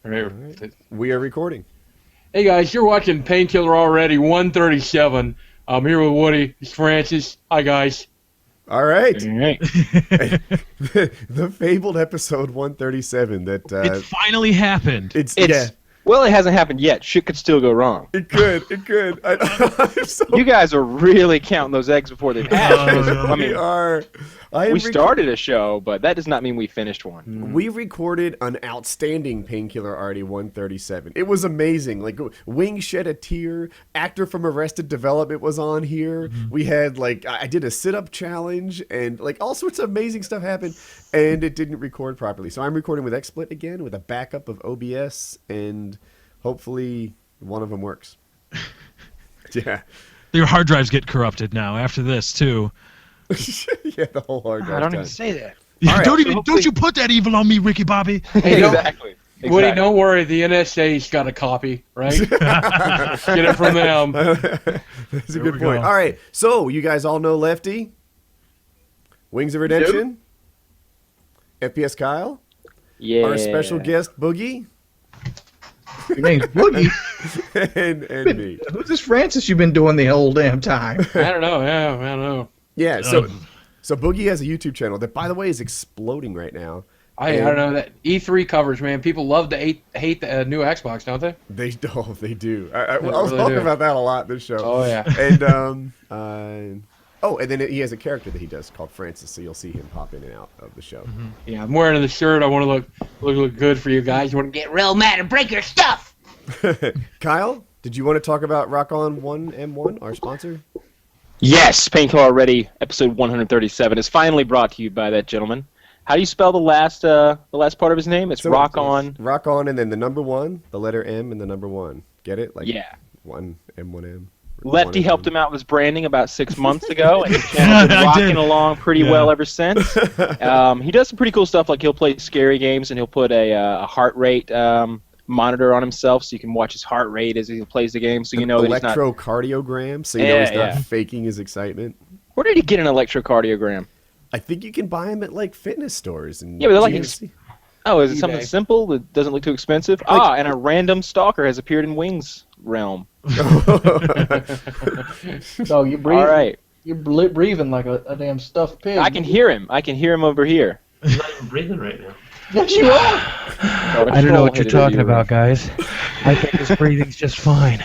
All right. We are recording. Hey guys, you're watching Painkiller Already 137. I'm here with Woody, Francis. Hi guys. All right. All right. the fabled episode 137 that it finally happened. Well, it hasn't happened yet. Shit could still go wrong. It could. You guys are really counting those eggs before they've hatched. I mean, we are. We started a show, but that does not mean we finished one. We recorded an outstanding Painkiller already 137. It was amazing. Like, Wing shed a tear. Actor from Arrested Development was on here. We had, like, I did a sit-up challenge, and, like, all sorts of amazing stuff happened, and it didn't record properly. So I'm recording with XSplit again with a backup of OBS, and hopefully one of them works. Yeah. Your hard drives get corrupted now after this, too. Yeah, the whole hard drive. I don't even say that. Yeah, don't you put that evil on me, Ricky Bobby. Hey, Exactly. Woody, don't worry. The NSA's got a copy, right? Get it from them. That's a good point. All right, so you guys all know Lefty, Wings of Redemption, FPS Kyle, our special guest Boogie, Your name's Boogie. and me. Who's this Francis you've been doing the whole damn time? I don't know. Yeah, I don't know. Yeah, so Boogie has a YouTube channel that, by the way, is exploding right now. I don't know that E3 coverage, man. People love to hate the new Xbox, don't they? They do. I'll really talk do. about that a lot this show. Oh yeah. And and then he has a character that he does called Francis, so you'll see him pop in and out of the show. Yeah, I'm wearing the shirt. I want to look good for you guys. You want to get real mad and break your stuff. Kyle, did you want to talk about Rock On 1M1, our sponsor? Yes, Painkiller Already, episode 137 is finally brought to you by that gentleman. How do you spell the last part of his name? It's Rock On. Rock On, and then the number 1, the letter M, and the number 1. Get it? Like yeah. 1M1M. Lefty helped him out with his branding about 6 months ago, and his channel's been rocking along pretty well ever since. He does some pretty cool stuff, like he'll play scary games, and he'll put a heart rate monitor on himself, so you can watch his heart rate as he plays the game, so you know that he's not... Electrocardiogram, so you know he's not faking his excitement. Where did he get an electrocardiogram? I think you can buy them at, like, fitness stores. And yeah, but they're like... Oh, is it something simple that doesn't look too expensive? Like, and a random stalker has appeared in Wings' realm. So you breathe. All right. You're breathing like a damn stuffed pig. I can hear him. I can hear him over here. He's not even breathing right now. Yes, you are. I don't know what you're talking about, guys. I think his breathing's just fine.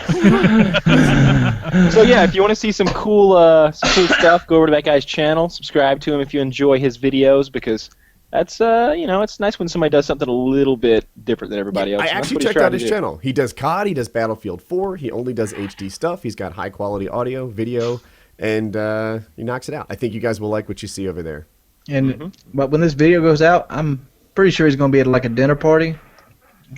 So yeah, if you want to see some cool stuff, go over to that guy's channel. Subscribe to him if you enjoy his videos, because that's it's nice when somebody does something a little bit different than everybody else. I actually checked out his channel. He does COD. He does Battlefield 4. He only does HD stuff. He's got high quality audio, video, and he knocks it out. I think you guys will like what you see over there. And but when this video goes out, I'm pretty sure he's going to be at like a dinner party.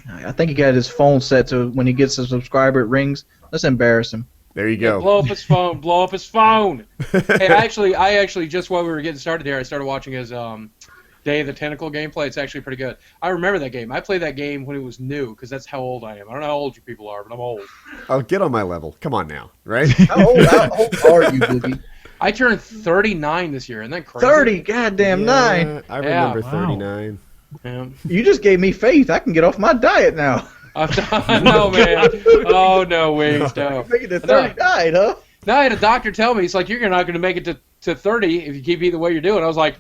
I think he got his phone set so when he gets a subscriber, it rings. Let's embarrass him. There you go. Yeah, blow up his phone. Blow up his phone. Hey, I actually just while we were getting started here, I started watching his Day of the Tentacle gameplay. It's actually pretty good. I remember that game. I played that game when it was new, because that's how old I am. I don't know how old you people are, but I'm old. Oh, get on my level. Come on now, right? How old are you, Boogie? I turned 39 this year, isn't that crazy? 30, goddamn 9. I remember wow. 39. Yeah. You just gave me faith. I can get off my diet now. No, man. Oh, no, Wings, no. Making it 30 diet, huh? No, I had a doctor tell me, he's like, you're not going to make it to 30 if you keep eating the way you're doing. I was like,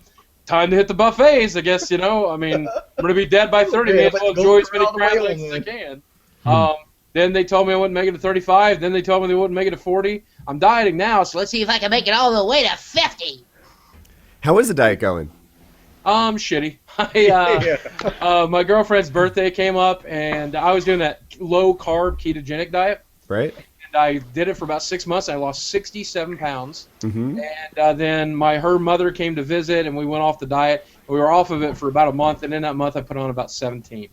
time to hit the buffets, I guess, I mean, I'm going to be dead by 30, Yeah, man, so I'll enjoy as many crab rail, legs as I can. Then they told me I wouldn't make it to 35. Then they told me they wouldn't make it to 40. I'm dieting now, so let's see if I can make it all the way to 50. How is the diet going? Shitty. My girlfriend's birthday came up, and I was doing that low-carb ketogenic diet. Right. And I did it for about 6 months. I lost 67 pounds. Mm-hmm. And then her mother came to visit, and we went off the diet. We were off of it for about a month, and in that month I put on about 17.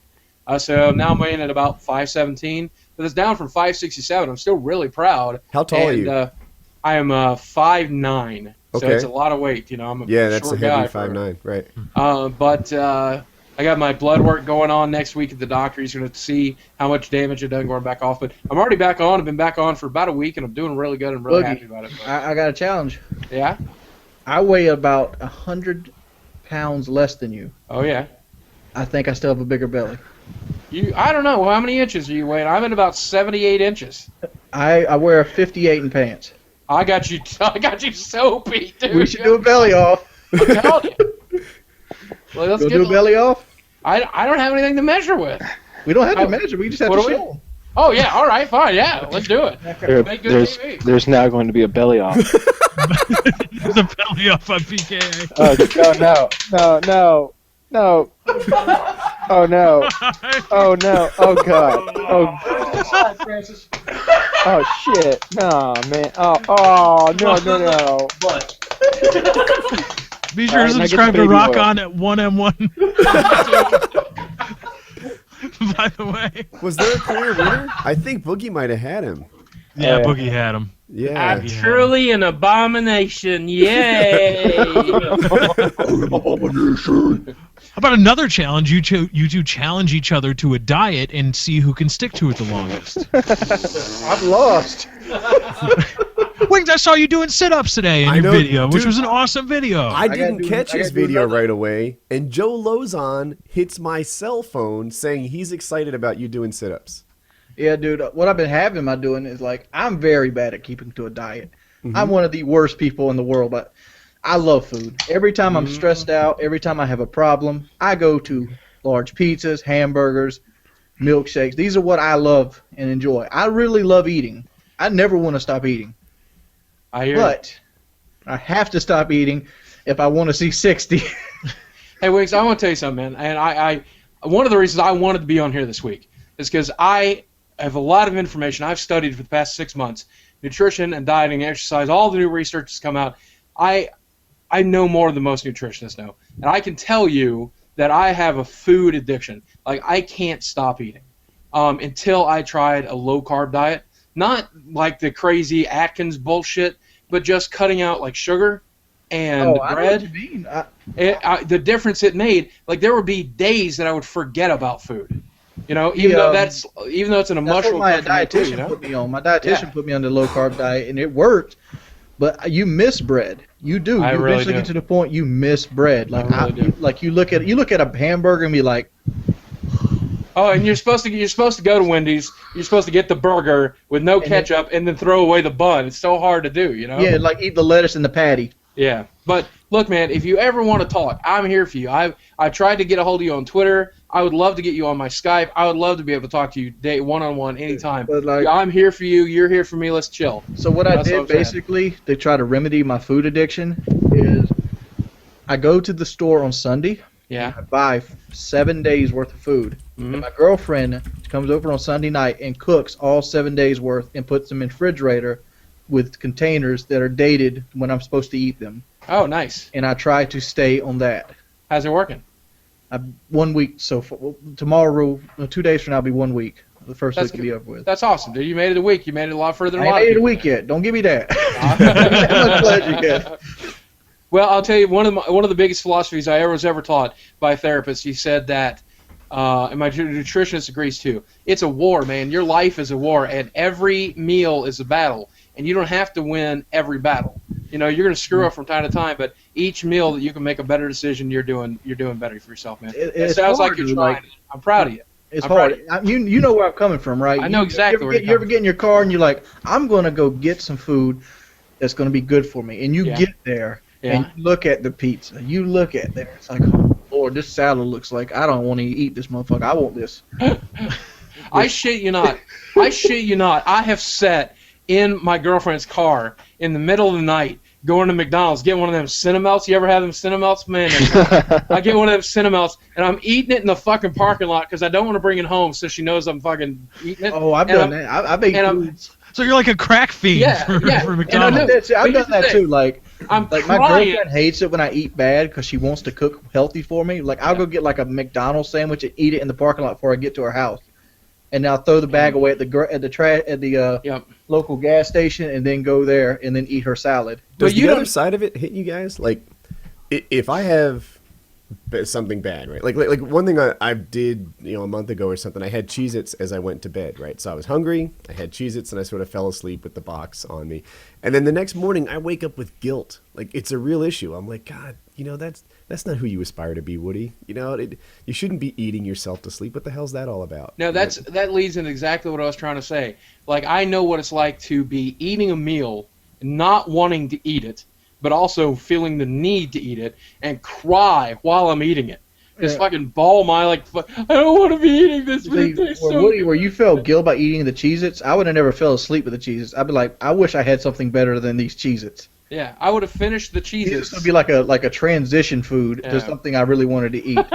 So now I'm weighing at about 517. But it's down from 567. I'm still really proud. How tall are you? I am 5'9". So Okay. it's a lot of weight. I'm a that's short a heavy guy. 5'9", right. But I got my blood work going on next week at the doctor. He's going to see how much damage I've done going back off. But I'm already back on. I've been back on for about a week, and I'm doing really good. I'm really happy about it. I got a challenge. Yeah? I weigh about 100 pounds less than you. Oh, yeah. I think I still have a bigger belly. I don't know. How many inches are you weighing? I'm at about 78 inches. I wear a 58 in pants. I got you so beat, dude. We should do a belly off. I'm telling you. Well, let's Do a belly off? I don't have anything to measure with. We don't have to measure. We just have to show them. Oh, yeah. All right. Fine. Yeah. Let's do it. Make good TV. There's now going to be a belly off. The belly off on PKA. No. Oh no. Oh no. Oh god. Oh shit. No, man. Oh no. Be sure to subscribe to Rock On at 1M1. By the way. Was there a clear winner? I think Boogie might have had him. Yeah, Boogie had him. Yeah. I'm truly an abomination. Yay! How about another challenge? You two challenge each other to a diet and see who can stick to it the longest. I've lost. Wings, I saw you doing sit-ups today in your video, which dude, was an awesome video. I didn't catch his video right away, and Joe Lozon hits my cell phone saying he's excited about you doing sit-ups. Yeah, dude, what I've been having my doing is like, I'm very bad at keeping to a diet. I'm one of the worst people in the world, but I love food. Every time I'm stressed out, every time I have a problem, I go to large pizzas, hamburgers, milkshakes. These are what I love and enjoy. I really love eating. I never want to stop eating. I hear But I have to stop eating if I want to see 60. Hey, Wiggs, I want to tell you something, man. And I one of the reasons I wanted to be on here this week is because I have a lot of information I've studied for the past 6 months. Nutrition and dieting, exercise, all the new research has come out. I know more than most nutritionists know. And I can tell you that I have a food addiction. Like, I can't stop eating until I tried a low-carb diet. Not like the crazy Atkins bullshit, but just cutting out, like, sugar and bread. I know what you mean. The difference it made, like, there would be days that I would forget about food. You know, even though it's in a mushroom. That's what my dietitian put me on. My dietitian put me on the low-carb diet, and it worked. But you miss bread. You do. You really eventually do. get to the point you miss bread. Like you look at a hamburger and be like, oh, and you're supposed to go to Wendy's. You're supposed to get the burger with no ketchup and then throw away the bun. It's so hard to do, you know. yeah, like eat the lettuce and the patty. Yeah, but look, man, if you ever want to talk, I'm here for you. I tried to get a hold of you on Twitter. I would love to get you on my Skype. I would love to be able to talk to you one-on-one anytime. But like, I'm here for you. You're here for me. Let's chill. So what I did basically to try to remedy my food addiction is I go to the store on Sunday. Yeah. I buy 7 days worth of food. Mm-hmm. And my girlfriend comes over on Sunday night and cooks all 7 days worth and puts them in the refrigerator with containers that are dated when I'm supposed to eat them. Oh, nice. And I try to stay on that. How's it working? 1 week so far. Well, tomorrow, 2 days from now, will be 1 week. The first week will be over with. That's awesome, dude. You made it a week. You made it a lot further than a lot I of ain't made it a people. week yet. Don't give me that. How much pleasure you get. Well, I'll tell you, one of the biggest philosophies I was ever taught by a therapist, he said that, and my nutritionist agrees too, it's a war, man. Your life is a war, and every meal is a battle, and you don't have to win every battle. You know, you're going to screw up from time to time, but each meal that you can make a better decision, you're doing better for yourself, man. It sounds like you're trying. I'm proud of you. It's hard. You know where I'm coming from, right? I know exactly where you ever get in your car and you're like, I'm going to go get some food that's going to be good for me. And you get there and you look at the pizza. You look at there. It's like, oh, Lord, this salad looks like I don't want to eat this motherfucker. I want this. I shit you not. I have sat in my girlfriend's car in the middle of the night going to McDonald's, get one of them Cinemelts. You ever have them Cinemelts? Man, I get one of them Cinemelts, and I'm eating it in the fucking parking lot because I don't want to bring it home so she knows I'm fucking eating it. Oh, I've done that. I've eaten food. So you're like a crack fiend for McDonald's. I've done that too. Like my girlfriend hates it when I eat bad because she wants to cook healthy for me. Like I'll go get like a McDonald's sandwich and eat it in the parking lot before I get to her house. And I'll throw the bag away at the local gas station, and then go there and then eat her salad. Does the other side of it hit you guys? Like, if I have something bad, right? Like one thing I did, a month ago or something, I had Cheez-Its as I went to bed, right? So I was hungry, I had Cheez-Its, and I sort of fell asleep with the box on me. And then the next morning, I wake up with guilt. Like, it's a real issue. I'm like, God, that's not who you aspire to be, Woody. You shouldn't be eating yourself to sleep. What the hell's that all about? No, that leads into exactly what I was trying to say. Like, I know what it's like to be eating a meal, not wanting to eat it, but also feeling the need to eat it, and cry while I'm eating it. Just fucking bawl my, I don't want to be eating this, but it tastes so Woody, good. where you felt guilt by eating the Cheez-Its, I would have never fell asleep with the Cheez-Its. I'd be like, I wish I had something better than these Cheez-Its. Yeah, I would have finished the Cheez-Its. It's going to be like a transition food to something I really wanted to eat.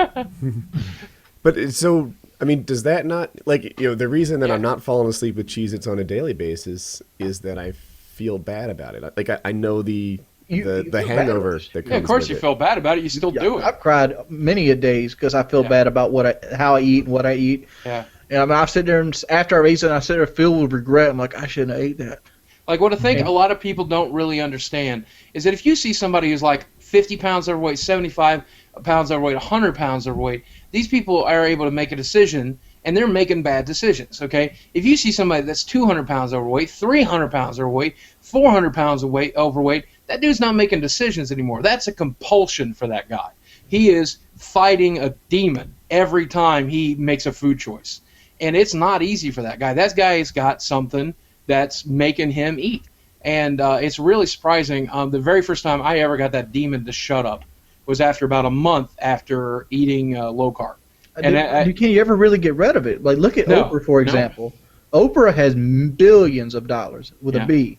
But so, I mean, does that not, the reason that I'm not falling asleep with Cheez-Its on a daily basis is that I feel bad about it. Like, I know the hangover that comes of course with you it. feel bad about it. You still do it. I've cried many a days because I feel bad about how I eat and what I eat. Yeah. And I mean, I sit there and after I've eaten, I sit there filled with regret. I'm like, I shouldn't have ate that. Like, what I think a lot of people don't really understand is that if you see somebody who's like 50 pounds overweight, 75 pounds overweight, 100 pounds overweight, these people are able to make a decision, and they're making bad decisions, okay? If you see somebody that's 200 pounds overweight, 300 pounds overweight, 400 pounds overweight, that dude's not making decisions anymore. That's a compulsion for that guy. He is fighting a demon every time he makes a food choice. And it's not easy for that guy. That guy's got something that's making him eat. And it's really surprising. The very first time I ever got that demon to shut up was after about a month after eating low carb. Can you ever really get rid of it? Like, look at Oprah, for example. Oprah has billions of dollars with a B.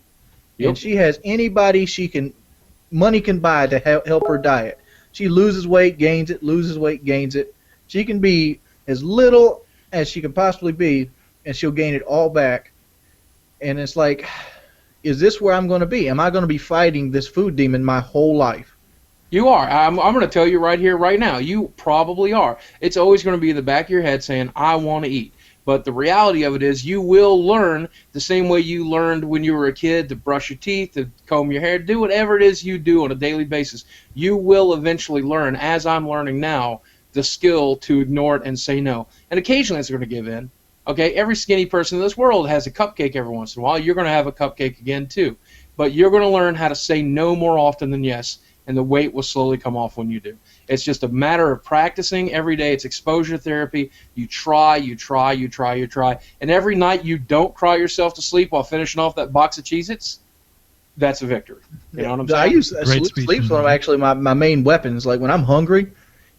Yep. And she has anybody money can buy to help her diet. She loses weight, gains it, loses weight, gains it. She can be as little as she can possibly be, and she'll gain it all back. And it's like, is this where I'm going to be? Am I going to be fighting this food demon my whole life? You are. I'm going to tell you right here, right now. You probably are. It's always going to be in the back of your head saying, I want to eat. But the reality of it is you will learn the same way you learned when you were a kid to brush your teeth, to comb your hair, do whatever it is you do on a daily basis. You will eventually learn, as I'm learning now, the skill to ignore it and say no. And occasionally it's going to give in. Okay, every skinny person in this world has a cupcake every once in a while. You're going to have a cupcake again too. But you're going to learn how to say no more often than yes, and the weight will slowly come off when you do. It's just a matter of practicing every day. It's exposure therapy. You try. And every night you don't cry yourself to sleep while finishing off that box of Cheez-Its, that's a victory. You know what I'm saying? I use sleep's one of actually my main weapons. Like, when I'm hungry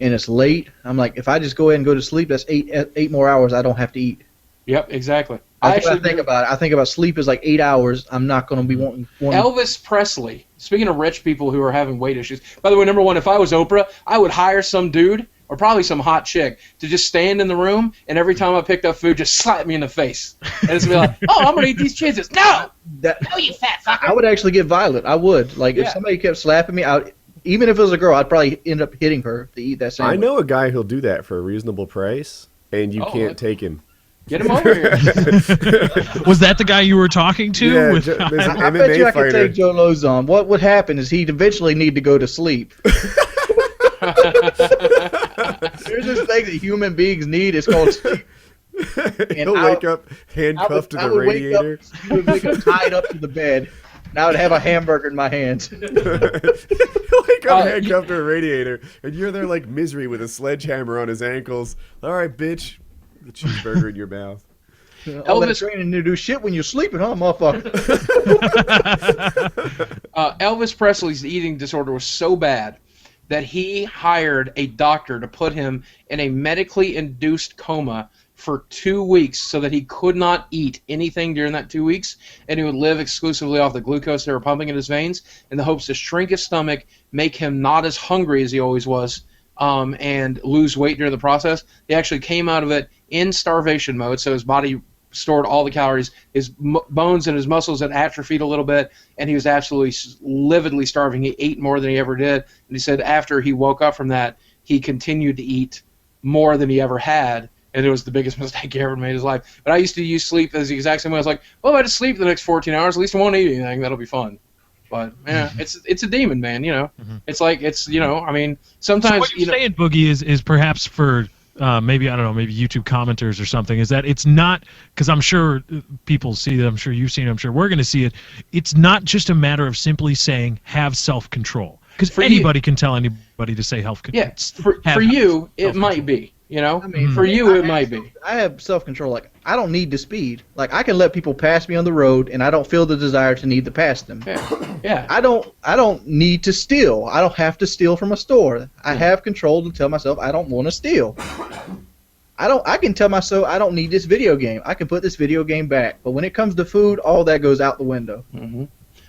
and it's late, I'm like, if I just go ahead and go to sleep, that's eight more hours I don't have to eat. Yep, exactly. I think about it. I think about sleep as like 8 hours. I'm not going to be wanting. Elvis Presley. Speaking of rich people who are having weight issues. By the way, number one, if I was Oprah, I would hire some dude or probably some hot chick to just stand in the room and every time I picked up food, just slap me in the face. And it's be like, oh, I'm going to eat these Cheez-Its. No! No, you fat fucker. I would actually get violent. I would. Like, if somebody kept slapping me, even if it was a girl, I'd probably end up hitting her to eat that sandwich. I know a guy who'll do that for a reasonable price, and you can't take him. Get him over here. Was that the guy you were talking to? Yeah, with, I bet you I could take Joe Lozon. What would happen is he'd eventually need to go to sleep. There's this thing that human beings need. It's called sleep. He'll wake up handcuffed to the radiator. He would wake up tied up to the bed. And I would have a hamburger in my hands. He'll wake up handcuffed to a radiator, and you're there like Misery with a sledgehammer on his ankles. All right, bitch. The cheeseburger in your mouth. Elvis training to do shit when you're sleeping, huh, motherfucker? Elvis Presley's eating disorder was so bad that he hired a doctor to put him in a medically induced coma for 2 weeks so that he could not eat anything during that 2 weeks, and he would live exclusively off the glucose they were pumping in his veins in the hopes to shrink his stomach, make him not as hungry as he always was, and lose weight during the process. He actually came out of it in starvation mode, so his body stored all the calories. His bones and his muscles had atrophied a little bit, and he was absolutely lividly starving. He ate more than he ever did, and he said after he woke up from that, he continued to eat more than he ever had, and it was the biggest mistake he ever made in his life. But I used to use sleep as the exact same way. I was like, well, if I just sleep the next 14 hours, at least I won't eat anything. That'll be fun. But yeah, it's a demon, man. You know, it's like I mean, So sometimes what you're saying, Boogie, is perhaps for maybe I don't know, maybe YouTube commenters or something. Is that it's not because I'm sure people see it. I'm sure you've seen it. I'm sure we're going to see it. It's not just a matter of simply saying have self-control, because anybody can tell anybody to say self-control. Yeah, for you it might be. You know, I mean, for you it might be. I have self-control. Like, I don't need to speed. Like, I can let people pass me on the road, and I don't feel the desire to need to pass them. Yeah. I don't need to steal. I don't have to steal from a store. I have control to tell myself I don't want to steal. I can tell myself I don't need this video game. I can put this video game back. But when it comes to food, all that goes out the window. Mm-hmm.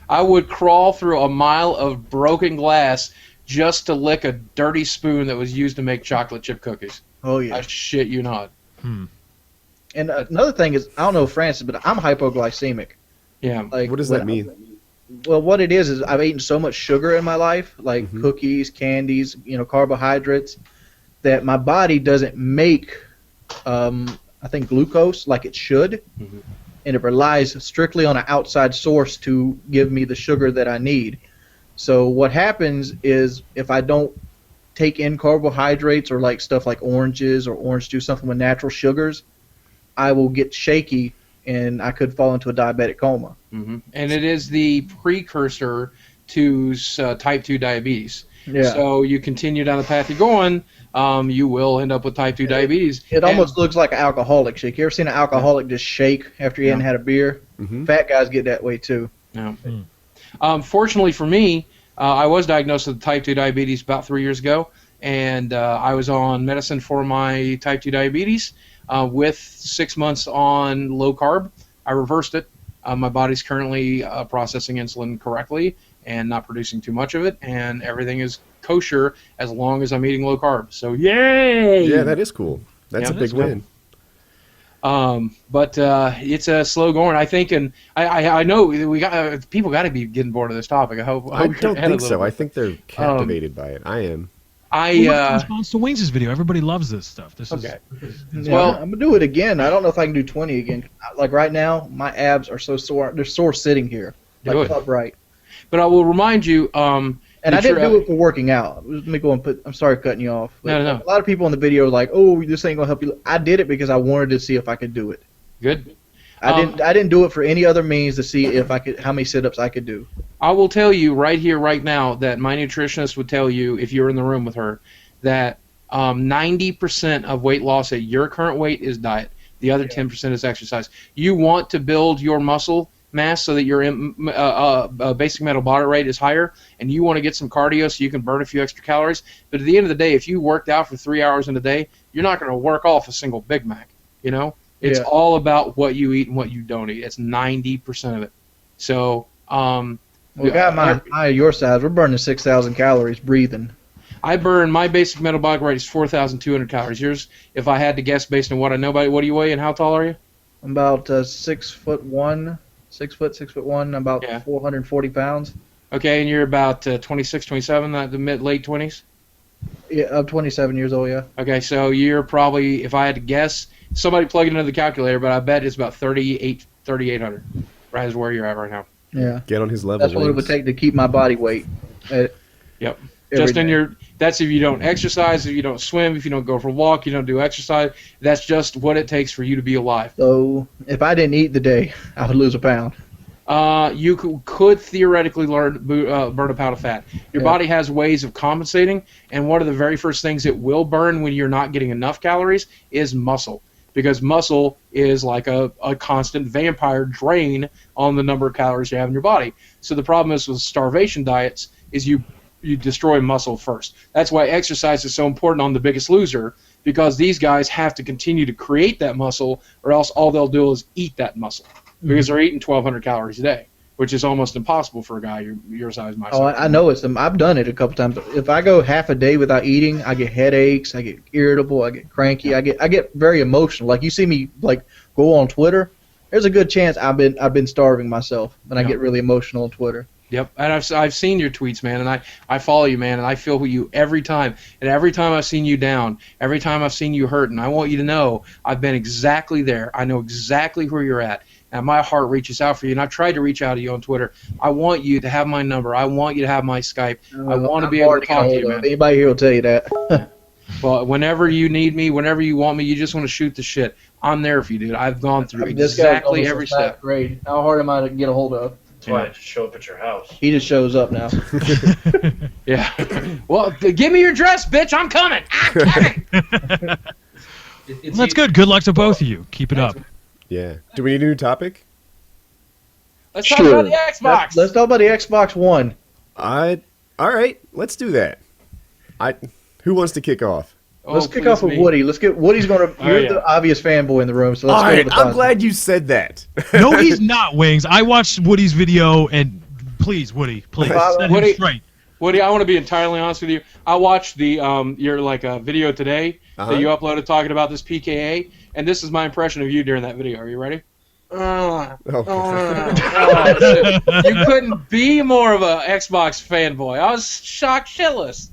I would crawl through a mile of broken glass just to lick a dirty spoon that was used to make chocolate chip cookies. Oh yeah. I shit you not. And another thing is, I don't know Francis, but I'm hypoglycemic. Yeah. Like, What does that mean? Well, what it is I've eaten so much sugar in my life, like cookies, candies, carbohydrates, that my body doesn't make, I think, glucose like it should, and it relies strictly on an outside source to give me the sugar that I need. So what happens is if I don't take in carbohydrates or like stuff like oranges or orange juice, something with natural sugars, I will get shaky and I could fall into a diabetic coma. And it is the precursor to type 2 diabetes. Yeah. So you continue down the path you're going, you will end up with type 2 diabetes. It almost looks like an alcoholic shake. You ever seen an alcoholic just shake after he hadn't had a beer? Fat guys get that way too. Yeah. Fortunately for me, I was diagnosed with type 2 diabetes about 3 years ago, and I was on medicine for my type 2 diabetes with 6 months on low carb. I reversed it. My body's currently processing insulin correctly and not producing too much of it, and everything is kosher as long as I'm eating low carb. So yay! Yeah, that is cool. That's a big win. But it's a slow going, I think, and I know we got people got to be getting bored of this topic. I don't think so. I think they're captivated by it. I am. In response to Wings' video, everybody loves this stuff. This is well, I'm gonna do it again. I don't know if I can do 20 again. Like right now, my abs are so sore. They're sore sitting here, like upright. But I will remind you. And I didn't do it for working out. Let me go and put. I'm sorry cutting you off. No. A lot of people in the video are like, "Oh, this ain't gonna help you." I did it because I wanted to see if I could do it. Good. I didn't do it for any other means to see if I could, how many sit-ups I could do. I will tell you right here, right now, that my nutritionist would tell you, if you're in the room with her, that 90% of weight loss at your current weight is diet. The other 10% is exercise. You want to build your muscle mass so that your basic metabolic rate is higher, and you want to get some cardio so you can burn a few extra calories. But at the end of the day, if you worked out for 3 hours in a day, you're not going to work off a single Big Mac. You know, it's all about what you eat and what you don't eat. It's 90% of it. So, we got my your size. We're burning 6,000 calories breathing. I burn, my basic metabolic rate is 4,200 calories. Yours, if I had to guess based on what I know about you, what do you weigh and how tall are you? I'm about 6'1", 6'1", about 440 pounds. Okay, and you're about 26, 27, the late 20s? Yeah, I'm 27 years old, yeah. Okay, so you're probably, if I had to guess, somebody plug it into the calculator, but I bet it's about 3,800, right, is where you're at right now. Yeah. Get on his level. That's what it would take to keep my body weight. Yep. Just in your, that's if you don't exercise, if you don't swim, if you don't go for a walk, you don't do exercise. That's just what it takes for you to be alive. So if I didn't eat today, I would lose a pound. You could theoretically burn a pound of fat. Your body has ways of compensating, and one of the very first things it will burn when you're not getting enough calories is muscle. Because muscle is like a constant vampire drain on the number of calories you have in your body. So the problem is with starvation diets is you destroy muscle first. That's why exercise is so important on The Biggest Loser, because these guys have to continue to create that muscle, or else all they'll do is eat that muscle. Because they're eating 1,200 calories a day, which is almost impossible for a guy your size, my size. Oh, I know it's. I've done it a couple times. If I go half a day without eating, I get headaches, I get irritable, I get cranky, I get very emotional. Like you see me like go on Twitter, there's a good chance I've been starving myself, and I get really emotional on Twitter. Yep, and I've seen your tweets, man, and I follow you, man, and I feel you every time. And every time I've seen you down, every time I've seen you hurt, and I want you to know I've been exactly there. I know exactly where you're at. and my heart reaches out for you. And I've tried to reach out to you on Twitter. I want you to have my number. I want you to have my Skype. I want to be able to talk to you, man. Anybody here will tell you that. But whenever you need me, whenever you want me, you just want to shoot the shit, I'm there for you, dude. I've gone through exactly every step. Great. How hard am I to get a hold of? That's why I just show up at your house. He just shows up now. Yeah. Well, give me your address, bitch. I'm coming. I'm coming. Well, that's good. Good luck to both of you. Keep it up. Yeah. Do we need a new topic? Let's talk about the Xbox. Let's talk about the Xbox One. All right. Let's do that. Who wants to kick off? Let's kick off with Woody. Let's get Woody's going to. You're the obvious fanboy in the room, so let's All go right. with I'm glad you said that. No, he's not, Wings. I watched Woody's video, and please, Woody, please set him straight. Woody, I want to be entirely honest with you. I watched the your video today that you uploaded talking about this PKA, and this is my impression of you during that video. Are you ready? You couldn't be more of a Xbox fanboy. I was shocked shitless.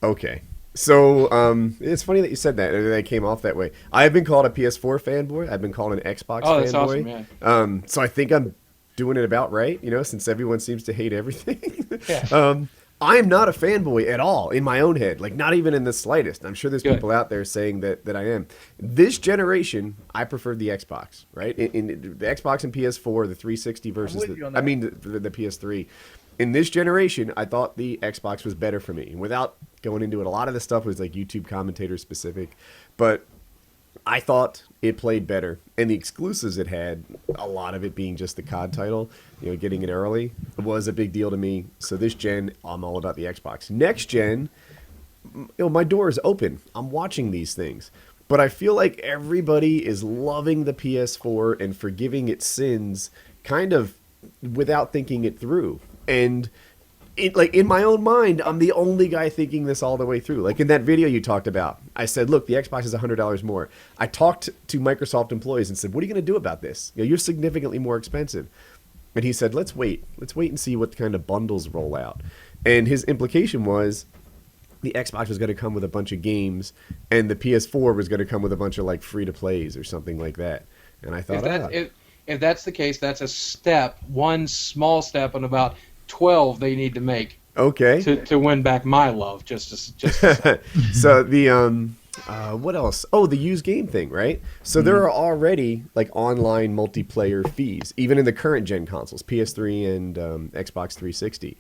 Okay. So it's funny that you said that, and that came off that way. I've been called a PS4 fanboy. I've been called an Xbox fanboy. Oh, that's awesome, man. So I think I'm doing it about right, since everyone seems to hate everything. Yeah. I am not a fanboy at all in my own head, like not even in the slightest. I'm sure there's people out there saying that I am. This generation, I preferred the Xbox, right? In the Xbox and PS4, the 360 versus the PS3. In this generation, I thought the Xbox was better for me. And without going into it, a lot of the stuff was like YouTube commentator specific, but I thought it played better. And the exclusives it had, a lot of it being just the COD title, getting it early, was a big deal to me. So this gen, I'm all about the Xbox. Next gen, my door is open. I'm watching these things. But I feel like everybody is loving the PS4 and forgiving its sins kind of without thinking it through. And in my own mind, I'm the only guy thinking this all the way through. Like in that video you talked about, I said, look, the Xbox is $100 more. I talked to Microsoft employees and said, what are you going to do about this? You're significantly more expensive. And he said, let's wait and see what kind of bundles roll out. And his implication was the Xbox was going to come with a bunch of games and the PS4 was going to come with a bunch of like free-to-plays or something like that. And I thought, if that's the case, that's one small step on about 12 they need to make. Okay. To win back my love, just So the what else? Oh, the used game thing, right? So there are already like online multiplayer fees, even in the current gen consoles, PS3 and Xbox 360.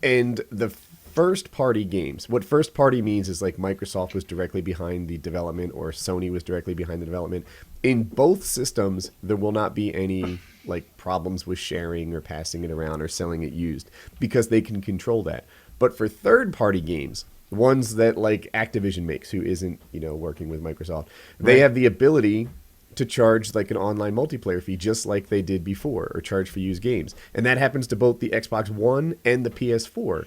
And the first party games, what first party means is like Microsoft was directly behind the development or Sony was directly behind the development. In both systems, there will not be any like problems with sharing or passing it around or selling it used because they can control that. But for third party games, ones that like Activision makes, who isn't, working with Microsoft, they have the ability to charge like an online multiplayer fee just like they did before, or charge for used games. And that happens to both the Xbox One and the PS4.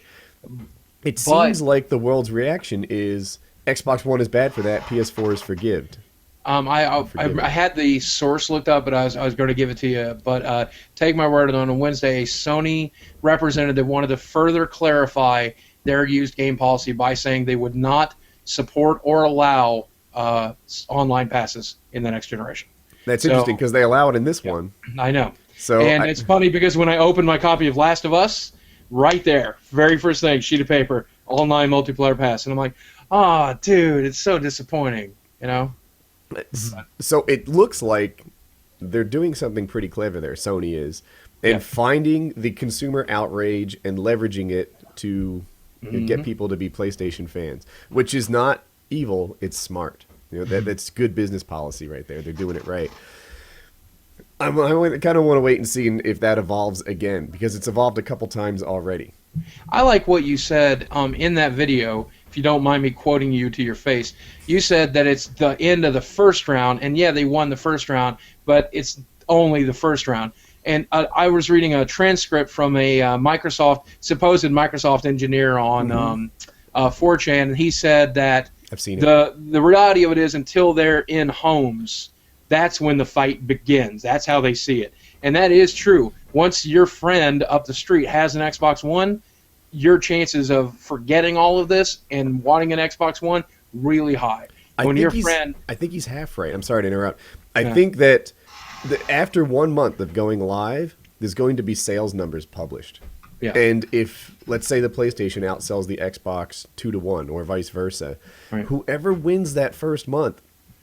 It seems like the world's reaction is Xbox One is bad for that, PS4 is forgived. I had the source looked up, but I was going to give it to you. But take my word on Wednesday, a Sony representative wanted to further clarify their used game policy by saying they would not support or allow online passes in the next generation. That's interesting because they allow it in this one. I know. And it's funny because when I opened my copy of Last of Us, right there, very first thing, sheet of paper, online multiplayer pass, and I'm like, dude, it's so disappointing, So it looks like they're doing something pretty clever there, Sony is, and finding the consumer outrage and leveraging it to get people to be PlayStation fans, which is not evil, it's smart. That's good business policy right there. They're doing it right. I kind of want to wait and see if that evolves again, because it's evolved a couple times already. I like what you said in that video. If you don't mind me quoting you to your face, you said that it's the end of the first round, and they won the first round, but it's only the first round. And I was reading a transcript from a supposed Microsoft engineer on 4chan, and he said that I've seen it. The reality of it is until they're in homes, that's when the fight begins. That's how they see it. And that is true. Once your friend up the street has an Xbox One, your chances of forgetting all of this and wanting an Xbox One really high. I think he's half right. I'm sorry to interrupt. I think that After 1 month of going live, there's going to be sales numbers published. Yeah. And if, let's say, the PlayStation outsells the Xbox 2-1 or vice versa, Right. whoever wins that first month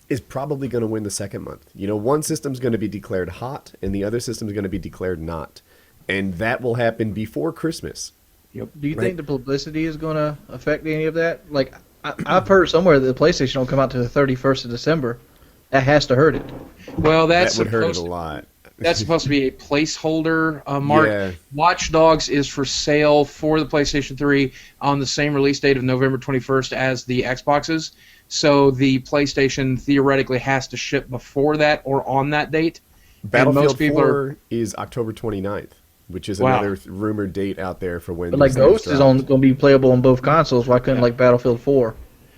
is probably going to win the second month. You know, one system's going to be declared hot and the other system's going to be declared not. And that will happen before Christmas. Yep. Do you think the publicity is going to affect any of that? Like, I've heard somewhere that the PlayStation will come out to the 31st of December. That has to hurt it. Well, That would hurt it a lot. That's supposed to be a placeholder mark. Yeah. Watch Dogs is for sale for the PlayStation 3 on the same release date of November 21st as the Xboxes. So the PlayStation theoretically has to ship before that or on that date. Battlefield 4 is October 29th, which is another rumored date out there for when. But like Ghost is going to be playable on both consoles. Why couldn't like Battlefield 4?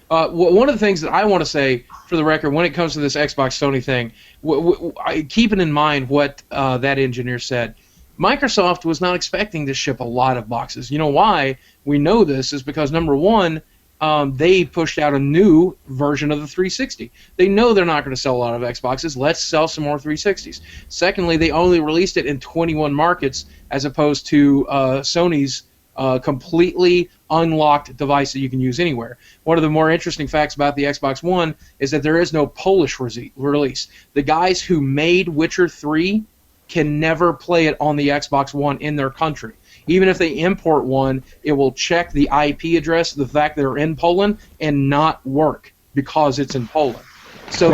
One of the things that I want to say, for the record, when it comes to this Xbox Sony thing, keeping in mind what that engineer said, Microsoft was not expecting to ship a lot of boxes. You know why we know this is because, number one, they pushed out a new version of the 360. They know they're not going to sell a lot of Xboxes. Let's sell some more 360s. Secondly, they only released it in 21 markets as opposed to Sony's completely unlocked device that you can use anywhere. One of the more interesting facts about the Xbox One is that there is no Polish release. The guys who made Witcher 3 can never play it on the Xbox One in their country. Even if they import one, it will check the IP address, the fact that they're in Poland, and not work because it's in Poland. So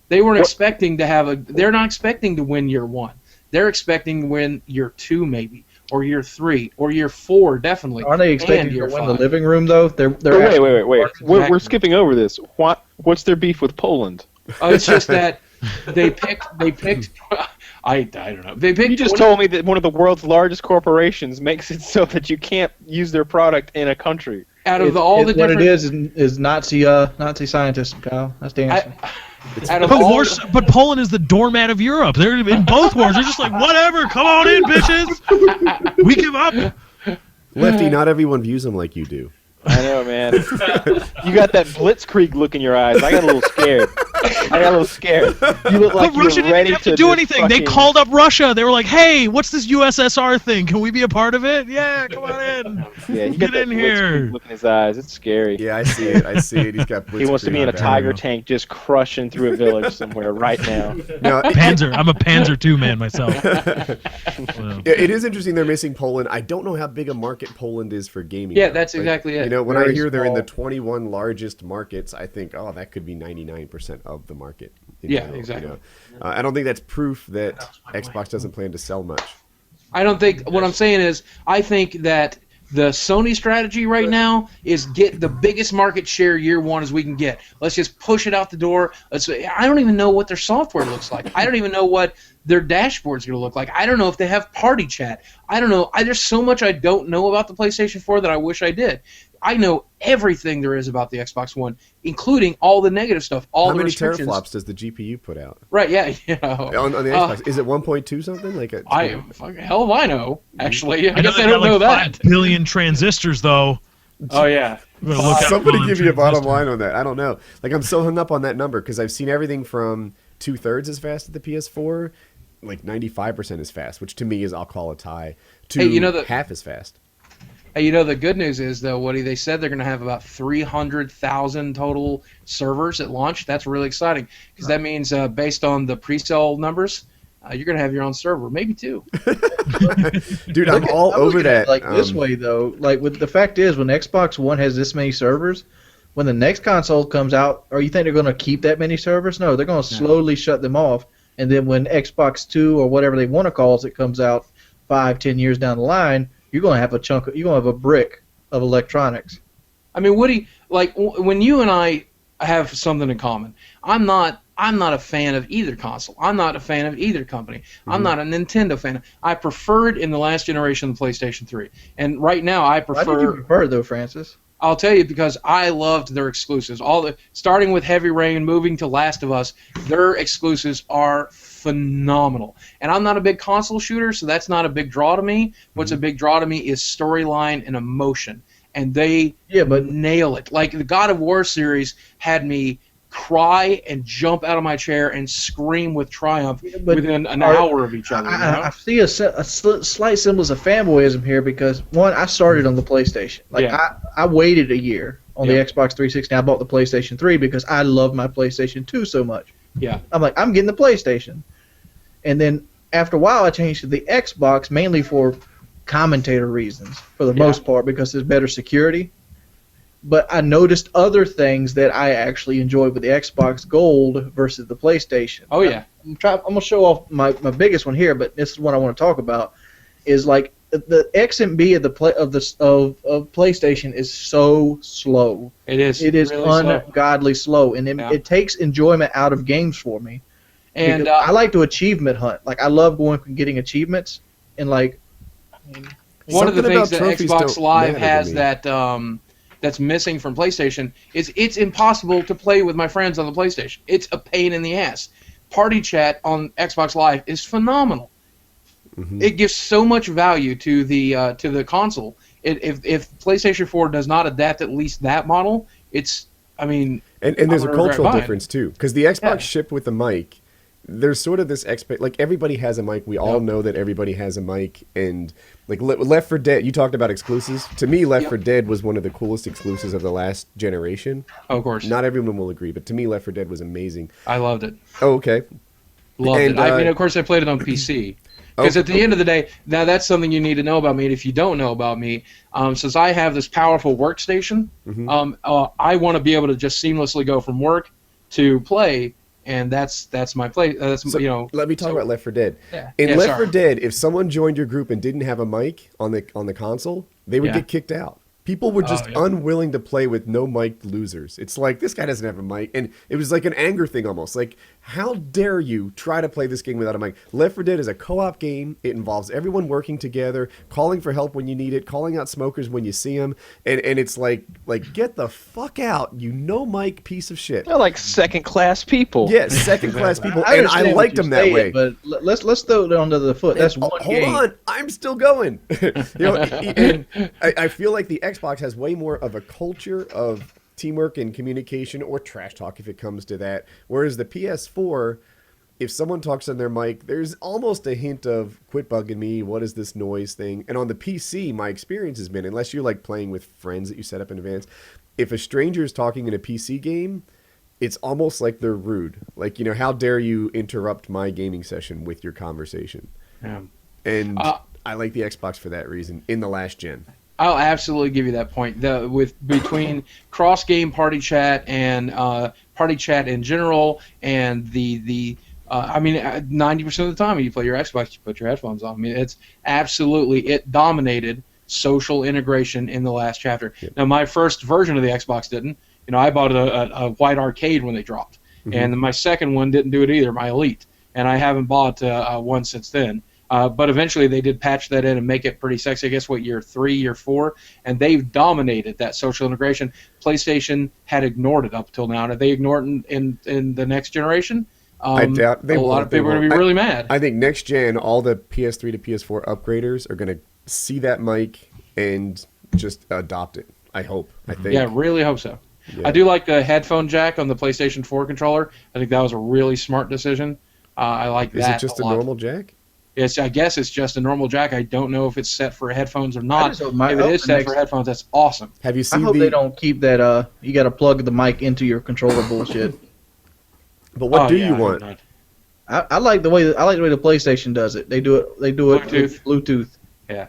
they weren't expecting to have they're not expecting to win year 1. They're expecting to win year 2 maybe, or year 3, or year 4 definitely. Are they expecting to win the living room though? They're wait. We're skipping over this. What's their beef with Poland? It's just that they picked. I don't know. You just told me that one of the world's largest corporations makes it so that you can't use their product in a country. Out of all the different, what it is Nazi scientists, Kyle. That's the answer. But Poland is the doormat of Europe. They're in both wars. They're just like, whatever, come on in, bitches. We give up. Lefty, not everyone views them like you do. I know, man. You got that blitzkrieg look in your eyes. I got a little scared. You look like you Russia were ready didn't have to do anything. They called up Russia. They were like, "Hey, what's this USSR thing? Can we be a part of it? Yeah, come on in. Yeah, you Get got in here." Look in his eyes. It's scary. Yeah, I see it. He's got. He wants to be in a tiger tank, just crushing through a village somewhere right now. No, Panzer. I'm a Panzer II man myself. Yeah, it is interesting they're missing Poland. I don't know how big a market Poland is for gaming. Yeah, that's exactly it. You know, when Very I hear they're in the small. 21 largest markets, I think, oh, that could be 99% of the market. Yeah, general, exactly. You know? I don't think that's proof that Xbox doesn't plan to sell much. I don't think. What I'm saying is, I think that the Sony strategy right now is get the biggest market share year 1 as we can get. Let's just push it out the door. I don't even know what their software looks like. I don't even know what their dashboard's going to look like. I don't know if they have party chat. I don't know. There's so much I don't know about the PlayStation 4 that I wish I did. I know everything there is about the Xbox One, including all the negative stuff, all How the many restrictions. teraflops does the GPU put out? Right? Yeah. On the Xbox, is it 1.2 something? Hell if I know. Actually, I guess they I got don't know like that. 5 billion transistors though. Oh yeah. We're gonna look up Somebody all them give me a bottom transistors. line on that. I don't know. Like, I'm so hung up on that number because I've seen everything from 2/3 as fast as the PS4, like 95% as fast, which to me is, I'll call a tie, to half as fast. Hey, the good news is, though, Woody, they said they're going to have about 300,000 total servers at launch. That's really exciting because that means, based on the pre-sale numbers, you're going to have your own server, maybe 2. Dude, I'm all over that. Like this way, though. Like, the fact is, when Xbox One has this many servers, when the next console comes out, or you think they're going to keep that many servers? No, they're going to slowly shut them off. And then when Xbox 2 or whatever they want to call it comes out 5-10 years down the line, you're going to have you're going to have a brick of electronics. I mean, Woody, like when you and I have something in common, I'm not a fan of either console. I'm not a fan of either company. Mm-hmm. I'm not a Nintendo fan. I preferred in the last generation the PlayStation 3, and right now I prefer. Why did you prefer it though, Francis? I'll tell you, because I loved their exclusives. Starting with Heavy Rain, moving to Last of Us, their exclusives are phenomenal. And I'm not a big console shooter, so that's not a big draw to me. What's a big draw to me is storyline and emotion. And they nail it. Like the God of War series had me cry and jump out of my chair and scream with triumph but within an hour of each other. I see a slight semblance of fanboyism here because, one, I started on the PlayStation. I waited a year on the Xbox 360. I bought the PlayStation 3 because I love my PlayStation 2 so much. Yeah. I'm like, I'm getting the PlayStation. And then after a while, I changed to the Xbox mainly for commentator reasons, for the most part, because there's better security. But I noticed other things that I actually enjoyed with the Xbox Gold versus the PlayStation. Oh yeah, I'm gonna show off my biggest one here, but this is what I want to talk about. Is like the XMB of PlayStation is so slow. It is. It is really ungodly slow, and it takes enjoyment out of games for me. And I like to achievement hunt. Like I love going and getting achievements, and like one of the things that Xbox Live has that. That's missing from PlayStation is it's impossible to play with my friends on the PlayStation. It's a pain in the ass. Party chat on Xbox Live is phenomenal. Mm-hmm. It gives so much value to the console. If PlayStation 4 does not adapt at least that model, it's and there's a cultural difference too, because the Xbox shipped with the mic. There's sort of this like everybody has a mic. We all know that everybody has a mic, and like Left 4 Dead. You talked about exclusives. To me, Left 4 Dead was one of the coolest exclusives of the last generation. Oh, of course. Not everyone will agree, but to me, Left 4 Dead was amazing. I loved it. Oh, okay. Loved it. Of course, I played it on PC. Because at the end of the day, now that's something you need to know about me. And if you don't know about me, since I have this powerful workstation, I want to be able to just seamlessly go from work to play. And that's my play. Let me talk about Left 4 Dead. Yeah. In Left 4 Dead, if someone joined your group and didn't have a mic on the console, they would get kicked out. People were just unwilling to play with no mic losers. It's like, this guy doesn't have a mic. And it was like an anger thing almost. Like, how dare you try to play this game without a mic? Left 4 Dead is a co-op game. It involves everyone working together, calling for help when you need it, calling out smokers when you see them. And it's like get the fuck out, you no mic piece of shit. They're like second-class people. Yes, second-class people. And I liked them that way. But let's throw it onto the foot. That's one game. Hold on, I'm still going. I feel like the Xbox has way more of a culture of teamwork and communication, or trash talk if it comes to that. Whereas the PS4, if someone talks on their mic, there's almost a hint of quit bugging me, what is this noise thing? And on the PC, my experience has been, unless you're like playing with friends that you set up in advance, if a stranger is talking in a PC game, it's almost like they're rude. Like, how dare you interrupt my gaming session with your conversation? Yeah. And I like the Xbox for that reason in the last gen. I'll absolutely give you that point. Between cross-game party chat and party chat in general, and 90% of the time when you play your Xbox, you put your headphones on. It's absolutely, it dominated social integration in the last chapter. Yep. Now, my first version of the Xbox didn't. I bought a white arcade when they dropped, and my second one didn't do it either, my Elite, and I haven't bought one since then. But eventually they did patch that in and make it pretty sexy. I guess year 3, year 4, and they've dominated that social integration. PlayStation had ignored it up till now. And if they ignore it in the next generation, I doubt a lot of people are going to be really mad. I think next gen, all the PS3 to PS4 upgraders are going to see that mic and just adopt it. I hope. I think. Yeah, really hope so. Yeah. I do like the headphone jack on the PlayStation 4 controller. I think that was a really smart decision. I like that. Is it just a normal jack? I guess it's just a normal jack. I don't know if it's set for headphones or not. If it is set for headphones, that's awesome. Have you seen I hope they don't keep that. You got to plug the mic into your controller bullshit. But what do you want? I like the way the PlayStation does it. They do it with Bluetooth. Yeah.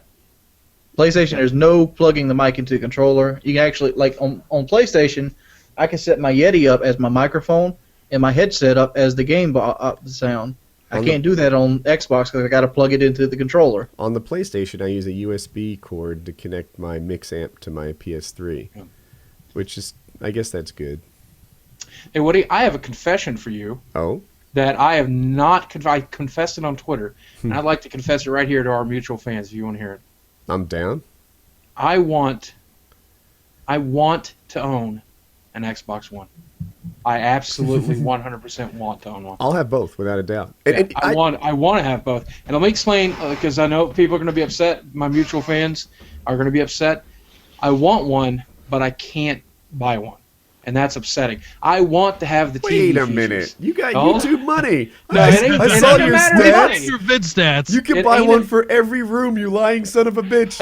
PlayStation, there's no plugging the mic into the controller. You can actually, like on PlayStation, I can set my Yeti up as my microphone and my headset up as the game the sound. I can't do that on Xbox because I got to plug it into the controller. On the PlayStation, I use a USB cord to connect my mix amp to my PS3, which is, I guess that's good. Hey, Woody, I have a confession for you. Oh? That I have not. I confessed it on Twitter, and I'd like to confess it right here to our mutual fans if you want to hear it. I'm down. I want to own an Xbox One. I absolutely 100% want to own one. I'll have both, without a doubt. I want to have both. And let me explain, because I know people are going to be upset. My mutual fans are going to be upset. I want one, but I can't buy one. and that's upsetting. I want to have the TV Wait a features. minute. You got Oh? YouTube money. No, it ain't- I it saw ain't a your matter of stats. money. Your vid stats. You can It buy ain't one a- for every room, you lying son of a bitch.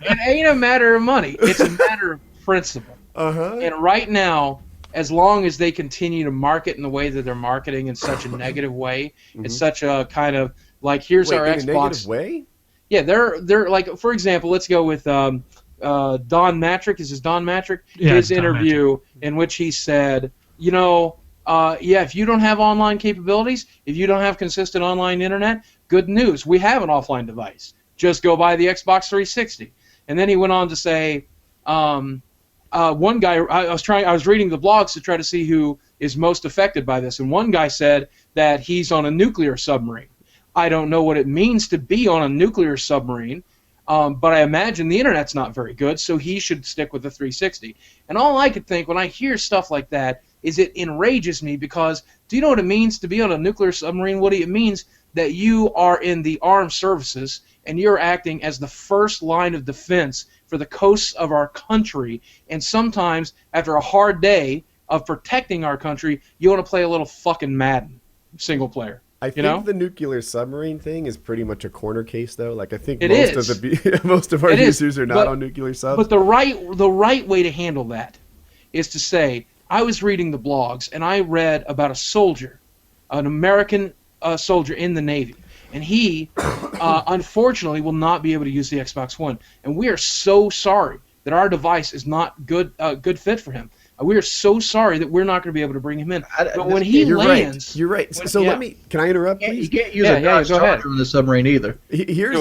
It ain't a matter of money. It's a matter of principle. Uh-huh. And right now, as long as they continue to market in the way that they're marketing in such a negative way, it's such a kind of like, here's Wait, our in a Xbox. negative way? Yeah, they're like, for example, let's go with Don Matrick. Is this Don Matrick? Yeah, His Don interview in which he said, if you don't have online capabilities, if you don't have consistent online internet, good news, we have an offline device. Just go buy the Xbox 360. And then he went on to say, one guy, I was reading the blogs to try to see who is most affected by this, and one guy said that he's on a nuclear submarine. I don't know what it means to be on a nuclear submarine, but I imagine the internet's not very good, so he should stick with the 360. And all I could think when I hear stuff like that is it enrages me, because do you know what it means to be on a nuclear submarine, Woody? It means that you are in the armed services and you're acting as the first line of defense for the coasts of our country, and sometimes after a hard day of protecting our country, you want to play a little fucking Madden single player. I think the nuclear submarine thing is pretty much a corner case, though. Like, I think It most is. most of our It is, users are not but- on nuclear subs. But the right way to handle that is to say, I was reading the blogs and I read about a soldier, an American soldier in the Navy, and he unfortunately will not be able to use the Xbox One, and we are so sorry that our device is not good fit for him. We are so sorry that we're not going to be able to bring him in. But when he You're lands, You're right. So yeah. let me. Can I interrupt, You please? can't use Yeah, a Dodge go ahead. Charger on the submarine either. Here's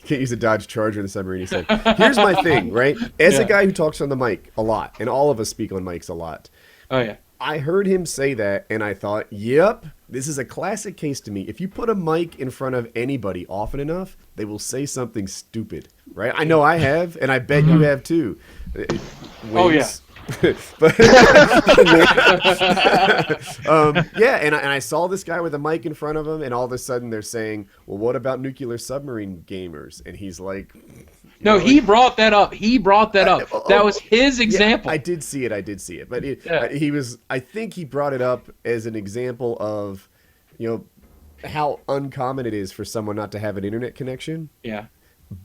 can't use a Dodge Charger in the submarine. He said. Here's my thing, right? As a Yeah. guy who talks on the mic a lot, and all of us speak on mics a lot, oh yeah, I heard him say that, and I thought, yep, this is a classic case to me. If you put a mic in front of anybody often enough, they will say something stupid, right? I know I have, and I bet you have too. Oh, yeah. But and I saw this guy with a mic in front of him, and all of a sudden they're saying, well, what about nuclear submarine gamers? And he's like, no, he brought that up. That was his example. I did see it, but Yeah. he was. I think he brought it up as an example of, how uncommon it is for someone not to have an internet connection. Yeah.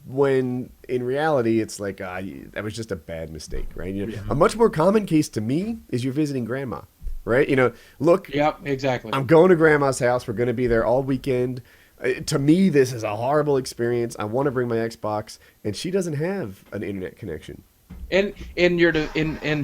When in reality, it's like that was just a bad mistake, right? A much more common case to me is you're visiting grandma, right? Look, Yep. Exactly. I'm going to grandma's house. We're going to be there all weekend. To me, this is a horrible experience. I want to bring my Xbox, and she doesn't have an internet connection. In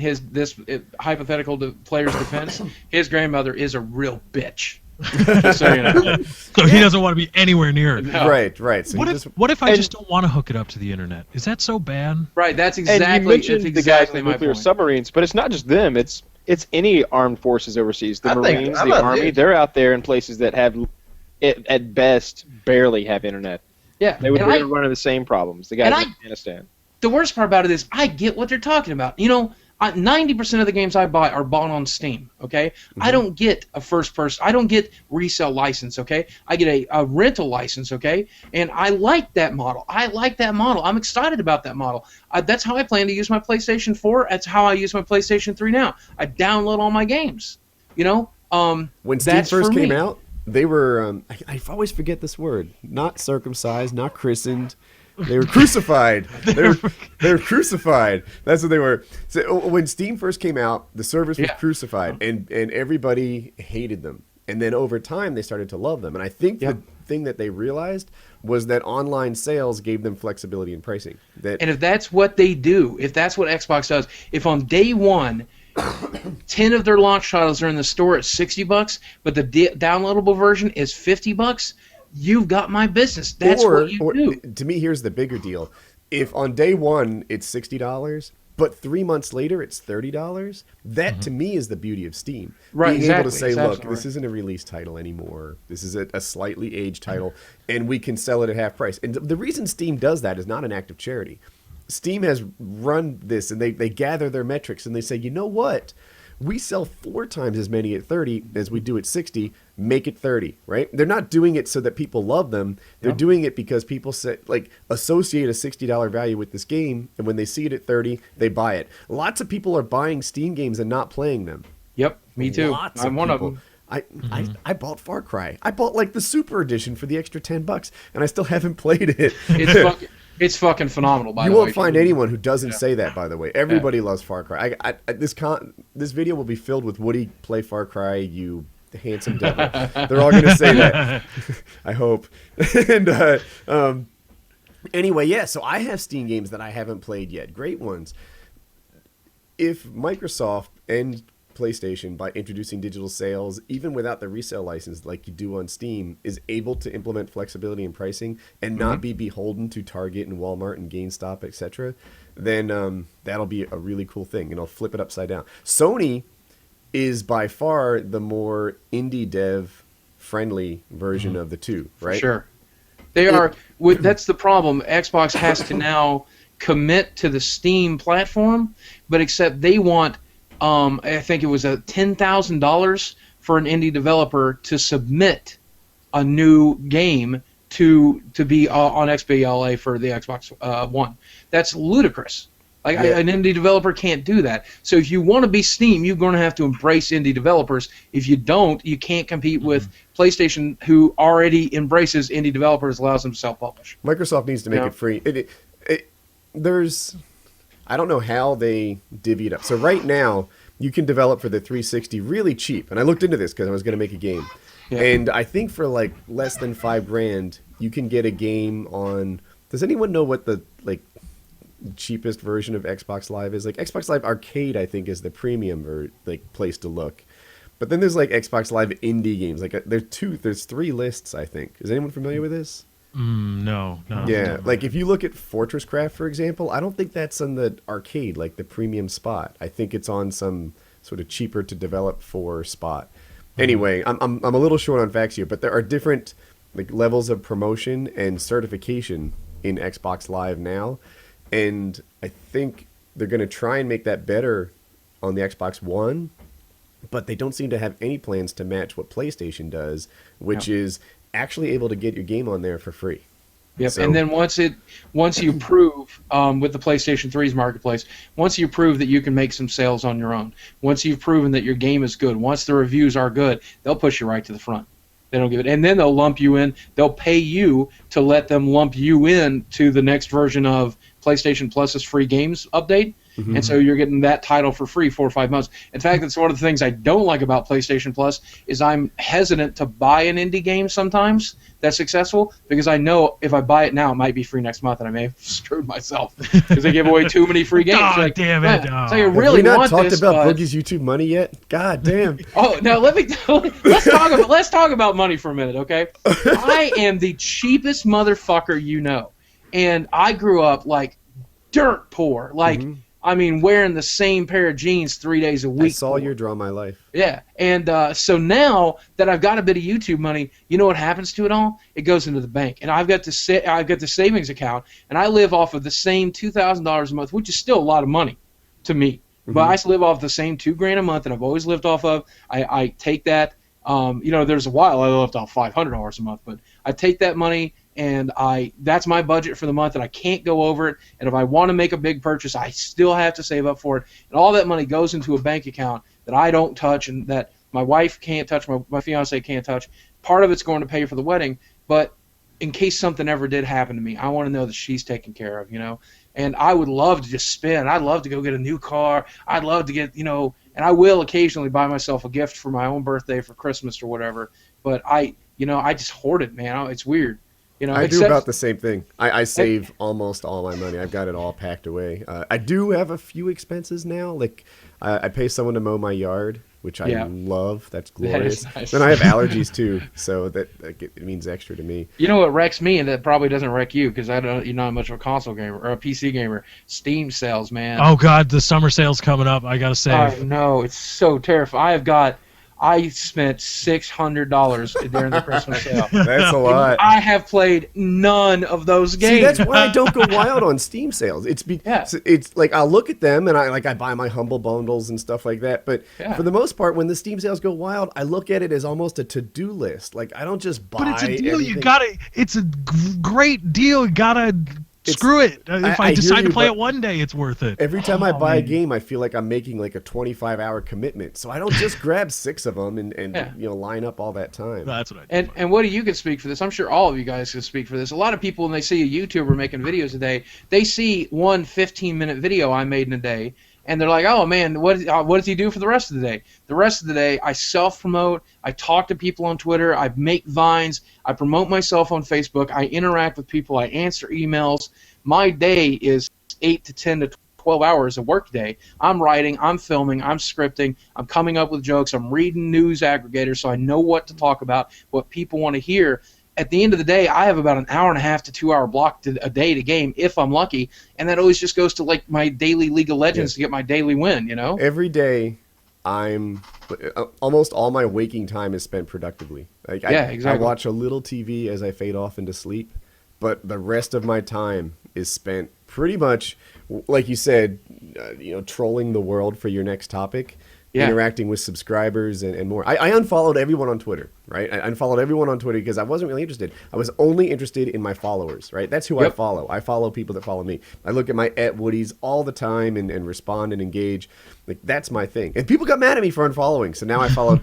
his hypothetical player's defense, his grandmother is a real bitch. Just so you know. So he doesn't want to be anywhere near it. No. Right. So What if I just don't want to hook it up to the internet? Is that so bad? Right. That's And exactly. you mentioned that's the guys exactly in my nuclear point. submarines, but it's not just them. It's any armed forces overseas. The I think- Marines, I'm the not Army, there. they're out there in places that have, at best, barely have internet. Yeah. They would and run into the same problems. The guys and in I- Afghanistan. the worst part about it is I get what they're talking about. 90% of the games I buy are bought on Steam, okay? I don't get a first person. I don't get resale license, okay? I get a rental license, okay? And I like that model. I'm excited about that model. That's how I plan to use my PlayStation 4. That's how I use my PlayStation 3 now. I download all my games, when Steam that's first for came me. out, they were I always forget this word. Not circumcised, not christened. They were crucified. They were crucified. That's what they were. So when Steam first came out, the servers were Yeah. crucified, and everybody hated them. And then over time, they started to love them. And I think Yep. the thing that they realized was that online sales gave them flexibility in pricing. That And if that's what they do, if that's what Xbox does, if on day one, 10 of their launch titles are in the store at $60, but the downloadable version is $50, you've got my business. That's what you do. To me, here's the bigger deal. If on day one it's $60, but 3 months later it's $30, that to me is the beauty of Steam. Right, Being able to exactly. say, It's look, absolutely this isn't a release title anymore. This is a slightly aged title, and we can sell it at half price. And the reason Steam does that is not an act of charity. Steam has run this, and they gather their metrics, and they say, you know what? we sell 4 times as many at 30 as we do at 60. Make it 30, right? They're not doing it so that people love them. They're doing it because people associate a $60 value with this game, and when they see it at 30, they buy it. Lots of people are buying Steam games and not playing them. Yep, me too. I'm one of them. I bought Far Cry. I bought like the Super Edition for the extra $10, and I still haven't played it. It's fucking phenomenal. By the way, you won't find anyone who doesn't say that. By the way, everybody loves Far Cry. This video will be filled with Woody play Far Cry. You handsome devil. They're all gonna say that. I hope. And anyway, yeah. So I have Steam games that I haven't played yet. Great ones. If Microsoft and PlayStation, by introducing digital sales, even without the resale license like you do on Steam, is able to implement flexibility in pricing and not be beholden to Target and Walmart and GameStop, etc., then that'll be a really cool thing, and it'll flip it upside down. Sony is by far the more indie dev friendly version of the two, right? For sure. They are. That's the problem. Xbox has to now commit to the Steam platform, but except they want I think it was $10,000 for an indie developer to submit a new game to be on XBLA for the Xbox One. That's ludicrous. Like an indie developer can't do that. So if you want to be Steam, you're going to have to embrace indie developers. If you don't, you can't compete with PlayStation, who already embraces indie developers, allows them to self-publish. Microsoft needs to make it free. I don't know how they divvy it up. So right now, you can develop for the 360 really cheap. And I looked into this because I was going to make a game. Yeah. And I think for like less than $5,000, you can get a game on... Does anyone know what the cheapest version of Xbox Live is? Like Xbox Live Arcade, I think, is the premium place to look. But then there's like Xbox Live indie games. Like there's 3 lists, I think. Is anyone familiar with this? No. Yeah, like if you look at Fortress Craft, for example, I don't think that's on the arcade, like the premium spot. I think it's on some sort of cheaper to develop for spot. Anyway, I'm a little short on facts here, but there are different levels of promotion and certification in Xbox Live now, and I think they're going to try and make that better on the Xbox One, but they don't seem to have any plans to match what PlayStation does, which is actually able to get your game on there for free. Yep. So, and then once you prove with the PlayStation 3's marketplace, once you prove that you can make some sales on your own, once you've proven that your game is good, once the reviews are good, they'll push you right to the front. They don't give it, and then they'll lump you in. They'll pay you to let them lump you in to the next version of PlayStation Plus's free games update. Mm-hmm. And so you're getting that title for free 4 or 5 months. In fact, that's one of the things I don't like about PlayStation Plus is I'm hesitant to buy an indie game sometimes that's successful because I know if I buy it now, it might be free next month, and I may have screwed myself because they give away too many free games. God damn it! So you really have we want not this, talked about Boogie's YouTube money yet? God damn! Oh, now let's talk about money for a minute, okay? I am the cheapest motherfucker you know, and I grew up like dirt poor, like. Mm-hmm. I mean, wearing the same pair of jeans 3 days a week. I saw your Draw My Life. Yeah, and so now that I've got a bit of YouTube money, you know what happens to it all? It goes into the bank, and I've got the savings account, and I live off of the same $2,000 a month, which is still a lot of money to me. Mm-hmm. But I live off the same $2,000 a month that I've always lived off of. I take that. There's a while I lived off $500 a month, but I take that money. And that's my budget for the month, and I can't go over it. And if I want to make a big purchase, I still have to save up for it. And all that money goes into a bank account that I don't touch and that my wife can't touch, my fiance can't touch. Part of it's going to pay for the wedding, but in case something ever did happen to me, I want to know that she's taken care of, And I would love to just spend. I'd love to go get a new car. I'd love to get, and I will occasionally buy myself a gift for my own birthday, for Christmas or whatever. But I just hoard it, man. It's weird. I do about the same thing. I save almost all my money. I've got it all packed away. I do have a few expenses now. Like I pay someone to mow my yard, which I love. That's glorious. That is nice. Then I have allergies too, so it means extra to me. You know what wrecks me, and that probably doesn't wreck you because you're not much of a console gamer or a PC gamer. Steam sales, man. Oh God, the summer sale's coming up. I gotta say. No, it's so terrifying. I spent $600 during the Christmas sale. That's a lot. I have played none of those games. See, that's why I don't go wild on Steam sales. It's like I'll look at them and I buy my Humble bundles and stuff like that. But for the most part, when the Steam sales go wild, I look at it as almost a to-do list. Like I don't just buy. But it's a deal. Everything. You gotta. It's a great deal. You gotta. Screw it. If I decide to play it one day, it's worth it. Every time I buy a game, I feel like I'm making like a 25-hour commitment. So I don't just grab 6 of them and line up all that time. That's what I do. And Woody, you can speak for this. I'm sure all of you guys can speak for this. A lot of people, when they see a YouTuber making videos a day, they see one 15-minute video I made in a day, and they're like, oh, man, what does he do for the rest of the day? The rest of the day, I self-promote, I talk to people on Twitter, I make Vines, I promote myself on Facebook, I interact with people, I answer emails. My day is 8 to 10 to 12 hours a work day. I'm writing, I'm filming, I'm scripting, I'm coming up with jokes, I'm reading news aggregators so I know what to talk about, what people want to hear. At the end of the day, I have about an hour and a half to 2 hour block a day to game if I'm lucky, and that always just goes to like my daily League of Legends to get my daily win, you know? Every day, almost all my waking time is spent productively. Like I watch a little TV as I fade off into sleep, but the rest of my time is spent pretty much, like you said, trolling the world for your next topic. Interacting with subscribers and more. I unfollowed everyone on Twitter, right? I unfollowed everyone on Twitter because I wasn't really interested. I was only interested in my followers, right? That's who I follow. I follow people that follow me. I look at my @Woodies all the time and respond and engage. Like, that's my thing. And people got mad at me for unfollowing, so now I follow.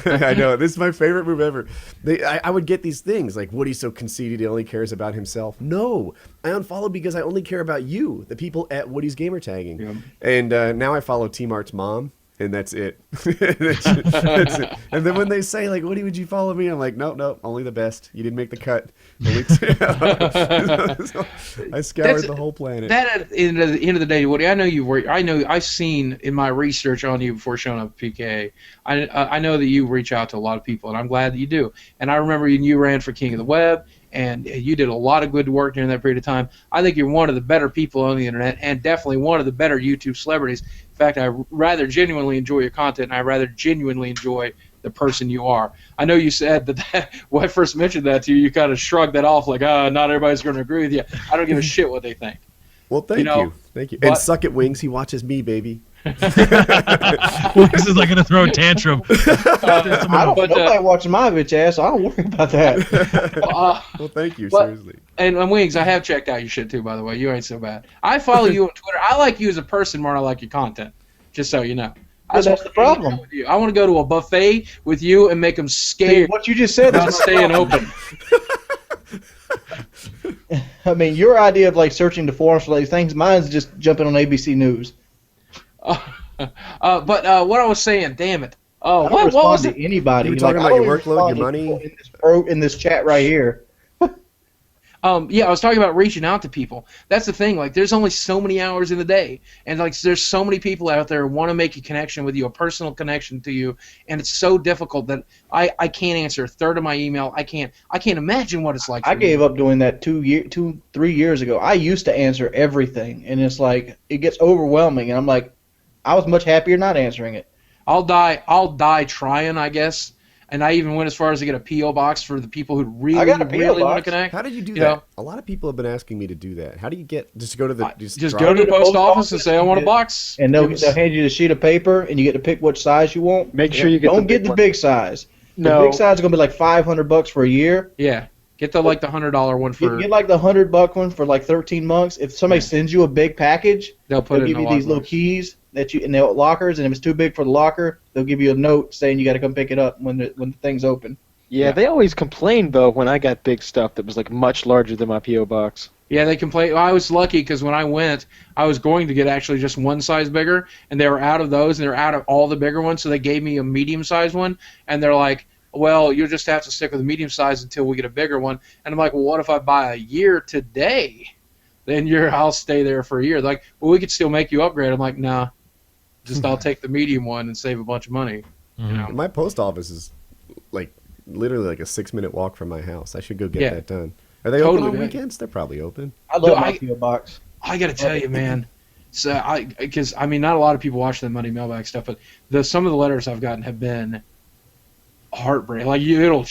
I know, this is my favorite move ever. I would get these things like, Woody's so conceited, he only cares about himself. No, I unfollowed because I only care about you, the people at WoodysGamertagging. Yep. And now I follow Team Art's mom. And that's it. that's it. And then when they say, like, Woody, would you follow me? I'm like, no, only the best. You didn't make the cut. I scoured the whole planet. That at the end of the day, Woody, I've seen in my research on you before showing up at PKA, I know that you reach out to a lot of people, and I'm glad that you do. And I remember you ran for King of the Web, and you did a lot of good work during that period of time. I think you're one of the better people on the internet, and definitely one of the better YouTube celebrities. In fact, I rather genuinely enjoy your content, and I rather genuinely enjoy the person you are. I know you said that when I first mentioned that to you, you kind of shrugged that off like, not everybody's going to agree with you. I don't give a shit what they think. Well, thank you. Thank you. And Suck It Wings, he watches me, baby. Wings is like going to throw a tantrum. Nobody watching my bitch ass, so I don't worry about that. Well, thank you, seriously. And Wings, I have checked out your shit too, by the way. You ain't so bad. I follow you on Twitter. I like you as a person more than I like your content, just so you know. That's the problem. I want to go to a buffet with you and make them scared. What you just said is staying open. I mean, your idea of like searching the forums for these things, mine's just jumping on ABC News. But what I was saying, damn it. What was it? Anybody? You were talking about your workload, your money? In this chat right here. I was talking about reaching out to people. That's the thing. Like, there's only so many hours in the day, and like, there's so many people out there who want to make a connection with you, a personal connection to you, and it's so difficult that I can't answer a third of my email. I can't imagine what it's like. I gave up doing that 3 years ago. I used to answer everything, and it's like it gets overwhelming, and I'm like, I was much happier not answering it. I'll die trying, I guess. And I even went as far as to get a P.O. box for the people who really want to connect. How did you do that? A lot of people have been asking me to do that. How do you just go to the just go to the post office and say I want a box, and they'll hand you the sheet of paper, and you get to pick which size you want. Make sure you don't get the big size. No, the big size is gonna be like $500 for a year. Yeah, get the $100 one for. Get like the $100 one for like 13 months. If somebody sends you a big package, they'll give you these little keys in the lockers, and if it's too big for the locker, they'll give you a note saying you got to come pick it up when the thing's open. Yeah, they always complained though when I got big stuff that was like much larger than my P.O. box. Yeah, they complained. Well, I was lucky because when I went, I was going to get actually just one size bigger, and they were out of those, and they were out of all the bigger ones, so they gave me a medium-sized one, and they're like, well, you'll just have to stick with the medium size until we get a bigger one. And I'm like, well, what if I buy a year today? Then I'll stay there for a year. They're like, well, we could still make you upgrade. I'm like, nah. I'll take the medium one and save a bunch of money. Mm-hmm. You know? My post office is like literally like a 6-minute walk from my house. I should go get that done. Are they open on weekends? They're probably open. I love my P.O. box. I got to tell you, man. Because not a lot of people watch the Money Mailbag stuff, but some of the letters I've gotten have been heartbreak. Like it'll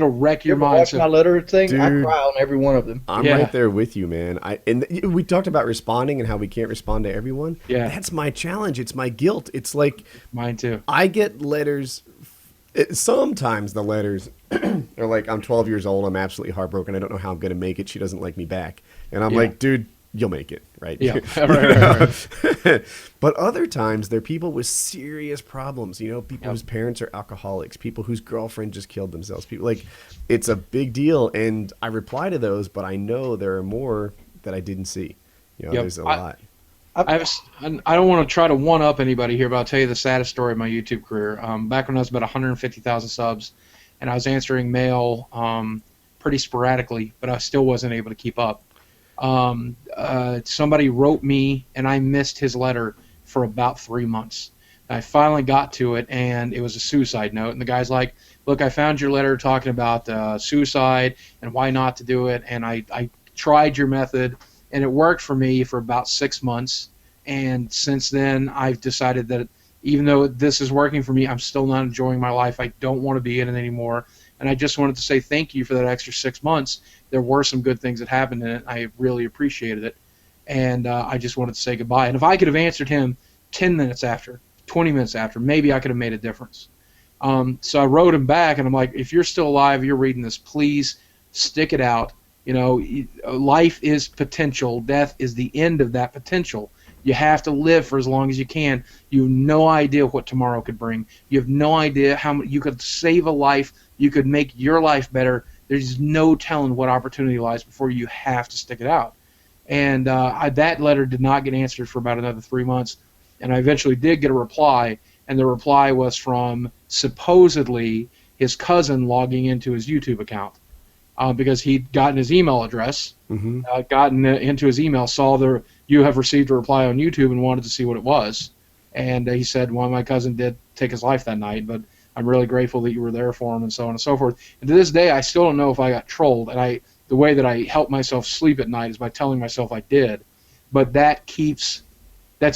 wreck your You ever mind. watch my letter thing? I Dude. cry on every one of them. I'm Yeah. right there with you, man. We talked about responding and how we can't respond to everyone. Yeah. That's my challenge. It's my guilt. It's like Mine too. I get letters. Sometimes the letters are like, I'm 12 years old. I'm absolutely heartbroken. I don't know how I'm going to make it. She doesn't like me back. And I'm Yeah. like, dude, you'll make it, right? Yeah. You know? But other times, they're people with serious problems. You know, people whose parents are alcoholics, people whose girlfriend just killed themselves. People like, it's a big deal. And I reply to those, but I know there are more that I didn't see. You know, Yep. there's a lot. I don't want to try to one-up anybody here, but I'll tell you the saddest story of my YouTube career. Back when I was about 150,000 subs, and I was answering mail pretty sporadically, but I still wasn't able to keep up. Somebody wrote me, and I missed his letter for about 3 months. I finally got to it, and it was a suicide note. And the guy's like, look, I found your letter talking about suicide and why not to do it, and I tried your method, and it worked for me for about 6 months. And since then, I've decided that even though this is working for me, I'm still not enjoying my life. I don't want to be in it anymore. And I just wanted to say thank you for that extra 6 months. There were some good things that happened in it. I really appreciated it. And I just wanted to say goodbye. And if I could have answered him 10 minutes after, 20 minutes after, maybe I could have made a difference. So I wrote him back, and I'm like, if you're still alive, you're reading this, please stick it out. You know, life is potential. Death is the end of that potential. You have to live for as long as you can. You have no idea what tomorrow could bring. You have no idea how you could save a life. You could make your life better. There's no telling what opportunity lies before you. Have to stick it out. And that letter did not get answered for about another 3 months. And I eventually did get a reply, and the reply was from supposedly his cousin logging into his YouTube account. Because he'd gotten his email address, gotten into his email, saw you have received a reply on YouTube and wanted to see what it was. And he said, well, my cousin did take his life that night, but I'm really grateful that you were there for him, and so on and so forth. And to this day, I still don't know if I got trolled. And the way that I help myself sleep at night is by telling myself I did. But that's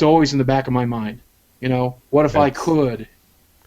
always in the back of my mind. You know, what if I could?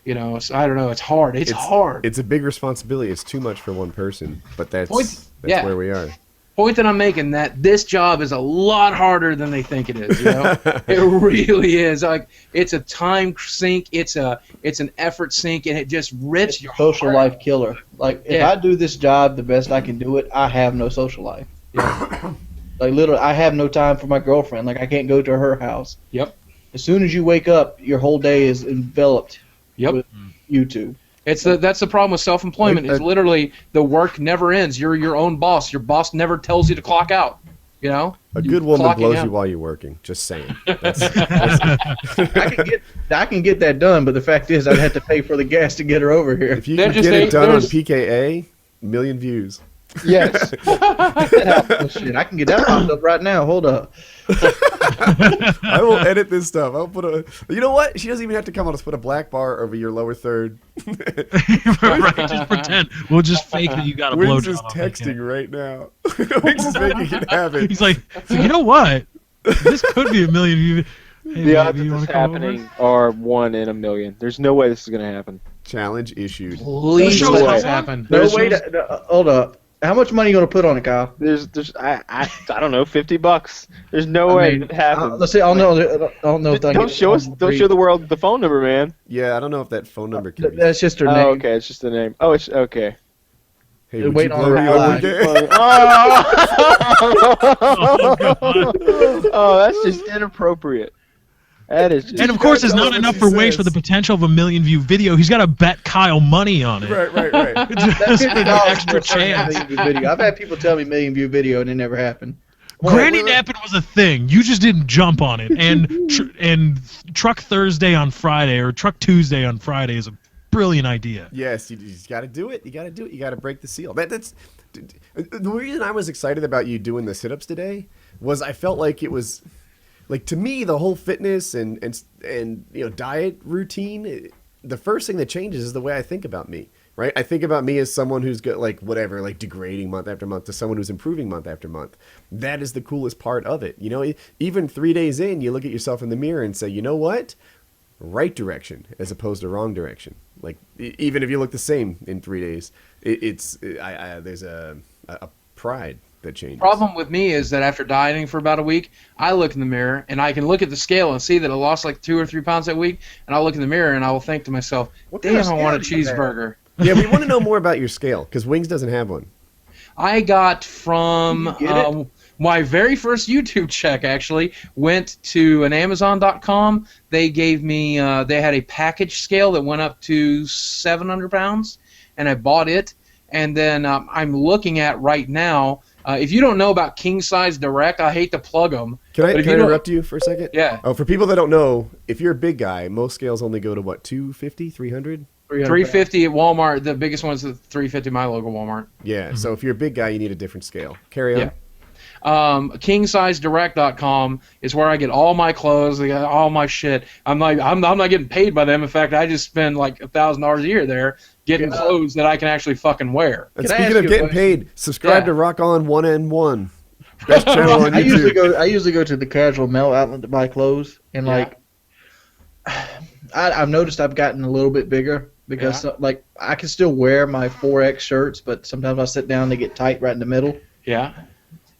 You know, so I don't know. It's hard. It's hard. It's a big responsibility. It's too much for one person, but that's yeah. where we are. Point that I'm making, that this job is a lot harder than they think it is. You know, it really is. Like, it's a time sink. It's an effort sink, and it just rips your Social heart life out. killer. Like, if I do this job the best I can do it, I have no social life. Yeah. Like, literally, I have no time for my girlfriend. Like, I can't go to her house. Yep. As soon as you wake up, your whole day is enveloped Yep. with YouTube. That's the problem with self-employment. It's literally the work never ends. You're your own boss. Your boss never tells you to clock out. You know, A good woman blows you while you're working. Just saying. I can get that done, but the fact is, I'd have to pay for the gas to get her over here. If you can get it done on PKA, 1,000,000 views. Yes. Shit, I can get that popped up right now. Hold up. I will edit this stuff. I'll put you know what? She doesn't even have to come on. Let's put a black bar over your lower third. Right, just pretend. We'll just fake that you got a Wings blowjob. is texting right now. Wings is making it happen. He's like, you know what? This could be 1,000,000 views. Hey, The odds baby, of you this wanna come over? happening are 1 in a million. There's no way this is going to happen. Challenge issued. Please No let way. this happen. No, wait. Hold up. How much money are you going to put on it, Kyle? I don't know, $50. There's no way it happens. Let's see. I don't know if Don't show the world the phone number, man. Yeah, I don't know if that phone number can be. That's just her Oh, name. okay, it's just the name. Oh, it's okay. Hey, would Wait you on blow her me reply. over again? Oh, that's just inappropriate. That is just. And of course, it's Tell us not what enough she for Waste says. for the potential of a 1,000,000 view video. He's got to bet Kyle money on it. Right. Just for the $50 extra for a chance. million view video. I've had people tell me 1,000,000 view video and it never happened. Granny napping was a thing. You just didn't jump on it. And Truck Thursday on Friday or Truck Tuesday on Friday is a brilliant idea. Yes, you just got to do it. You got to do it. You got to break the seal. That's the reason I was excited about you doing the sit-ups today was I felt like it was like, to me, the whole fitness and you know, diet routine, the first thing that changes is the way I think about me. Right? I think about me as someone who's got like degrading month after month to someone who's improving month after month. That is the coolest part of it. You know, even 3 days in, you look at yourself in the mirror and say, you know what? right direction as opposed to wrong direction. Like even if you look the same in 3 days, there's a pride that changes. Problem with me is that after dieting for about a week, I look in the mirror and I can look at the scale and see that I lost like 2 or 3 pounds that week, and I'll look in the mirror and I will think to myself, damn, I want a cheeseburger. Yeah, we want to know more about your scale because Wings doesn't have one. I got from my very first YouTube check, actually, went to an Amazon.com. They gave me, they had a package scale that went up to 700 pounds, and I bought it. And then I'm looking at right now, if you don't know about King Size Direct, I hate to plug them. Can I interrupt you for a second? Yeah. Oh, for people that don't know, if you're a big guy, most scales only go to what, 250, 300? 350 at Walmart. The biggest one's the 350 my local Walmart. Yeah, so if you're a big guy, you need a different scale. Carry on. Yeah. KingSizeDirect.com is where I get all my clothes, I got all my shit. I'm not getting paid by them. In fact, I just spend like $1,000 a year there getting clothes that I can actually fucking wear. And speaking of getting paid, subscribe to Rock On 1N1. Best channel on YouTube. I usually go to the casual mail outlet to buy clothes, and like I've noticed I've gotten a little bit bigger because like I can still wear my 4X shirts, but sometimes I sit down and they get tight right in the middle. Yeah.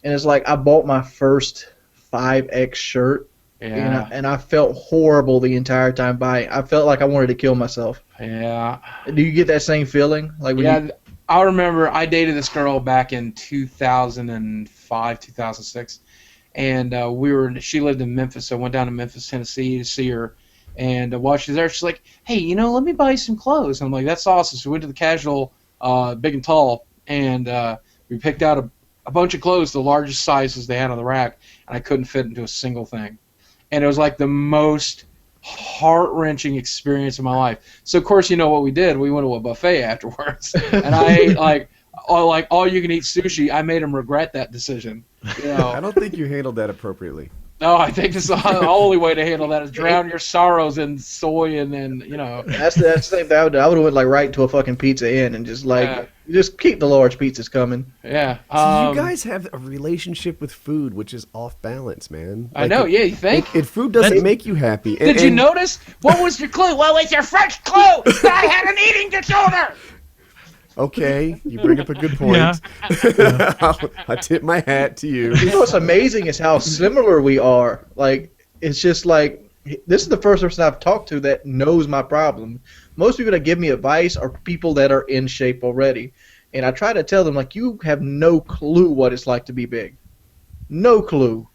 And it's like I bought my first 5X shirt, and I felt horrible the entire time buying. I felt like I wanted to kill myself. Yeah. Do you get that same feeling? Like when I remember I dated this girl back in 2005, 2006, and she lived in Memphis, so I went down to Memphis, Tennessee to see her. And while she was there, she's like, hey, let me buy you some clothes. I'm like, that's awesome. So we went to the casual, big and tall, and we picked out a bunch of clothes, the largest sizes they had on the rack, and I couldn't fit into a single thing. And it was like the most heart-wrenching experience of my life. So, of course, you know what we did? We went to a buffet afterwards, and I ate all-you-can-eat sushi. I made him regret that decision. I don't think you handled that appropriately. No, I think the only way to handle that is drown your sorrows in soy, and then That's the same thing I would have went like right to a fucking Pizza Inn and just just keep the large pizzas coming. Yeah. So you guys have a relationship with food which is off balance, man. I know. Yeah, you think? If food doesn't make you happy. Did you notice? What was your clue? What was your first clue? That I had an eating disorder. Okay, you bring up a good point. Yeah. I tip my hat to you. You know what's amazing is how similar we are. Like, it's just like, this is the first person I've talked to that knows my problem. Most people that give me advice are people that are in shape already. And I try to tell them, like, you have no clue what it's like to be big. No clue.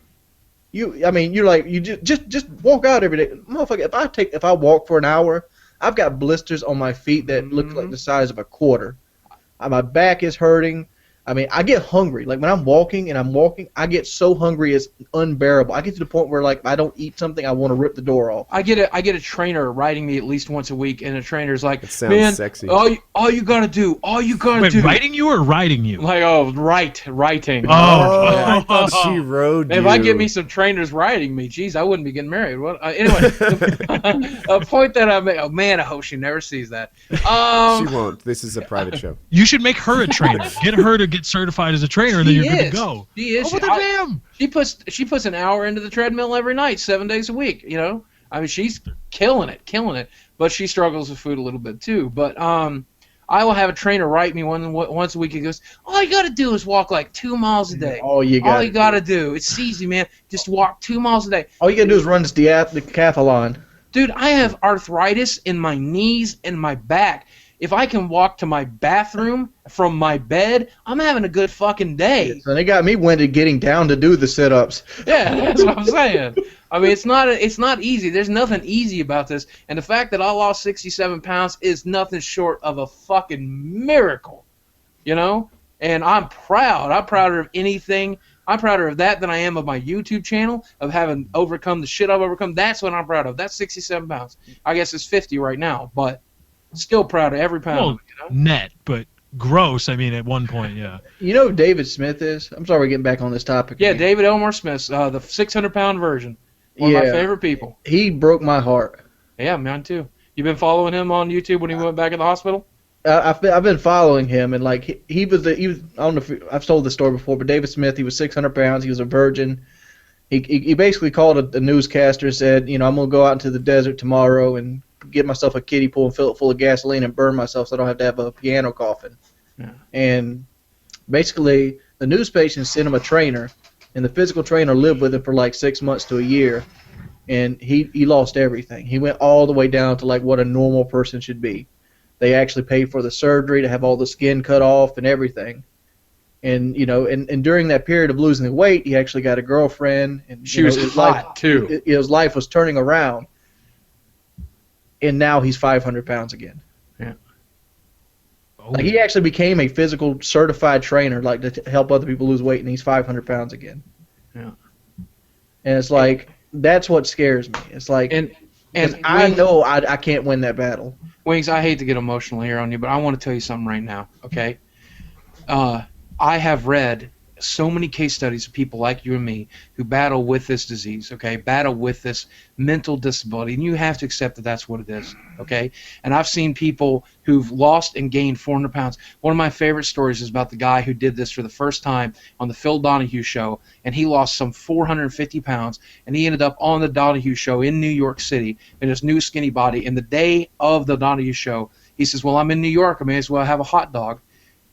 You just walk out every day. Motherfucker, if I walk for an hour, I've got blisters on my feet that look like the size of a quarter. My back is hurting. I mean, I get hungry. Like, when I'm walking, I get so hungry it's unbearable. I get to the point where, like, if I don't eat something, I want to rip the door off. I get a trainer riding me at least once a week, and the trainer's like, it sounds man, sexy. all you gotta do. Wait, writing you or riding you? Like, writing. I thought she rode you. If I get me some trainers riding me, geez, I wouldn't be getting married. Anyway, a point that I make. Oh man, I hope she never sees that. She won't. This is a private show. You should make her a trainer. Get her to get certified as a trainer, and then you're good to go. She is. Oh, damn. She puts an hour into the treadmill every night, 7 days a week. I mean, she's killing it. But she struggles with food a little bit too. But I will have a trainer write me once a week. He goes, all you gotta do is walk like 2 miles a day. All you gotta do. It's easy, man. Just walk 2 miles a day. All you gotta do is run this decathlon. Dude, I have arthritis in my knees and my back. If I can walk to my bathroom from my bed, I'm having a good fucking day. And it got me winded getting down to do the sit-ups. Yeah, that's what I'm saying. I mean, it's not easy. There's nothing easy about this. And the fact that I lost 67 pounds is nothing short of a fucking miracle. And I'm proud. I'm prouder of anything. I'm prouder of that than I am of my YouTube channel, of having overcome the shit I've overcome. That's what I'm proud of. That's 67 pounds. I guess it's 50 right now, but still proud of every pound. Well, net, but gross, I mean, at one point, yeah. You know who David Smith is? I'm sorry we're getting back on this topic. Yeah, again. David Elmore Smith, the 600-pound version. One of my favorite people. He broke my heart. Yeah, mine too. You been following him on YouTube when he went back in the hospital? I've been following him, and like he was I don't know if I've told this story before, but David Smith, he was 600 pounds, he was a virgin, he basically called a newscaster and said, I'm going to go out into the desert tomorrow and get myself a kiddie pool and fill it full of gasoline and burn myself so I don't have to have a piano coffin. Yeah. And basically, the news patient sent him a trainer, and the physical trainer lived with him for like 6 months to a year, and he lost everything. He went all the way down to like what a normal person should be. They actually paid for the surgery to have all the skin cut off and everything. And and during that period of losing the weight, he actually got a girlfriend, and she was hot too. His life was turning around, and now he's 500 pounds again. Yeah. Oh. Like, he actually became a physical certified trainer, like to help other people lose weight, and he's 500 pounds again. Yeah. And it's like that's what scares me. It's like, and I know I can't win that battle. Wings, I hate to get emotional here on you, but I want to tell you something right now. Okay. I have read so many case studies of people like you and me who battle with this disease, okay, battle with this mental disability, and you have to accept that that's what it is, okay? And I've seen people who've lost and gained 400 pounds. One of my favorite stories is about the guy who did this for the first time on the Phil Donahue show, and he lost some 450 pounds, and he ended up on the Donahue show in New York City in his new skinny body. And the day of the Donahue show, he says, well, I'm in New York, I may as well have a hot dog.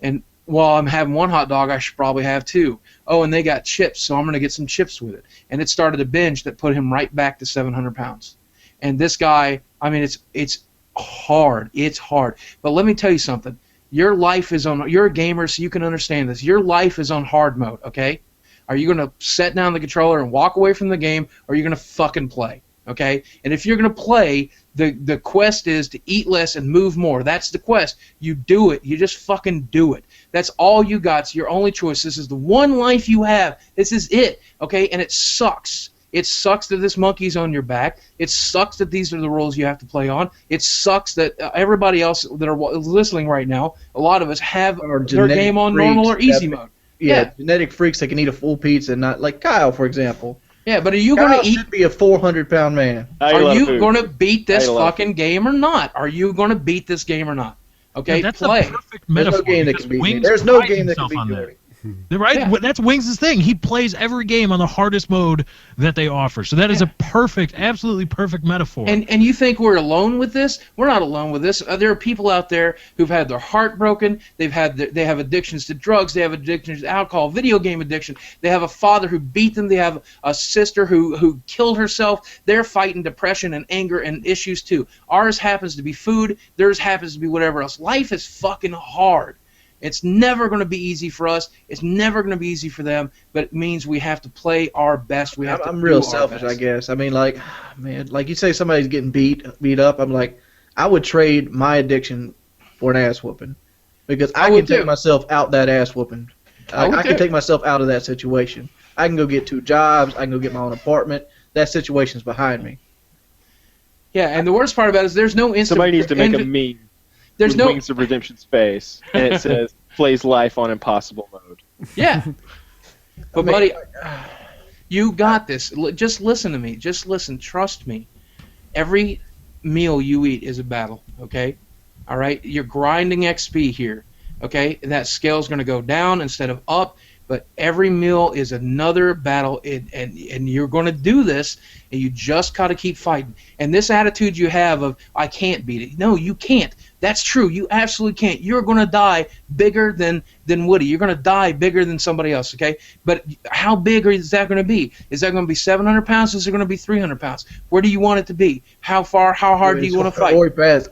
And well, I'm having one hot dog, I should probably have two. Oh, and they got chips, so I'm going to get some chips with it. And it started a binge that put him right back to 700 pounds. And this guy, I mean, it's hard. It's hard. But let me tell you something. Your life is on, you're a gamer, so you can understand this. Your life is on hard mode, okay? Are you going to set down the controller and walk away from the game, or are you going to fucking play? Okay? And if you're going to play, the quest is to eat less and move more. That's the quest. You do it. You just fucking do it. That's all you got. It's your only choice. This is the one life you have. This is it. Okay? And it sucks. It sucks that this monkey's on your back. It sucks that these are the roles you have to play on. It sucks that everybody else that are listening right now, a lot of us have their game on normal or easy mode. Yeah, genetic freaks that can eat a full pizza and not, like Kyle, for example. Yeah, but are you going to eat? Should be a 400-pound man. Are you going to beat this fucking game or not? Are you going to beat this game or not? Okay, that's play. A perfect metaphor. There's no game that can beat me. There's no game that can beat me. Right? Yeah. That's Wings' thing. He plays every game on the hardest mode that they offer. So that is a perfect, absolutely perfect metaphor. And you think we're alone with this? We're not alone with this. There are people out there who've had their heart broken. They have addictions to drugs. They have addictions to alcohol, video game addiction. They have a father who beat them. They have a sister who killed herself. They're fighting depression and anger and issues too. Ours happens to be food. Theirs happens to be whatever else. Life is fucking hard. It's never going to be easy for us. It's never going to be easy for them, but it means we have to play our best. I'm real selfish, I guess. I mean, like, man, like you say somebody's getting beat up, I'm like, I would trade my addiction for an ass whooping because I can take myself out that ass whooping. I can take myself out of that situation. I can go get 2 jobs. I can go get my own apartment. That situation's behind me. Yeah, and the worst part about it is there's no instant. Somebody needs to make a meme. There's no Wings of Redemption space, and it says plays life on impossible mode. Yeah. But buddy, you got this. Just listen to me. Just listen. Trust me. Every meal you eat is a battle, okay? All right? You're grinding XP here, okay? And that scale's going to go down instead of up, but every meal is another battle, and you're going to do this, and you just got to keep fighting. And this attitude you have of, I can't beat it. No, you can't. That's true. You absolutely can't. You're going to die bigger than Woody. You're going to die bigger than somebody else, okay? But how big is that going to be? Is that going to be 700 pounds? Is it going to be 300 pounds? Where do you want it to be? How far, how hard do you want to fight? Or fast.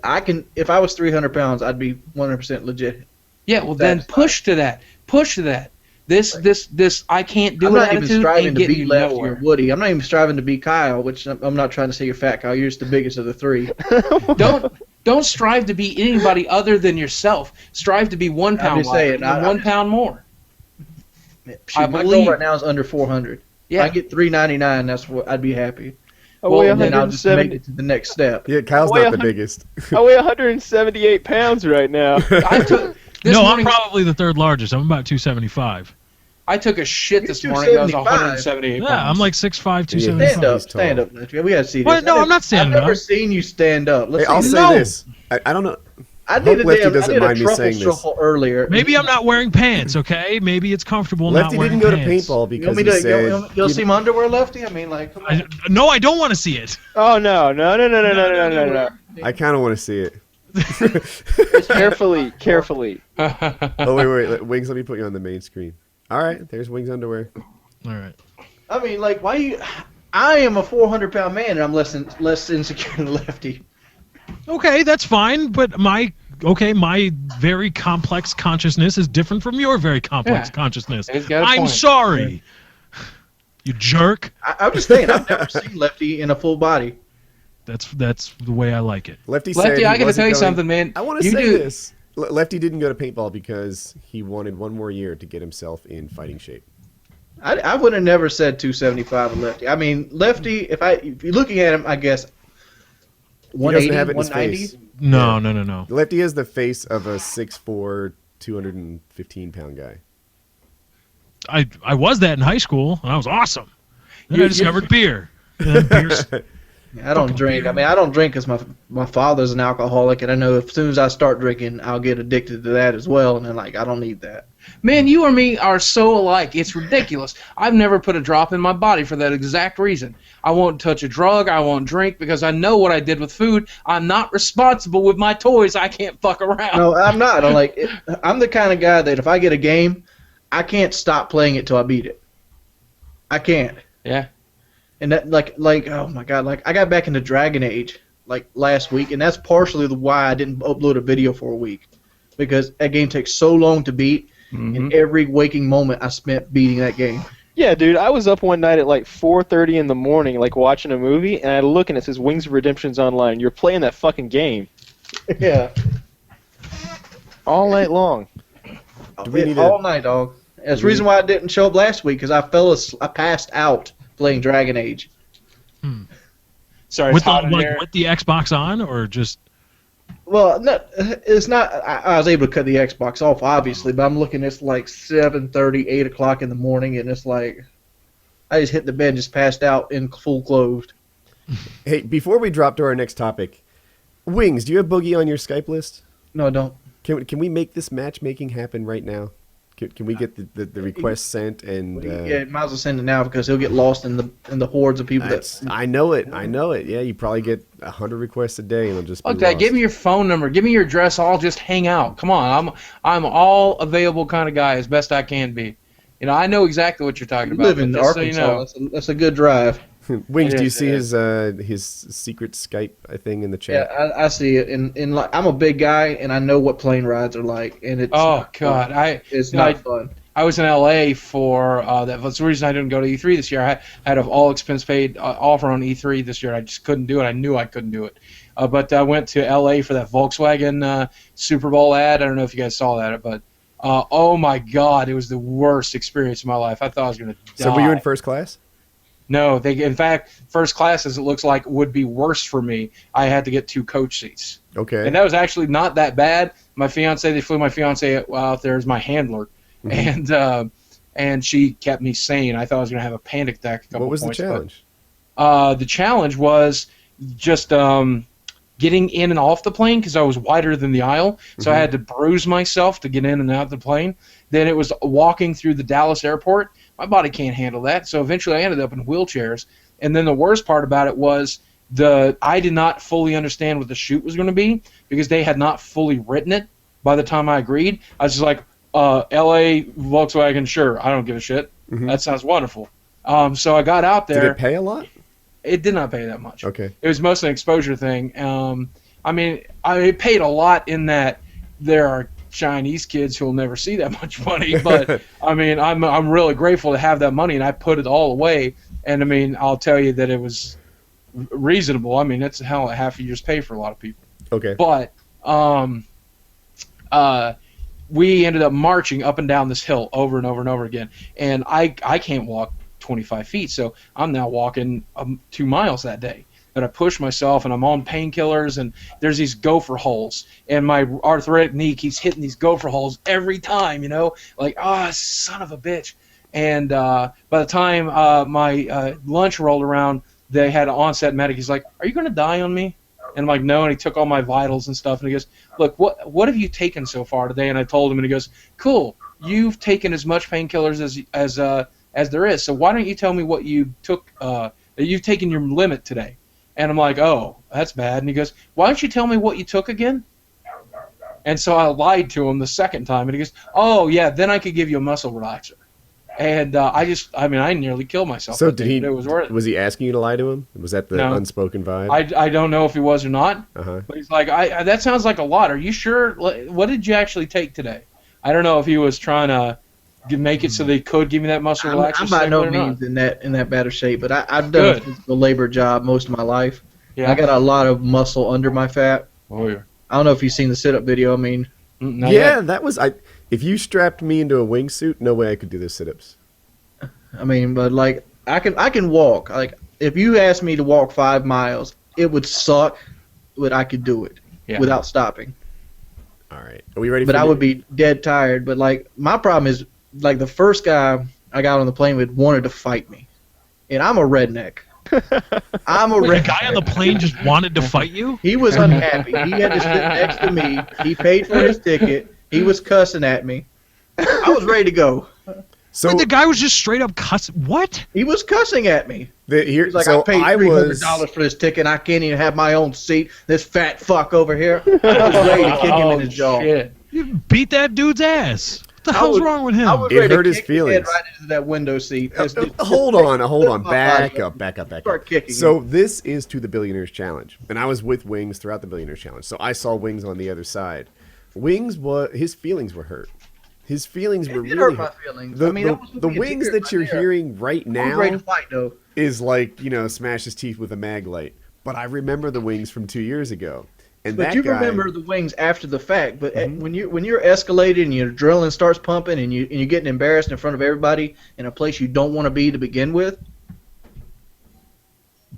If I was 300 pounds, I'd be 100% legit. Yeah, well, then push to that. Push to that. This I can't do it. I'm not even striving to be Lefty or Woody. I'm not even striving to be Kyle, which I'm not trying to say you're fat, Kyle. You're just the biggest of the 3. Don't strive to be anybody other than yourself. Strive to be 1 pound lighter and 1 pound more. My goal right now is under 400. Yeah. If I get 399, that's what I'd be happy. Well, then I'll just make it to the next step. Yeah, Kyle's not the biggest. I weigh 178 pounds right now. I'm probably the 3rd largest. I'm about 275. I took a shit this morning. I was 178 pounds. Yeah, I'm like 6'5", 275. Stand up. We gotta see this. Well, no, I'm not standing up. I've never seen you stand up. I'll say this. I don't know. I did a Lefty damn. I doesn't did a mind me truffle saying this. shuffle earlier. Maybe I'm not wearing pants, okay? Maybe it's comfortable Lefty not wearing didn't go to pants. paintball You because want me he to? said... You'll see my underwear, Lefty? I mean, like, come on. No, I don't want to see it. Oh no. I kind of want to see it. Carefully. Oh, wait. Wings, let me put you on the main screen. All right, there's Wings' underwear. All right. I mean, like, why you? I am a 400-pound man, and I'm less insecure than Lefty. Okay, that's fine, but my very complex consciousness is different from your very complex consciousness. He's got a I'm point. sorry. You jerk. I'm just saying, I've never seen Lefty in a full body. That's the way I like it. Lefty said Lefty, he I got to wasn't tell you going- something, man. I want to You say do- this. Lefty didn't go to paintball because he wanted one more year to get himself in fighting shape. I would have never said 275 with Lefty. I mean, Lefty, if you're looking at him, I guess He doesn't 180, have it in his 190. face. No. Lefty has the face of a 6'4", 215-pound guy. I was that in high school, and I was awesome. Then I discovered beer. And then beer's- I don't drink. I mean, I don't drink because my father's an alcoholic, and I know as soon as I start drinking, I'll get addicted to that as well, and then, like, I don't need that. Man, you and me are so alike. It's ridiculous. I've never put a drop in my body for that exact reason. I won't touch a drug. I won't drink because I know what I did with food. I'm not responsible with my toys. I can't fuck around. No, I'm not. I'm the kind of guy that if I get a game, I can't stop playing it till I beat it. I can't. Yeah. And that, like, oh my god, like, I got back into Dragon Age, like, last week, and that's partially why I didn't upload a video for a week. Because that game takes so long to beat, and every waking moment I spent beating that game. Yeah, dude, I was up one night at like 4:30 in the morning, like watching a movie, and I look and it says Wings of Redemption's online. You're playing that fucking game Yeah. all night long. All night, dog. That's the reason why I didn't show up last week, because I passed out playing Dragon Age. Sorry, with it's hot in the here. with the Xbox on, or just Well, no, it's not. I was able to cut the Xbox off, obviously, but I'm looking. It's like 7:30, 8 o'clock in the morning, and it's like I just hit the bed and just passed out in full clothed. Hey, before we drop to our next topic, Wings, do you have Boogie on your Skype list? No, I don't. Can we make this matchmaking happen right now? Can we get the request sent and? Yeah, might as well send it now because he'll get lost in the hordes of people I know it. Yeah, you probably get 100 requests a day, and it'll just be Fuck that. lost. Give me your phone number. Give me your address. I'll just hang out. Come on. I'm all available kind of guy as best I can be. You know, I know exactly what you're talking You about. live in but just so you Arkansas. know. That's a good drive. Wings, It do you is, see it his secret Skype thing in the Yeah, chat? I see it. And like, I'm a big guy, and I know what plane rides are like. And it's Oh not God, fun. It's not fun. I was in LA for that's the reason I didn't go to E3 this year. I had an all expense paid offer on E3 this year. I just couldn't do it. I knew I couldn't do it. But I went to LA for that Volkswagen Super Bowl ad. I don't know if you guys saw that, but oh my God, it was the worst experience of my life. I thought I was gonna die. So were you in first class? No, in fact, first class, as it looks like, would be worse for me. I had to get 2 coach seats. Okay. And that was actually not that bad. They flew my fiance out there as my handler, and she kept me sane. I thought I was going to have a panic attack a couple What was points. the challenge? The challenge was just getting in and off the plane because I was wider than the aisle, so I had to bruise myself to get in and out of the plane. Then it was walking through the Dallas airport. My body can't handle that, so eventually I ended up in wheelchairs. And then the worst part about it was I did not fully understand what the shoot was going to be because they had not fully written it by the time I agreed. I was just like, L.A. Volkswagen, sure, I don't give a shit. That sounds wonderful. So I got out there. Did it pay a lot? It did not pay that much. Okay. It was mostly an exposure thing. I mean, it paid a lot in that there are Chinese kids who will never see that much money, but I mean, I'm really grateful to have that money, and I put it all away. And I mean, I'll tell you that it was reasonable. I mean, that's hell half a year's pay for a lot of people. Okay. But we ended up marching up and down this hill over and over and over again, and I can't walk 25 feet, so I'm now walking 2 miles that day. But I push myself, and I'm on painkillers, and there's these gopher holes, and my arthritic knee keeps hitting these gopher holes every time, you know, like, son of a bitch. And by the time my lunch rolled around, they had an on-set medic. He's like, "Are you going to die on me?" And I'm like, no. And he took all my vitals and stuff. And he goes, look, what have you taken so far today? And I told him, and he goes, cool. You've taken as much painkillers as there is. So why don't you tell me what you took? That you've taken your limit today. And I'm like, oh, that's bad. And he goes, why don't you tell me what you took again? And so I lied to him the second time. And he goes, oh yeah, then I could give you a muscle relaxer. And I nearly killed myself. So It was worth it. was he asking you to lie to him? Was that the No. unspoken vibe? I don't know if he was or not. Uh-huh. But he's like, that sounds like a lot. Are you sure? What did you actually take today? I don't know if he was trying to make it so they could give me that muscle relaxer. I'm by no or not. means in that bad of shape, but I've done a physical labor job most of my life. Yeah. I got a lot of muscle under my fat. Oh yeah. I don't know if you've seen the sit-up video. I mean, Not Yeah, yet. that was if you strapped me into a wingsuit, no way I could do the sit-ups. but like I can walk. Like if you asked me to walk 5 miles, it would suck, but I could do it without stopping. All right. Are we ready But for I would be dead tired. But like my problem is like the first guy I got on the plane with wanted to fight me, and I'm a redneck. The guy on the plane just wanted to fight you? He was unhappy. He had to sit next to me. He paid for his ticket. He was cussing at me. I was ready to go. So Wait, the guy was just straight up What? He was cussing at me. He's like, so I paid $300 for this ticket. I can't even have my own seat. This fat fuck over here. I was ready to kick him in his jaw. Shit. You beat that dude's ass. What the hell's wrong with him? I was It ready hurt to his kick feelings. His head right into that window seat. Hold on. Back up. Start kicking So him. this is to the Billionaires Challenge, and I was with Wings throughout the Billionaires Challenge, so I saw Wings on the other side. His feelings were hurt. His feelings were It did really hurt my feelings. The, I mean, the, that was the me a Wings tear that right you're there. hearing right I was now ready to fight, though. is like, smash his teeth with a mag light. But I remember the Wings from 2 years ago. And But that you guy, remember the Wings after the fact. But when you're escalated and your adrenaline starts pumping and you're getting embarrassed in front of everybody in a place you don't want to be to begin with,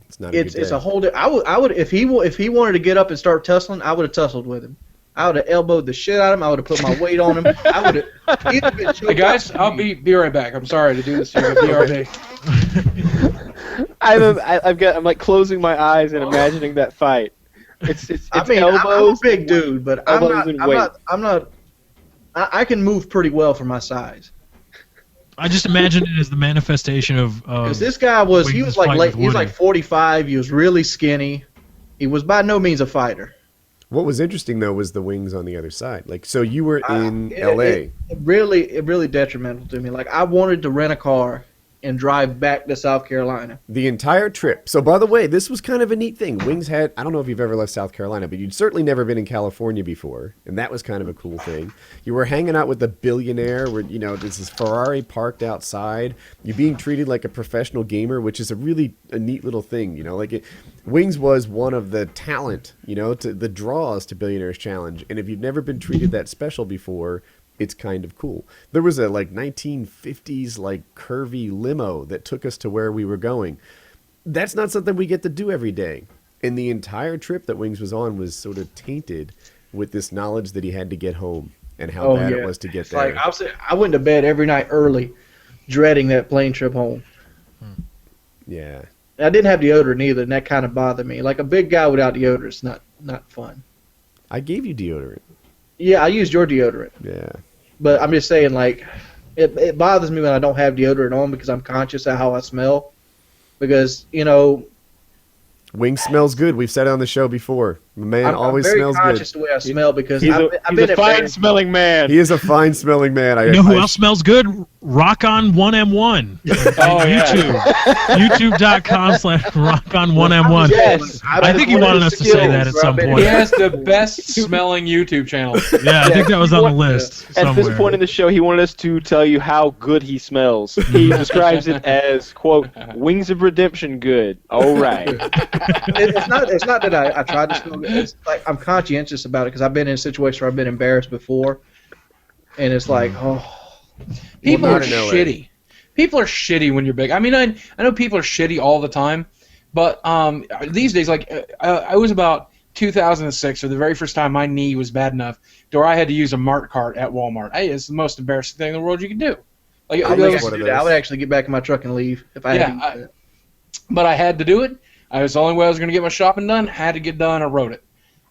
it's not a good it's day. a whole. I would if he wanted to get up and start tussling, I would have tussled with him. I would have elbowed the shit out of him. I would have put my weight on him. I would have. He'd have been Hey guys, I'll be right back. I'm sorry to do this to you. But be right back. I'm like closing my eyes and imagining that fight. It's I'm a elbows. big dude, but elbows and weight. I can move pretty well for my size. I just imagine it as the manifestation of. Because this guy was Wings' like fight late, with he was Woody. like 45. He was really skinny. He was by no means a fighter. What was interesting though was the Wings on the other side. Like, so you were in L.A. It really detrimental to me. Like I wanted to rent a car and drive back to South Carolina. The entire trip. So, by the way, this was kind of a neat thing. Wings had, I don't know if you've ever left South Carolina, but you'd certainly never been in California before, and that was kind of a cool thing. You were hanging out with the billionaire where, this is Ferrari parked outside. You're being treated like a professional gamer, which is a neat little thing, Wings was one of the talent, to the draws to Billionaires Challenge, and if you've never been treated that special before, it's kind of cool. There was a 1950s curvy limo that took us to where we were going. That's not something we get to do every day. And the entire trip that Wings was on was sort of tainted with this knowledge that he had to get home and how bad it was to get It's there. like I went to bed every night early, dreading that plane trip home. Yeah. I didn't have deodorant either, and that kind of bothered me. Like a big guy without deodorant is not fun. I gave you deodorant. Yeah, I used your deodorant. Yeah. But I'm just saying, it bothers me when I don't have deodorant on because I'm conscious of how I smell. Because, Wings smells good. We've said it on the show before. The man always I'm very smells conscious good. the way I smell because He's I've a been fine-smelling man. He is a fine-smelling man. You know who else smells good? Rock on 1M1. YouTube. YouTube.com/Rock on 1M1. Yes. I think he wanted us to say that at some He point. has the best smelling YouTube channel. Yeah, I think that was on the list At this somewhere. point in the show, he wanted us to tell you how good he smells. He describes it as, quote, wings of redemption good. All right. It's not that I tried to smell good. It's like I'm conscientious about it because I've been in a situation where I've been embarrassed before, and it's like, People Well, are not in LA. shitty. People are shitty when you're big. I mean, I know people are shitty all the time, but these days, I was about 2006, or the very first time my knee was bad enough to where I had to use a Mart cart at Walmart. Hey, it's the most embarrassing thing in the world you can do. I would actually get back in my truck and leave if I had to use that. But I had to do it. I was the only way I was going to get my shopping done. Had to get done. I wrote it.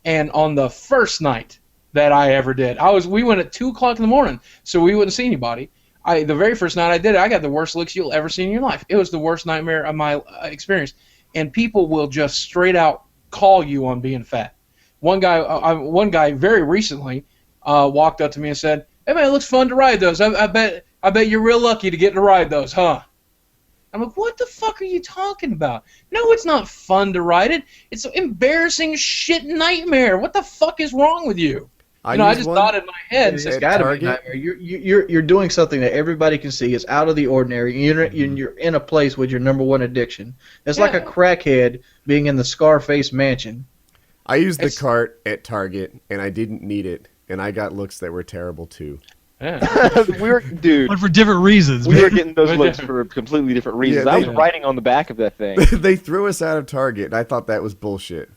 And on the first night that I ever did, we went at 2 o'clock in the morning, so we wouldn't see anybody. The very first night I did it, I got the worst licks you'll ever see in your life. It was the worst nightmare of my experience. And people will just straight out call you on being fat. One guy very recently walked up to me and said, "Hey man, it looks fun to ride those. I bet you're real lucky to get to ride those, huh?" I'm like, what the fuck are you talking about? No, it's not fun to ride it. It's an embarrassing shit nightmare. What the fuck is wrong with you? I just thought in my head. It's got to be a nightmare. You're doing something that everybody can see. It's out of the ordinary. You're in a place with your number one addiction. It's like a crackhead being in the Scarface mansion. I used the cart at Target, and I didn't need it, and I got looks that were terrible too. Yeah. But for different reasons. We were getting those looks for completely different reasons. I was writing on the back of that thing. They threw us out of Target, and I thought that was bullshit.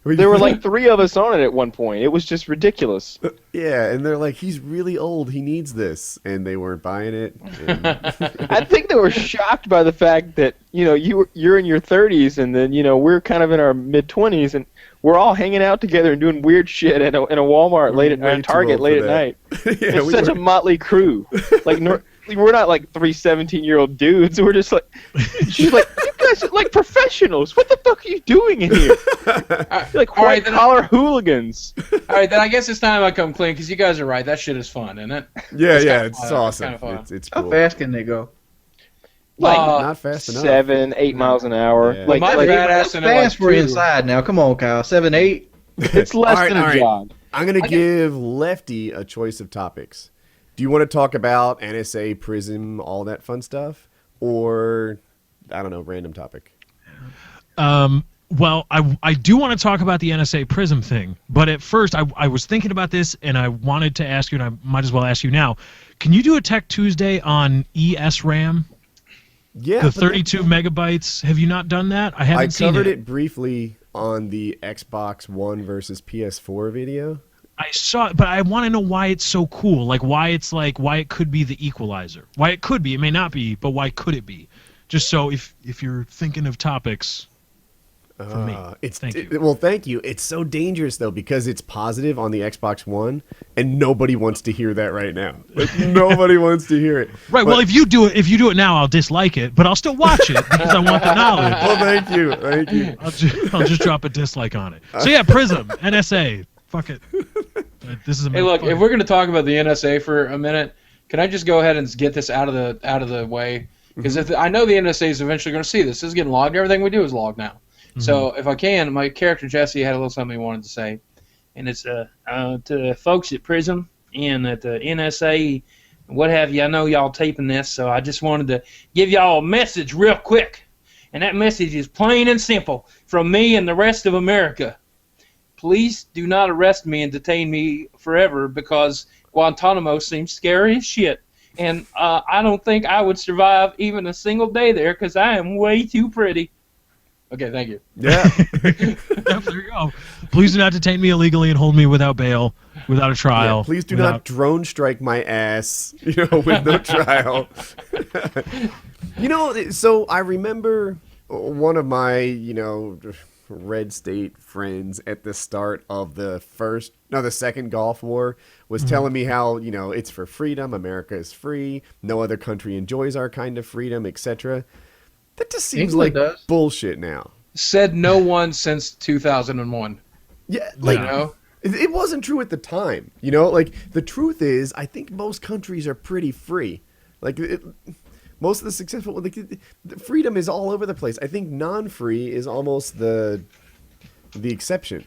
There were like 3 of us on it at one point. It was just ridiculous. Yeah, and they're like, he's really old. He needs this. And they weren't buying it. I think they were shocked by the fact that, you're in your 30s and then, we're kind of in our mid-20s and we're all hanging out together and doing weird shit in a Walmart late at night, Target late at night. It's such a motley crew. Like, we're not like 3 17-year-old dudes. We're just like, she's like, you guys are like professionals. What the fuck are you doing in here? You're like white-collar hooligans. All right, then I guess it's time I come clean because you guys are right. That shit is fun, isn't it? Yeah, it's awesome. It's cool. How fast can they go? Like not fast enough. 7, 8 miles an hour. Yeah. Like badass fast we're inside now. Come on, Kyle. 7, 8. It's less than a jog. I'm gonna give Lefty a choice of topics. Do you want to talk about NSA, PRISM, all that fun stuff, or I don't know, random topic? Well, I do want to talk about the NSA PRISM thing, but at first I was thinking about this and I wanted to ask you, and I might as well ask you now. Can you do a Tech Tuesday on ESRAM? Yeah. The 32 megabytes. Have you not done that? I haven't seen it. I covered it briefly on the Xbox One versus PS4 video. I saw it, but I want to know why it's so cool. Like why it could be the equalizer. Why it could be. It may not be, but why could it be? Just so if you're thinking of topics for me. Thank you. Well, thank you. It's so dangerous though because it's positive on the Xbox One, and nobody wants to hear that right now. Like nobody wants to hear it. Right. Well, if you do it now, I'll dislike it, but I'll still watch it because I want the knowledge. Well, thank you. I'll just drop a dislike on it. So yeah, PRISM, NSA. Fuck it. This is Hey, look, if we're going to talk about the NSA for a minute, can I just go ahead and get this out of the way? Because I know the NSA is eventually going to see this. This is getting logged. Everything we do is logged now. Mm-hmm. So if I can, my character Jesse had a little something he wanted to say, and it's to the folks at PRISM and at the NSA, what have you. I know y'all taping this, so I just wanted to give y'all a message real quick, and that message is plain and simple from me and the rest of America. Please do not arrest me and detain me forever because Guantanamo seems scary as shit. And I don't think I would survive even a single day there because I am way too pretty. Okay, thank you. Yeah. There you go. Please do not detain me illegally and hold me without bail, without a trial. Yeah, please do not drone strike my ass, with no trial. So I remember one of my, red state friends at the start of the second Gulf War was telling me how, it's for freedom, America is free, no other country enjoys our kind of freedom, etc. That just seems like bullshit now. Said no one since 2001. Yeah, it wasn't true at the time. The truth is, I think most countries are pretty free. Most of the successful, the freedom is all over the place. I think non-free is almost the exception.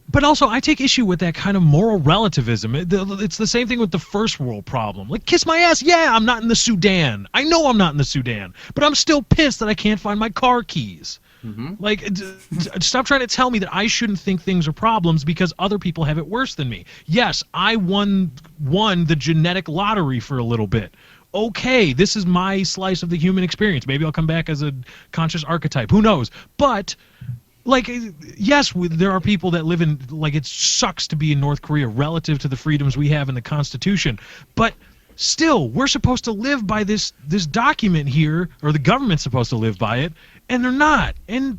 But also, I take issue with that kind of moral relativism. It's the same thing with the first world problem. Like, kiss my ass, yeah, I'm not in the Sudan. I know I'm not in the Sudan, but I'm still pissed that I can't find my car keys. Mm-hmm. Stop trying to tell me that I shouldn't think things are problems because other people have it worse than me. Yes, I won the genetic lottery for a little bit. Okay, this is my slice of the human experience. Maybe I'll come back as a conscious archetype. Who knows? But, yes, there are people that live in, it sucks to be in North Korea relative to the freedoms we have in the Constitution. But still, we're supposed to live by this document here, or the government's supposed to live by it, and they're not. And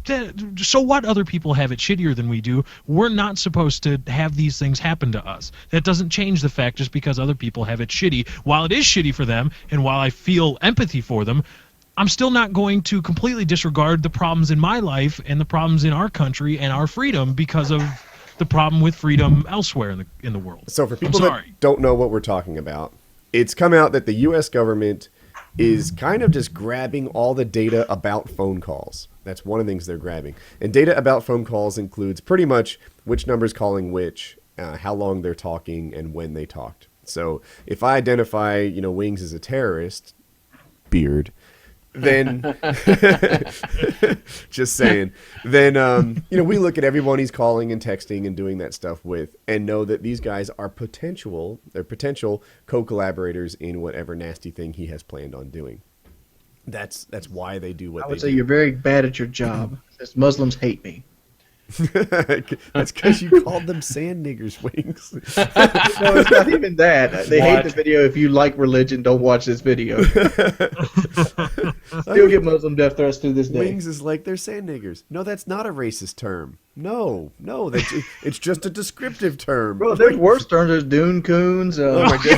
so what? Other people have it shittier than we do. We're not supposed to have these things happen to us. That doesn't change the fact just because other people have it shitty. While it is shitty for them, and while I feel empathy for them, I'm still not going to completely disregard the problems in my life and the problems in our country and our freedom because of the problem with freedom elsewhere in the world. So for people that don't know what we're talking about, it's come out that the U.S. government is kind of just grabbing all the data about phone calls. That's one of the things they're grabbing. And data about phone calls includes pretty much which number's calling which, how long they're talking, and when they talked. So if I identify, Wings as a terrorist, beard, then just saying, then we look at everyone he's calling and texting and doing that stuff with and know that these guys are potential co-collaborators in whatever nasty thing he has planned on doing. That's why they do what they do. I would say you're very bad at your job. Says Muslims hate me. That's because you called them sand niggers, Wings. No, it's not even that. They hate the video. If you like religion, don't watch this video. Still get Muslim death threats to this day. Wings is like, they're sand niggers. No, that's not a racist term. No, it's just a descriptive term. Bro, there's worse terms. There's dune coons. Oh my god!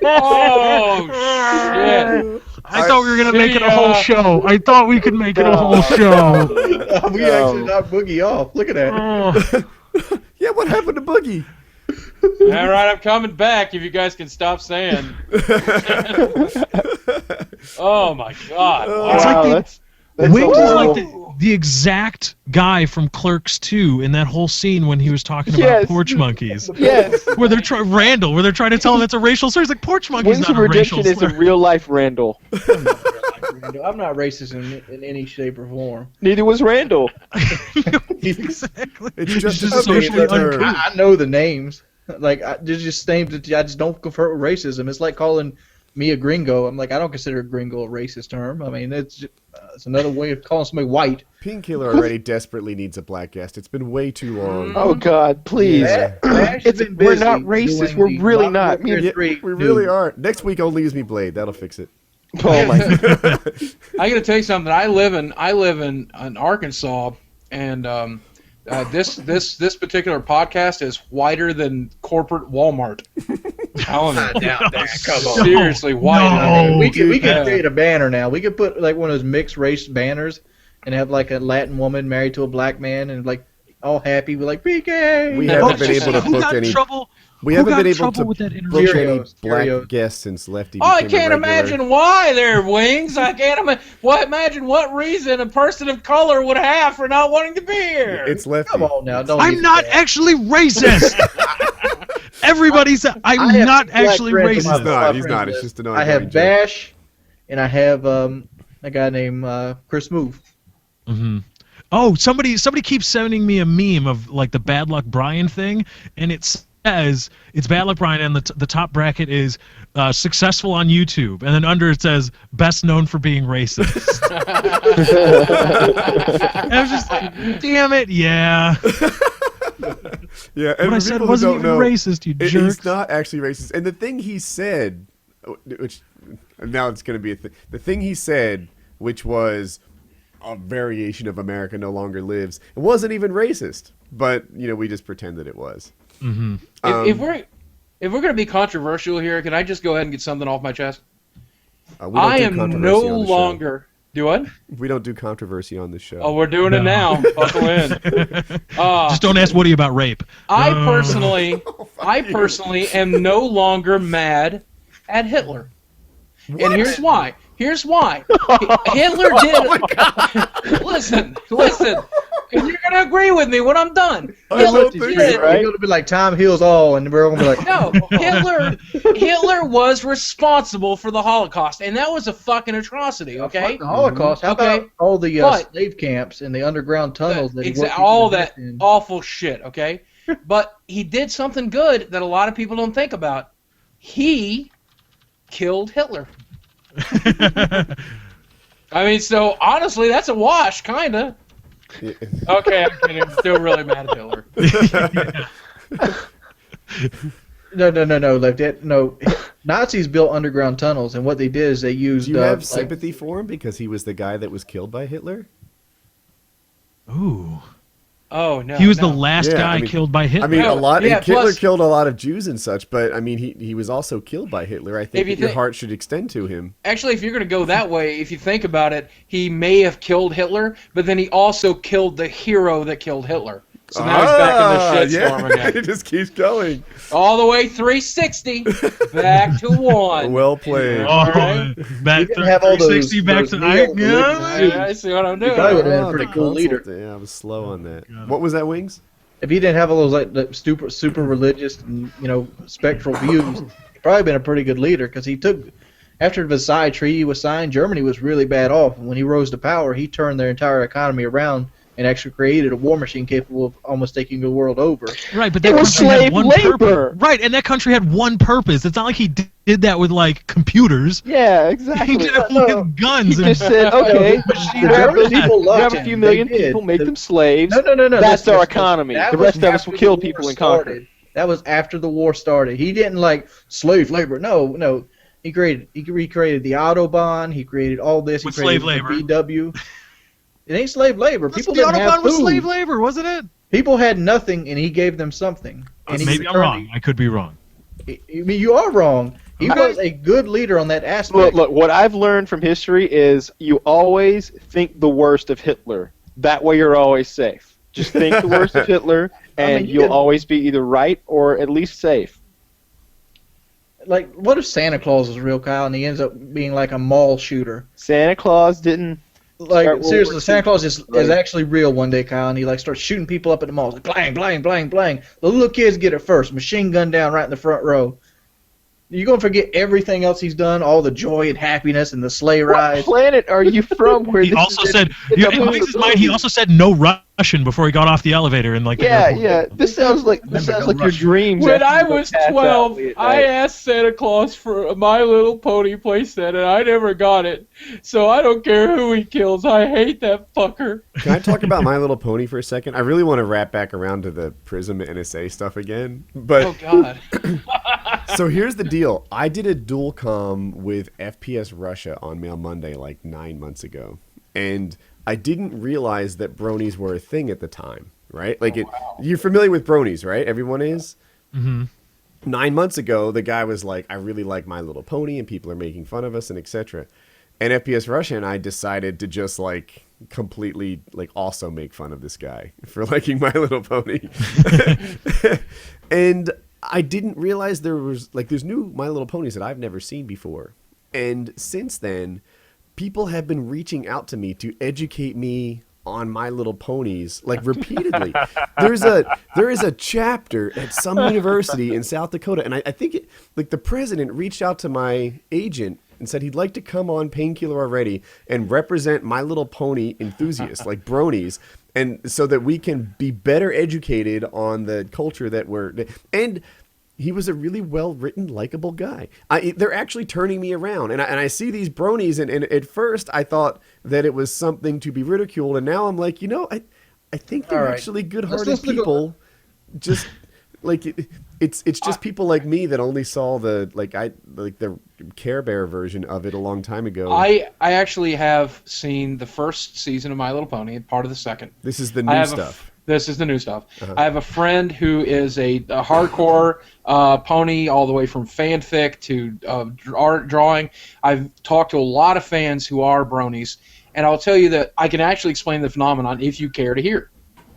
Oh shit! I thought we were gonna make it a whole show. I thought we could make it a whole show. We actually knocked Boogie off. Look at that. Yeah, what happened to Boogie? All right, I'm coming back. If you guys can stop saying. Oh my god! It's Wow. like Wings is like the exact guy from Clerks 2 in that whole scene when he was talking about porch monkeys. Yes. Where they're trying to tell him it's a racial slur. He's like, porch monkey's Wings not of a racial Redemption slur. is a real life Randall. I'm not racist in any shape or form. Neither was Randall. Exactly. It's just a socially term. uncouth. I know the names. Like, there's just names that I just don't convert with racism. It's like calling me a gringo. I'm like, I don't consider gringo a racist term. I mean, it's another way of calling somebody white. Painkiller already desperately needs a black guest. It's been way too long. Oh God, please! Yeah. We're not racist. We're really not. Yeah, we really are. Next week only use me Blade. That'll fix it. Oh my God. I got to tell you something. I live in Arkansas, and this particular podcast is whiter than corporate Walmart. Telling you. Come on. Seriously, white. No. We can create a banner now. We could put like one of those mixed race banners and have like a Latin woman married to a black man and like all happy with like PKA. We haven't been able to book any. We haven't been able to with that book any Cheerios. black guests since Lefty. Oh, I became a can't regular. imagine why they're Wings. I can't imagine what reason a person of color would have for not wanting to be here. It's Lefty. Come on now, don't. I'm not actually racist. Everybody said I'm not actually racist. He's not. It's just an I have ongoing joke. Bash, and I have a guy named Chris Move. Mm-hmm. Oh, somebody keeps sending me a meme of like the Bad Luck Brian thing, and it says it's Bad Luck Brian, and the top bracket is successful on YouTube, and then under it says best known for being racist. And I was just like, damn it, yeah. Yeah, and What I for said people who wasn't don't even know, racist, you jerks. He's not actually racist. And the thing he said, which now it's going to be a thing. The thing he said, which was a variation of America No Longer Lives, it wasn't even racist. But we just pretended it was. Mm-hmm. If we're going to be controversial here, can I just go ahead and get something off my chest? I am no longer. Do what? We don't do controversy on this show. Oh, we're doing it now. Buckle in. Just don't ask Woody about rape. I personally am no longer mad at Hitler. What? And here's why. Hitler did. Listen. And you're gonna agree with me when I'm done. Hitler did. Right? You're gonna be like Tom Hills all, and we're gonna be like, no. Hitler was responsible for the Holocaust, and that was a fucking atrocity. Okay. The Holocaust. How Okay. about all the But- slave camps and the underground tunnels that he worked all people that in? awful shit. Okay. But he did something good that a lot of people don't think about. He killed Hitler. I mean, so honestly, that's a wash, kinda. Yeah. Okay, I'm kidding. I'm still really mad at Hitler. No, Lefty. No, Nazis built underground tunnels, and what they did is they used. Do you have sympathy for him because he was the guy that was killed by Hitler? Ooh. Oh no. He was no. the last guy killed by Hitler. I mean, No, a lot. yeah, Hitler plus- killed a lot of Jews and such, but I mean, he was also killed by Hitler. I think If you that your think- heart should extend to him. Actually, if you're going to go that way, if you think about it, he may have killed Hitler, but then he also killed the hero that killed Hitler. So now he's back in the shitstorm again. It just keeps going. All the way 360, back to 1. Well played. Alright. Back You can have all those- 360 back those to neo-religious I see what I'm doing. probably would've been a Oh, pretty the cool leader. consult- Yeah, I was slow on that. What was that, Wings? If he didn't have all those like the super religious and spectral views, he'd probably been a pretty good leader because he took. After the Versailles Treaty was signed, Germany was really bad off. And when he rose to power, he turned their entire economy around and actually created a war machine capable of almost taking the world over. Right, but that It was country had slave one labor. purpose. Right, and that country had one purpose. It's not like he did that with like computers. Yeah, He exactly. did it No. with guns. He and just said, okay, The you have German people you loved have a him. few million They did. people, make them slaves. No. That's our economy. That The was rest of us after will kill the people war and conquer. started. That was after the war started. He didn't like slave labor. No. He recreated the Autobahn. He created all this. With he created slave labor. the VW. It ain't slave labor. People the didn't have Autobahn was food. slave labor, wasn't it? People had nothing, and he gave them something. And he Maybe I'm wrong. I could be wrong. I mean, you are wrong. He was a good leader on that aspect. Look, what I've learned from history is you always think the worst of Hitler. That way you're always safe. Just think the worst of Hitler, and you you'll could- always be either right or at least safe. Like, what if Santa Claus is real, Kyle, and he ends up being like a mall shooter? Santa Claus didn't. Like, Start World seriously, War Santa II. Claus is actually real one day, Kyle, and he like starts shooting people up at the malls. Like, blang, blang, blang, blang. The little kids get it first. Machine gun down right in the front row. You're going to forget everything else he's done, all the joy and happiness and the sleigh What rides. planet are you from? Where He this also is, said, it's a in Wings' mind, he also said no Russian before he got off the elevator in like the Yeah, airport. yeah. This sounds like your dreams. When after I you go was pass out 12, late at I night. asked Santa Claus for a My Little Pony playset, and I never got it. So I don't care who he kills. I hate that fucker. Can I talk about My Little Pony for a second? I really want to wrap back around to the PRISM NSA stuff again. But Oh, God. so here's the deal. I did a dual com with FPS Russia on Mail Monday like 9 months ago. And I didn't realize that bronies were a thing at the time, right? Like you're familiar with bronies, right? Everyone is? Mm-hmm. 9 months ago, the guy was like, I really like My Little Pony and people are making fun of us and etc. And FPS Russia and I decided to just like completely like also make fun of this guy for liking My Little Pony. And I didn't realize there's new My Little Ponies that I've never seen before. And since then, people have been reaching out to me to educate me on My Little Ponies like repeatedly. There is a chapter at some university in South Dakota, and I think the president reached out to my agent and said he'd like to come on Painkiller Already and represent My Little Pony enthusiasts like bronies, and so that we can be better educated on the culture that and he was a really well-written, likable guy. They're actually turning me around, and I see these bronies, and at first I thought that it was something to be ridiculed, and now I'm like, I think they're actually good-hearted people. Just like it's just people like me that only saw the Care Bear version of it a long time ago. I actually have seen the first season of My Little Pony and part of the second. This is the new stuff. This is the new stuff. I have a friend who is a hardcore pony, all the way from fanfic to art drawing. I've talked to a lot of fans who are bronies, and I'll tell you that I can actually explain the phenomenon if you care to hear.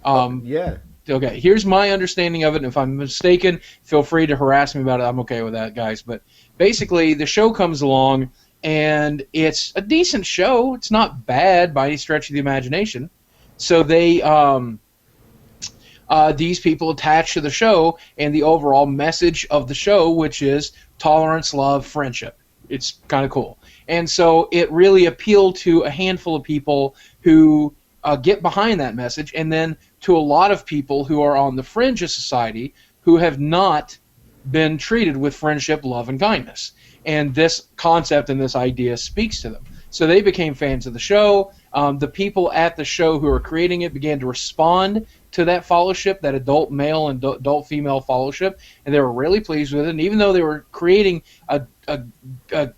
Yeah. Okay, here's my understanding of it, and if I'm mistaken, feel free to harass me about it. I'm okay with that, guys. But basically, the show comes along, and it's a decent show. It's not bad by any stretch of the imagination. So they... these people attach to the show and the overall message of the show, which is tolerance, love, friendship. It's kind of cool. And so it really appealed to a handful of people who get behind that message, and then to a lot of people who are on the fringe of society who have not been treated with friendship, love, and kindness. And this concept and this idea speaks to them. So they became fans of the show. The people at the show who are creating it began to respond to that fellowship, that adult male and adult female fellowship, and they were really pleased with it. And even though they were creating a a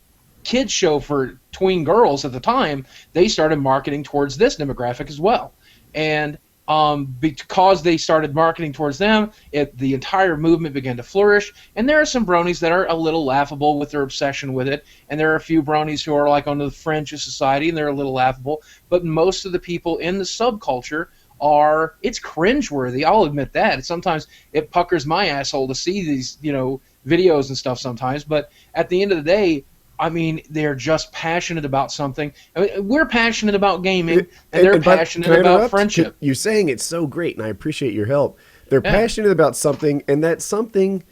kids show for tween girls at the time, they started marketing towards this demographic as well. And because they started marketing towards them, the entire movement began to flourish. And there are some bronies that are a little laughable with their obsession with it, and there are a few bronies who are like on the fringe of society, and they're a little laughable. But most of the people in the subculture it's cringeworthy. I'll admit that. Sometimes it puckers my asshole to see these, videos and stuff sometimes. But at the end of the day, I mean, they're just passionate about something. I mean, we're passionate about gaming, and they're passionate about friendship. You're saying it's so great, and I appreciate your help. They're passionate about something, and that something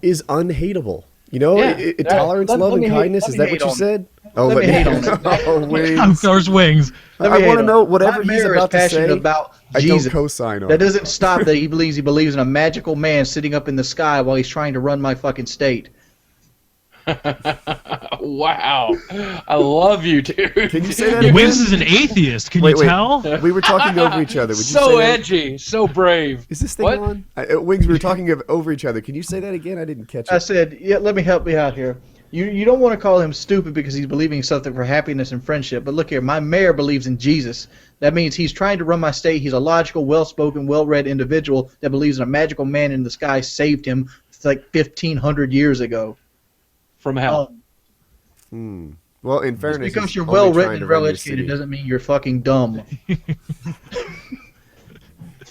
is unhateable. Tolerance, love, and kindness. Is that what you said? Oh, let me hate on it. Oh, Wings. There's Wings. I want to know whatever My he's mayor about is to say. passionate about I Jesus. don't co-sign on. That doesn't stop that he believes in a magical man sitting up in the sky while he's trying to run my fucking state. Wow. I love you, dude. Can you say that again? Wings is an atheist. Can you tell? We were talking over each other. Would you So say that? edgy, so brave. Is this thing What? on? Wings, we were talking over each other. Can you say that again? I didn't catch it. I said, let me help you out here. You don't want to call him stupid because he's believing something for happiness and friendship. But look here, my mayor believes in Jesus. That means he's trying to run my state. He's a logical, well-spoken, well-read individual that believes in a magical man in the sky saved him like 1,500 years ago. From hell. Well, in Just fairness, because he's you're only well-written trying and to run your well-educated city. doesn't mean you're fucking dumb.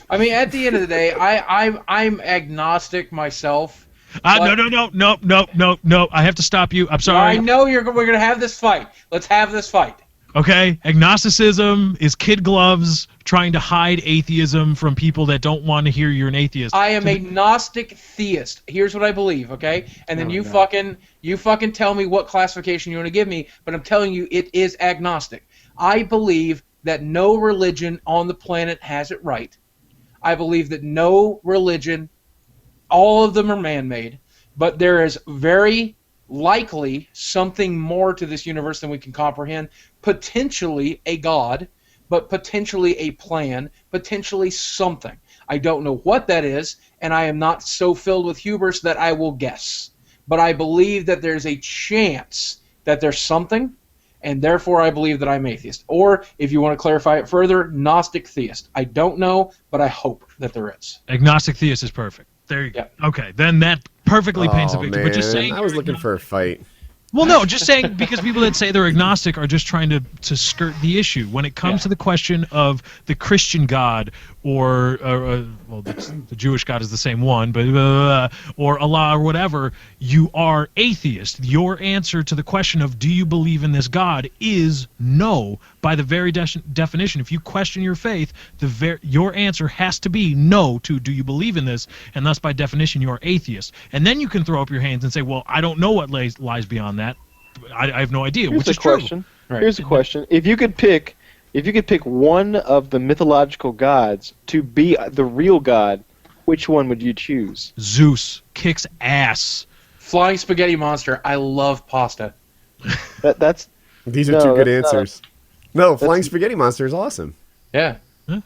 I mean, at the end of the day, I'm agnostic myself. No. I have to stop you. I'm sorry. I know we're going to have this fight. Let's have this fight. Okay, agnosticism is kid gloves trying to hide atheism from people that don't want to hear you're an atheist. I am a Gnostic theist. Here's what I believe, okay? And then you fucking tell me what classification you want to give me, but I'm telling you it is agnostic. I believe that no religion on the planet has it right. I believe that no religion, all of them are man-made, but there is very likely something more to this universe than we can comprehend. Potentially a god, but potentially a plan, potentially something. I don't know what that is, and I am not so filled with hubris that I will guess. But I believe that there's a chance that there's something, and therefore I believe that I'm atheist. Or, if you want to clarify it further, Gnostic theist. I don't know, but I hope that there is. Agnostic theist is perfect. There you go. Yeah. Okay, then that perfectly paints a picture. Man. But just saying, I was looking for a fight. well, no, just saying because people that say they're agnostic are just trying to skirt the issue. When it comes to the question of the Christian God or the Jewish God is the same one, but or Allah or whatever, you are atheist. Your answer to the question of do you believe in this God is no. By the very definition, if you question your faith, your answer has to be no to do you believe in this, and thus by definition you're atheist. And then you can throw up your hands and say, well, I don't know what lies beyond that. I have no idea. Here's which is a true. question. Right. Here's a question. If you could pick one of the mythological gods to be the real god, which one would you choose? Zeus kicks ass. Flying spaghetti monster. I love pasta. These are two good answers. No, Flying Spaghetti Monster is awesome. Yeah.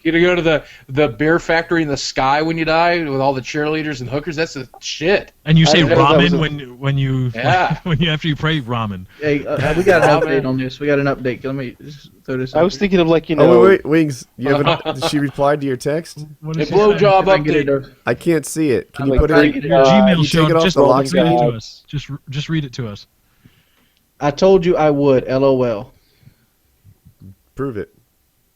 You to go to the beer factory in the sky when you die with all the cheerleaders and hookers. That's the shit. And you say ramen when you after you pray ramen. Hey, we got an update on this. We got an update. Let me just throw this. I was thinking of Oh wait, Wings. You have she replied to your text? A blowjob update. I can't see it. Can you put trying it? to get Your Gmail you show. take it off Just the lock read it screen? to us. Just read it to us. I told you I would. LOL. Prove it.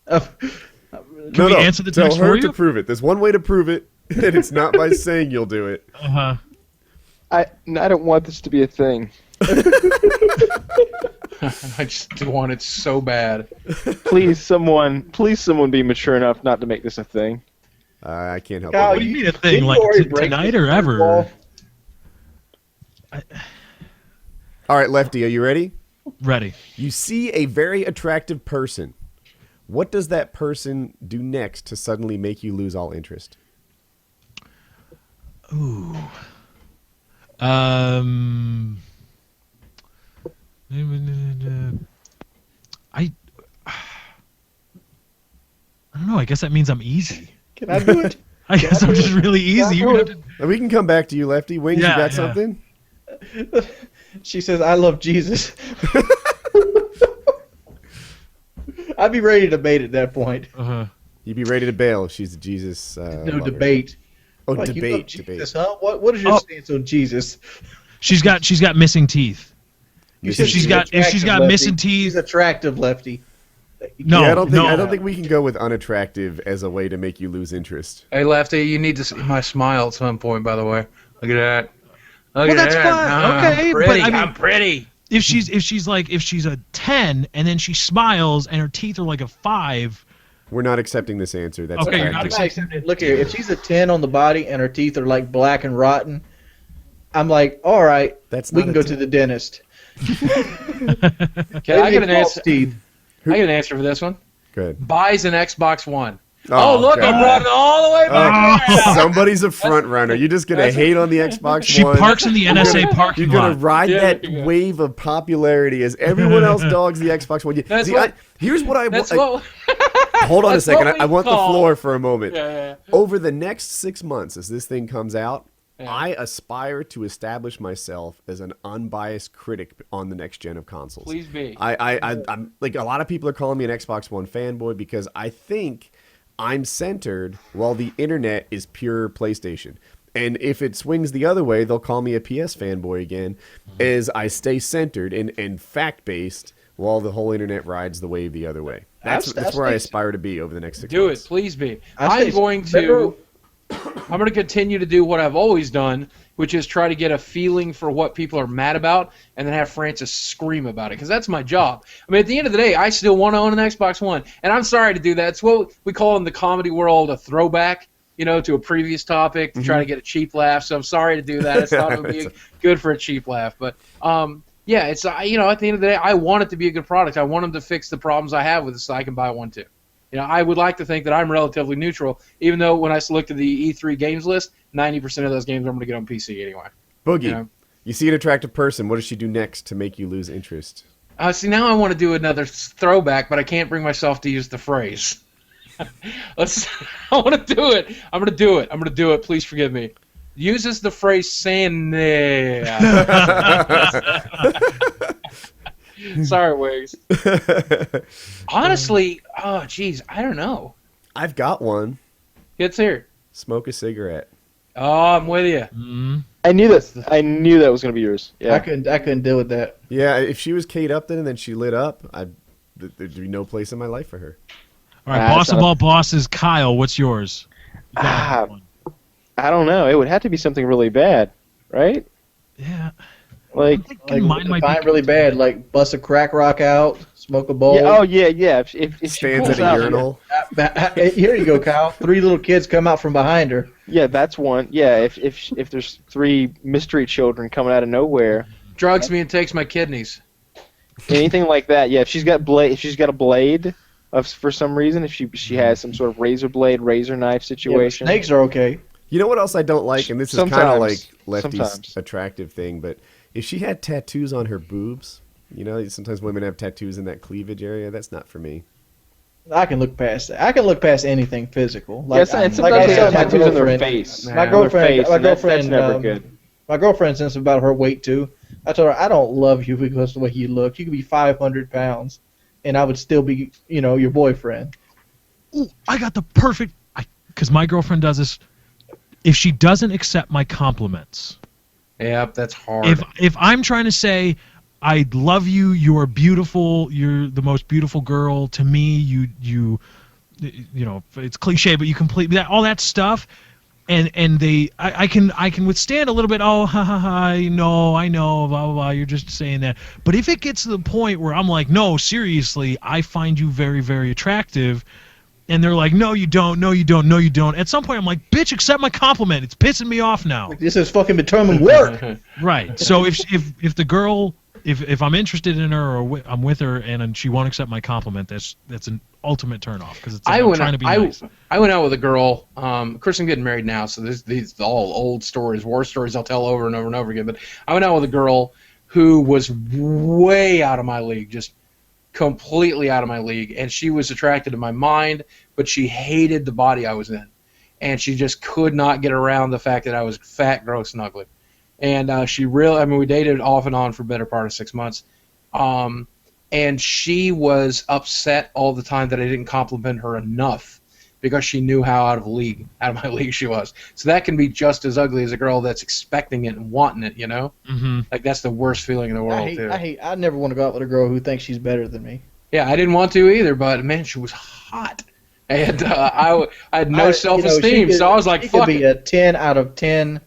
Can we answer the text Tell her for you? to prove it. There's one way to prove it, and it's not by saying you'll do it. I don't want this to be a thing. I just want it so bad. Please, someone be mature enough not to make this a thing. I can't help Kyle, it. What do you mean a thing? Like tonight or ever? All right, Lefty, are you ready? Ready. You see a very attractive person. What does that person do next to suddenly make you lose all interest? Ooh. I don't know. I guess that means I'm easy. Can I do it? I guess I'm just really easy. We can come back to you, Lefty. Wings, you got something? She says, "I love Jesus." I'd be ready to debate at that point. You'd be ready to bail if she's a Jesus. No lover. debate. Oh, Like, you love debate. Jesus, huh? What is your stance on Jesus? She's got missing teeth. You If said she's got attractive, missing Lefty. teeth, She's attractive, Lefty. no, Yeah, I don't no. think we can go with unattractive as a way to make you lose interest. Hey, Lefty, you need to see my smile at some point, by the way. Look at that. Look Well, at that's that. fine. Okay, I'm but pretty. I mean- I'm pretty. If she's a 10 and then she smiles and her teeth are like a 5. We're not accepting this answer. That's Okay, you're not attractive. I'm not accepting it. Look here, if she's a 10 on the body and her teeth are like black and rotten, I'm like, all right, That's we not can a go 10. to the dentist. Can I get an answer? Teeth. I get an answer for this one. Good. Buys an Xbox One. Oh, look, God. I brought it all the way back. Oh. Somebody's a front runner. You're just gonna hate on the Xbox She One. parks in the NSA You're parking gonna lot. ride Yeah, that yeah. wave of popularity as everyone else dogs the Xbox One. That's See, what- here's what I That's want. what. Hold on a that's second. what we I want the call- floor for a moment. Yeah. Over the next 6 months, as this thing comes out, Yeah. I aspire to establish myself as an unbiased critic on the next gen of consoles. Please be. I'm like, a lot of people are calling me an Xbox One fanboy because I think I'm centered while the internet is pure PlayStation. And if it swings the other way, they'll call me a PS fanboy again, as I stay centered and fact-based while the whole internet rides the wave the other way. That's where I aspire to be over the next 6 Do months. it, please be. I I'm say- going to continue to do what I've always done, which is try to get a feeling for what people are mad about, and then have Francis scream about it, because that's my job. I mean, at the end of the day, I still want to own an Xbox One, and I'm sorry to do that. It's what we call in the comedy world a throwback, to a previous topic to try to get a cheap laugh. So I'm sorry to do that. It's not going to be good for a cheap laugh, but yeah, it's at the end of the day, I want it to be a good product. I want them to fix the problems I have with it, so I can buy one too. I would like to think that I'm relatively neutral, even though when I looked at the E3 games list, 90% of those games I'm going to get on PC anyway. Boogie, you see an attractive person. What does she do next to make you lose interest? See, now I want to do another throwback, but I can't bring myself to use the phrase. I want to do it. I'm going to do it. I'm going to do it. Please forgive me. Uses the phrase "saying." Sorry, Wiggs. Honestly, oh, geez, I don't know. I've got one. It's here. Smoke a cigarette. Oh, I'm with you. I knew that. I knew that was going to be yours. Yeah. I couldn't deal with that. Yeah, if she was Kate Upton and then she lit up, there'd be no place in my life for her. All right, boss of all bosses, Kyle, what's yours? You got one. I don't know. It would have to be something really bad, right? Yeah. Like, Mine might Define be really bad, like bust a crack rock out, smoke a bowl. yeah, oh yeah, yeah. If she Stands pulls at a out- urinal. Here you go, Kyle. 3 little kids come out from behind her. Yeah, that's one. Yeah, if there's 3 mystery children coming out of nowhere, Drugs me and takes my kidneys. anything like that. Yeah, if she's got a blade, for some reason, if she has some sort of razor blade, razor knife Yeah, but situation. snakes are okay. You know what else I don't like, and this is kind of Sometimes. like Lefty's Sometimes. attractive thing, but if she had tattoos on her boobs, sometimes women have tattoos in that cleavage area. That's not for me. I can look past that. I can look past anything physical. Yeah, and sometimes I they have said, my tattoos on their girlfriend- face. My On their girlfriend, face, my and that's girlfriend, never good. My girlfriend says about her weight too. I told her I don't love you because of the way you look. You could be 500 pounds, and I would still be, your boyfriend. Ooh, I got the perfect. Because my girlfriend does this. If she doesn't accept my compliments, Yep, that's hard. if I'm trying to say, I love you, you're beautiful, you're the most beautiful girl to me, you it's cliche, but you complete that, all that stuff, and I can withstand a little bit. Oh, ha ha ha, I know, blah blah blah. You're just saying that. But if it gets to the point where I'm like, no, seriously, I find you very, very attractive. And they're like, no, you don't, no, you don't, no, you don't. At some point, I'm like, bitch, accept my compliment. It's pissing me off now. This is fucking determined work. Right. So if the girl, if I'm interested in her or I'm with her and she won't accept my compliment, that's an ultimate turnoff because it's like, I'm trying to be nice. I went out with a girl. Of course, I'm getting married now, so these are all old stories, war stories I'll tell over and over and over again. But I went out with a girl who was way out of my league, just completely out of my league, and she was attracted to my mind, but she hated the body I was in, and she just could not get around the fact that I was fat, gross, and ugly. and she really, I mean, we dated off and on for the better part of 6 months, and she was upset all the time that I didn't compliment her enough because she knew how out of my league she was. So that can be just as ugly as a girl that's expecting it and wanting it, you know? Mm-hmm. Like, that's the worst feeling in the world, too. I never want to go out with a girl who thinks she's better than me. Yeah, I didn't want to either, but, man, she was hot. And I had no self-esteem, so I was like, fuck it. She could be it. a 10 out of 10.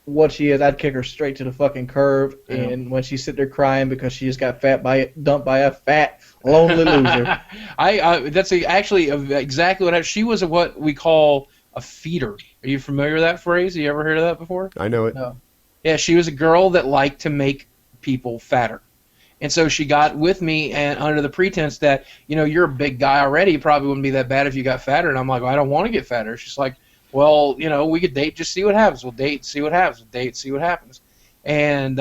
What she is, I'd kick her straight to the fucking curb. Yeah. And when she sit there crying because she just got dumped by a fat, lonely loser. That's actually exactly what happened. She was what we call a feeder. Are you familiar with that phrase? You ever heard of that before? I know it. No. Yeah, she was a girl that liked to make people fatter. And so she got with me and under the pretense that, you know, you're a big guy already. Probably wouldn't be that bad if you got fatter. And I'm like, well, I don't want to get fatter. She's like, well, you know, we could date, just see what happens. We'll date, see what happens. We'll date, see what happens. And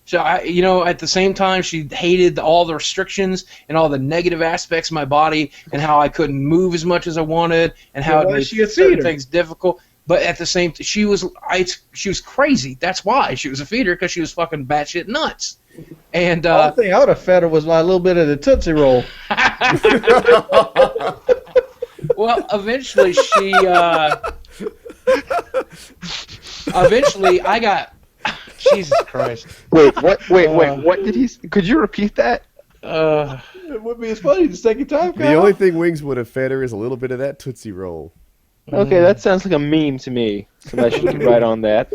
so, you know, at the same time, she hated all the restrictions and all the negative aspects of my body and how I couldn't move as much as I wanted and how it made certain things difficult. But at the same time, she was crazy. That's why she was a feeder, because she was fucking batshit nuts. And the only thing I would have fed her was my little bit of the Tootsie Roll. Well, eventually I got. Jesus Christ! Wait, what did he? Could you repeat that? It would be as funny the second time. The only thing Wings would have fed her is a little bit of that Tootsie Roll. Okay, that sounds like a meme to me. Somebody should write on that.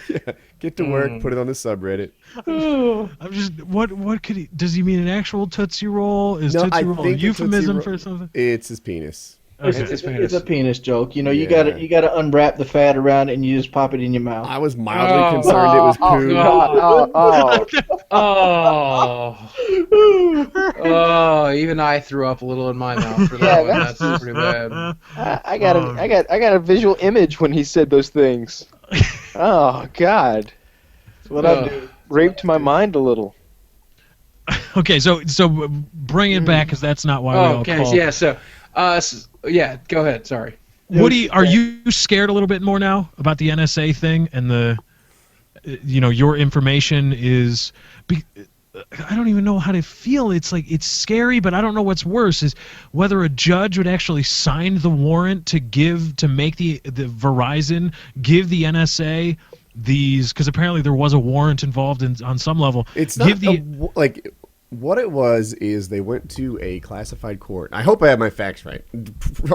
Yeah, get to work, put it on the subreddit. I'm just what could he? Does he mean an actual Tootsie Roll? Is Tootsie Roll a euphemism for something? It's his penis. Okay. It's a penis joke. You know, you gotta unwrap the fat around it and you just pop it in your mouth. I was mildly concerned it was poo. Oh, even I threw up a little in my mouth for that one. That's pretty bad. I got a visual image when he said those things. Oh God, that's what I do. Raped my mind a little. Okay, so bring it back, because that's not why we all call. Yeah, so. Yeah, go ahead. Sorry. Woody, are you scared a little bit more now about the NSA thing and the, you know, your information is? I don't even know how to feel. It's like it's scary, but I don't know what's worse is whether a judge would actually sign the warrant to make the Verizon give the NSA these, because apparently there was a warrant involved on some level. It's not like. What it was is they went to a classified court. I hope I have my facts right.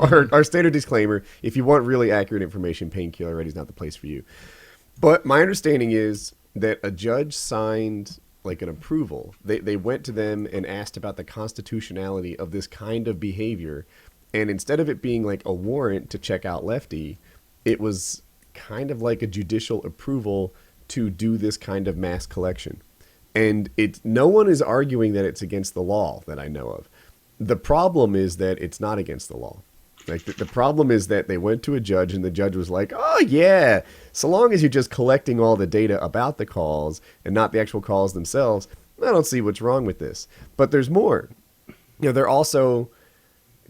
Our standard disclaimer, if you want really accurate information, Painkiller Ready is not the place for you. But my understanding is that a judge signed like an approval. They went to them and asked about the constitutionality of this kind of behavior. And instead of it being like a warrant to check out Lefty, it was kind of like a judicial approval to do this kind of mass collection. And no one is arguing that it's against the law that I know of. The problem is that it's not against the law. Like the problem is that they went to a judge and the judge was like, oh yeah, so long as you're just collecting all the data about the calls and not the actual calls themselves, I don't see what's wrong with this. But there's more. You know, they're also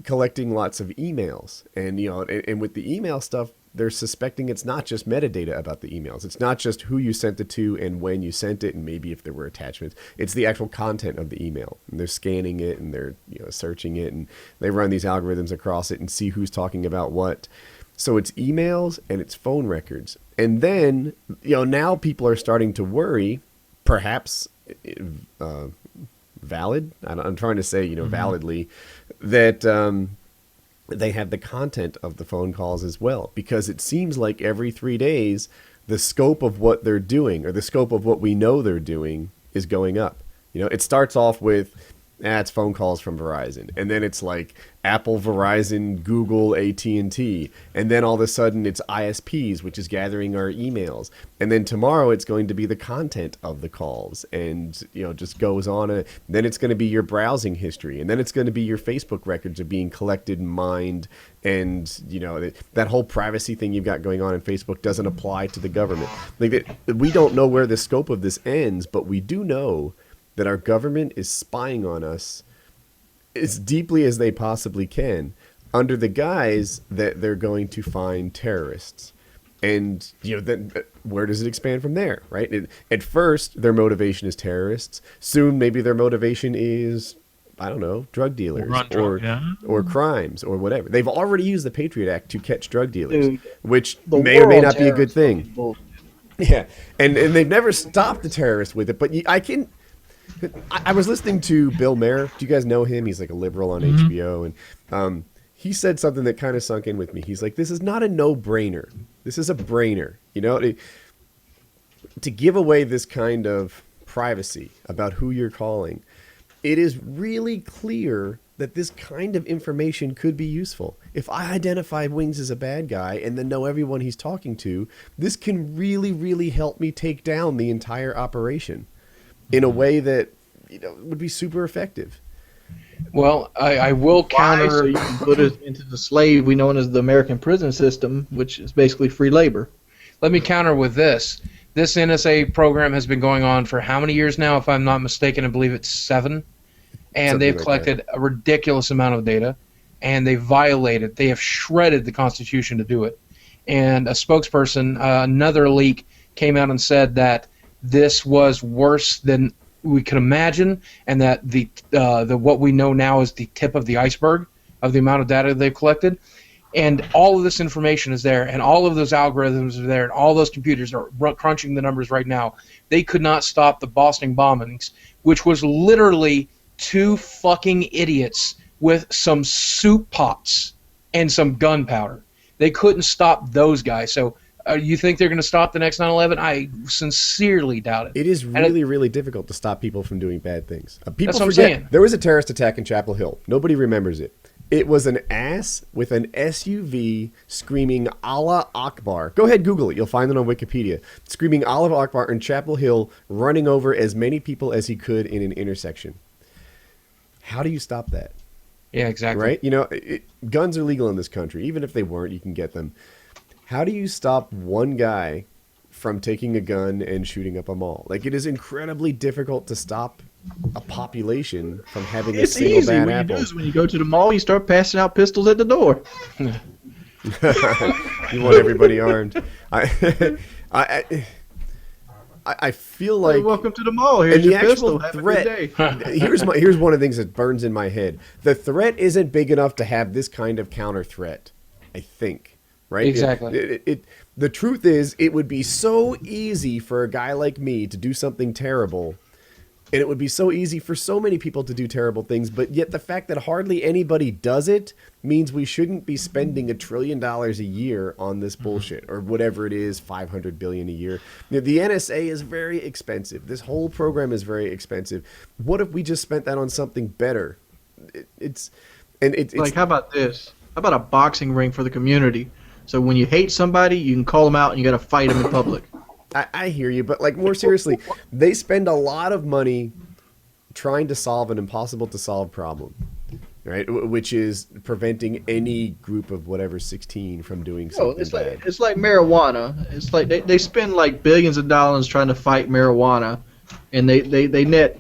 collecting lots of emails, and you know, and with the email stuff, they're suspecting it's not just metadata about the emails. It's not just who you sent it to and when you sent it and maybe if there were attachments. It's the actual content of the email. And they're scanning it and they're searching it, and they run these algorithms across it and see who's talking about what. So it's emails and it's phone records. And then, now people are starting to worry, perhaps valid. I'm trying to say, validly, that they have the content of the phone calls as well, because it seems like every 3 days, the scope of what they're doing, or the scope of what we know they're doing, is going up. It starts off with, it's phone calls from Verizon. And then it's like Apple, Verizon, Google, AT&T. And then all of a sudden it's ISPs, which is gathering our emails. And then tomorrow it's going to be the content of the calls. And, just goes on. Then it's going to be your browsing history. And then it's going to be your Facebook records are being collected and mined. And, that whole privacy thing you've got going on in Facebook doesn't apply to the government. We don't know where the scope of this ends, but we do know that our government is spying on us as deeply as they possibly can, under the guise that they're going to find terrorists. And then where does it expand from there, right? At first, their motivation is terrorists. Soon, maybe their motivation is, I don't know, drug dealers or crimes or whatever. They've already used the Patriot Act to catch drug dealers, Dude, which the may or may war on not be a terror good is thing. fucking bullshit. Yeah, and they've never stopped the terrorists with it. But I was listening to Bill Maher. Do you guys know him? He's like a liberal on HBO, and he said something that kind of sunk in with me. He's like, "This is not a no-brainer. This is a brainer." To give away this kind of privacy about who you're calling, it is really clear that this kind of information could be useful. If I identify Wings as a bad guy and then know everyone he's talking to, this can really, really help me take down the entire operation in a way that would be super effective. Well, I will counter. So you can put it into the slave we know as the American prison system, which is basically free labor. Let me counter with this. This NSA program has been going on for how many years now? If I'm not mistaken, I believe it's 7. And Something they've like collected a ridiculous amount of data, and they have shredded the Constitution to do it. And a spokesperson, another leak, came out and said that this was worse than we could imagine, and that the what we know now is the tip of the iceberg of the amount of data they've collected. And all of this information is there, and all of those algorithms are there, and all those computers are crunching the numbers right now. They could not stop the Boston bombings, which was literally 2 fucking idiots with some soup pots and some gunpowder. They couldn't stop those guys. So you think they're going to stop the next 9/11? I sincerely doubt it. It is really, really difficult to stop people from doing bad things. People That's what I'm forget saying. there was a terrorist attack in Chapel Hill. Nobody remembers it. It was an ass with an SUV screaming Allah Akbar. Go ahead, Google it. You'll find it on Wikipedia. Screaming Allah Akbar in Chapel Hill, running over as many people as he could in an intersection. How do you stop that? Yeah, exactly. Right? Guns are legal in this country. Even if they weren't, you can get them. How do you stop one guy from taking a gun and shooting up a mall? Like, it is incredibly difficult to stop a population from having a single Easy. bad What apple. you do is when you go to the mall, you start passing out pistols at the door. You want everybody armed. I feel like, welcome to the mall. and Here's the your actual pistol. Have threat. a good day. Here's one of the things that burns in my head. The threat isn't big enough to have this kind of counter threat, I think. Right? Exactly. The truth is, it would be so easy for a guy like me to do something terrible, and it would be so easy for so many people to do terrible things, but yet the fact that hardly anybody does it means we shouldn't be spending $1 trillion a year on this bullshit, or whatever it is, $500 billion a year. The NSA is very expensive. This whole program is very expensive. What if we just spent that on something better? It's Like, how about this? How about a boxing ring for the community? So when you hate somebody, you can call them out and you got to fight them in public. I hear you, but like, more seriously, they spend a lot of money trying to solve an impossible to solve problem, right? Which is preventing any group of whatever 16 from doing something bad. It's like marijuana. It's like they spend like billions of dollars trying to fight marijuana, and they net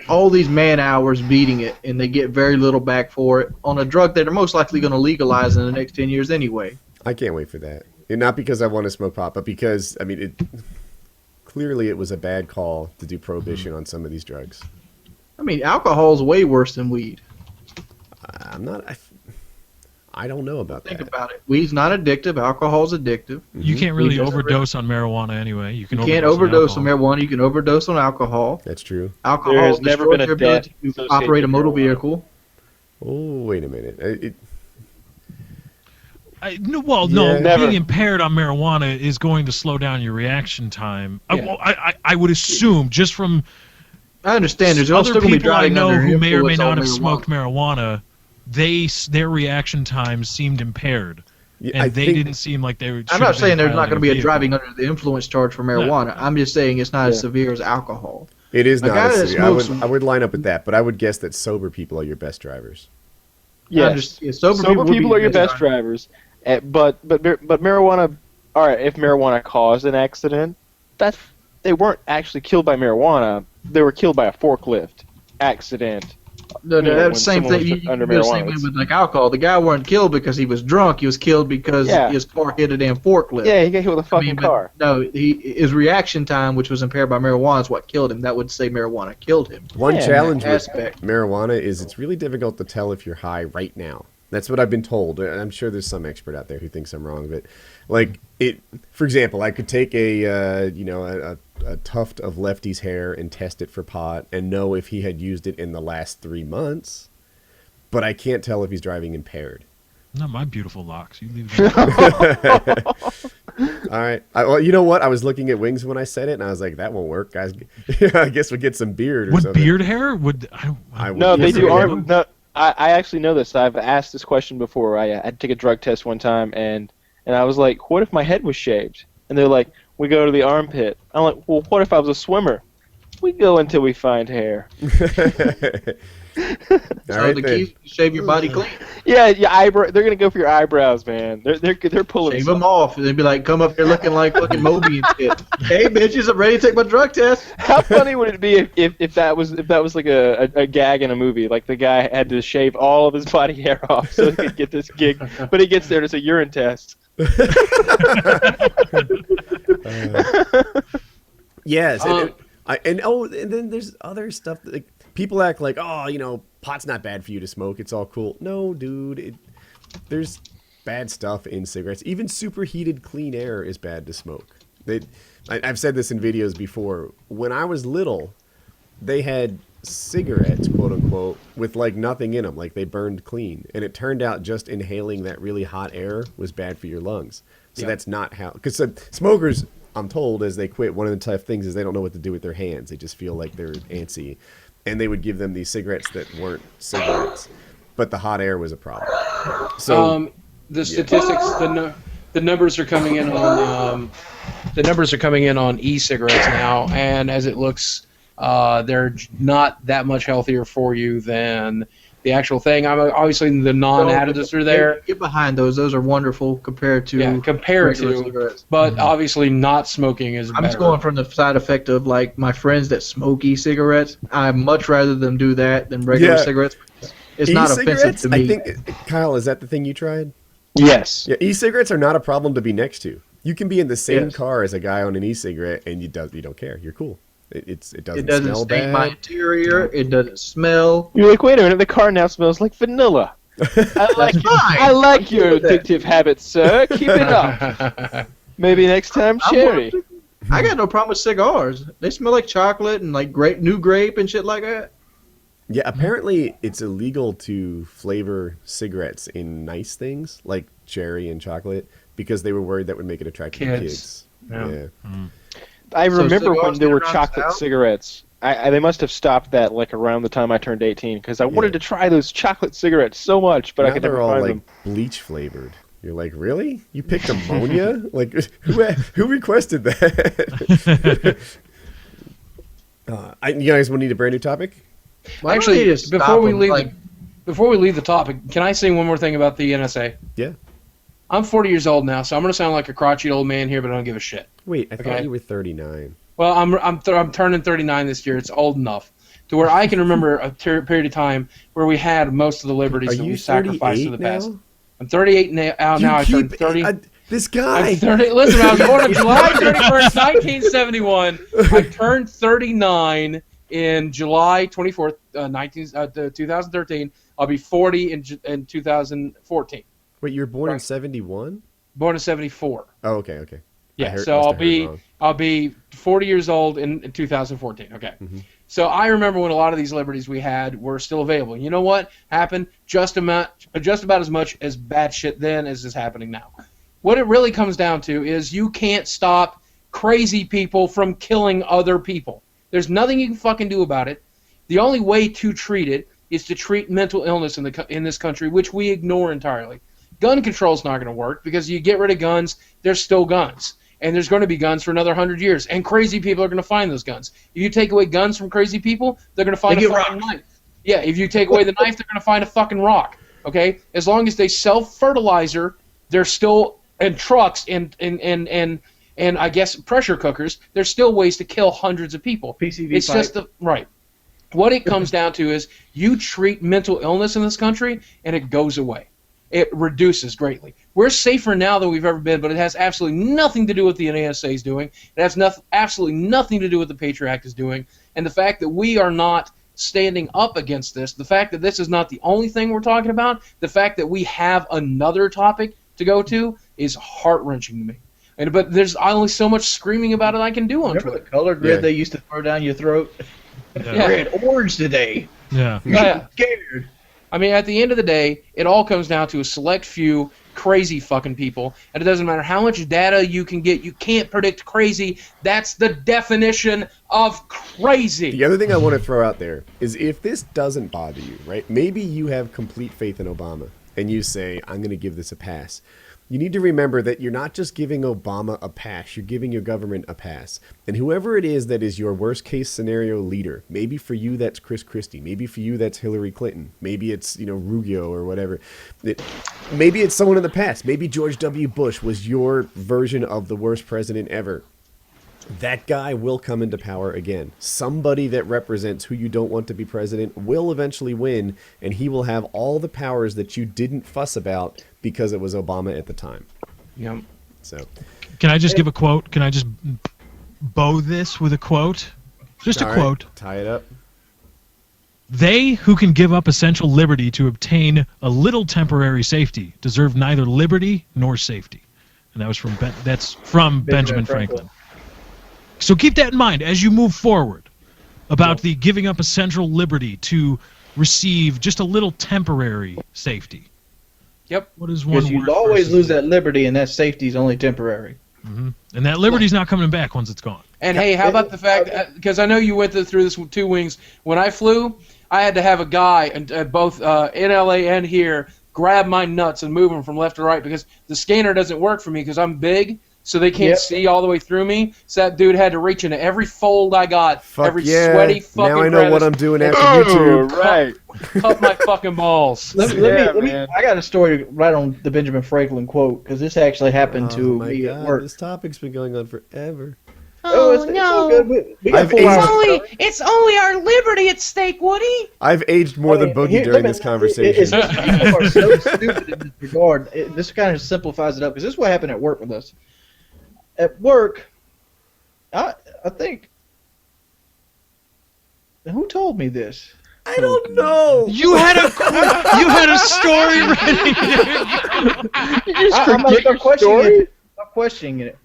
all these man hours beating it, and they get very little back for it on a drug that they're most likely going to legalize in the next 10 years anyway. I can't wait for that. And not because I want to smoke pot, but because, I mean, clearly it was a bad call to do prohibition on some of these drugs. I mean, alcohol is way worse than weed. I don't know about that. Think about it. Weed's not addictive. Alcohol's addictive. You can't really Weed doesn't overdose on marijuana anyway. You can't overdose on marijuana. You can overdose on alcohol. That's true. Alcohol There has never destroys been a your ability death to operate a motor associated with marijuana. vehicle. Oh, wait a minute. Being impaired on marijuana is going to slow down your reaction time. Yeah. I would assume, just from I understand. There's other still going to be people I driving know under who may or may influence not on have smoked marijuana, their reaction times seemed impaired. And they didn't seem like they were. I'm not saying there's not going to be a driving under the influence charge for marijuana. Yeah. I'm just saying it's not as severe as alcohol. It is A not guy as that severe. smokes- I would line up with that, but I would guess that sober people are your best drivers. Yes, sober people are your best drivers. But marijuana. All right, if marijuana caused an accident, they weren't actually killed by marijuana. They were killed by a forklift accident That's when the same someone thing. was You under can do the marijuana. same thing with like alcohol. The guy weren't killed because he was drunk. He was killed because his car hit a damn forklift. Yeah, he got hit with a fucking car. No, his reaction time, which was impaired by marijuana, is what killed him. That would say marijuana killed him. One challenge with aspect. marijuana is it's really difficult to tell if you're high right now. That's what I've been told. I'm sure there's some expert out there who thinks I'm wrong, but like it. For example, I could take a tuft of Lefty's hair and test it for pot and know if he had used it in the last 3 months, but I can't tell if he's driving impaired. Not my beautiful locks. You leave them. All right. Well, you know what? I was looking at wings when I said it, and I was like, that won't work, guys. I guess we get some beard or Would something. beard hair? Would No, they do. arm. No, I actually know this. I've asked this question before. I had to take a drug test one time, and I was like, what if my head was shaved? And they're like, we go to the armpit. I'm like, well, what if I was a swimmer? We go until we find hair. So the key is to shave your body clean. Yeah, eyebrow. They're gonna go for your eyebrows, man. They're pulling. Shave them off, and they'd be like, come up here looking like fucking Moby and shit. Hey, bitches, I'm ready to take my drug test. How funny would it be if that was like a gag in a movie? Like the guy had to shave all of his body hair off so he could get this gig, but he gets there and it's a urine test. Yes. And then there's other stuff that, like, people act like, oh, you know, pot's not bad for you to smoke. It's all cool. No, dude. There's bad stuff in cigarettes. Even superheated clean air is bad to smoke. I've said this in videos before. When I was little, they had cigarettes, quote unquote, with like nothing in them. Like they burned clean. And it turned out just inhaling that really hot air was bad for your lungs. So that's not how... Because smokers... I'm told as they quit, one of the tough things is they don't know what to do with their hands. They just feel like they're antsy. And they would give them these cigarettes that weren't cigarettes. But the hot air was a problem. So the statistics, the numbers are coming in on e-cigarettes now, and as it looks, they're not that much healthier for you than the actual thing. Obviously the non-additives are there. Get behind those. Those are wonderful compared to cigarettes. But obviously not smoking is better. I'm just going from the side effect of like my friends that smoke e-cigarettes. I'd much rather them do that than regular cigarettes. It's not offensive to me. I think, Kyle, is that the thing you tried? Yes. Yeah, e-cigarettes are not a problem to be next to. You can be in the same car as a guy on an e-cigarette and you don't care. You're cool. It doesn't smell stain bad. my interior. It doesn't smell. You're like, wait a minute, the car now smells like vanilla. I like your addictive habits, sir. Keep it up. Maybe next time, cherry. I got no problem with cigars. They smell like chocolate and like new grape and shit like that. Yeah, apparently it's illegal to flavor cigarettes in nice things like cherry and chocolate because they were worried that would make it attractive to kids. Yeah. I remember when there were cigars chocolate cigarettes. They must have stopped that like around the time I turned 18 because I wanted to try those chocolate cigarettes so much, but I could never all find like them. bleach flavored. You're like, really? You picked ammonia? Like, who requested that? You guys want to need a brand new topic? Well, actually, before we leave the topic, can I say one more thing about the NSA? Yeah. I'm 40 years old now, so I'm going to sound like a crotchety old man here, but I don't give a shit. Wait, I thought you were 39. Well, I'm turning 39 this year. It's old enough to where I can remember a period of time where we had most of the liberties that we sacrificed in the past. I'm 38 now. I turned 30. This guy. I'm 30. Listen, I was born on July 31st, 1971. I turned 39 in July 24th, 2013. I'll be 40 in 2014. Wait, you were born in 71? Born in 74. Oh, okay. Yeah, so I'll be 40 years old in 2014. Okay. Mm-hmm. So I remember when a lot of these liberties we had were still available. You know what happened? Just about as much as bad shit then as is happening now. What it really comes down to is you can't stop crazy people from killing other people. There's nothing you can fucking do about it. The only way to treat it is to treat mental illness in this country, which we ignore entirely. Gun control is not going to work because you get rid of guns, there's still guns. And there's going to be guns for another 100 years. And crazy people are going to find those guns. If you take away guns from crazy people, they're going to find a fucking knife. Yeah, if you take away the knife, they're going to find a fucking rock. Okay? As long as they sell fertilizer, they're still, and trucks, and I guess pressure cookers, there's still ways to kill hundreds of people. PCV it's pipe. just the, right. What it comes down to is you treat mental illness in this country, and it goes away. It reduces greatly. We're safer now than we've ever been, but it has absolutely nothing to do with the NSA is doing. It has absolutely nothing to do with the Patriot Act is doing. And the fact that we are not standing up against this, the fact that this is not the only thing we're talking about, the fact that we have another topic to go to is heart-wrenching to me. But there's only so much screaming about it I can do on Remember Twitter. the color grid they used to throw down your throat? Yeah. Red, orange today. Yeah. Yeah. Scared. I mean, at the end of the day, it all comes down to a select few crazy fucking people, and it doesn't matter how much data you can get. You can't predict crazy. That's the definition of crazy. The other thing I want to throw out there is if this doesn't bother you, right? Maybe you have complete faith in Obama, and you say, I'm going to give this a pass. You need to remember that you're not just giving Obama a pass, you're giving your government a pass. And whoever it is that is your worst case scenario leader, maybe for you that's Chris Christie, maybe for you that's Hillary Clinton, maybe it's, Ruggiero or whatever. Maybe it's someone in the past. Maybe George W. Bush was your version of the worst president ever. That guy will come into power again. Somebody that represents who you don't want to be president will eventually win, and he will have all the powers that you didn't fuss about because it was Obama at the time. Yep. So, Can I just give a quote? Can I just bow this with a quote? Just a quote. Tie it up. They who can give up essential liberty to obtain a little temporary safety deserve neither liberty nor safety. And that was from Benjamin Franklin. So keep that in mind as you move forward about the giving up essential liberty to receive just a little temporary safety. Yep. What is one Because you word always versus lose the- that liberty, and that safety is only temporary. And that liberty's not coming back once it's gone. And hey, how about the fact, because I know you went through this with two wings. When I flew, I had to have a guy, both in LA and here, grab my nuts and move them from left to right because the scanner doesn't work for me because I'm big. So they can't see all the way through me. So that dude had to reach into every fold I got, every sweaty fucking now I know what I'm doing after YouTube. Right. Cut my fucking balls. Let me, I got a story right on the Benjamin Franklin quote because this actually happened to my me God, at work. this topic's been going on forever. It's all good. We got I've 4 hours. It's only our liberty at stake, Woody. I've aged more than Boogie during this conversation. People are so stupid in this regard. This kind of simplifies it up because this is what happened at work with us. At work, I think. Who told me this? I don't know. You had a story ready. You just I'm forget your story? I'm questioning it.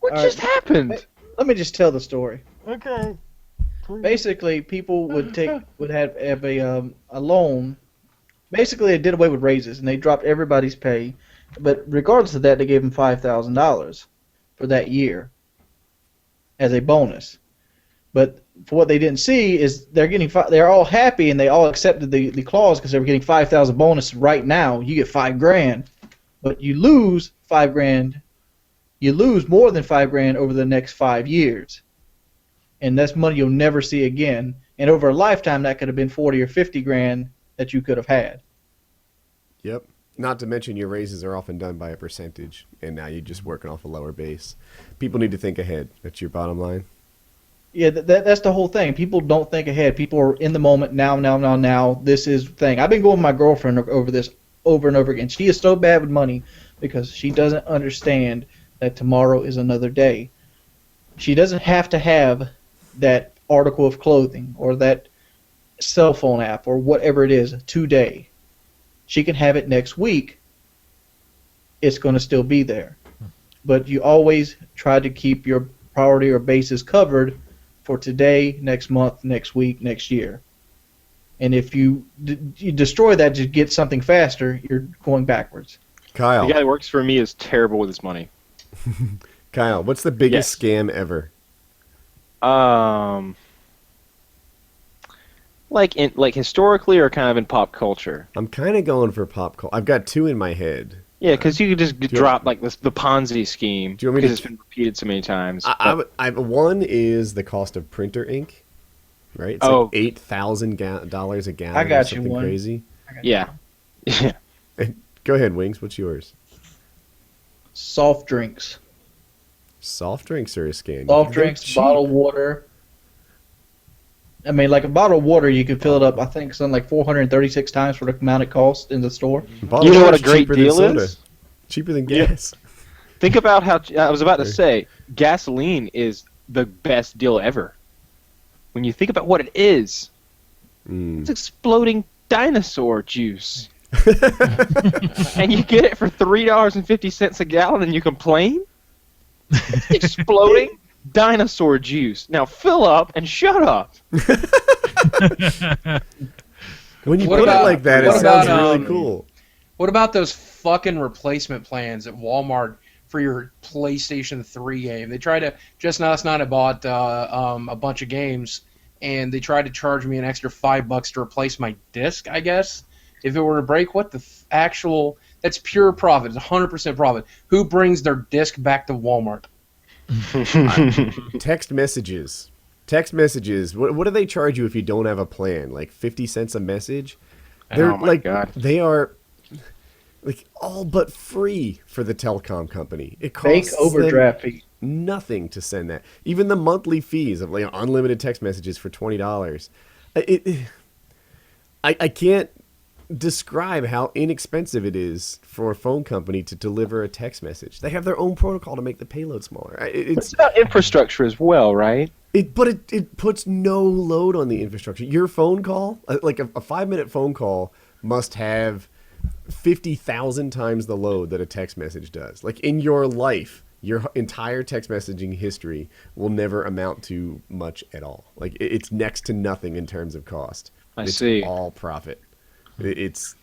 What All just right. happened? Let me just tell the story. Okay. Basically, people would have a loan. Basically, they did away with raises and they dropped everybody's pay, but regardless of that, they gave them $5,000 for that year as a bonus. But for what they didn't see is they're all happy and they all accepted the clause because they were getting 5,000 bonus right now. You get $5,000, but you lose $5,000. You lose more than $5,000 over the next 5 years, and that's money you'll never see again. And over a lifetime, that could have been 40 or 50 grand that you could have had. Yep. Not to mention your raises are often done by a percentage, and now you're just working off a lower base. People need to think ahead. That's your bottom line. Yeah, that's the whole thing. People don't think ahead. People are in the moment, now. This is the thing. I've been going with my girlfriend over this over and over again. She is so bad with money because she doesn't understand that tomorrow is another day. She doesn't have to have that article of clothing or that cell phone app or whatever it is today. She can have it next week. It's going to still be there. But you always try to keep your priority or bases covered for today, next month, next week, next year. And if you destroy that to get something faster, you're going backwards. Kyle. The guy that works for me is terrible with his money. Kyle, what's the biggest scam ever? Like historically or kind of in pop culture? I'm kind of going for pop culture. I've got two in my head. Yeah, because you could just drop like the Ponzi scheme Do you want me because to- it's been repeated so many times. One is the cost of printer ink, right? It's like $8,000 a gallon. I got or you something one. crazy. Yeah. Yeah. Go ahead, Wings. What's yours? Soft drinks. Soft drinks are a scam. Soft drinks, Cheap. bottled water. I mean, like a bottle of water, you could fill it up, I think, something like 436 times for the amount it costs in the store. Bottle You know of what a water's great cheaper than deal soda. is? Cheaper than gas. Think about how I was about to say gasoline is the best deal ever. When you think about what it is, it's exploding dinosaur juice. And you get it for $3.50 a gallon and you complain? It's exploding dinosaur juice. Now fill up and shut up. When you What put about- it like that, it what sounds about, really cool. What about those fucking replacement plans at Walmart for your PlayStation 3 game? They tried to just last night. I bought a bunch of games, and they tried to charge me an extra $5 to replace my disc. I guess if it were to break, what the actual? That's pure profit. It's 100% profit. Who brings their disc back to Walmart? Text messages. Text messages. What do they charge you if you don't have a plan? Like 50 cents a message? They're Oh my like God. they are like all but free for the telecom company. It Fake costs overdraft fee. nothing to send that. Even the monthly fees of like unlimited text messages for $20. I can't describe how inexpensive it is for a phone company to deliver a text message. They have their own protocol to make the payload smaller. It's about infrastructure as well, right? But it puts no load on the infrastructure. Your phone call, like a 5-minute phone call, must have 50,000 times the load that a text message does. Like in your life, your entire text messaging history will never amount to much at all. Like it's next to nothing in terms of cost. I It's see. all profit. It's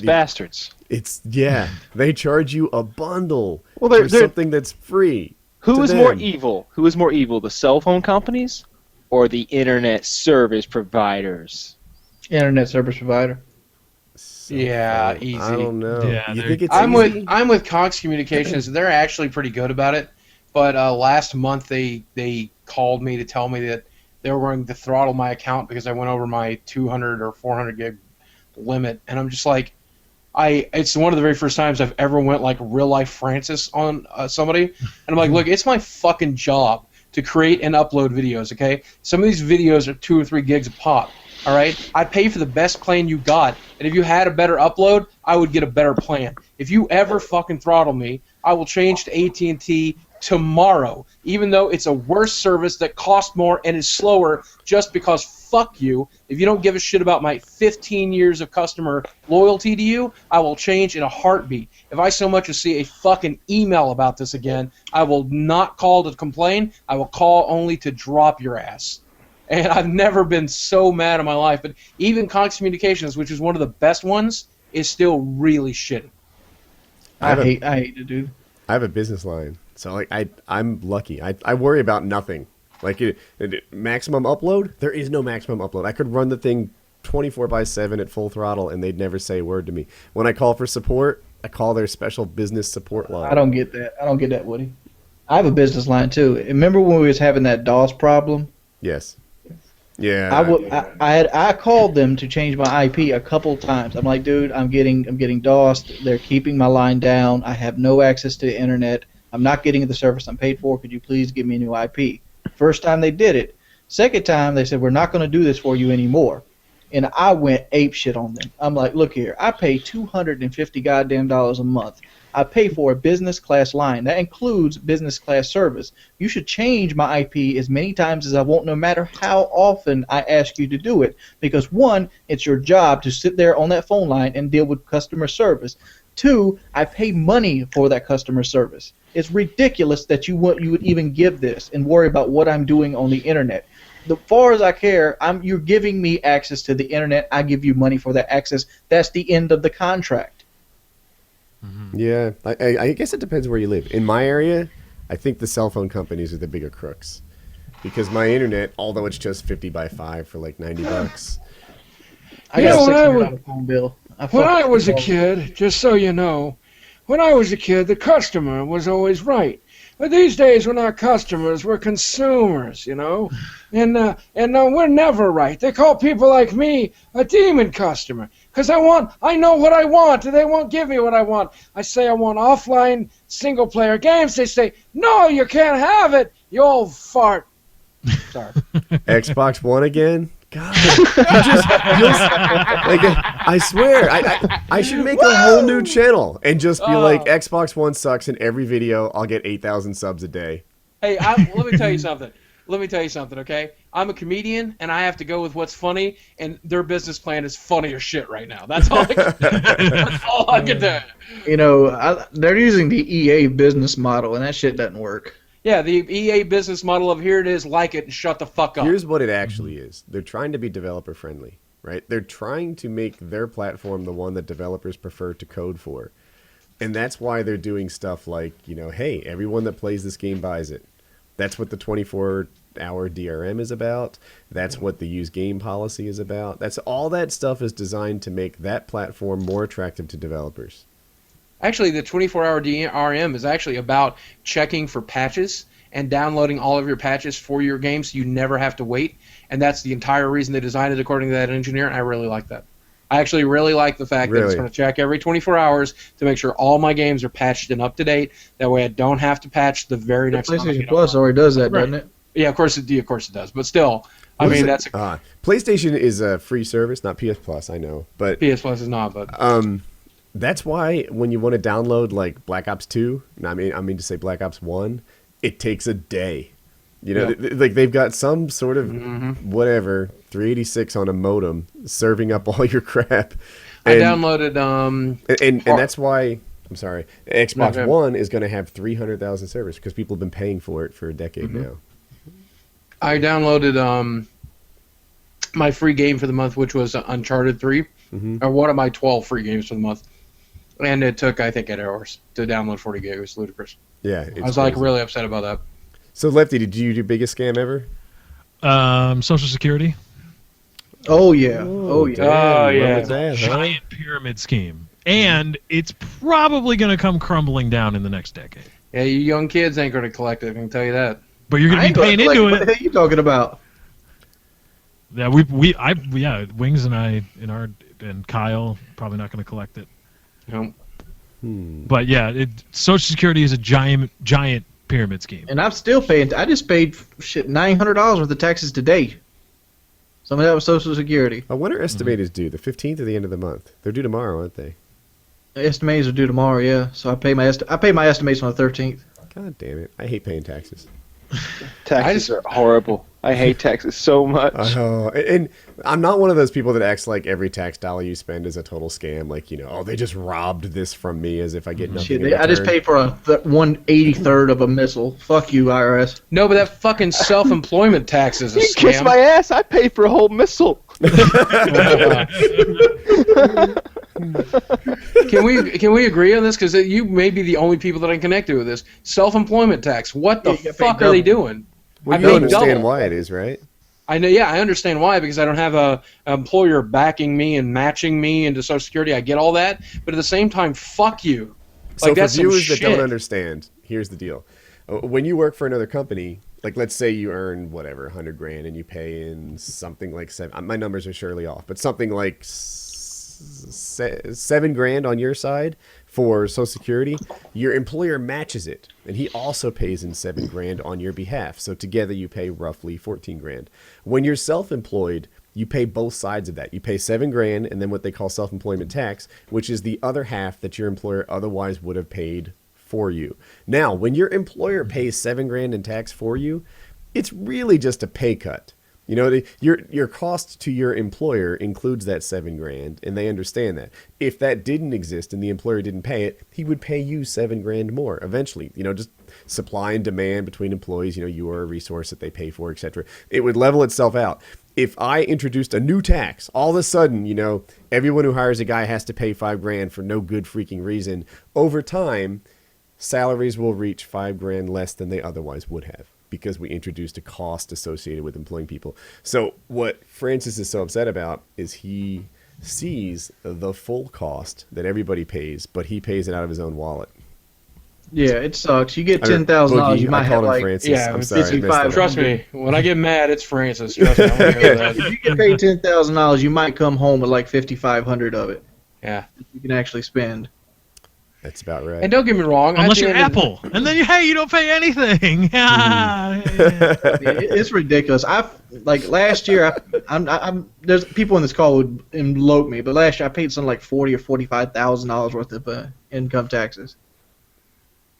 bastards. They charge you a bundle Well, for they're- something that's free. Who to is more them. evil? Who is more evil, the cell phone companies or the internet service providers? Internet service provider. Yeah, easy. I don't know. Yeah, you they're- think it's I'm easy? with Cox Communications. They're actually pretty good about it. But last month they called me to tell me that they were going to throttle my account because I went over my 200 or 400 gig limit, and I'm just like, it's one of the very first times I've ever went like real life Francis on somebody, and I'm like, look, it's my fucking job to create and upload videos. Okay, some of these videos are 2 or 3 gigs a pop. All right, I pay for the best plan you got, and if you had a better upload, I would get a better plan. If you ever fucking throttle me, I will change to AT&T tomorrow, even though it's a worse service that costs more and is slower, just because fuck you. If you don't give a shit about my 15 years of customer loyalty to you, I will change in a heartbeat. If I so much as see a fucking email about this again, I will not call to complain. I will call only to drop your ass. And I've never been so mad in my life. But even Cox Communications, which is one of the best ones, is still really shitty. I hate it, dude. I have a business line, so like I'm lucky. I worry about nothing. Like maximum upload, there is no maximum upload. I could run the thing 24/7 at full throttle, and they'd never say a word to me. When I call for support, I call their special business support line. I don't get that, Woody. I have a business line too. Remember when we was having that DOS problem? Yes. Yeah. I called them to change my IP a couple times. I'm like, dude, I'm getting DOSed. They're keeping my line down. I have no access to the internet. I'm not getting the service I'm paid for. Could you please give me a new IP? First time they did it. Second time they said, we're not going to do this for you anymore. And I went ape shit on them. I'm like, look here, I pay $250 goddamn dollars a month. I pay for a business class line. That includes business class service. You should change my IP as many times as I want, no matter how often I ask you to do it. Because one, it's your job to sit there on that phone line and deal with customer service. Two, I pay money for that customer service. It's ridiculous that you would even give this and worry about what I'm doing on the internet. As far as I care, you're giving me access to the internet. I give you money for that access. That's the end of the contract. Yeah, I guess it depends where you live. In my area, I think the cell phone companies are the bigger crooks, because my internet, although it's just 50x5 for like $90, I You got know, a when I $600 phone bill. When I was a kid, just so you know, when I was a kid, the customer was always right. But these days, we're not customers, we're consumers, you know? And we're never right. They call people like me a demon customer. Because I know what I want, and they won't give me what I want. I say I want offline single-player games. They say, no, you can't have it, you old fart. Sorry. Xbox One again? God, like, I swear, I should make a whole new channel and just be like, Xbox One sucks. In every video, I'll get 8,000 subs a day. Hey, let me tell you something. Let me tell you something, okay? I'm a comedian, and I have to go with what's funny, and their business plan is funny as shit right now. That's all I can do. That's all I can do. You know, they're using the EA business model, and that shit doesn't work. Yeah, the EA business model of here it is, like it, and shut the fuck up. Here's what it actually is. They're trying to be developer friendly, right? They're trying to make their platform the one that developers prefer to code for. And that's why they're doing stuff like, you know, hey, everyone that plays this game buys it. That's what the 24-hour DRM is about. That's what the use game policy is about. That's all that stuff is designed to make that platform more attractive to developers. Actually, the 24-hour DRM is actually about checking for patches and downloading all of your patches for your game so you never have to wait. And that's the entire reason they designed it according to that engineer, and I really like that. I actually really like the fact that it's going to check every 24 hours to make sure all my games are patched and up to date. That way I don't have to patch the very next time. PlayStation Plus already does that, doesn't it? Yeah, of course it does. But still, I mean, that's... PlayStation is a free service, not PS Plus, I know. But PS Plus is not, but... that's why when you want to download, like, Black Ops 2, I mean to say Black Ops 1, it takes a day. You know, like they've got some sort of whatever 386 on a modem serving up all your crap. I downloaded and that's why I'm sorry, Xbox One is going to have 300,000 servers because people have been paying for it for a decade now. I downloaded my free game for the month, which was Uncharted 3, or one of my 12 free games for the month, and it took I think 8 hours to download 40 gigs. It was ludicrous. Yeah, I was like really upset about that. So, Lefty, did you do biggest scam ever? Social Security. Oh, yeah. Oh, yeah. Oh, yeah. That, Giant pyramid scheme. And it's probably going to come crumbling down in the next decade. Yeah, you young kids ain't going to collect it, I can tell you that. But you're going to be paying into it. What the hell are you talking about? Yeah, Wings and I and Kyle probably not going to collect it. No. But yeah, Social Security is a giant pyramid scheme. And I'm still paying. I just paid $900 worth of taxes today. Some of that was Social Security. When are estimators due? The 15th or the end of the month? They're due tomorrow, aren't they? Estimates are due tomorrow, yeah. So I pay my estimates on the 13th. God damn it! I hate paying taxes. Taxes are horrible. I hate taxes so much. And I'm not one of those people that acts like every tax dollar you spend is a total scam. Like, you know, they just robbed this from me as if I get nothing in return. I just paid for a 1/83rd of a missile. Fuck you, IRS. No, but that fucking self-employment tax is a You scam. kiss my ass. I paid for a whole missile. Can we agree on this? Because you may be the only people that I can connect to with this. Self-employment tax. What the fuck are they doing? Well, you understand why it is, right? I know. Yeah, I understand why, because I don't have an employer backing me and matching me into Social Security. I get all that, but at the same time, fuck you. So for viewers that don't understand, here's the deal: when you work for another company, like let's say you earn whatever $100,000 and you pay in something like my numbers are surely off, but something like $7,000 on your side for Social Security, your employer matches it, and he also pays in $7,000 on your behalf. So together you pay roughly $14,000. When you're self-employed, you pay both sides of that. You pay $7,000 and then what they call self-employment tax, which is the other half that your employer otherwise would have paid for you. Now, when your employer pays $7,000 in tax for you, it's really just a pay cut. You know, your cost to your employer includes that $7,000, and they understand that. If that didn't exist and the employer didn't pay it, he would pay you $7,000 more eventually. You know, just supply and demand between employees. You know, you are a resource that they pay for, etc. It would level itself out. If I introduced a new tax, all of a sudden, you know, everyone who hires a guy has to pay $5,000 for no good freaking reason. Over time, salaries will reach $5,000 less than they otherwise would have, because we introduced a cost associated with employing people. So what Francis is so upset about is he sees the full cost that everybody pays, but he pays it out of his own wallet. Yeah, it sucks. You get $10,000, you might have like Francis. I'm sorry, 55. Trust me, when I get mad, it's Francis. Trust me. I'm gonna go with that. If you get paid $10,000, you might come home with like $5,500 of it. Yeah. You can actually spend. That's about right. And don't get me wrong, Unless at the you're end of the- Apple, and then you don't pay anything. It's ridiculous. Last year, there's people in this call would elope me, but last year I paid something like $40,000 or $45,000 worth of income taxes.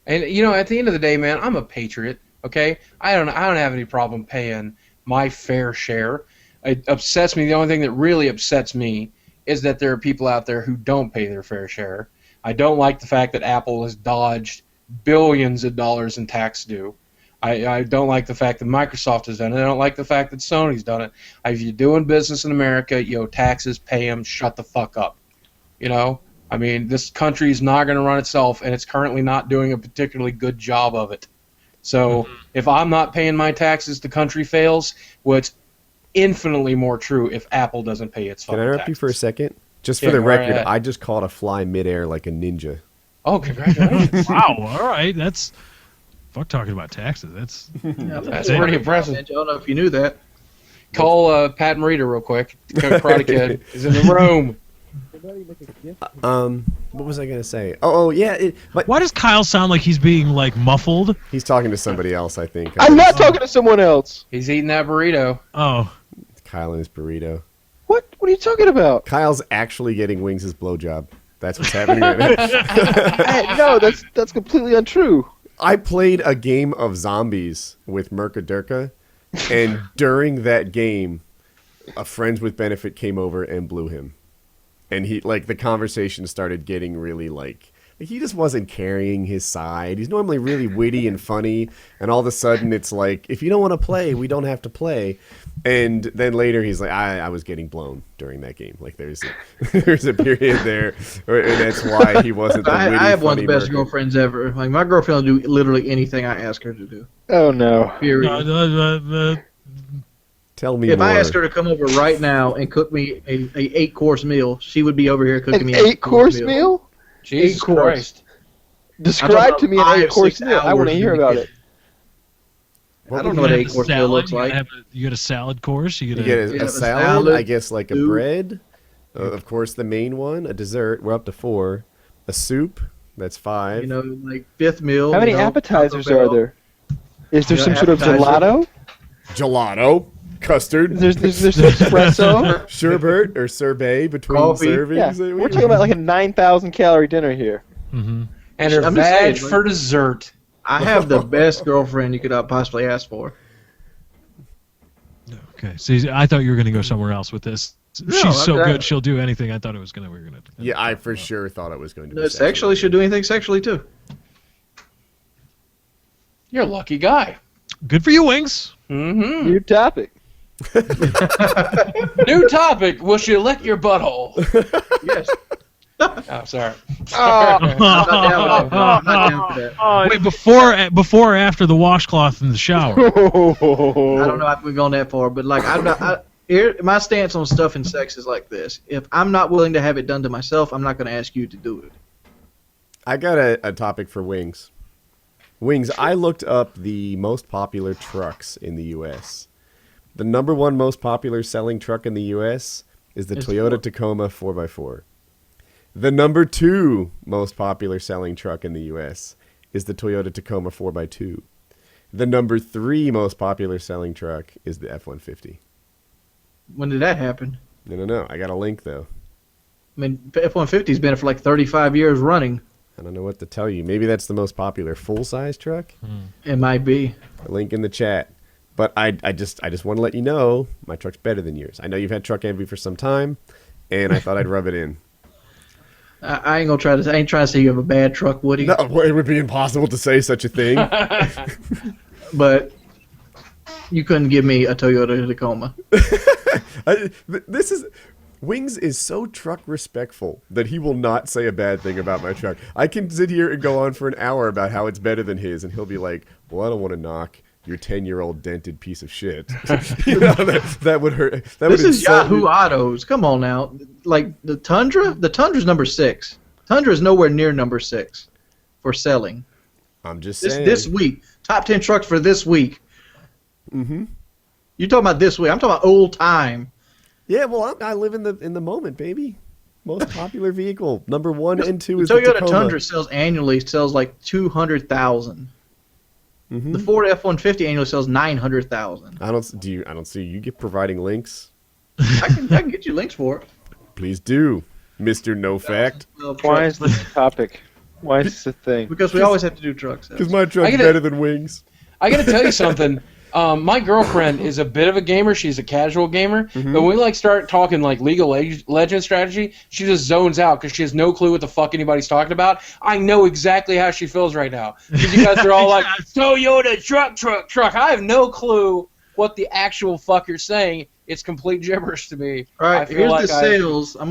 And at the end of the day, man, I'm a patriot. Okay, I don't have any problem paying my fair share. It upsets me. The only thing that really upsets me is that there are people out there who don't pay their fair share. I don't like the fact that Apple has dodged billions of dollars in tax due. I don't like the fact that Microsoft has done it. I don't like the fact that Sony's done it. If you're doing business in America, taxes, pay them, shut the fuck up. I mean, this country is not going to run itself, and it's currently not doing a particularly good job of it. So if I'm not paying my taxes, the country fails. Well, it's infinitely more true if Apple doesn't pay its fucking Can I interrupt taxes. you for a second? Just for the record, I just caught a fly midair like a ninja. Oh, congratulations. Wow, all right. That's... Fuck talking about taxes. That's pretty impressive. I don't know if you knew that. Call Pat Morita real quick. Karate Kid is in the room. What was I gonna say? Oh yeah. Why does Kyle sound like he's being muffled? He's talking to somebody else, I think. I'm not talking to someone else. He's eating that burrito. Oh. Kyle and his burrito. What are you talking about? Kyle's actually getting Wings' blowjob. That's what's happening right now. No, that's completely untrue. I played a game of zombies with Merca Durka, and during that game, a Friends with Benefit came over and blew him. And the conversation started getting really he just wasn't carrying his side. He's normally really witty and funny, and all of a sudden it's if you don't want to play, we don't have to play. And then later he's like, I was getting blown during that game. There's a period there, and that's why he wasn't the witty, I have one of funny the best Merca. girlfriends ever. My girlfriend will do literally anything I ask her to do. Oh no. Period. Tell me If more. I asked her to come over right now and cook me a 8-course meal, she would be over here cooking me An an 8-course meal? Jesus 8 course. Christ. Describe to me an 5, 8-course 6 meal. I want to hours hear to about get it. I don't know what an 8-course meal looks You like. get a salad course. You You get get a a salad, I guess, a soup. bread, of course the main one, a dessert, we're up to 4, a soup, that's 5. Fifth meal. How many appetizers are there? Is there Yeah, some sort of appetizer. gelato? Gelato, custard, There's some espresso? sherbet or sorbet between Coffee. servings. Yeah, we're talking about a 9,000 calorie dinner here. Mm-hmm. And her I'm just veg saying, for dessert. I have the best girlfriend you could possibly ask for. Okay. See, I thought you were going to go somewhere else with this. She's so I'm- good, she'll do anything. I thought we were going to. Yeah, I for sure thought it was going to be Sexually, should do anything sexually too. You're a lucky guy. Good for you, Wings. Mm-hmm. New topic. New topic. Will she lick your butthole? Yes. Oh, sorry. I'm not down for that. I'm not down for that. Wait, before or after the washcloth in the shower? I don't know if we've gone that far, but I'm not. My stance on stuff in sex is like this: if I'm not willing to have it done to myself, I'm not going to ask you to do it. I got a topic for Wings. Wings, I looked up the most popular trucks in the U.S. The number 1 most popular selling truck in the U.S. is the Toyota Tacoma 4x4. The number 2 most popular selling truck in the U.S. is the Toyota Tacoma 4x2. The number 3 most popular selling truck is the F-150. When did that happen? No. I got a link, though. I mean, F-150's been for 35 years running. I don't know what to tell you. Maybe that's the most popular full-size truck? It might be. A link in the chat. But I just want to let you know my truck's better than yours. I know you've had truck envy for some time, and I thought I'd rub it in. I ain't gonna try to. I ain't trying to say you have a bad truck, Woody. No, it would be impossible to say such a thing. But you couldn't give me a Toyota Tacoma. Wings is so truck respectful that he will not say a bad thing about my truck. I can sit here and go on for an hour about how it's better than his, and he'll be like, well, I don't want to knock your 10-year-old dented piece of shit. That would hurt. This is Yahoo Autos. Come on now. The Tundra? The Tundra's number 6. Tundra is nowhere near number 6 for selling. I'm just saying. This week. Top 10 trucks for this week. Mm-hmm. You're talking about this week. I'm talking about old time. Yeah, well, I live in the moment, baby. most popular vehicle. Number 1 and 2 is the the Toyota Tacoma. Tundra sells like 200,000. The Ford F-150 annually sells 900,000. I don't see you get providing links. I can get you links for it. Please do, Mr. No Fact. Why is this a topic? Why is this a thing? Because we always have to do trucks. Because my truck's better than Wings. I got to tell you something. My girlfriend is a bit of a gamer. She's a casual gamer. Mm-hmm. But when we start talking League of Legends strategy, she just zones out because she has no clue what the fuck anybody's talking about. I know exactly how she feels right now. Because you guys are all like, Toyota, truck. I have no clue what the actual fuck you're saying. It's complete gibberish to me. All right, here's the sales. I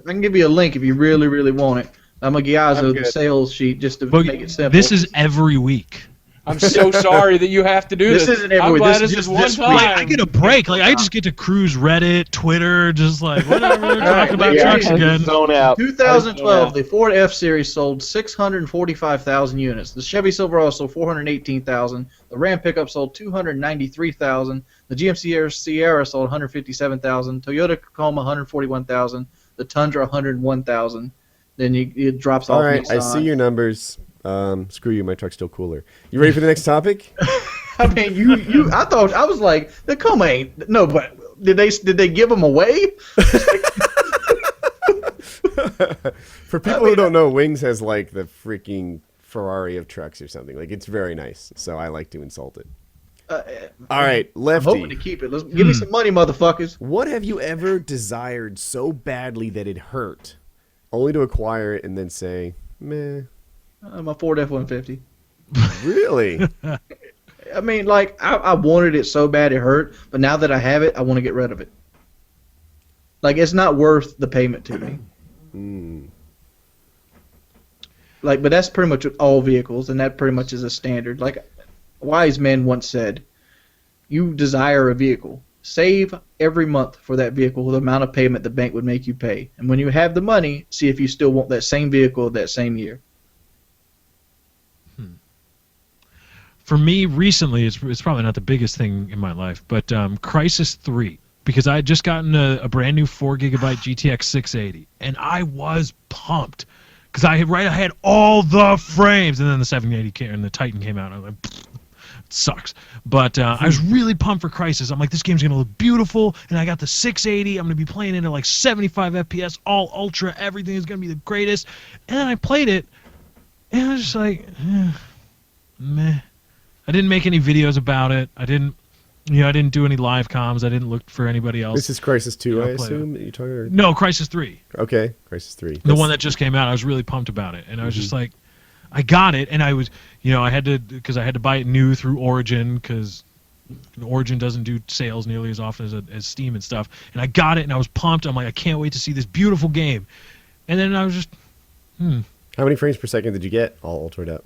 can give you a link if you really, really want it. I'm going to give you the sales sheet just to make it simple. This is every week. I'm so sorry that you have to do this. This isn't every I'm week. glad This this is is just one this time. I get a break. I just get to cruise Reddit, Twitter, just whatever, talk about trucks again. Zone out. 2012, the Ford F-Series sold 645,000 units. The Chevy Silverado sold 418,000. The Ram pickup sold 293,000. The GMC Sierra sold 157,000. Toyota Tacoma 141,000. The Tundra 101,000. Then it drops off. All right, I see your numbers. Screw you, my truck's still cooler. You ready for the next topic? I mean, I thought I was like, the Tacoma ain't no, but did they give them away? For people who don't know, Wings has the freaking Ferrari of trucks or something. It's very nice, so I like to insult it. All right, Lefty. I'm hoping to keep it. Give me some money, motherfuckers. What have you ever desired so badly that it hurt, only to acquire it and then say, meh? My Ford F-150. Really? I mean, I wanted it so bad it hurt, but now that I have it, I want to get rid of it. It's not worth the payment to me. But that's pretty much all vehicles, and that pretty much is a standard. Wise men once said, you desire a vehicle. Save every month for that vehicle the amount of payment the bank would make you pay. And when you have the money, see if you still want that same vehicle that same year. For me, recently, it's probably not the biggest thing in my life, but Crisis 3, because I had just gotten a brand new 4GB GTX 680, and I was pumped, because I had all the frames, and then the 780 and the Titan came out, and I was like, it sucks. But I was really pumped for Crisis. I'm like, this game's going to look beautiful, and I got the 680, I'm going to be playing it at 75 FPS, all ultra, everything is going to be the greatest, and then I played it, and I was just like, meh. I didn't make any videos about it. I didn't do any live comms. I didn't look for anybody else. This is Crisis 2, I assume? That you're talking about? No, Crisis 3. Okay, Crisis 3. The one that just came out. I was really pumped about it, and I was just like, I got it, and I was, I had to buy it new through Origin, because Origin doesn't do sales nearly as often as Steam and stuff. And I got it, and I was pumped. I'm like, I can't wait to see this beautiful game. And then I was just, How many frames per second did you get all ultraed up?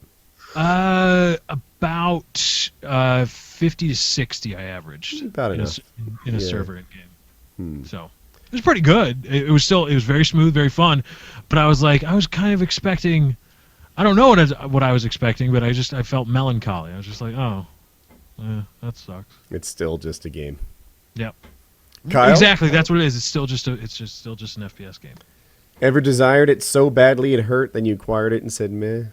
About 50 to 60 I averaged. About enough. In a server game. So it was pretty good. It was very smooth, very fun. But I was kind of expecting, I don't know what I was expecting, but I felt melancholy. I was just like, oh, that sucks. It's still just a game. Yep. Kyle? Exactly. That's what it is. It's still just an FPS game. Ever desired it so badly it hurt, then you acquired it and said meh?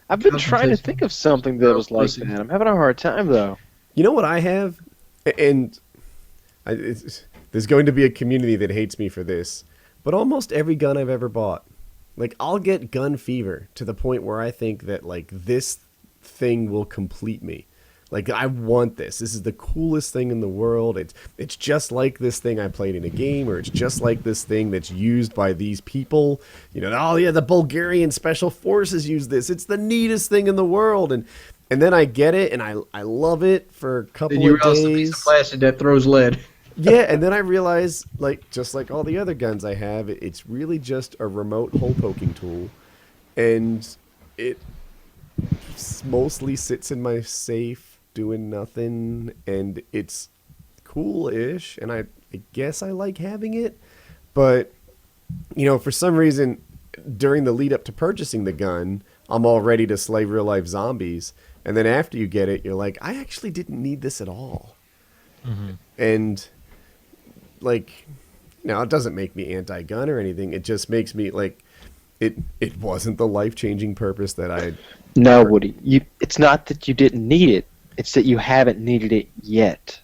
I've been trying to think of something that was like that. I'm having a hard time, though. You know what I have? And there's going to be a community that hates me for this, but almost every gun I've ever bought, I'll get gun fever to the point where I think that, this thing will complete me. I want this. This is the coolest thing in the world. It's just like this thing I played in a game, or it's just like this thing that's used by these people. The Bulgarian Special Forces use this. It's the neatest thing in the world. And then I get it, and I love it for a couple of days. You realize the piece of plastic that throws lead. Yeah, and then I realize, just like all the other guns I have, it's really just a remote hole-poking tool. And it mostly sits in my safe, doing nothing, and it's cool-ish, and I guess I like having it, but for some reason during the lead up to purchasing the gun, I'm all ready to slay real life zombies, and then after you get it, you're like, I actually didn't need this at all. And Now, it doesn't make me anti-gun or anything. It just makes me like, it wasn't the life-changing purpose that I. No, Woody. It's not that you didn't need it. It's that you haven't needed it yet.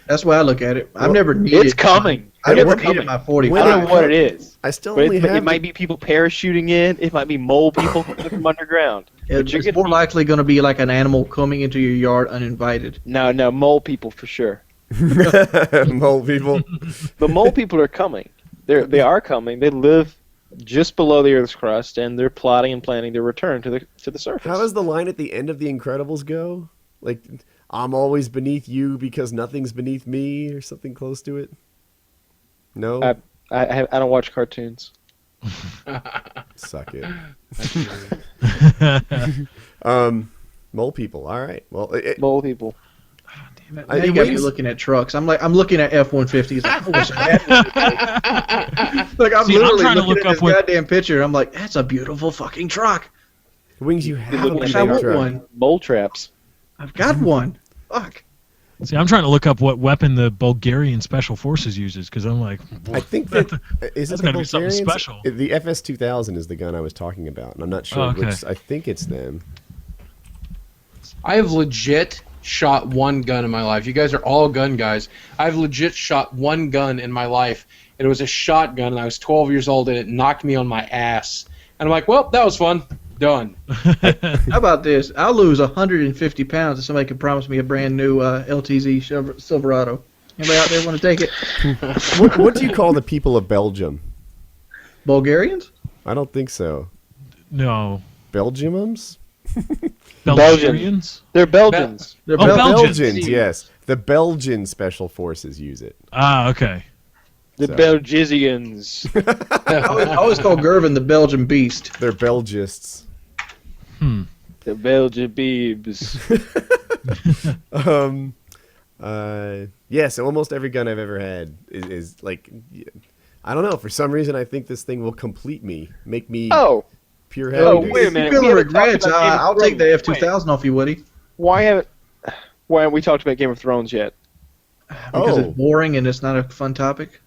That's why I look at it. I've never needed. It's coming. I never needed my 45. I don't know what it is. I still But only have. it might be people parachuting in. It might be mole people from underground. It's more likely going to be like an animal coming into your yard uninvited. No, mole people for sure. Mole people. The mole people are coming. They are coming. They live just below the Earth's crust, and they're plotting and planning their return to the surface. How does the line at the end of The Incredibles go? Like, I'm always beneath you because nothing's beneath me, or something close to it? No? I don't watch cartoons. Suck it. Mole people. All right. Well, Mole people. Now you got me looking at trucks. I'm looking at F-150s. Like, I wish I had one. Like, I'm literally looking at this goddamn picture. I'm like, that's a beautiful fucking truck. Wings, you have a I want truck. one. Mole traps. I've got one. Fuck. See, I'm trying to look up what weapon the Bulgarian Special Forces uses because I'm like, I think that is it that's the gotta be something Bulgarians? special. The FS-2000 is the gun I was talking about, and I'm not sure which. I think it's them. I have legit shot one gun in my life. You guys are all gun guys. I've legit shot one gun in my life. It was a shotgun, and I was 12 years old, and it knocked me on my ass. And I'm like, well, that was fun. Done. How about this? I'll lose 150 pounds if somebody can promise me a brand new LTZ Silverado. Anybody out there want to take it? What do you call the people of Belgium? Bulgarians? I don't think so. no. Belgiumums? Belgians? They're Belgians. They're Oh, Belgians. Belgians. Yes. The Belgian Special Forces use it. Ah, okay. The So. Belgians. I always call Gervin the Belgian beast. They're Belgists. The Belgian beebs. Yeah, so almost every gun I've ever had is like, I don't know, for some reason I think this thing will complete me, make me pure happiness. Wait a minute. Feeling We haven't regrets. talked about Game of I'll take the Thrones. F-2000 off you, Woody. Why haven't we talked about Game of Thrones yet? Because it's boring and it's not a fun topic.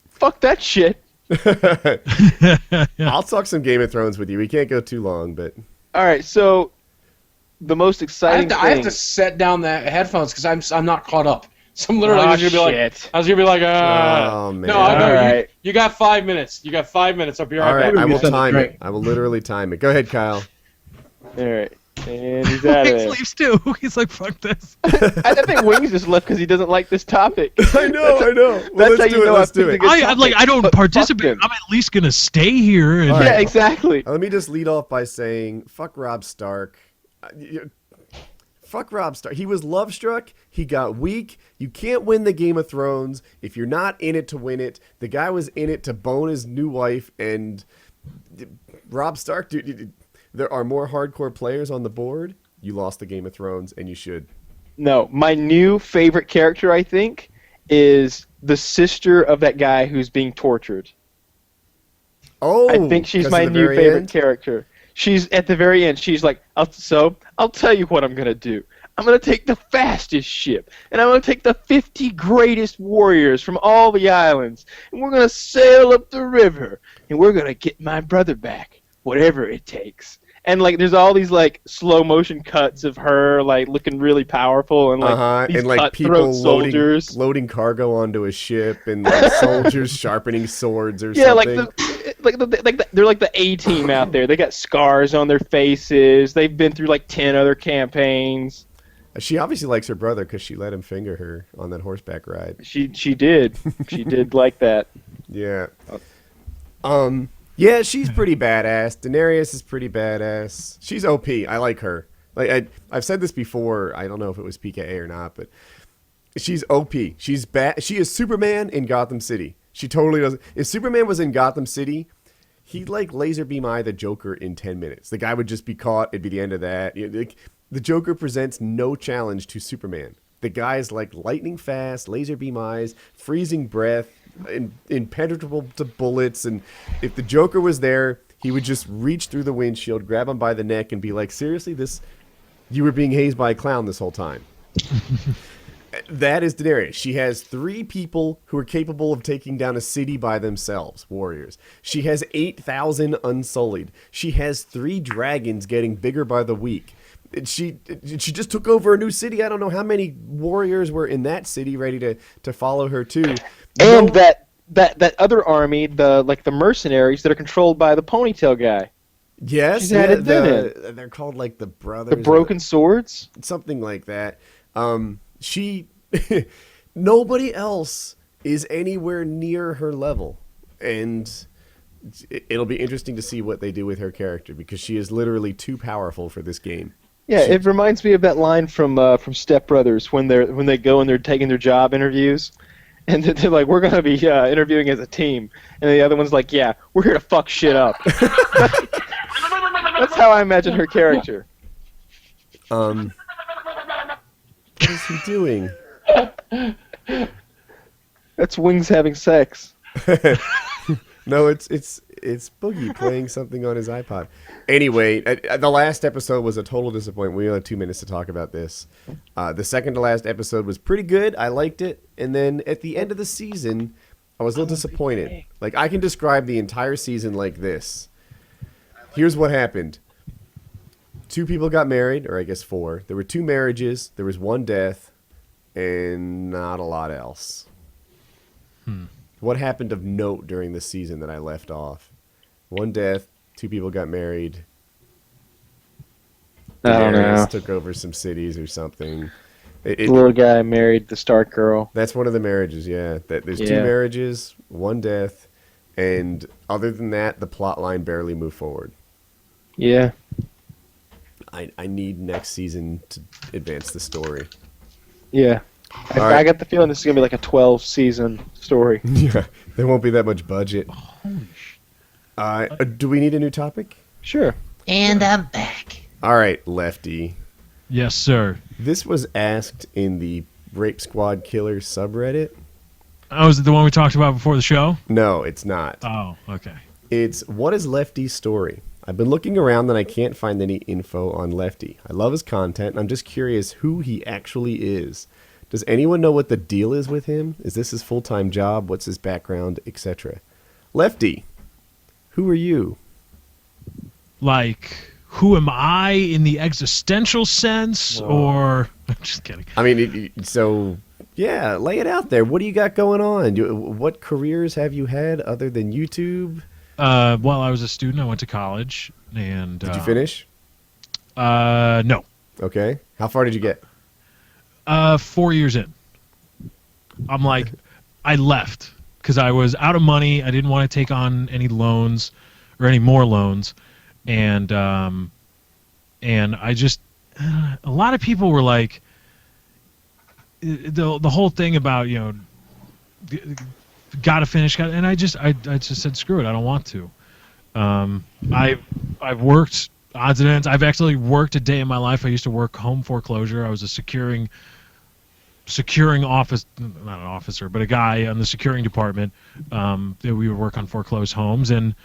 Fuck that shit. I'll talk some Game of Thrones with you. We can't go too long, but All right, so the most exciting I have to set down the headphones because I'm not caught up. So I'm literally just gonna be like, I was gonna be like, oh man! no, All right. you got 5 minutes. You got 5 minutes. I'll be All right right, back. I will Something time great. it. I will literally time it. Go ahead, Kyle. All right, and he's out of He there. leaves too. He's like, fuck this. I think Wings just left because he doesn't like this topic. I know. Well, That's how let's you do it. know Let's I do picked it. a good I'm like, I don't But fuck participate. him. I'm at least gonna stay here. And All right. Yeah, exactly. Let me just lead off by saying, fuck Rob Stark. Fuck Rob Stark. He was love struck. He got weak. You can't win the Game of Thrones if you're not in it to win it. The guy was in it to bone his new wife, and Rob Stark, dude, there are more hardcore players on the board. You lost the Game of Thrones, and you should. No, my new favorite character, I think, is the sister of that guy who's being tortured. Oh, I think she's 'cause my of the new very favorite end? character. She's at the very end. She's like, I'll tell you what I'm gonna do. I'm gonna take the fastest ship, and I'm gonna take the 50 greatest warriors from all the islands, and we're gonna sail up the river, and we're gonna get my brother back, whatever it takes. And like, there's all these like slow motion cuts of her like looking really powerful, and like these and like cutthroat people soldiers. loading cargo onto a ship, and like soldiers sharpening swords or Yeah, something. they're like the A team out there. They got scars on their faces. They've been through like 10 other campaigns. She obviously likes her brother because she let him finger her on that horseback ride. She did. She did like that. Yeah. Yeah, she's pretty badass. Daenerys is pretty badass. She's OP. I like her. Like I've said this before. I don't know if it was PKA or not, but she's OP. She's bad. She is Superman in Gotham City. She totally doesn't. If Superman was in Gotham City, he'd like laser beam eye the Joker in 10 minutes. The guy would just be caught. It'd be the end of that. The Joker presents no challenge to Superman. The guy's like lightning fast, laser beam eyes, freezing breath, impenetrable to bullets. And if the Joker was there, he would just reach through the windshield, grab him by the neck, and be like, seriously, you were being hazed by a clown this whole time. That is Daenerys. She has 3 people who are capable of taking down a city by themselves, warriors. She has 8,000 unsullied. She has 3 dragons getting bigger by the week. She just took over a new city. I don't know how many warriors were in that city ready to follow her too. And that other army, the mercenaries that are controlled by the ponytail guy. Yes, She's added them in. They're called like the brothers. The broken swords? Something like that. She nobody else is anywhere near her level, and it'll be interesting to see what they do with her character because she is literally too powerful for this game. Yeah, it reminds me of that line from Step Brothers when they go and they're taking their job interviews, and they're like, "We're gonna be interviewing as a team," and the other one's like, "Yeah, we're here to fuck shit up." That's how I imagine her character. What is he doing? That's Wings having sex. No, it's Boogie playing something on his iPod. Anyway, the last episode was a total disappointment. We only have 2 minutes to talk about this. The second to last episode was pretty good. I liked it. And then at the end of the season, I was a little disappointed. Like, I can describe the entire season like this. Here's what happened. 2 people got married, or I guess 4. There were 2 marriages. There was 1 death, and not a lot else. What happened of note during the season that I left off? 1 death, 2 people got married. I don't know. Daenerys took over some cities or something. The little guy married the Stark girl. That's one of the marriages, yeah. There's 2 marriages, 1 death, and other than that, the plot line barely moved forward. Yeah. I need next season to advance the story. Yeah. I got the feeling this is going to be like a 12-season story. Yeah, there won't be that much budget. Do we need a new topic? Sure. And I'm back. All right, Lefty. Yes, sir. This was asked in the Rape Squad Killers subreddit. Oh, is it the one we talked about before the show? No, it's not. Oh, okay. It's, what is Lefty's story? I've been looking around and I can't find any info on Lefty. I love his content and I'm just curious who he actually is. Does anyone know what the deal is with him? Is this his full-time job? What's his background, etc.? Lefty, who are you? Like, who am I in the existential sense, or... I'm just kidding. I mean, yeah, lay it out there. What do you got going on? What careers have you had other than YouTube? Well, I was a student. I went to college, and... Did you finish? No. Okay. How far did you get? 4 years in. I'm like, I left because I was out of money. I didn't want to take on any loans or any more loans, and I just a lot of people were like the whole thing about gotta finish, and I just said screw it. I don't want to. I've worked odds and ends. I've actually worked a day in my life. I used to work home foreclosure. I was a securing office, not an officer, but a guy on the securing department. That we would work on foreclosed homes, and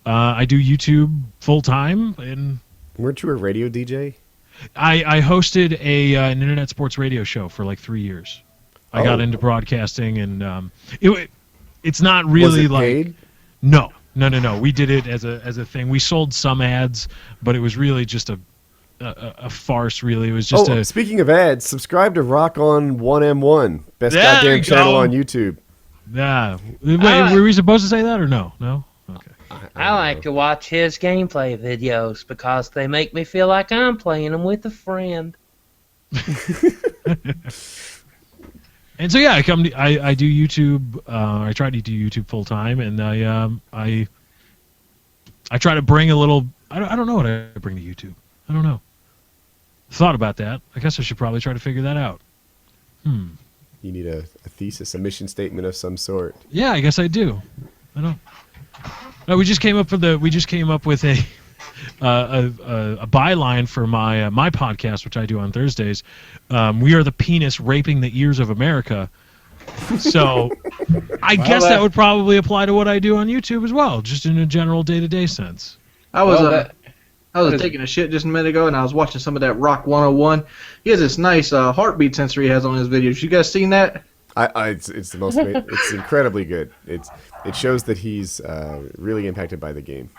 I do YouTube full time. And weren't you a radio DJ? I hosted an internet sports radio show for like 3 years. I got into broadcasting, and it's not really was it paid? No. We did it as a thing. We sold some ads, but it was really just a farce. Really, it was just. Speaking of ads, subscribe to Rock On 1M1, best goddamn channel on YouTube. Yeah. Wait, were we supposed to say that or no? No. Okay. I like to watch his gameplay videos because they make me feel like I'm playing them with a friend. And so I do YouTube. I try to do YouTube full time, and I try to bring a little. I don't know what I bring to YouTube. I don't know. Thought about that. I guess I should probably try to figure that out. You need a thesis, a mission statement of some sort. Yeah, I guess I do. I don't. No, we just came up with a byline for my podcast, which I do on Thursdays. We are the penis raping the ears of America. So I guess that would probably apply to what I do on YouTube as well, just in a general day-to-day sense. I was I was taking a shit just a minute ago, and I was watching some of that Rock 101. He has this nice heartbeat sensor he has on his videos. You guys seen that? It's the most. It's incredibly good. It shows that he's really impacted by the game.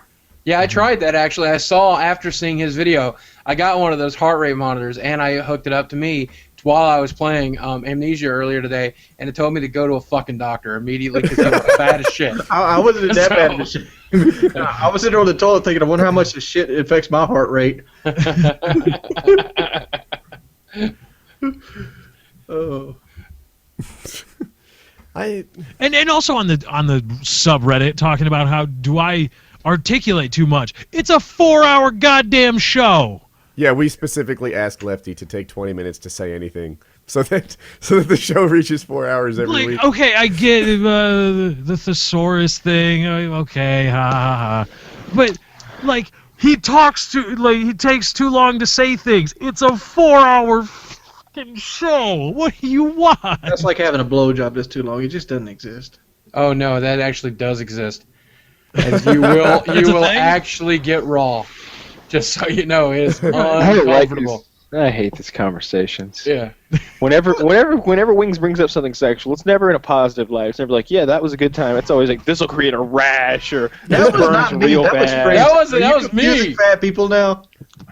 Yeah, I tried that actually. I saw after seeing his video, I got one of those heart rate monitors, and I hooked it up to me while I was playing Amnesia earlier today, and it told me to go to a fucking doctor immediately because it was bad as shit. I wasn't that bad as shit. I was sitting on the toilet thinking, I wonder how much this shit affects my heart rate. Oh. And also on the subreddit talking about how do I articulate too much. It's a 4-hour goddamn show. Yeah, we specifically asked Lefty to take 20 minutes to say anything so that the show reaches 4 hours every week. Okay, I get the thesaurus thing. Okay, ha ha ha. But like he takes too long to say things. It's a 4-hour fucking show. What do you want? That's like having a blowjob that's too long. It just doesn't exist. Oh no, that actually does exist. And you will actually get raw. Just so you know, it is uncomfortable. I hate these conversations. Yeah. Whenever Wings brings up something sexual, it's never in a positive light. It's never like, yeah, that was a good time. It's always like, this will create a rash or this burns real bad. That was me. Fat people now.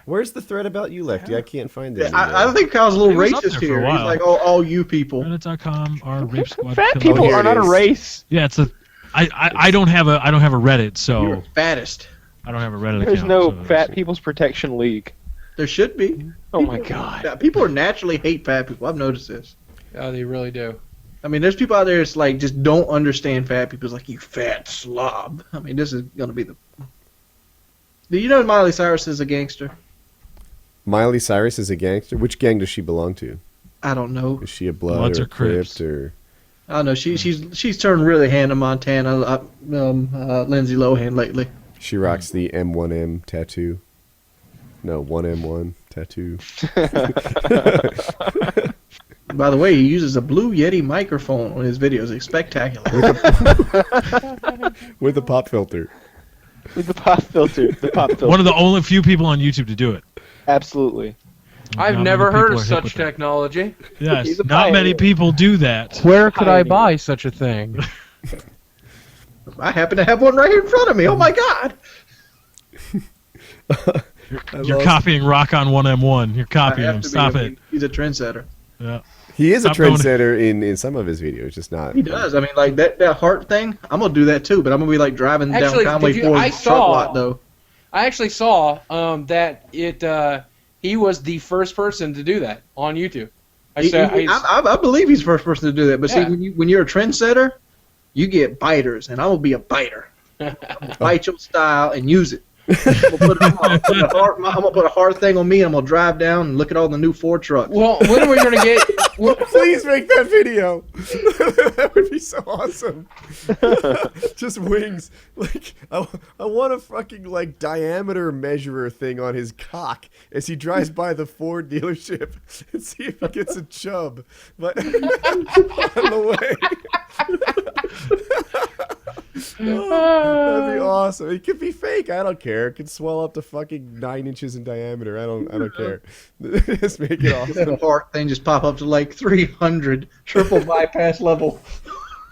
Where's the thread about you, Lefty? I can't find it. I think I was a little racist here. He's like, oh, all you people. Reddit.com or rape squad. Fat people are not a race. Yeah, it's a. I don't have a Reddit, so. You're fattest. I don't have a Reddit account. There's no Fat People's Protection League. There should be. Oh my god. Yeah, people naturally hate fat people. I've noticed this. Oh, they really do. I mean, there's people out there that's like just don't understand fat people. It's like, you fat slob. I mean, this is gonna be the. Do you know Miley Cyrus is a gangster? Miley Cyrus is a gangster? Which gang does she belong to? I don't know. Is she a Blood Bloods or or Crips? or? I don't know. She's turned really Hannah Montana, Lindsay Lohan lately. She rocks the M1M tattoo. No, 1M1 tattoo. By the way, he uses a Blue Yeti microphone on his videos. It's spectacular. With a pop filter. With the pop filter. One of the only few people on YouTube to do it. Absolutely. I've never heard of such technology. Yes, not many people do that. Where could I buy such a thing? I happen to have one right here in front of me. Oh my god! You're copying Rock on 1M1. You're copying him. Stop it. He's a trendsetter. Yeah. He is a trendsetter in some of his videos, just not. He does. I mean, like that heart thing. I'm gonna do that too, but I'm gonna be like driving down Conway Ford's truck lot though. I actually saw that he was the first person to do that on YouTube. I believe he's the first person to do that. But Yeah. see, when you're a trendsetter, you get biters, and I'm gonna be a biter. I'm gonna bite your style and use it. I'm gonna put a hard thing on me, and I'm gonna drive down and look at all the new Ford trucks. Well, when are we gonna get? Please make that video. That would be so awesome. Just Wings. Like I want a fucking like diameter measurer thing on his cock as he drives by the Ford dealership and see if he gets a chub. But on the way. That'd be awesome. It could be fake. I don't care. It could swell up to fucking 9 inches in diameter. I don't care. Just make it awesome. That heart thing just pop up to like 300 triple bypass level.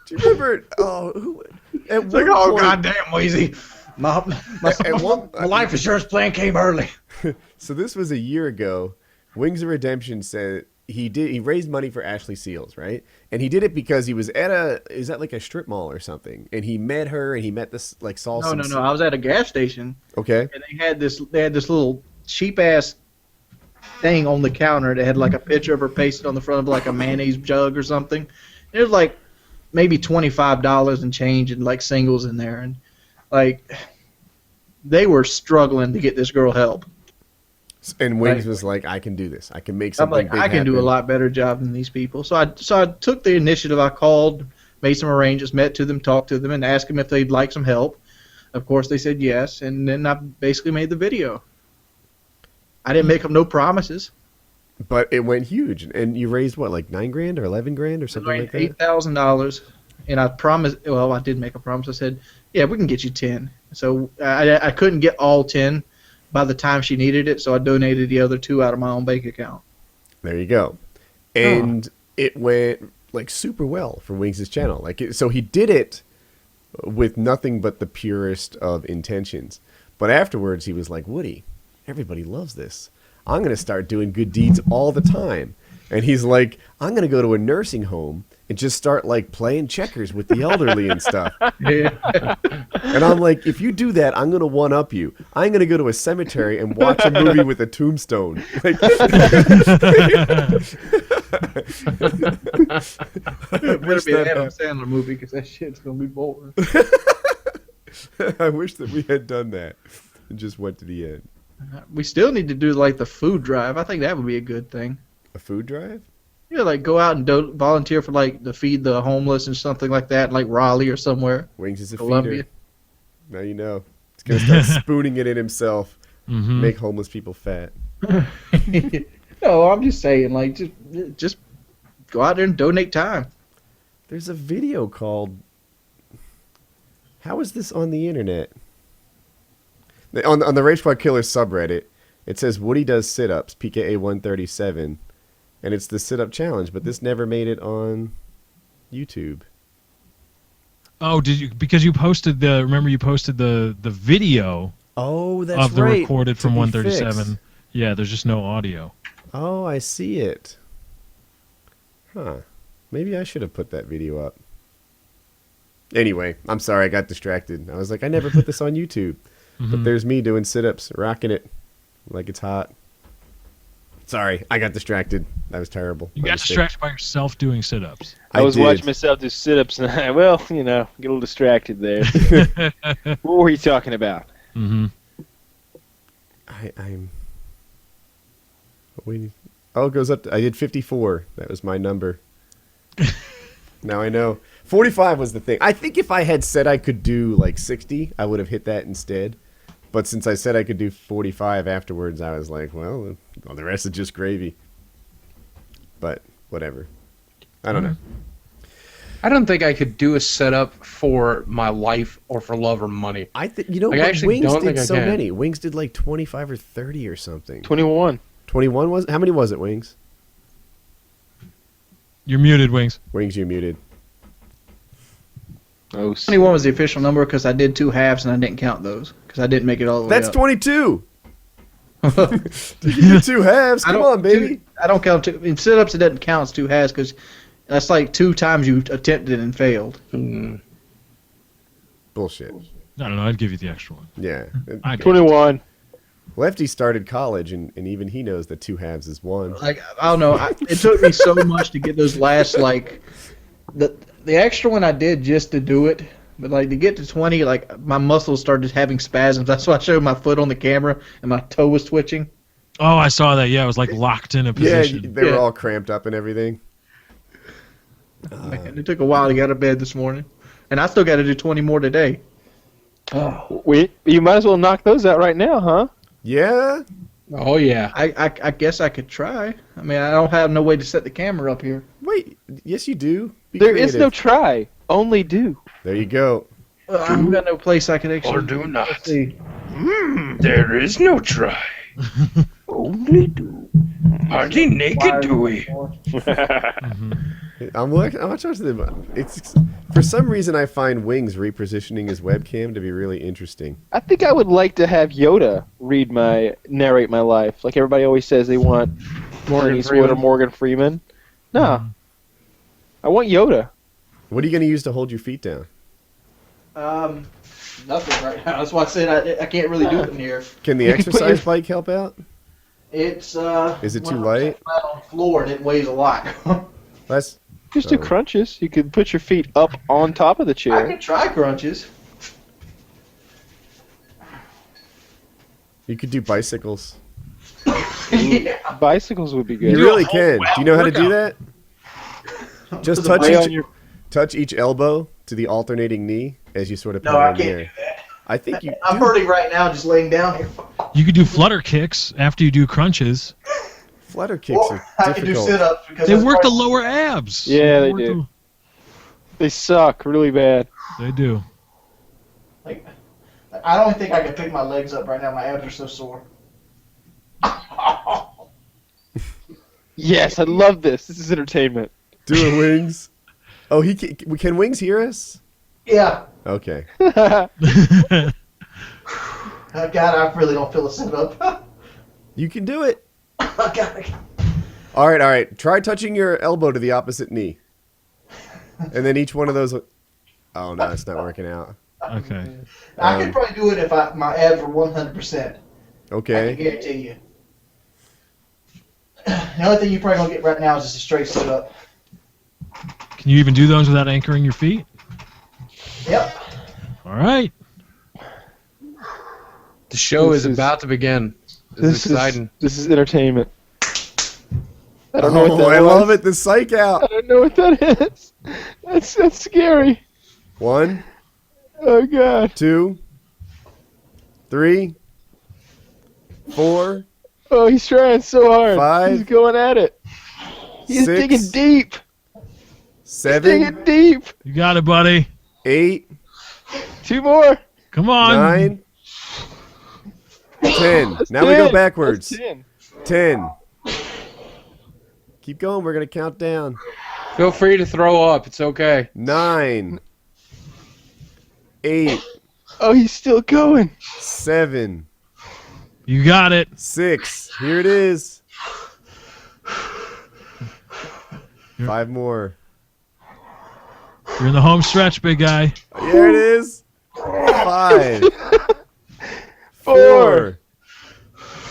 Do you remember? Oh, at It's like, one oh point- goddamn, Weezy. My life insurance plan came early. So this was a year ago. Wings of Redemption said he raised money for Ashley Seals, right? And he did it because he was at like a strip mall or something, and he met her, and he met this like salsa. No. I was at a gas station. Okay. And they had this little cheap ass thing on the counter that had like a picture of her pasted on the front of like a mayonnaise jug or something. It was like maybe $25 and change and like singles in there, and like they were struggling to get this girl help. And Wings was like, I can do this. I can make something I'm like, big I can do a happen." lot better job than these people. So I took the initiative. I called, made some arrangements, met to them, talked to them, and asked them if they'd like some help. Of course, they said yes, and then I basically made the video. I didn't make them no promises. But it went huge, and you raised what, like $9,000 or $11,000 or something like that. $8,000, and I promised. Well, I did make a promise. I said, yeah, we can get you 10. So I couldn't get all 10. by the time she needed it, so I donated the other 2 out of my own bank account. There you go. And it went like super well for Wings' channel. So he did it with nothing but the purest of intentions. But afterwards he was like, Woody, everybody loves this. I'm going to start doing good deeds all the time. And he's like, I'm going to go to a nursing home and just start like playing checkers with the elderly and stuff. And I'm like, if you do that, I'm going to one-up you. I'm going to go to a cemetery and watch a movie with a tombstone. Like, It better be an Adam Sandler movie because that shit's going to be boring. I wish that we had done that and just went to the end. We still need to do like the food drive. I think that would be a good thing. A food drive? Yeah, like go out and volunteer for like to feed the homeless and something like that, like Raleigh or somewhere. Wings is a Columbia. feeder. Now you know. He's going to start spooning it in himself. Make homeless people fat. No, I'm just saying, like, just go out there and donate time. There's a video called... How is this on the internet? On the Rage Squad Killer subreddit, it says Woody does sit-ups, PKA 137, and it's the sit-up challenge, but this never made it on YouTube. Oh, did you? Because you posted the video. Oh, that's of the right. recorded from To be 137. fixed. Yeah, there's just no audio. Oh, I see it. Huh. Maybe I should have put that video up. Anyway, I'm sorry, I got distracted. I was like, I never put this on YouTube. But there's me doing sit-ups, rocking it like it's hot. Sorry, I got distracted. That was terrible. You got distracted by yourself doing sit-ups. I was did. watching myself do sit-ups, and get a little distracted there. What were you talking about? Mm-hmm. I'm waiting. Oh, it goes up. I did 54. That was my number. Now I know. 45 was the thing. I think if I had said I could do like 60, I would have hit that instead. But since I said I could do 45 afterwards, I was like, well, the rest is just gravy. But whatever. I don't know. I don't think I could do a setup for my life or for love or money. I Like, I actually Wings don't did think I so can. many. Wings did like 25 or 30 or something. 21. 21 was? How many was it, Wings? You're muted, Wings. Wings, you muted. Oh, 21 was the official number because I did 2 halves and I didn't count those because I didn't make it all the way That's up. 22. You do 2 halves. Come on, baby. I don't count two. In sit-ups, it doesn't count as 2 halves because that's like 2 times you attempted and failed. Bullshit. I don't know. I'd give you the extra one. Yeah. I'd 21. Lefty started college, and even he knows that 2 halves is 1. Like I don't know. It took me so much to get those last like the extra one I did just to do it. But like to get to 20, like my muscles started having spasms. That's why I showed my foot on the camera and my toe was twitching. Oh, I saw that. Yeah, it was like locked in a Yeah, position. they were all cramped up and everything. Man, it took a while to get out of bed this morning, and I still got to do 20 more today. You might as well knock those out right now, huh? Yeah? Oh, yeah. I guess I could try. I mean, I don't have no way to set the camera up here. Wait, yes you do. Be There is creative. no try, only do. There you go. Well, I've got no place I could actually. Or do not. Let's see. There is no try. Only do. Hardly naked do we. I'm watching them. It's for some reason I find Wings repositioning his webcam to be really interesting. I think I would like to have Yoda narrate my life. Like everybody always says they want Morgan Freeman or Morgan Freeman. No. I want Yoda. What are you going to use to hold your feet down? Nothing right now. That's why I said I can't really do it in here. Can the You can put exercise your- bike help out? It's Is it too 100% light? flat on the floor and it weighs a lot. That's Just do crunches. You can put your feet up on top of the I chair. could try crunches. you could do bicycles. Yeah. Bicycles would be good. You really can. Do you know how to do that? Just touch Lay on each, your- touch each elbow to the alternating knee as you sort of No, pedal I in the can't air. do that. I think you I'm do. hurting right now just laying down here. You could do flutter kicks after you do crunches. Flutter kicks Or are I can do difficult. sit-ups because They that's work the part- lower abs. Yeah, they work do. They suck really bad. They do. Like, I don't think I can pick my legs up right now. My abs are so sore. Yes, I love this. This is entertainment. Doing Wings. Oh, can Wings hear us? Yeah. Okay. God, I really don't feel a sit up. You can do it. God. All right. Try touching your elbow to the opposite knee. And then each one of those... Oh, no, it's not working out. Okay. I could probably do it if my abs were 100%. Okay. I can guarantee you. The only thing you probably don't get right now is just a straight sit up. Can you even do those without anchoring your feet? Yep. All right. The show is about to begin. This is exciting. This is entertainment. I don't know what that I was. love it. The psych out. I don't know what that is. That's scary. 1, Oh God. 2, 3, 4, Oh, he's trying so hard. 5, He's going at it. He's 6, digging deep. 7, Digging deep. You got it, buddy. 8, 2 more. Come on. 9, 10. That's Now we go 10. backwards. That's 10. 10. Keep going. We're going to count down. Feel free to throw up. It's okay. 9, 8, Oh, he's still going. 7, You got it. 6. Here it is. 5 more. You're in the home stretch, big guy. Here it is. 5, 4.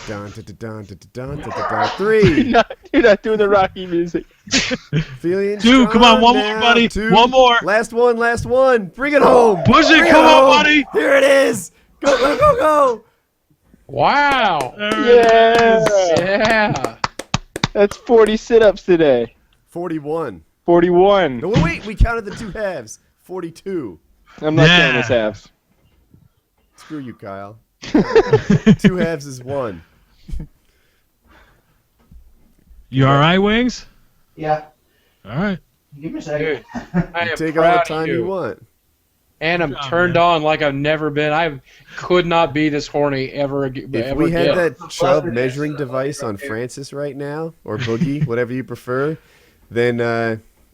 Dun, dun, dun, dun, dun, dun, dun, dun, dun, 3. You're not doing the Rocky music. Feeling 2, come on, strong one more, now. buddy. 2. One more. Last one. Bring it home. Push it, Bring come on, home. buddy. Here it is. Go. Wow. Yeah. Yeah. That's 40 sit-ups today. 41. 41. No, wait. We counted the 2 halves. 42. I'm not Yeah. saying this halves. Screw you, Kyle. 2 halves is 1. You all right, Wings? Yeah. All right. Give me a second. Dude, I am Take all proud the of time you want. And I'm Good job, turned man. on like I've never been. I could not be this horny ever If again. we had that Chubb measuring device on Francis right now, or Boogie, whatever you prefer, then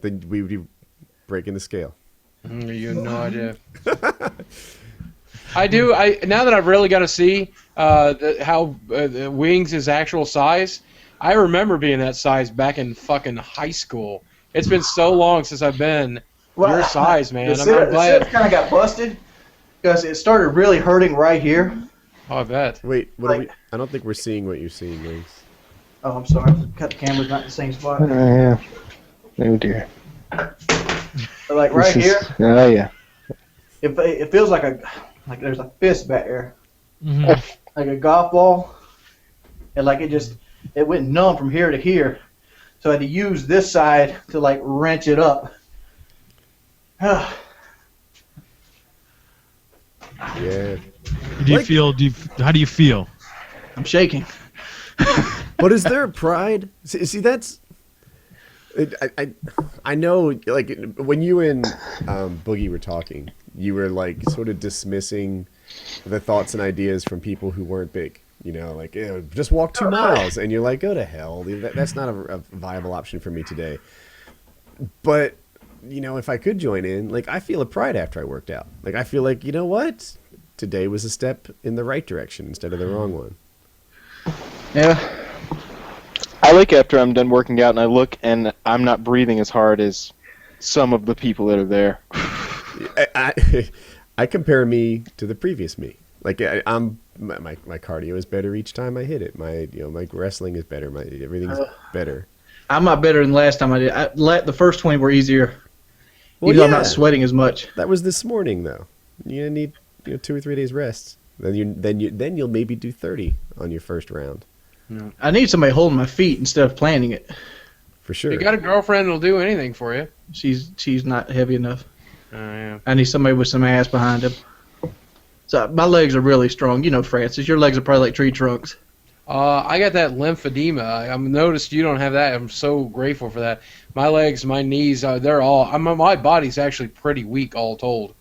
we would be breaking the scale. You have no idea. I do. Now that I've really got to see how Wings' is actual size, I remember being that size back in fucking high school. It's been so long since I've been your size, man. The I'm glad. sit kind of got busted because it started really hurting right here. Oh, I bet. Wait, what are we? I don't think we're seeing what you're seeing, Wings. Oh, I'm sorry. Cut the camera's not in the same spot. Yeah. Oh dear. But like right here, Oh yeah. it feels like there's a fist back there, Mhm. like a golf ball, and like it went numb from here to here. So I had to use this side to like wrench it up. Yeah. Do you feel? How do you feel? I'm shaking. But is there pride? See that's. I know, like, when you and Boogie were talking, you were, like, sort of dismissing the thoughts and ideas from people who weren't big. You know, like, just walk 2 miles. And you're like, go to hell. That's not a viable option for me today. But, you know, if I could join in, like, I feel a pride after I worked out. Like, I feel like, you know what? Today was a step in the right direction instead of the wrong one. Yeah. I like after I'm done working out and I look and I'm not breathing as hard as some of the people that are there. I compare me to the previous me. Like my cardio is better each time I hit it. My wrestling is better. Everything's better. I'm not better than last time I did. The first 20 were easier. Well, Even though I'm not sweating as much. That was this morning though. You need 2 or 3 days rest. Then you'll maybe do 30 on your first round. No. I need somebody holding my feet instead of planning it. For sure. You got a girlfriend that'll do anything for you. She's not heavy enough. Yeah. I need somebody with some ass behind him. So my legs are really strong. You know, Francis, your legs are probably like tree trunks. I got that lymphedema. I've noticed you don't have that. I'm so grateful for that. My legs, my knees, they're all. My body's actually pretty weak, all told.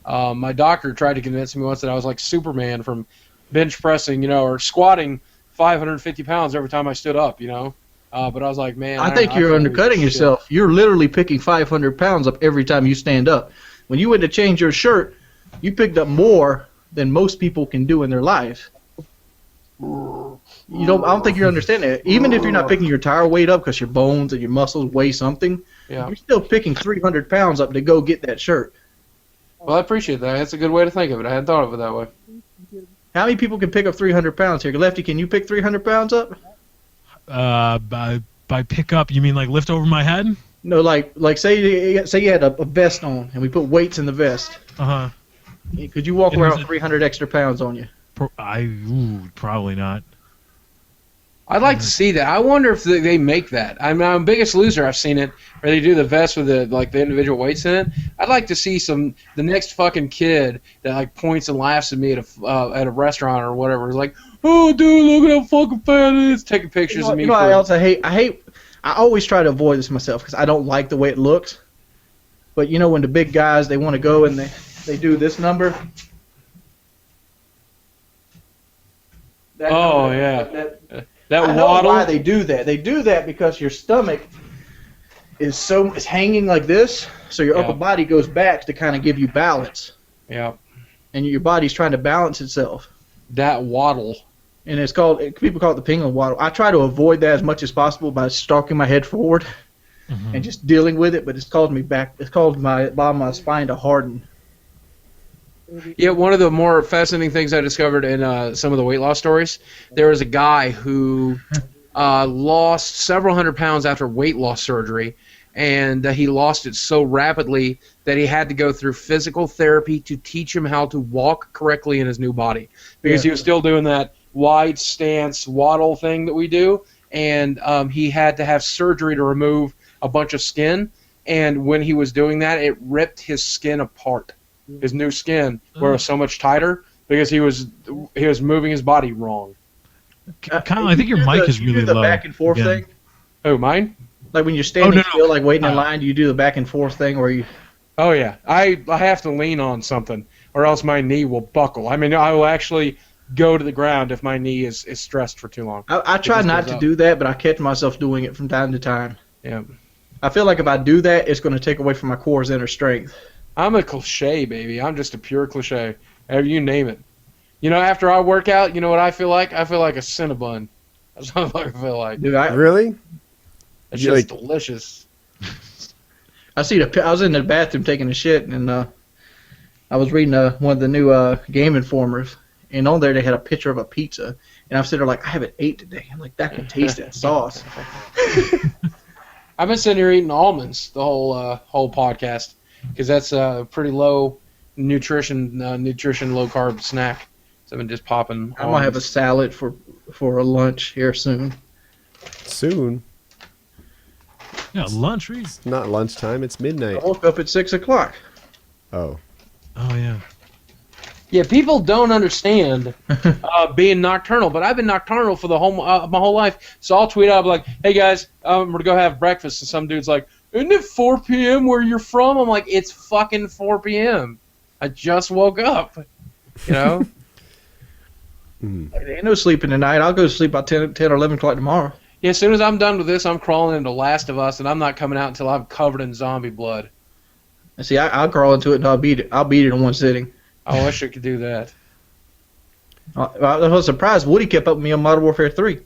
My doctor tried to convince me once that I was like Superman from bench pressing, or squatting 550 pounds every time I stood up, But I was like, man. I think you're undercutting yourself. You're literally picking 500 pounds up every time you stand up. When you went to change your shirt, you picked up more than most people can do in their life. I don't think you understand that. Even if you're not picking your tire weight up because your bones and your muscles weigh something, you're still picking 300 pounds up to go get that shirt. Well, I appreciate that. That's a good way to think of it. I hadn't thought of it that way. How many people can pick up 300 pounds here? Lefty, can you pick 300 pounds up? By pick up, you mean like lift over my head? No, like say you had a vest on and we put weights in the vest. Uh-huh. Could you walk around with 300 extra pounds on you? Probably not. I'd like to see that. I wonder if they make that. I'm Biggest Loser. I've seen it where they do the vest with the individual weights in it. I'd like to see the next fucking kid that points and laughs at me at a restaurant or whatever. Is like, oh dude, look at how fucking fat it is. Taking pictures of me. You know what else I hate? I always try to avoid this myself because I don't like the way it looks. But when the big guys they want to go and they do this number. That I know waddle. why they do that. They do that because your stomach is hanging like this, so your upper body goes back to kind of give you balance. Yeah. And your body's trying to balance itself. That waddle. And people call it the penguin waddle. I try to avoid that as much as possible by stalking my head forward and just dealing with it, but it's caused me back. It's caused my bottom of my spine to harden. Yeah, one of the more fascinating things I discovered in some of the weight loss stories, there was a guy who lost several hundred pounds after weight loss surgery, and he lost it so rapidly that he had to go through physical therapy to teach him how to walk correctly in his new body, because he was still doing that wide stance waddle thing that we do, and he had to have surgery to remove a bunch of skin, and when he was doing that, it ripped his skin apart. His new skin, where it was so much tighter because he was moving his body wrong. Kyle, I think your mic is really low. The low. back and forth thing. Oh, mine? Like when you're standing still, like waiting in line, do you do the back and forth thing where you? Oh yeah, I have to lean on something, or else my knee will buckle. I mean, I will actually go to the ground if my knee is stressed for too long. I try not to do that, but I catch myself doing it from time to time. Yeah. I feel like if I do that, it's going to take away from my core's inner strength. I'm a cliche, baby. I'm just a pure cliche. You name it. After I work out, you know what I feel like? I feel like a Cinnabon. That's what I feel like. Dude, really? It's just delicious. I was in the bathroom taking a shit, and I was reading one of the new Game Informers, and on there they had a picture of a pizza, and I'm sitting there like, I haven't ate today. I'm like, that can taste that sauce. I've been sitting here eating almonds the whole podcast, because that's a pretty low nutrition, low carb snack. So I've been just popping. I'm gonna have a salad for a lunch here soon. Soon? Yeah, lunch. It's not lunchtime. It's midnight. I woke up at 6 o'clock. Oh. Oh yeah. Yeah, people don't understand being nocturnal, but I've been nocturnal for my whole life. So I'll tweet out like, "Hey guys, we're gonna go have breakfast," and some dude's like, "Isn't it 4 p.m. where you're from?" I'm like, "It's fucking 4 p.m. I just woke up." There ain't no sleeping tonight. I'll go to sleep by 10 or 11 o'clock tomorrow. Yeah, as soon as I'm done with this, I'm crawling into Last of Us, and I'm not coming out until I'm covered in zombie blood. And see, I'll crawl into it and I'll beat it. I'll beat it in one sitting. I wish I could do that. I was surprised Woody kept up with me on Modern Warfare 3.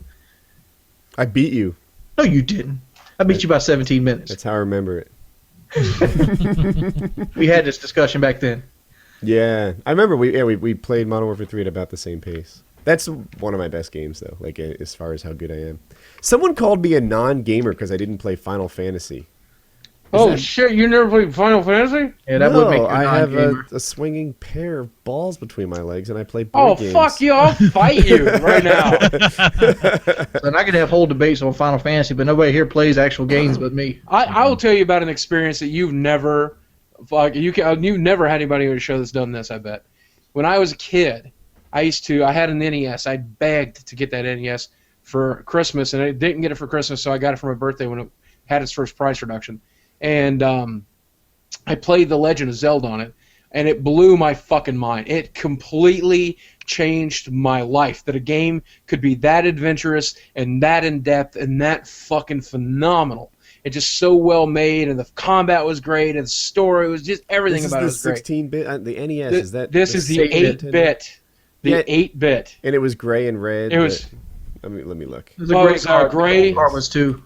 I beat you. No, you didn't. I beat you by 17 minutes. That's how I remember it. We had this discussion back then. Yeah, I remember we played Modern Warfare 3 at about the same pace. That's one of my best games, though, like as far as how good I am. Someone called me a non-gamer because I didn't play Final Fantasy. Shit, you never played Final Fantasy? Yeah, that would make you a I have non-gamer. a swinging pair of balls between my legs, and I play board games. Fuck you, I'll fight you right now. And I could have whole debates on Final Fantasy, but nobody here plays actual games but me. I will tell you about an experience that you've never never had anybody on your show that's done this, I bet. When I was a kid, I had an NES. I begged to get that NES for Christmas, and I didn't get it for Christmas, so I got it for my birthday when it had its first price reduction. And I played The Legend of Zelda on it. and it blew my fucking mind. It completely changed my life, that a game could be that adventurous and that in-depth and that fucking phenomenal. It's just so well made, and the combat was great, and the story was just everything about it was great. This is the 16-bit, the NES, is that? This is the 8-bit. The 8-bit. And it was gray and red. It was... Let me look. It was a great card. Gray. Card was too.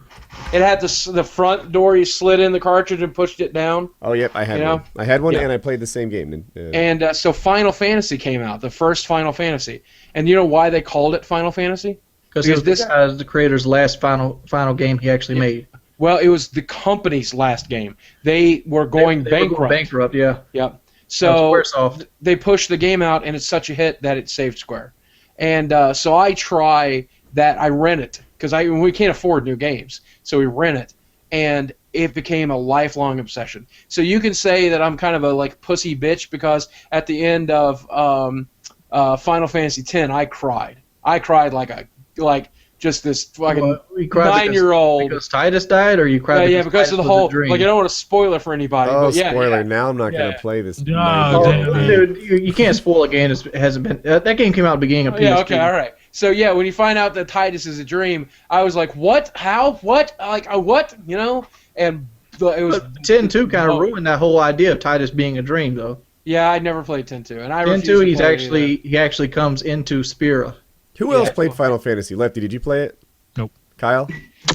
It had the front door, you slid in the cartridge and pushed it down. Oh, yep, I had one. I had one, and I played the same game. And so Final Fantasy came out, the first Final Fantasy. And you know why they called it Final Fantasy? Because it was the creator's last final game he actually made. Well, it was the company's last game. They were going bankrupt. Were going bankrupt, yeah. Yep. So Squaresoft. They pushed the game out, and it's such a hit that it saved Square. And so I try that. I rent it because we can't afford new games, so we rent it, and it became a lifelong obsession. So you can say that I'm kind of a pussy bitch because at the end of Final Fantasy X, I cried. I cried like just this fucking 9-year-old. Because Titus died, or you cried? Yeah, because of the whole. I don't want to spoil it for anybody. Oh, but yeah, spoiler! Now I'm not going to play this. Dude, you can't spoil a game that hasn't been. That game came out at the beginning of PSP. Yeah, okay, all right. So yeah, when you find out that Titus is a dream, I was like, what? How? What? What? You know? And it was. But 10-2 kind of ruined that whole idea of Titus being a dream, though. Yeah, I never played 10-2, and I 10-2, he actually comes into Spira. Who else played Final Fantasy? Lefty, did you play it? Nope. Kyle?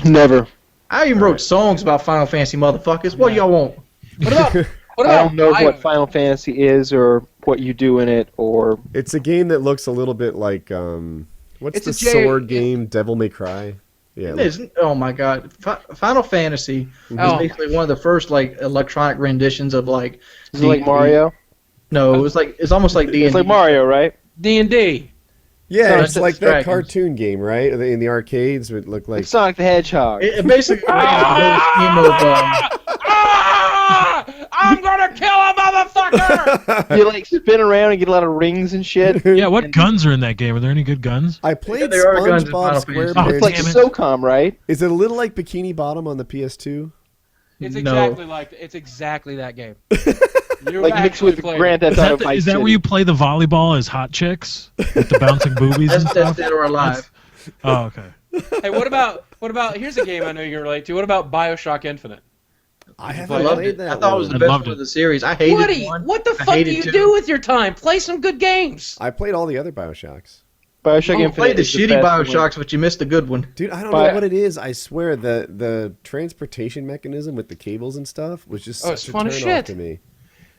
Never. I even wrote songs about Final Fantasy, motherfuckers. What do y'all want? What about I don't know what Final Fantasy is or what you do in it, or... It's a game that looks a little bit like, what's the sword game? Devil May Cry? Yeah. Oh my god. Final Fantasy was basically one of the first electronic renditions of Is it like Mario? No, it's almost like D&D. It's like Mario, right? D&D. Yeah, it's like that cartoon game, right? In the arcades, it looked like... It's Sonic the Hedgehog. It basically I'm gonna kill a motherfucker! You spin around and get a lot of rings and shit. Yeah, what guns are in that game? Are there any good guns? I played there are guns in SpongeBob Final SquarePants. Oh, it's like SOCOM, right? Is it a little like Bikini Bottom on the PS2? It's exactly that game. Mixed with Grand Theft Auto Vice City. Is that where you play the volleyball as hot chicks with the bouncing boobies and stuff? That's Dead or Alive. Oh, okay. Hey, what about? Here's a game I know you can relate to. What about BioShock Infinite? I haven't played that. I thought it was the best one of the series. I hated Woody, what the fuck do you do with your time? Play some good games. I played all the other BioShocks. BioShock Infinite. Played the shitty BioShocks, but you missed the good one. Dude, I don't know what it is. I swear the transportation mechanism with the cables and stuff was just such a turn off to me.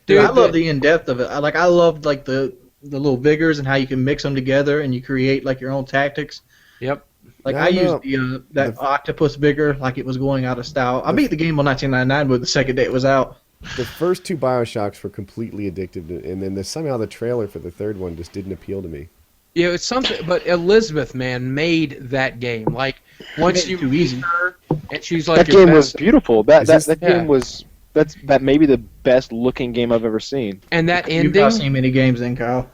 Dude, I love the in-depth of it. I loved the little vigors and how you can mix them together and you create your own tactics. Yep. I used that octopus vigor like it was going out of style. I beat the game on 1999, but the second day it was out. The first two BioShocks were completely addictive, and then somehow the trailer for the third one just didn't appeal to me. Yeah, it's something. But Elizabeth, man, made that game. Once you too easy, and she's like, that game was beautiful. That game was. That may be the best looking game I've ever seen. And that ending. You've not seen many games, then, Kyle.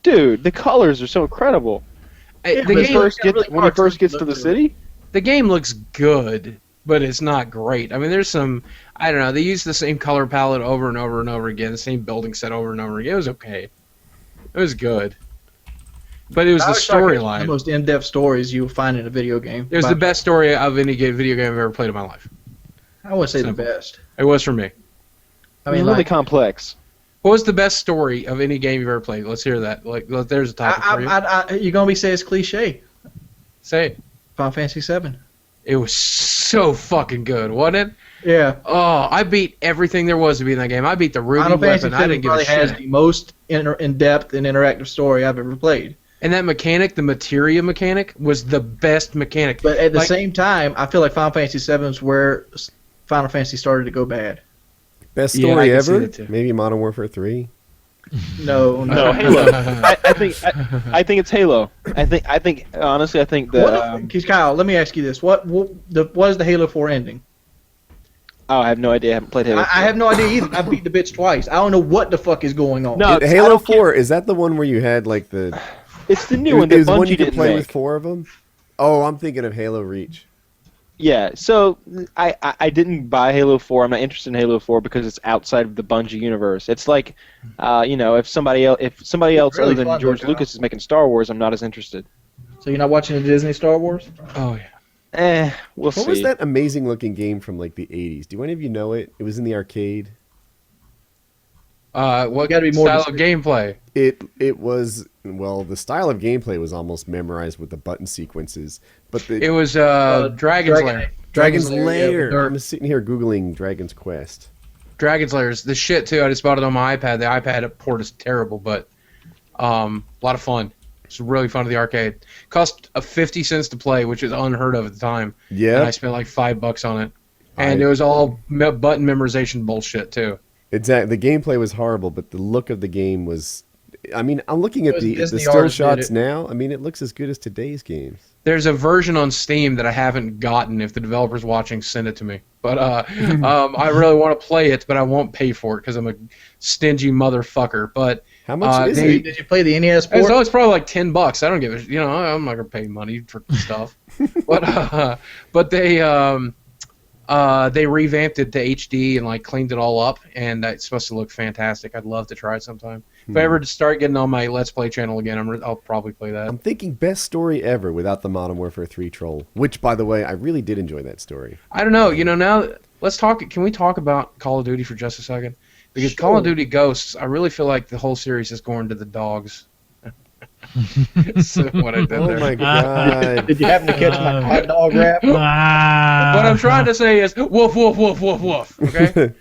Dude, the colors are so incredible. When he first gets to the city, the game looks good, but it's not great. I mean, there's some. I don't know. They use the same color palette over and over and over again, the same building set over and over again. It was okay. It was good. But it was the storyline. The most in-depth stories you'll find in a video game. It was the best story of any video game I've ever played in my life. I would say the best. It was for me. I mean, really complex. What was the best story of any game you've ever played? Let's hear that. There's a topic for you. You're gonna say it's cliche. Say it. Final Fantasy VII. It was so fucking good, wasn't it? Yeah. Oh, I beat everything there was to be in that game. I beat the Ruby weapon. I didn't give a shit. Has the most in-depth and interactive story I've ever played. And that mechanic, the materia mechanic, was the best mechanic. But at the same time, I feel like Final Fantasy VII is where Final Fantasy started to go bad. Best story ever? Maybe Modern Warfare 3. No, Halo. I think it's Halo. I think honestly, I think that. Kyle, let me ask you this: what is the Halo 4 ending? Oh, I have no idea. I haven't played Halo 4. I have no idea either. I beat the bitch twice. I don't know what the fuck is going on. No, Halo 4 is that the one where you had the? It's the new one that Bungie didn't play make. With 4 of them. Oh, I'm thinking of Halo Reach. Yeah, so I didn't buy Halo 4. I'm not interested in Halo 4 because it's outside of the Bungie universe. It's like, if somebody else really other than fun, George though, Lucas is making Star Wars, I'm not as interested. So you're not watching the Disney Star Wars? Oh yeah. We'll see. What was that amazing looking game from like the 80s? Do any of you know it? It was in the arcade. What gotta be more style of gameplay? It was, well, the style of gameplay was almost memorized with the button sequences, but It was Dragon's Lair. Dragon's Lair, Lair. yeah, I'm sitting here googling Dragon's Quest. Dragon's Lair is the shit too. I just bought it on my iPad. The iPad port is terrible, but a lot of fun. It's really fun at the arcade. Cost 50 cents to play, which is unheard of at the time. Yeah. And I spent like $5 on it, and it was all button memorization bullshit too. Exactly. The gameplay was horrible, but the look of the game was. I mean, I'm looking at the Disney still artists did shots it. now. I mean, it looks as good as today's games. There's a version on Steam that I haven't gotten. If the developer's watching, send it to me. But I really want to play it, but I won't pay for it because I'm a stingy motherfucker. But How much is it? Did you play the NES port? so it's probably like $10. I don't give a. I'm not gonna pay money for stuff. but they revamped it to HD and like cleaned it all up, and it's supposed to look fantastic. I'd love to try it sometime. If I ever start getting on my Let's Play channel again, I'll probably play that. I'm thinking best story ever without the Modern Warfare 3 troll, which, by the way, I really did enjoy that story. I don't know. Now let's talk. Can we talk about Call of Duty for just a second? Because Call of Duty Ghosts, I really feel like the whole series is going to the dogs. So what I did Oh there. my god. Did you happen to catch my hot dog rap? What I'm trying to say is woof woof woof woof woof. Okay.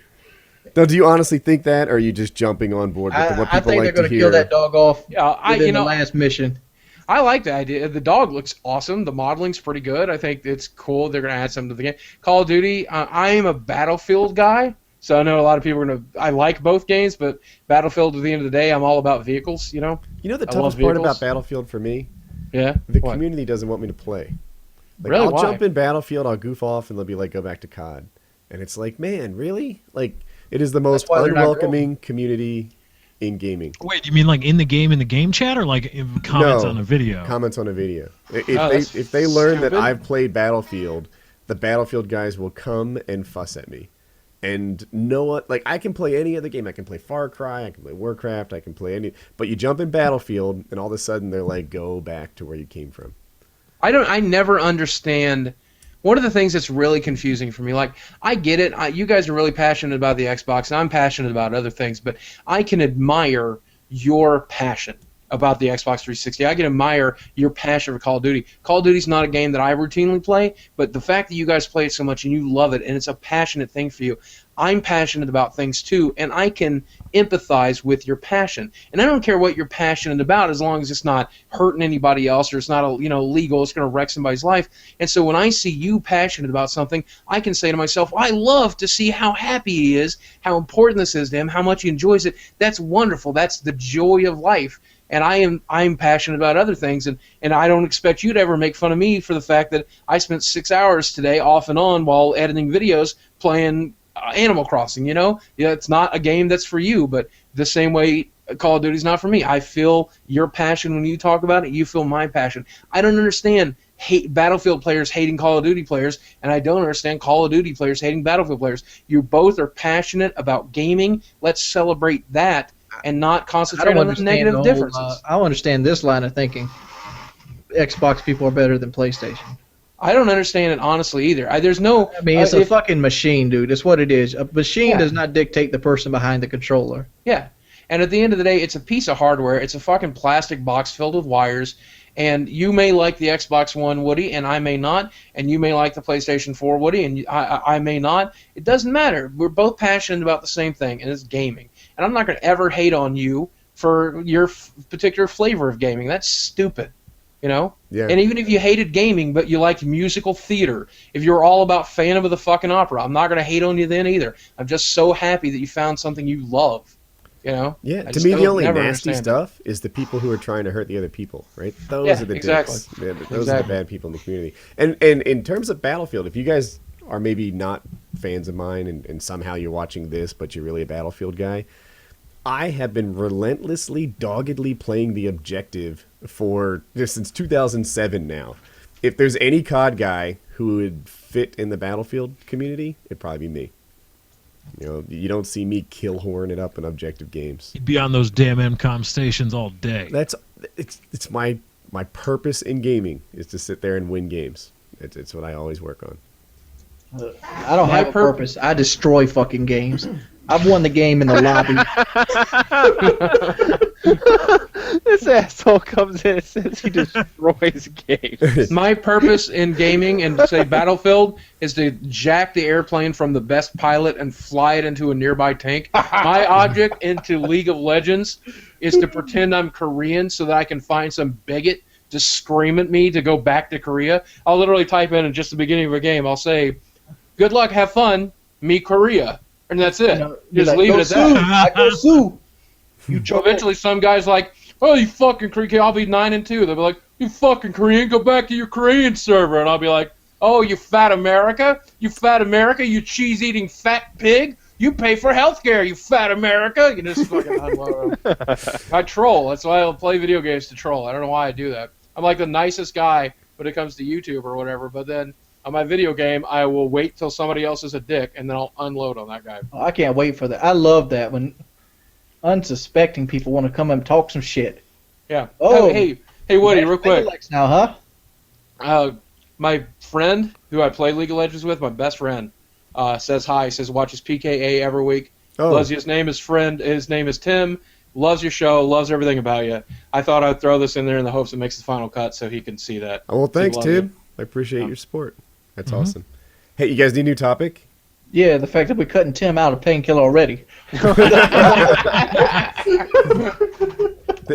Now, do you honestly think that, or are you just jumping on board with what I people think like they're to going to hear? kill that dog off Yeah, within the last mission. I like the idea. The dog looks awesome. The modeling's pretty good. I think it's cool. They're going to add something to the game. Call of Duty, I am a Battlefield guy, so I know a lot of people are going to... I like both games, but Battlefield, at the end of the day, I'm all about vehicles, You know the I love toughest part vehicles. about Battlefield for me? Yeah? The What? community doesn't want me to play. Like, Really? I'll Why? jump in Battlefield, I'll goof off, and they'll be like, go back to COD. And it's like, man, really? Like, it is the most why they're not unwelcoming community in gaming. Wait, you mean like in the game chat, or like in comments No, on a video? Comments on a video. that's If they learn that stupid. I've played Battlefield, the Battlefield guys will come and fuss at me. And know what? Like, I can play any other game. I can play Far Cry, I can play Warcraft, I can play any... But you jump in Battlefield, and all of a sudden they're like, go back to where you came from. I never understand. One of the things that's really confusing for me, like, I get it. You guys are really passionate about the Xbox, and I'm passionate about other things, but I can admire your passion about the Xbox 360. I can admire your passion for Call of Duty. Call of Duty's not a game that I routinely play, but the fact that you guys play it so much and you love it, and it's a passionate thing for you, I'm passionate about things too, and I can empathize with your passion. And I don't care what you're passionate about as long as it's not hurting anybody else or it's not illegal, it's going to wreck somebody's life. And so when I see you passionate about something, I can say to myself, I love to see how happy he is, how important this is to him, how much he enjoys it. That's wonderful. That's the joy of life. And I'm passionate about other things, and I don't expect you to ever make fun of me for the fact that I spent 6 hours today off and on while editing videos playing Animal Crossing. It's not a game that's for you, but the same way Call of Duty's not for me. I feel your passion when you talk about it. You feel my passion. I don't understand Battlefield players hating Call of Duty players, and I don't understand Call of Duty players hating Battlefield players. You both are passionate about gaming. Let's celebrate that and not concentrate on the negative differences. I don't understand this line of thinking. Xbox people are better than PlayStation. I don't understand it honestly either. There's no. I mean, it's a fucking machine, dude. That's what it is. A machine does not dictate the person behind the controller. Yeah, and at the end of the day, it's a piece of hardware. It's a fucking plastic box filled with wires. And you may like the Xbox One, Woody, and I may not. And you may like the PlayStation 4, Woody, and I may not. It doesn't matter. We're both passionate about the same thing, and it's gaming. And I'm not going to ever hate on you for your particular flavor of gaming. That's stupid, Yeah. And even if you hated gaming, but you liked musical theater, if you're all about Phantom of the fucking Opera, I'm not going to hate on you then either. I'm just so happy that you found something you love, Yeah, to me the only nasty stuff is the people who are trying to hurt the other people, right? Those are the dicks. Yeah, those are the bad people in the community. And in terms of Battlefield, if you guys are maybe not fans of mine and somehow you're watching this, but you're really a Battlefield guy, I have been relentlessly, doggedly playing the objective since 2007 now. if there's any COD guy who would fit in the Battlefield community, it'd probably be me. You know, you don't see me kill horn it up in objective games. You'd be on those damn MCOM stations all day. It's my purpose in gaming is to sit there and win games. It's what I always work on. I don't have a purpose. I destroy fucking games. I've won the game in the lobby. This asshole comes in and says he destroys games. My purpose in gaming and say Battlefield is to jack the airplane from the best pilot and fly it into a nearby tank. My object into League of Legends is to pretend I'm Korean so that I can find some bigot to scream at me to go back to Korea. I'll literally type in just the beginning of a game. I'll say, "Good luck, have fun, me Korea," and that's it. Just leave it at that. I go sue. So eventually, some guy's like, "Oh, you fucking Korean!" I'll be 9-2. They'll be like, "You fucking Korean, go back to your Korean server," and I'll be like, "Oh, you fat America, you cheese-eating fat pig, you pay for healthcare, you fat America." You just fucking unload them. I troll. That's why I play video games, to troll. I don't know why I do that. I'm like the nicest guy when it comes to YouTube or whatever, but then on my video game, I will wait till somebody else is a dick, and then I'll unload on that guy. Oh, I can't wait for that. I love that when unsuspecting people want to come and talk some shit. Yeah. Oh, hey, Woody, real quick. Now, huh? My friend who I play League of Legends with, my best friend, says hi. Says watches PKA every week. Oh. Loves you. His name is Tim. Loves your show. Loves everything about you. I thought I'd throw this in there in the hopes it makes the final cut so he can see that. Oh, well, thanks, Love Tim. you. I appreciate your support. That's awesome. Hey, you guys need a new topic? Yeah, the fact that we're cutting Tim out of Painkiller already.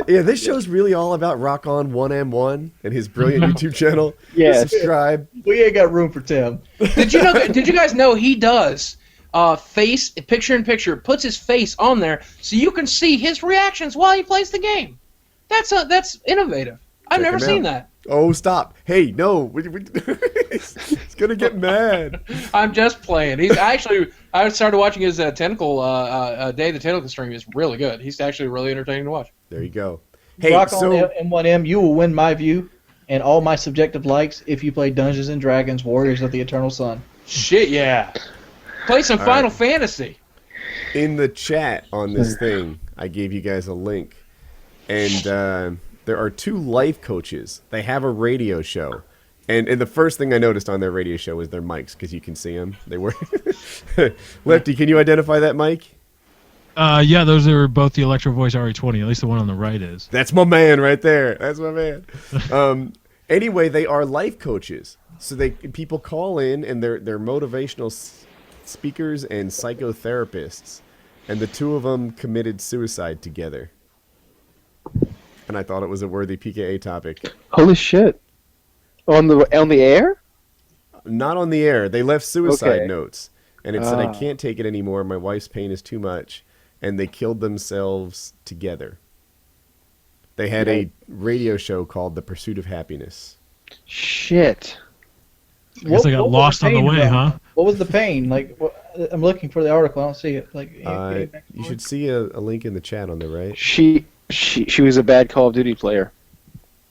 Yeah, this show's really all about Rock On 1M1 and his brilliant YouTube channel. Yes. Subscribe. We ain't got room for Tim. Did you guys know he does face picture-in-picture, puts his face on there so you can see his reactions while he plays the game? That's innovative. I've never seen that. Oh, stop. Hey, no. He's going to get mad. I'm just playing. I started watching his Tentacle Day the Tentacle stream. It's really good. He's actually really entertaining to watch. There you go. Hey, Rock on M1M, you will win my view and all my subjective likes if you play Dungeons & Dragons Warriors of the Eternal Sun. Shit, yeah. Play some Final Fantasy. In the chat on this thing, I gave you guys a link. And there are 2 life coaches. They have a radio show. And the first thing I noticed on their radio show was their mics, because you can see them. They were. Lefty, can you identify that mic? Yeah, those are both the Electro Voice RE20. At least the one on the right is. That's my man right there. That's my man. Anyway, they are life coaches. So people call in, and they're motivational speakers and psychotherapists. And the 2 of them committed suicide together. And I thought it was a worthy PKA topic. Holy shit! On the air? Not on the air. They left suicide Okay. notes, and it said, "I can't take it anymore. My wife's pain is too much," and they killed themselves together. They had a radio show called "The Pursuit of Happiness." Shit. I guess they got lost on the way, huh? What was the pain? Like, I'm looking for the article. I don't see it. Like, You should see a link in the chat on the right. She was a bad Call of Duty player.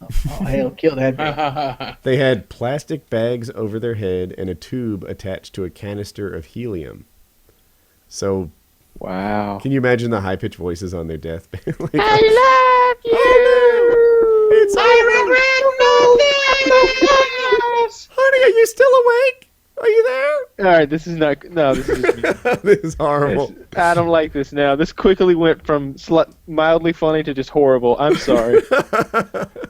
Oh, hell, kill that. They had plastic bags over their head and a tube attached to a canister of helium. So, wow. Can you imagine the high-pitched voices on their deathbed? Like, I love you! It's Honey, are you still awake? Are you there? Alright, this is not... No, this is... This is horrible. I don't like this now. This quickly went from mildly funny to just horrible. I'm sorry.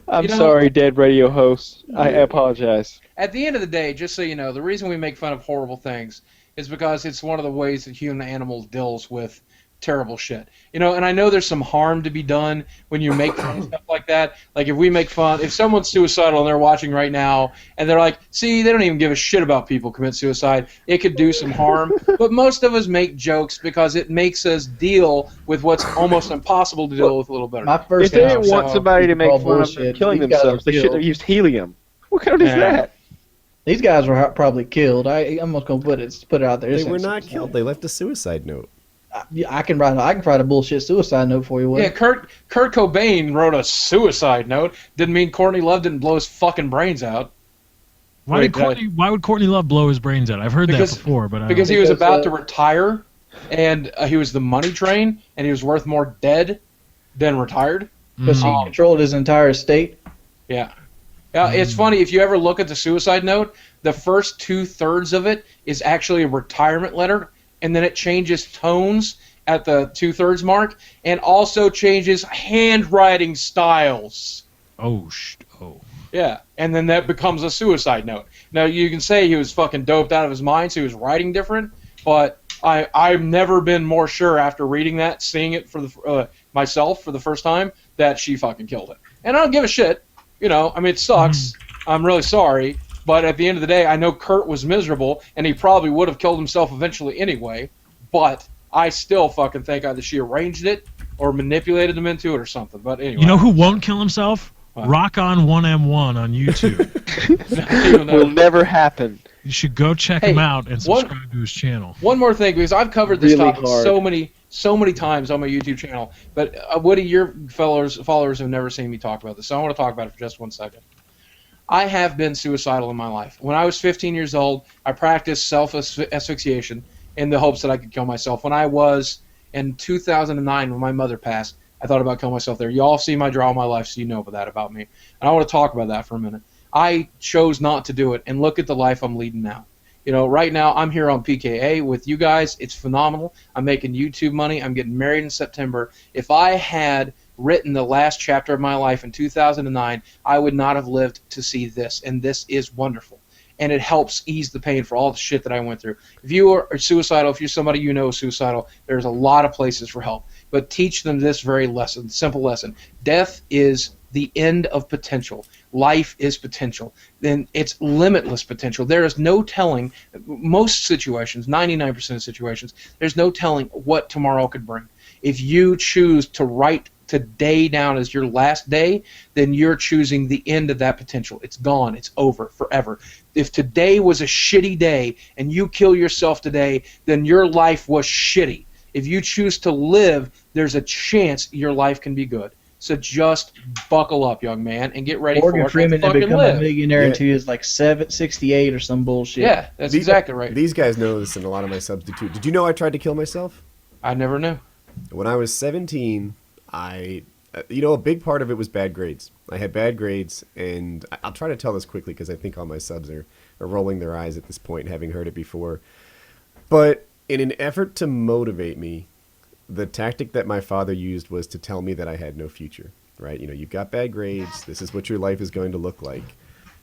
I'm sorry, dead radio host. I apologize. At the end of the day, just so you know, the reason we make fun of horrible things is because it's one of the ways that human animals deals with terrible shit. You know, and I know there's some harm to be done when you make fun of stuff like that. Like if someone's suicidal and they're watching right now and they're like, see, they don't even give a shit about people commit suicide, it could do some harm. But most of us make jokes because it makes us deal with what's almost impossible to deal with a little better. If they didn't want somebody to make fun of them killing themselves, they shouldn't have used helium. What kind is that? These guys were probably killed. I'm not gonna put it out there. They were not killed. They left a suicide note. I can write a bullshit suicide note for you. Will. Yeah, Kurt Cobain wrote a suicide note. Didn't mean Courtney Love didn't blow his fucking brains out. Why would Courtney Love blow his brains out? I've heard that before, but because he was about to retire, and he was the money train, and he was worth more dead than retired. Because he controlled his entire estate. Yeah. Yeah, it's funny, if you ever look at the suicide note, the first 2/3 of it is actually a retirement letter, and then it changes tones at the 2/3 mark, and also changes handwriting styles. Oh. Yeah, and then that becomes a suicide note. Now, you can say he was fucking doped out of his mind, so he was writing different, but I've never been more sure after reading that, seeing it for the myself for the first time, that she fucking killed it. And I don't give a shit. You know, I mean, it sucks. I'm really sorry. But at the end of the day, I know Kurt was miserable, and he probably would have killed himself eventually anyway. But I still fucking think either she arranged it or manipulated him into it or something. But anyway. You know who won't kill himself? Rock on 1M1 on YouTube. Will never happen. You should go check him out and subscribe to his channel. One more thing, because I've covered this topic so many times on my YouTube channel, but Woody, your followers have never seen me talk about this, so I want to talk about it for just 1 second. I have been suicidal in my life. When I was 15 years old, I practiced self-asphyxiation in the hopes that I could kill myself. When I was in 2009, when my mother passed, I thought about killing myself there. You all see my draw of my life, so you know that about me. And I want to talk about that for a minute. I chose not to do it, and look at the life I'm leading now. You know, right now I'm here on PKA with you guys. It's phenomenal. I'm making YouTube money. I'm getting married in September. If I had written the last chapter of my life in 2009, I would not have lived to see this, and this is wonderful. And it helps ease the pain for all the shit that I went through. If you are suicidal, if you're somebody you know is suicidal, there's a lot of places for help. But teach them this very lesson, simple lesson. Death is the end of potential. Life is potential. Then it's limitless potential. There is no telling, most situations, 99% of situations, there's no telling what tomorrow could bring. If you choose to write today down as your last day, then you're choosing the end of that potential. It's gone. It's over forever. If today was a shitty day and you kill yourself today, then your life was shitty. If you choose to live, there's a chance your life can be good. So just buckle up, young man, and get ready Morgan for it. Freeman to become a millionaire Yeah. until he was like 68 or some bullshit. Yeah, that's exactly right. These guys know this, and a lot of my subs do too. Did you know I tried to kill myself? I never knew. When I was 17, a big part of it was bad grades. I had bad grades, and I'll try to tell this quickly because I think all my subs are rolling their eyes at this point, having heard it before. But in an effort to motivate me, the tactic that my father used was to tell me that I had no future, right? You know, you've got bad grades. This is what your life is going to look like.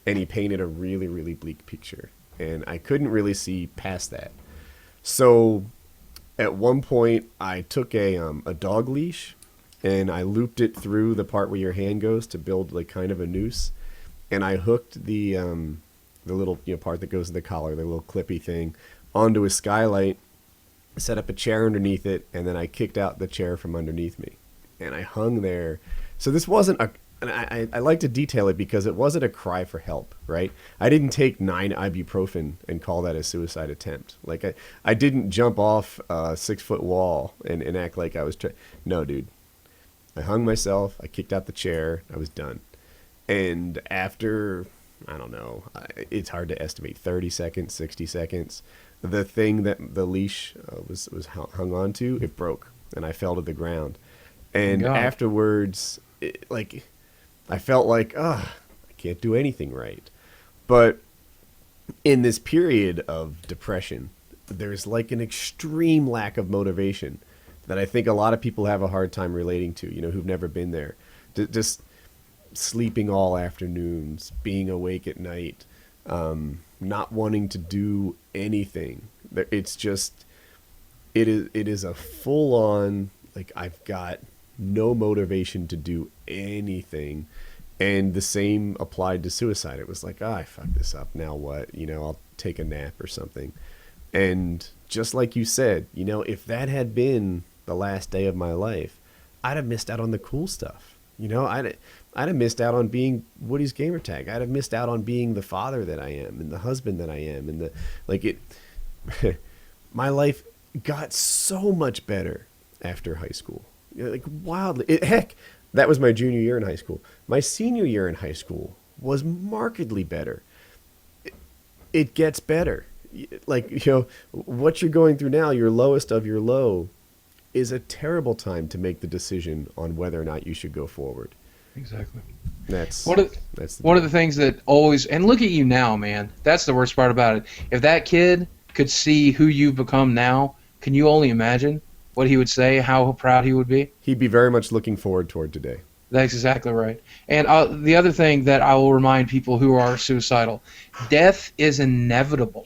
And he painted a really, really bleak picture. And I couldn't really see past that. So at one point, I took a dog leash and I looped it through the part where your hand goes to build like kind of a noose. And I hooked the little part that goes to the collar, the little clippy thing, onto a skylight, set up a chair underneath it, and then I kicked out the chair from underneath me. And I hung there. So this wasn't I like to detail it because it wasn't a cry for help, right? I didn't take 9 ibuprofen and call that a suicide attempt. Like I didn't jump off a 6-foot wall and act like I was no, dude. I hung myself, I kicked out the chair, I was done. And after, I don't know, it's hard to estimate, 30 seconds, 60 seconds, the thing that the leash was hung on to, it broke, and I fell to the ground. And afterwards, I felt like, I can't do anything right. But in this period of depression, there's like an extreme lack of motivation that I think a lot of people have a hard time relating to, who've never been there. Just sleeping all afternoons, being awake at night, not wanting to do anything. It's just, it is a full on, like, I've got no motivation to do anything. And the same applied to suicide. It was like, I fucked this up. Now what? I'll take a nap or something. And just like you said, if that had been the last day of my life, I'd have missed out on the cool stuff. I'd have missed out on being Woody's Gamertag. I'd have missed out on being the father that I am and the husband that I am. And my life got so much better after high school. Like wildly. Heck, that was my junior year in high school. My senior year in high school was markedly better. it gets better. Like, you know, what you're going through now, your lowest of your low, is a terrible time to make the decision on whether or not you should go forward. Exactly. That's one of the things that always, and look at you now, man. That's the worst part about it. If that kid could see who you've become now, can you only imagine what he would say, how proud he would be? He'd be very much looking forward toward today. That's exactly right. And the other thing that I will remind people who are suicidal, death is inevitable.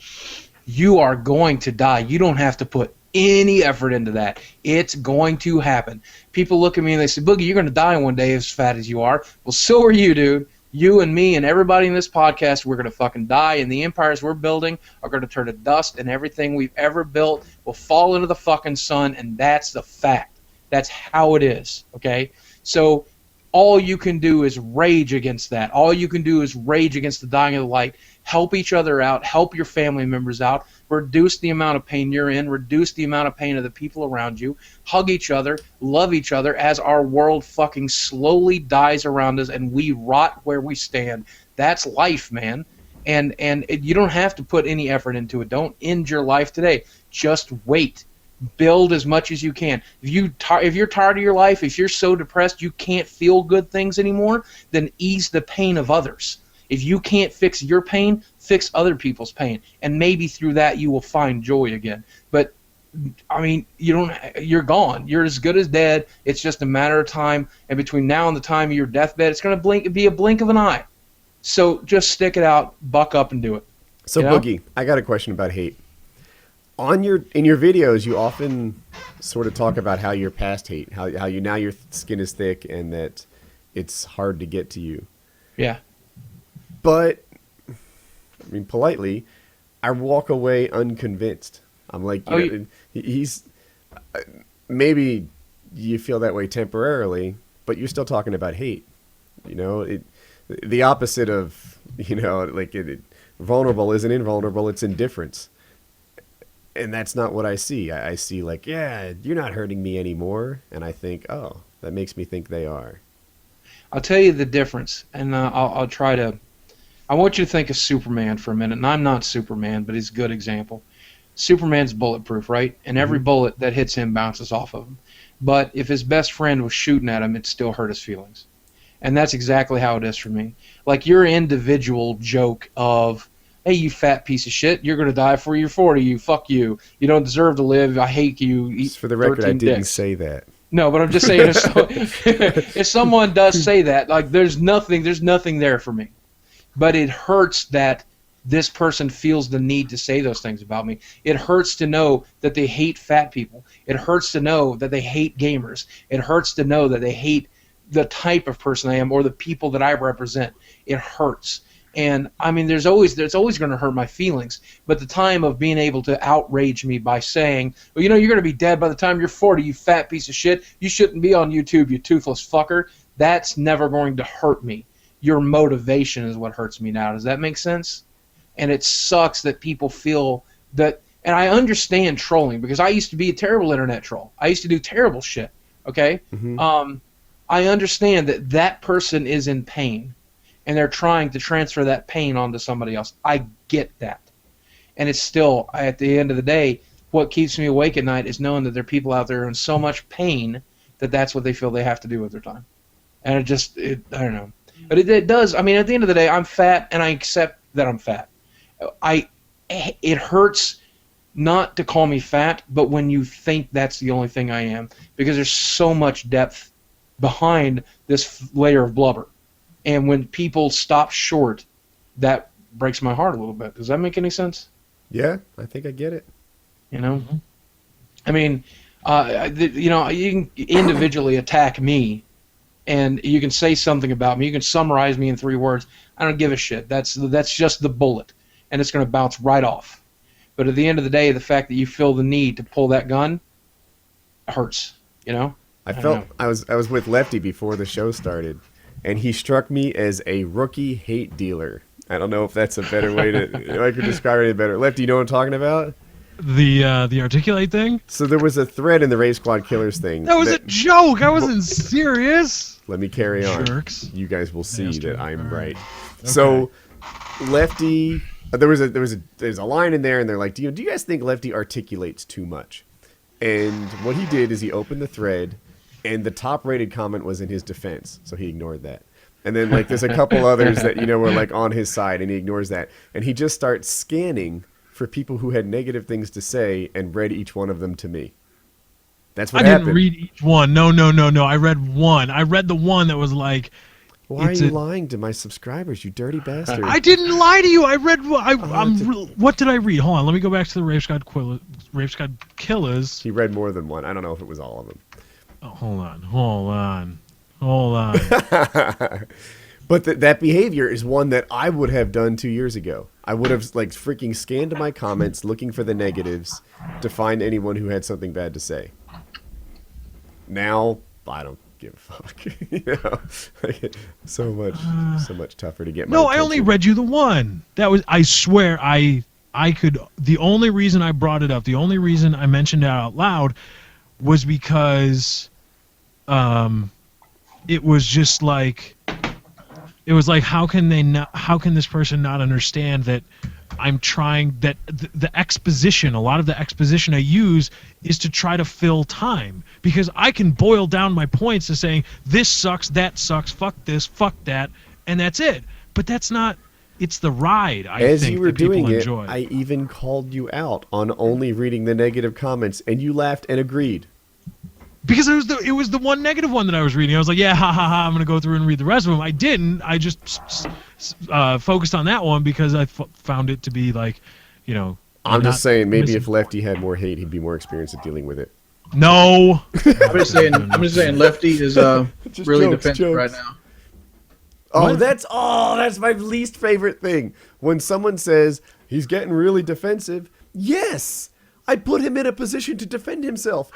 You are going to die. You don't have to put any effort into that. It's going to happen. People look at me and they say, Boogie, you're going to die one day as fat as you are. Well, so are you, dude. You and me and everybody in this podcast, we're going to fucking die, and the empires we're building are going to turn to dust, and everything we've ever built will fall into the fucking sun, and that's the fact. That's how it is, okay? So all you can do is rage against that. All you can do is rage against the dying of the light. Help each other out. Help your family members out. Reduce the amount of pain you're in. Reduce the amount of pain of the people around you. Hug each other. Love each other as our world fucking slowly dies around us and we rot where we stand. That's life, man. And you don't have to put any effort into it. Don't end your life today. Just wait. Build as much as you can. If you're tired of your life, if you're so depressed you can't feel good things anymore, then ease the pain of others. If you can't fix your pain, fix other people's pain, and maybe through that you will find joy again. But I mean, you're gone. You're as good as dead. It's just a matter of time, and between now and the time of your deathbed, it's going to be a blink of an eye. So just stick it out, buck up, and do it. So Boogie, I got a question about hate. In your videos, you often sort of talk about how you're past hate, how you now your skin is thick and that it's hard to get to you. Yeah. But I mean, politely, I walk away unconvinced. I'm like, he's maybe you feel that way temporarily, but you're still talking about hate. You know, the opposite of, you know, like vulnerable isn't invulnerable; it's indifference. And that's not what I see. I see like, yeah, you're not hurting me anymore. And I think, oh, that makes me think they are. I'll tell you the difference, and I'll try to. I want you to think of Superman for a minute, and I'm not Superman, but he's a good example. Superman's bulletproof, right? And every bullet that hits him bounces off of him. But if his best friend was shooting at him, it still hurt his feelings. And that's exactly how it is for me. Like your individual joke of, hey, you fat piece of shit, you're going to die before you're 40, you fuck you. You don't deserve to live, I hate you. Just for the record, I didn't say that. No, but I'm just saying if someone does say that, like there's nothing there for me. But it hurts that this person feels the need to say those things about me. It hurts to know that they hate fat people. It hurts to know that they hate gamers. It hurts to know that they hate the type of person I am or the people that I represent. It hurts. And I mean, there's always going to hurt my feelings. But the time of being able to outrage me by saying, well, you know, you're going to be dead by the time you're 40, you fat piece of shit. You shouldn't be on YouTube, you toothless fucker. That's never going to hurt me. Your motivation is what hurts me now. Does that make sense? And it sucks that people feel that, and I understand trolling because I used to be a terrible internet troll. I used to do terrible shit, okay? Mm-hmm. I understand that person is in pain, and they're trying to transfer that pain onto somebody else. I get that. And it's still, at the end of the day, what keeps me awake at night is knowing that there are people out there in so much pain that that's what they feel they have to do with their time. And I don't know. But it does. I mean, at the end of the day, I'm fat, and I accept that I'm fat. It hurts not to call me fat, but when you think that's the only thing I am, because there's so much depth behind this layer of blubber. And when people stop short, that breaks my heart a little bit. Does that make any sense? Yeah, I think I get it. You know? Mm-hmm. I mean, you know, you can individually attack me, and you can say something about me. You can summarize me in 3 words. I don't give a shit. That's just the bullet, and it's going to bounce right off. But at the end of the day, the fact that you feel the need to pull that gun hurts. You know. I was with Lefty before the show started, and he struck me as a rookie hate dealer. I don't know if that's a better way to. If I could describe it better. Lefty, you know what I'm talking about? The articulate thing? So there was a thread in the Rave Squad Killers thing. That was a joke. I wasn't serious. Let me carry on. Jerks. You guys will see that I'm right. Okay. So Lefty there's a line in there, and they're like, do you guys think Lefty articulates too much? And what he did is he opened the thread, and the top-rated comment was in his defense, so he ignored that. And then like there's a couple others that were like on his side, and he ignores that, and he just starts scanning for people who had negative things to say and read each one of them to me. That's what happened. I didn't read each one. No. I read one. I read the one that was like, why are you lying to my subscribers, you dirty bastard? I didn't lie to you. I read. What did I read? Hold on. Let me go back to the Rape Squad Killers. He read more than one. I don't know if it was all of them. Oh, hold on. But that behavior is one that I would have done 2 years ago. I would have like freaking scanned my comments looking for the negatives to find anyone who had something bad to say. Now I don't give a fuck. So much tougher to get my attention. I only read you the one. That was, I swear, I could. The only reason I brought it up, the only reason I mentioned it out loud, was because, it was just like. It was like, how can this person not understand that I'm trying, that the exposition, a lot of the exposition I use is to try to fill time, because I can boil down my points to saying this sucks, that sucks, fuck this, fuck that, and that's it. But that's not, it's the ride, I think, that people enjoy. I even called you out on only reading the negative comments, and you laughed and agreed. Because it was the one negative one that I was reading. I was like, yeah, ha ha ha, I'm going to go through and read the rest of them. I didn't. I just focused on that one because I found it to be like, I'm just saying, maybe if Lefty had more hate, he'd be more experienced at dealing with it. No. I'm just saying Lefty is really defensive right now. Oh, that's my least favorite thing. When someone says he's getting really defensive, yes. I put him in a position to defend himself.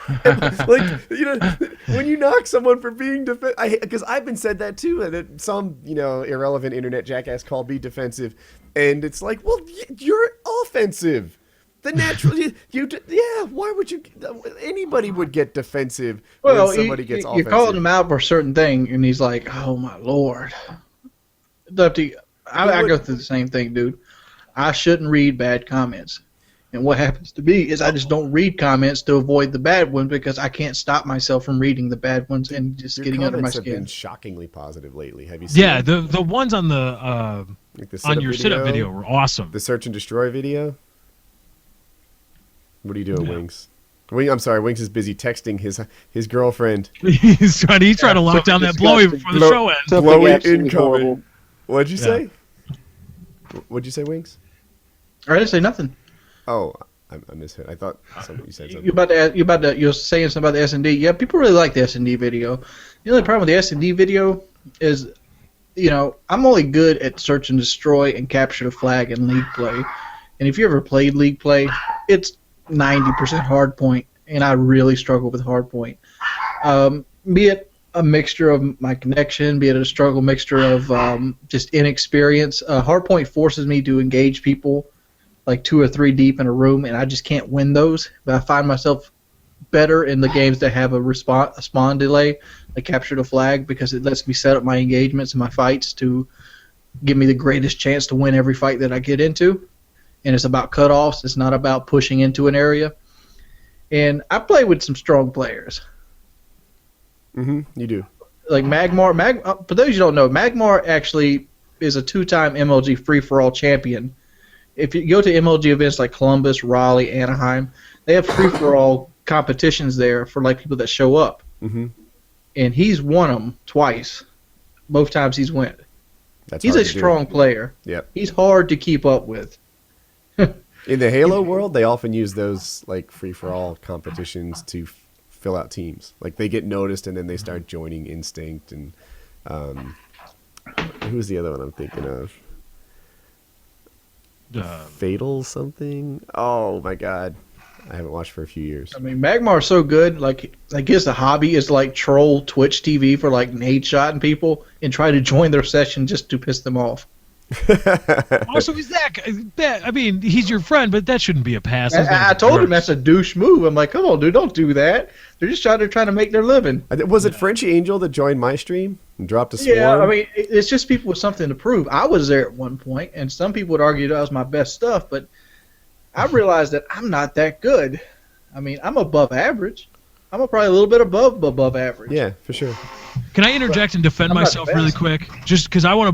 When you knock someone for being defensive, because I've been said that too, that some irrelevant internet jackass called me defensive, and it's like, well, you're offensive. The natural, why would you? Anybody would get defensive when somebody gets offensive. You called him out for a certain thing, and he's like, oh my lord, Lefty. I go through the same thing, dude. I shouldn't read bad comments. And what happens to me is I just don't read comments to avoid the bad ones because I can't stop myself from reading the bad ones and just getting under my skin. Your comments have been shockingly positive lately. Have you seen? Yeah, the ones on the on your sit-up video were awesome. The search and destroy video. What are you doing, Wings? I'm sorry, Wings is busy texting his girlfriend. He's trying to lock down that blowy before the show ends. Blowy incoming. What'd you say? What'd you say, Wings? I didn't say nothing. Oh, I misheard. I thought you said something. You're saying something about the S&D. Yeah, people really like the S&D video. The only problem with the S&D video is, I'm only good at search and destroy and capture the flag in League play. And if you ever played League play, it's 90% hard point, and I really struggle with hard point. Be it a mixture of my connection, be it a mixture of just inexperience. Hard point forces me to engage people like 2 or 3 deep in a room, and I just can't win those. But I find myself better in the games that have a spawn delay, like capture the flag, because it lets me set up my engagements and my fights to give me the greatest chance to win every fight that I get into. And it's about cutoffs. It's not about pushing into an area. And I play with some strong players. Mm-hmm. You do. Like Magmar. For those who don't know, Magmar actually is a 2-time MLG free-for-all champion. If you go to MLG events like Columbus, Raleigh, Anaheim, they have free-for-all competitions there for like people that show up. Mm-hmm. And he's won them twice. Both times he's won. He's a strong player. Yep. He's hard to keep up with. In the Halo world, they often use those like free-for-all competitions to fill out teams. Like they get noticed and then they start joining Instinct and who's the other one I'm thinking of? Fatal something? Oh my god. I haven't watched for a few years. I mean, Magmar's so good. Like, I guess the hobby is like troll Twitch TV for like nade shotting people and try to join their session just to piss them off. Also, he's that. I mean, he's your friend, but that shouldn't be a pass. I told him that's a douche move. I'm like, come on, dude, don't do that. They're just trying to make their living. Was it Frenchie Angel that joined my stream? And dropped a swarm? Yeah, I mean, it's just people with something to prove. I was there at one point, and some people would argue that was my best stuff, but I realized that I'm not that good. I mean, I'm above average. I'm probably a little bit above average. Yeah, for sure. Can I interject and defend myself really quick? Just because I got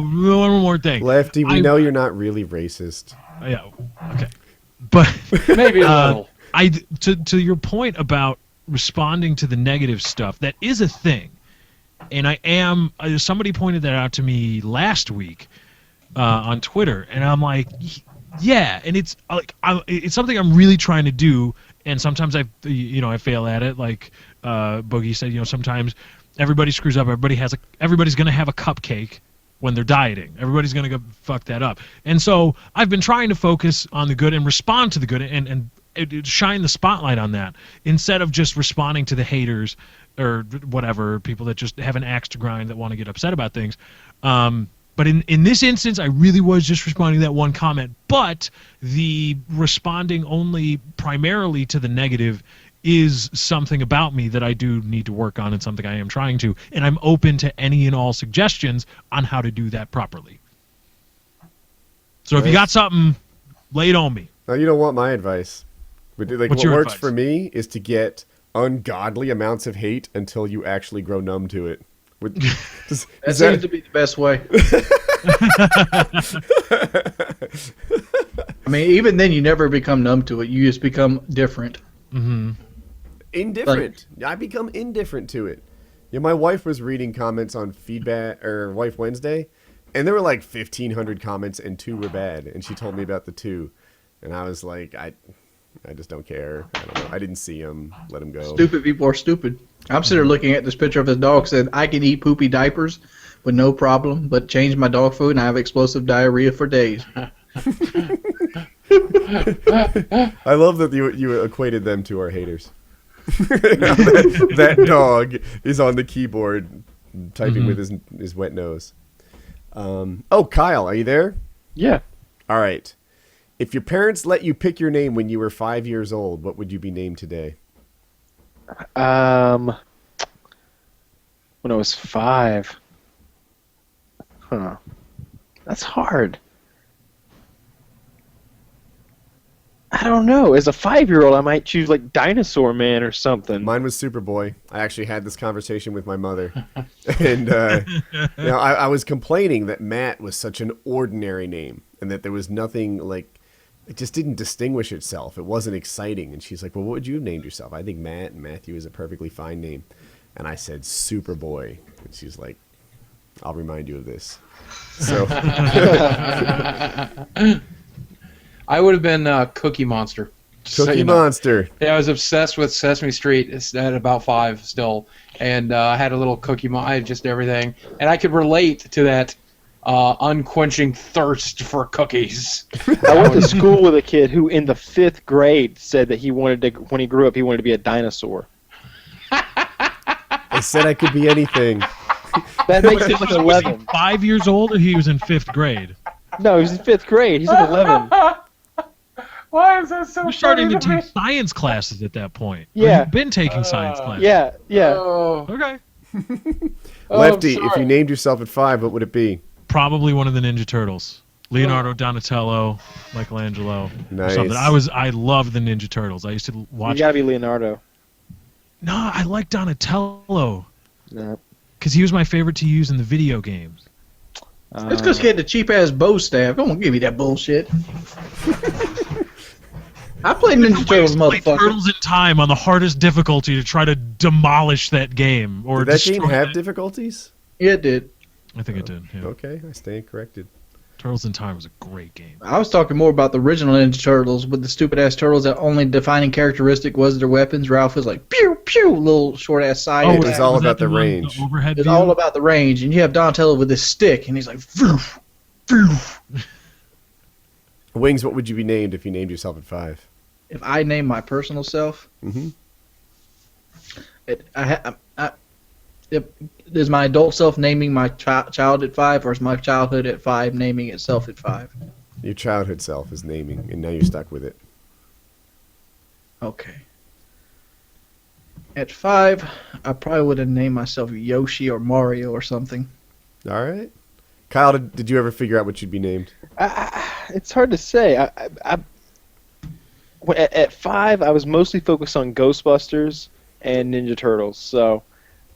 one more thing. Lefty, we know you're not really racist. Yeah, okay. But maybe a little. To your point about responding to the negative stuff, that is a thing. And I am. Somebody pointed that out to me last week on Twitter, and I'm like, yeah. And it's like it's something I'm really trying to do, and sometimes I fail at it. Like Boogie said, sometimes everybody screws up. Everybody's gonna have a cupcake when they're dieting. Everybody's gonna go fuck that up. And so I've been trying to focus on the good and respond to the good and shine the spotlight on that instead of just responding to the haters or whatever, people that just have an axe to grind that want to get upset about things. But in this instance, I really was just responding to that one comment. But the responding only primarily to the negative is something about me that I do need to work on and something I am trying to. And I'm open to any and all suggestions on how to do that properly. So if you got something, lay it on me. No, you don't want my advice. But like, What's what your works advice? for me is to get ungodly amounts of hate until you actually grow numb to it. That seems to be the best way. I mean, even then, you never become numb to it. You just become different. Mm-hmm. Indifferent. I become indifferent to it. Yeah, my wife was reading comments on Feedback or Wife Wednesday, and there were like 1,500 comments, and 2 were bad. And she told me about the 2, and I was like, I just don't care. I don't know. I didn't see him. Let him go. Stupid people are stupid. I'm sitting there looking at this picture of his dog. Said I can eat poopy diapers with no problem, but change my dog food and I have explosive diarrhea for days. I love that you equated them to our haters. that dog is on the keyboard typing with his wet nose. Kyle, are you there? Yeah. All right. If your parents let you pick your name when you were 5 years old, what would you be named today? When I was 5. Huh. That's hard. I don't know. As a 5-year-old, I might choose like Dinosaur Man or something. Mine was Superboy. I actually had this conversation with my mother. And I was complaining that Matt was such an ordinary name and that there was nothing like... It just didn't distinguish itself. It wasn't exciting. And she's like, well, what would you have named yourself? I think Matt and Matthew is a perfectly fine name. And I said, Superboy. And she's like, I'll remind you of this. So I would have been Cookie Monster. Cookie Monster. Yeah, I was obsessed with Sesame Street at about 5 still. And I had a little Cookie I had just everything. And I could relate to that unquenching thirst for cookies. I went to school with a kid who, in the 5th grade, said that he wanted to, when he grew up, he wanted to be a dinosaur. I said I could be anything. That makes him like 11. 5 years old, or he was in 5th grade? No, he was in 5th grade. He's like 11. Why is that so You're starting to take science classes at that point. Or Yeah. You've been taking science classes. Yeah. Oh. Okay. Lefty, I'm if sorry. you named yourself at 5, what would it be? Probably one of the Ninja Turtles. Leonardo, Donatello, Michelangelo, Nice. or something. I loved the Ninja Turtles. I used to You watch. gotta be Leonardo. No, I like Donatello No. because he was my favorite to use in the video games. It's because he had the cheap-ass bow staff. Don't give me that bullshit. I played Ninja Turtles, Play motherfucker. Turtles in Time on the hardest difficulty to try to demolish that game or Did that game destroy have it. difficulties? Yeah, it did. I think it did. Yeah. Okay, I stand corrected. Turtles in Time was a great game. I was talking more about the original Ninja Turtles with the stupid-ass turtles that only defining characteristic was their weapons. Ralph was like, pew, pew, little short-ass side. Oh, attack. it's all was about that the one, range. The overhead It's view? all about the range. And you have Donatello with his stick, and he's like, phew, phew. Wings, what would you be named if you named yourself at 5? If I name my personal self, Mm-hmm. is my adult self naming my child at 5, or is my childhood at 5 naming itself at 5? Your childhood self is naming, and now you're stuck with it. Okay. At 5, I probably would have named myself Yoshi or Mario or something. All right. Kyle, did you ever figure out what you'd be named? It's hard to say. At 5, I was mostly focused on Ghostbusters and Ninja Turtles, so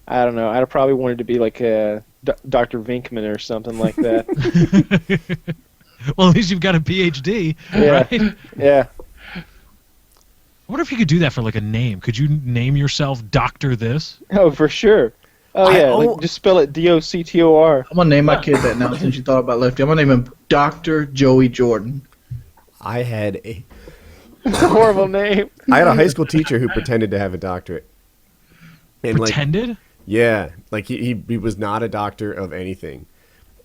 I don't know. I'd probably wanted to be like a Dr. Vinkman or something like that. Well, at least you've got a PhD, Yeah. right? Yeah. I wonder if you could do that for like a name. Could you name yourself Doctor This? Oh, for sure. Oh, yeah. Like, just spell it Doctor. I'm going to name my kid that now since you thought about Lefty. I'm going to name him Dr. Joey Jordan. I had a Horrible name. I had a high school teacher who pretended to have a doctorate. And Pretended? Yeah, like he was not a doctor of anything,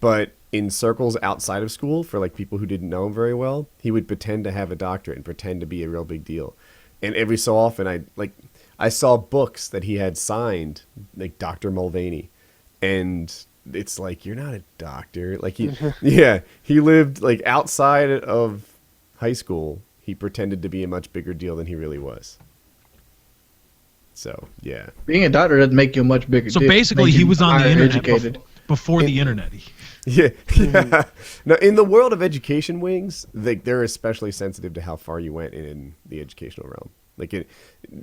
but in circles outside of school for like people who didn't know him very well, he would pretend to have a doctorate and pretend to be a real big deal. And every so often, I saw books that he had signed, like Dr. Mulvaney, and it's like, you're not a doctor. Like he lived like outside of high school. He pretended to be a much bigger deal than he really was. So, yeah. Being a doctor doesn't make you a much bigger So deal. basically, he was on the internet educated. before the internet. Yeah. Yeah. Now, in the world of education wings, they're especially sensitive to how far you went in the educational realm. Like,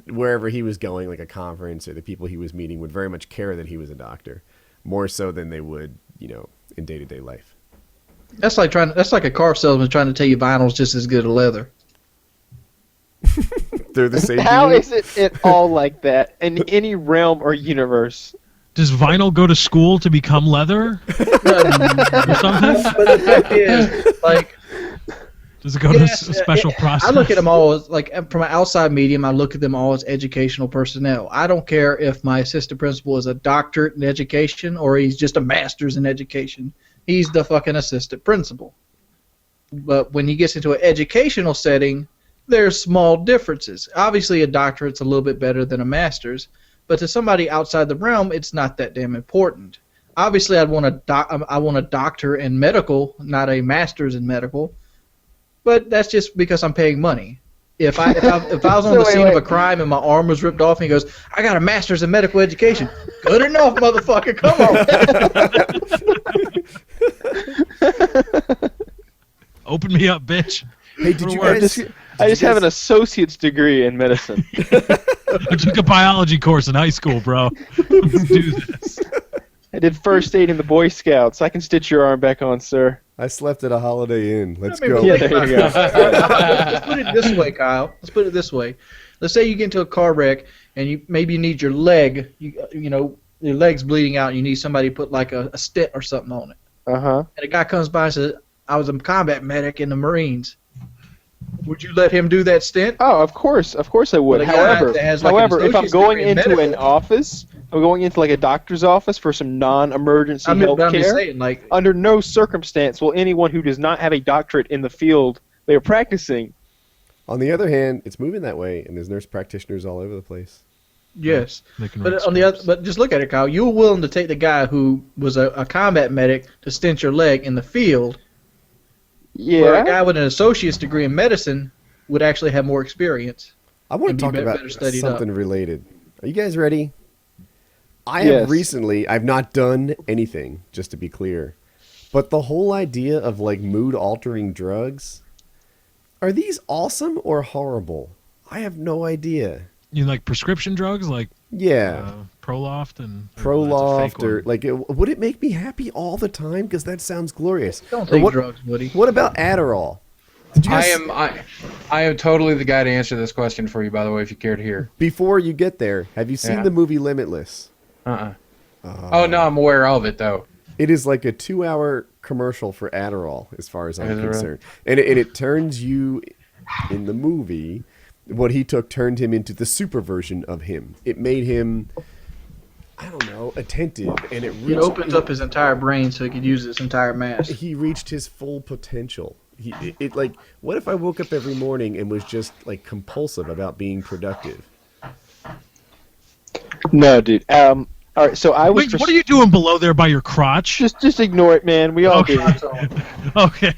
wherever he was going, like a conference or the people he was meeting would very much care that he was a doctor, more so than they would, in day-to-day life. That's like a car salesman trying to tell you vinyl's just as good as leather. They're the same. How is it all like that in any realm or universe? Does vinyl go to school to become leather? Or something? But the fact is, like, does it go to a special process? I look at them all as, like, from an outside medium, I look at them all as educational personnel. I don't care if my assistant principal is a doctorate in education or he's just a master's in education. He's the fucking assistant principal. But when he gets into an educational setting, there's small differences. Obviously, a doctorate's a little bit better than a master's, but to somebody outside the realm, it's not that damn important. Obviously, I want a doctor in medical, not a master's in medical, but that's just because I'm paying money. If I was on the scene of a crime and my arm was ripped off and he goes, I got a master's in medical education. Good enough, motherfucker. Come on. Open me up, bitch. Hey, did you guys... I just have an associate's degree in medicine. I took a biology course in high school, bro. Let's do this. I did first aid in the Boy Scouts. I can stitch your arm back on, sir. I slept at a Holiday Inn. Let's go. Yeah, there you go. Let's put it this way, Kyle. Let's put it this way. Let's say you get into a car wreck and maybe you need your leg. Your leg's bleeding out and you need somebody to put like a stent or something on it. Uh-huh. And a guy comes by and says, I was a combat medic in the Marines. Would you let him do that stint? Oh, of course I would. However, if I'm going into an office, I'm going into like a doctor's office for some non-emergency health care. Under no circumstance will anyone who does not have a doctorate in the field they are practicing. On the other hand, it's moving that way, and there's nurse practitioners all over the place. Yes, but just look at it, Kyle. You were willing to take the guy who was a combat medic to stint your leg in the field. Yeah. Where a guy with an associate's degree in medicine would actually have more experience. I want to talk about something related. Are you guys ready? Have recently, I've not done anything, just to be clear, but the whole idea of like mood-altering drugs, are these awesome or horrible? I have no idea. You like prescription drugs, like Proloft would it make me happy all the time? Because that sounds glorious. Don't take drugs, Woody. What about Adderall? I am totally the guy to answer this question for you, by the way, if you care to hear. Before you get there, have you seen the movie Limitless? Oh, no, I'm aware of it, though. It is like a 2-hour commercial for Adderall, as far as I'm concerned. And it turns you, in the movie, what he took turned him into the super version of him. It made him, I don't know, attentive. And it opens up his entire brain so he could use its entire mass. He reached his full potential. What if I woke up every morning and was just like compulsive about being productive? No, dude. All right, so I was. Wait, what are you doing below there by your crotch? Just ignore it, man. We all do. Okay.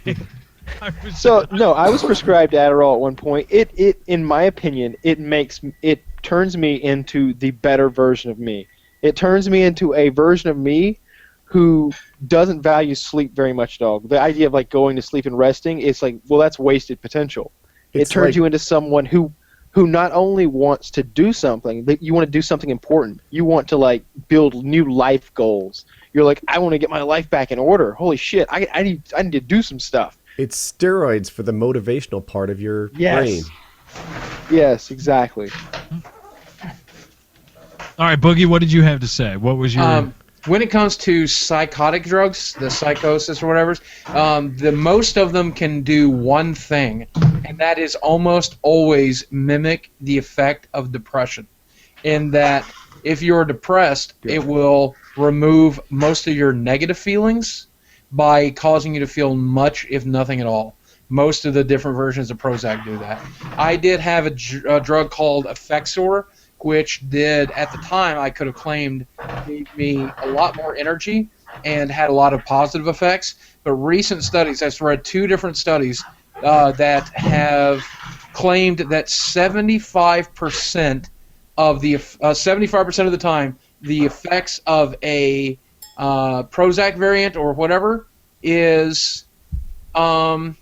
So no, I was prescribed Adderall at one point. It in my opinion, it turns me into the better version of me. It turns me into a version of me who doesn't value sleep very much, dog. The idea of like going to sleep and resting, it's like, well, that's wasted potential. It turns you into someone who not only wants to do something, but you want to do something important. You want to like build new life goals. You're like, I want to get my life back in order. Holy shit, I need to do some stuff. It's steroids for the motivational part of your brain. Yes, exactly. All right, Boogie, what did you have to say? What was your... When it comes to psychotic drugs, the psychosis or whatever, the most of them can do one thing, and that is almost always mimic the effect of depression. In that, if you're depressed, it will remove most of your negative feelings by causing you to feel much, if nothing at all. Most of the different versions of Prozac do that. I did have a drug called Effexor, which did, at the time, I could have claimed gave me a lot more energy and had a lot of positive effects. But recent studies, I've read 2 different studies that have claimed that 75% of the 75% of the time, the effects of a Prozac variant or whatever is a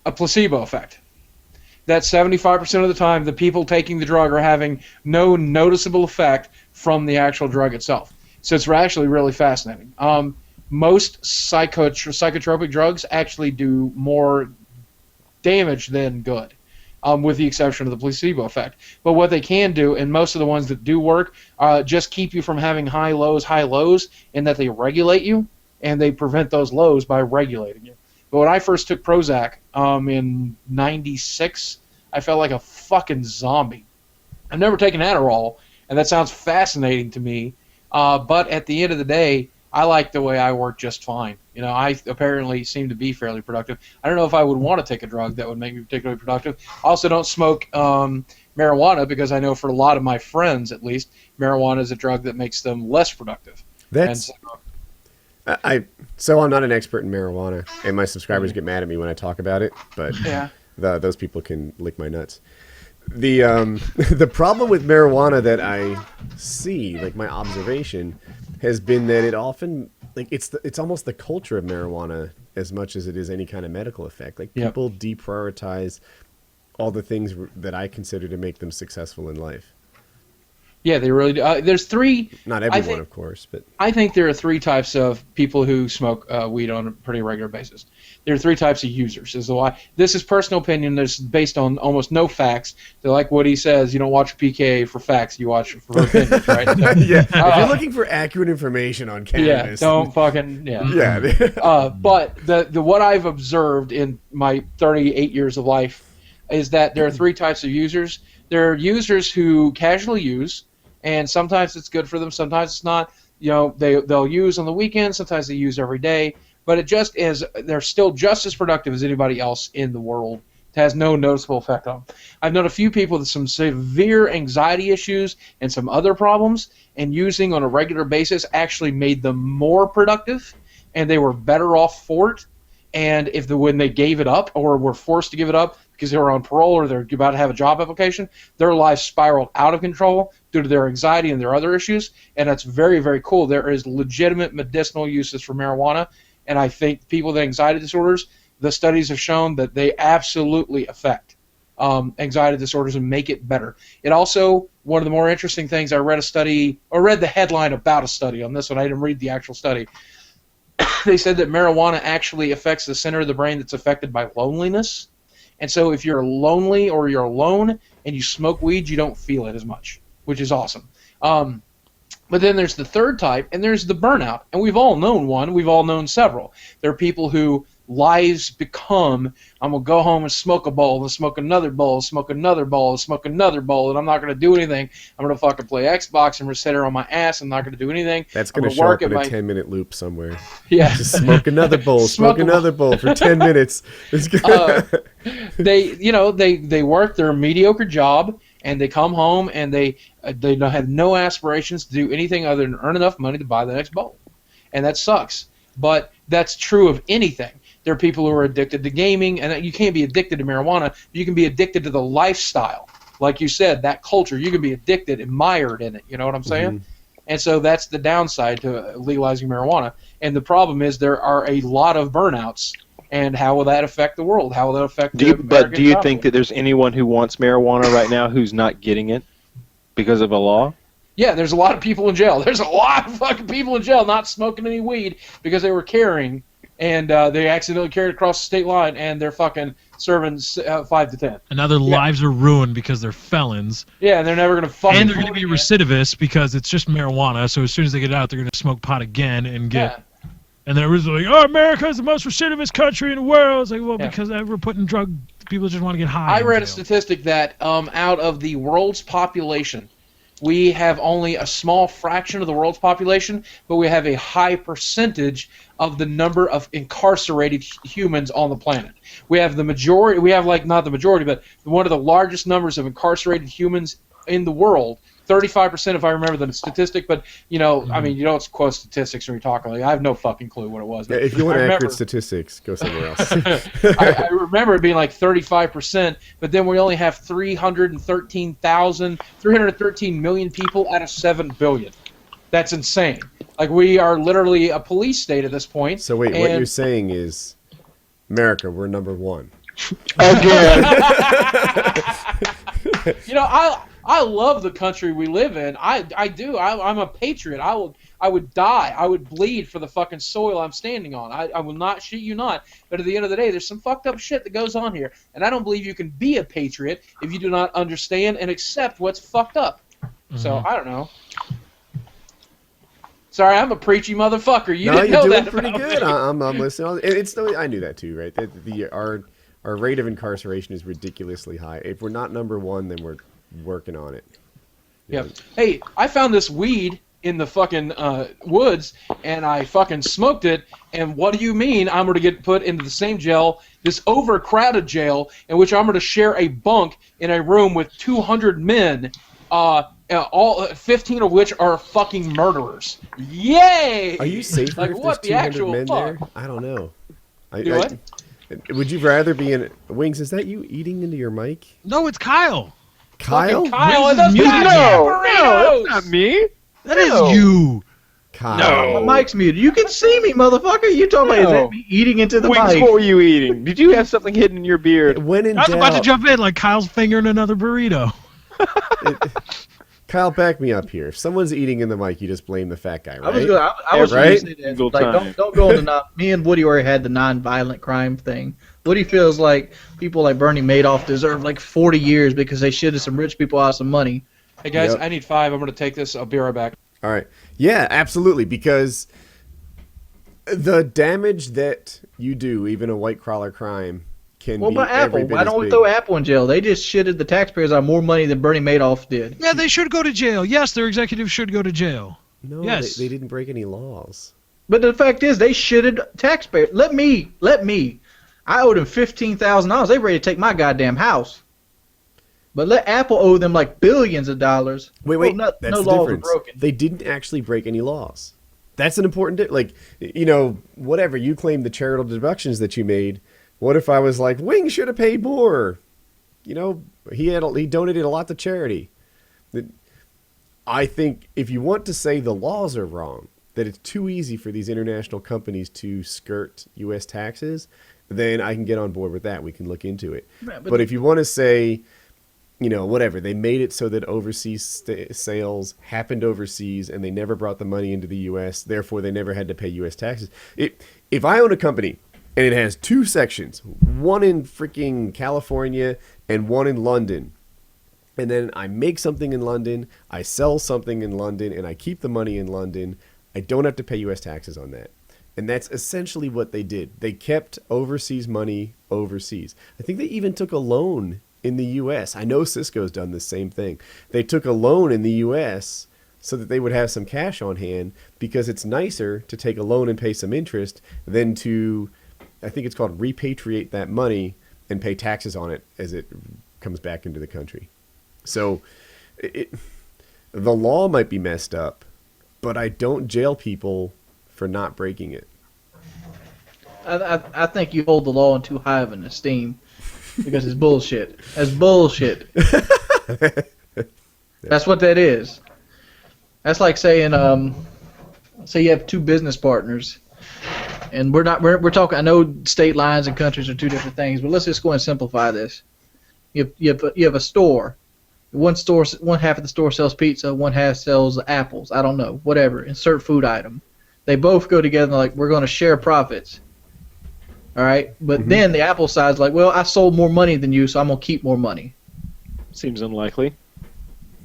placebo effect. That 75% of the time, the people taking the drug are having no noticeable effect from the actual drug itself. So it's actually really fascinating. Most psychotropic drugs actually do more damage than good, with the exception of the placebo effect. But what they can do, and most of the ones that do work, just keep you from having high lows, in that they regulate you, and they prevent those lows by regulating you. But when I first took Prozac in '96, I felt like a fucking zombie. I've never taken Adderall, and that sounds fascinating to me. But at the end of the day, I like the way I work just fine. You know, I apparently seem to be fairly productive. I don't know if I would want to take a drug that would make me particularly productive. I also don't smoke marijuana because I know for a lot of my friends, at least, marijuana is a drug that makes them less productive. So I'm not an expert in marijuana, and my subscribers get mad at me when I talk about it, but those people can lick my nuts. The problem with marijuana that I see, like my observation, has been that it often, like it's almost the culture of marijuana as much as it is any kind of medical effect. Like people deprioritize all the things that I consider to make them successful in life. Yeah, they really do. There's 3. Not everyone, of course, but I think there are 3 types of people who smoke weed on a pretty regular basis. There are 3 types of users. This is personal opinion. That's based on almost no facts. They're like what he says. You don't watch PKA for facts. You watch for opinions, right? So, if you're looking for accurate information on cannabis, don't fucking but the what I've observed in my 38 years of life is that there are 3 types of users. There are users who casually use, and sometimes it's good for them, sometimes it's not. You know, they'll use on the weekend, sometimes they use every day, but it just is, they're still just as productive as anybody else in the world. It has no noticeable effect on them. I've known a few people with some severe anxiety issues and some other problems, and using on a regular basis actually made them more productive, and they were better off for it. And when they gave it up or were forced to give it up because they were on parole or they're about to have a job application, their lives spiraled out of control due to their anxiety and their other issues, and that's very, very cool. There is legitimate medicinal uses for marijuana, and I think people with anxiety disorders, the studies have shown that they absolutely affect anxiety disorders and make it better. It also, one of the more interesting things, I read the headline about a study on this one. I didn't read the actual study. They said that marijuana actually affects the center of the brain that's affected by loneliness. And so if you're lonely or you're alone and you smoke weed, you don't feel it as much, which is awesome. But then there's the 3rd type, and there's the burnout. And we've all known one. We've all known several. There are people who lives become, I'm going to go home and smoke a bowl, and smoke another bowl, smoke another bowl, and smoke another bowl, and I'm not going to do anything. I'm going to fucking play Xbox and sit here on my ass. I'm not going to do anything. That's going to show up in a 10-minute loop somewhere. Yeah. Just smoke another bowl, smoke another bowl for 10 minutes. They work their mediocre job, and they come home, and they have no aspirations to do anything other than earn enough money to buy the next bowl. And that sucks. But that's true of anything. There are people who are addicted to gaming, and you can't be addicted to marijuana. You can be addicted to the lifestyle. Like you said, that culture, you can be addicted and mired in it. You know what I'm saying? And so that's the downside to legalizing marijuana. And the problem is there are a lot of burnouts. And how will that affect the world? How will that affect do you think that there's anyone who wants marijuana right now who's not getting it because of a law? Yeah, there's a lot of people in jail. There's a lot of fucking people in jail not smoking any weed because they were carrying, and they accidentally carried across the state line, and they're fucking serving 5 to 10. And now their lives are ruined because they're felons. Yeah, and they're never gonna fucking. And they're gonna be recidivists because it's just marijuana. So as soon as they get out, they're gonna smoke pot again and get. Yeah. And they're like, "Oh, America is the most recidivist country in the world." It's like, well, because we're putting people just want to get high. I read a statistic that out of the world's population, we have only a small fraction of the world's population, but we have a high percentage of the number of incarcerated humans on the planet. We have the majority. We have not the majority, but one of the largest numbers of incarcerated humans in the world. 35%, if I remember the statistic, but I mean, you don't quote statistics when you're talking. I have no fucking clue what it was. Yeah, if you want accurate statistics, go somewhere else. I remember it being like 35%, but then we only have 313 million people out of 7 billion. That's insane. Like, we are literally a police state at this point. So wait, what you're saying is, America, we're number one. Again. I love the country we live in. I do. I'm a patriot. I would die. I would bleed for the fucking soil I'm standing on. I will not shit you not. But at the end of the day, there's some fucked up shit that goes on here. And I don't believe you can be a patriot if you do not understand and accept what's fucked up. So, I don't know. Sorry, I'm a preachy motherfucker. You didn't know that. No, you're doing pretty good. I'm listening. I knew that too, right? Our rate of incarceration is ridiculously high. If we're not number one, then we're working on it. Yep. Hey, I found this weed in the fucking woods, and I fucking smoked it, and what do you mean I'm going to get put into the same jail, this overcrowded jail, in which I'm going to share a bunk in a room with 200 men, all 15 of which are fucking murderers. Yay! Are you safe like, if what there's the 200 men fuck? there? I don't know. What? Would you rather be in... Wings, is that you eating into your mic? No, it's Kyle. Kyle? Kyle, that's not me. That is you. Kyle. No. My mic's muted. You can see me, motherfucker. You talking about is that me eating into the Wings, mic? what were you eating? Did you have something hidden in your beard? When in I was about to doubt- jump in like Kyle's fingering another burrito. Kyle, back me up here. If someone's eating in the mic, you just blame the fat guy, right? I was Right? going to say that. Like, don't go into me and Woody already had the non-violent crime thing. Woody feels like people like Bernie Madoff deserve like 40 years because they shitted some rich people out of some money. Hey guys, Yep. I need 5. I'm going to take this. I'll be right back. All right. Yeah, absolutely. Because the damage that you do, even a white-collar crime, can What be about every Apple? bit Why as don't we big. throw Apple in jail? They just shitted the taxpayers out more money than Bernie Madoff did. Yeah, they should go to jail. Yes, their executives should go to jail. No, Yes. they didn't break any laws. But the fact is, they shitted taxpayers. Let me. I owed them $15,000. They ready to take my goddamn house. But let Apple owe them like billions of dollars. Wait, no that's the laws were difference. broken. They didn't actually break any laws. That's an important whatever, you claim the charitable deductions that you made. What if I was like, Wing should have paid more? He donated a lot to charity. I think if you want to say the laws are wrong, that it's too easy for these international companies to skirt U.S. taxes, then I can get on board with that. We can look into it. Yeah, but if you want to say, whatever, they made it so that overseas sales happened overseas and they never brought the money into the U.S., therefore they never had to pay U.S. taxes. If I own a company and it has 2 sections, one in freaking California and one in London, and then I make something in London, I sell something in London, and I keep the money in London, I don't have to pay U.S. taxes on that. And that's essentially what they did. They kept overseas money overseas. I think they even took a loan in the U.S. I know Cisco's done the same thing. They took a loan in the U.S. so that they would have some cash on hand, because it's nicer to take a loan and pay some interest than to, I think it's called, repatriate that money and pay taxes on it as it comes back into the country. So the law might be messed up, but I don't jail people for not breaking it. I think you hold the law in too high of an esteem because it's bullshit. That's bullshit. That's what that is. That's like saying, say you have two business partners, and we're talking. I know state lines and countries are two different things, but let's just go and simplify this. You have a store. One half of the store sells pizza, one half sells apples. I don't know, whatever. Insert food item. They both go together like we're going to share profits. All right, but then the Apple side's like, well, I sold more money than you, so I'm gonna keep more money. Seems unlikely.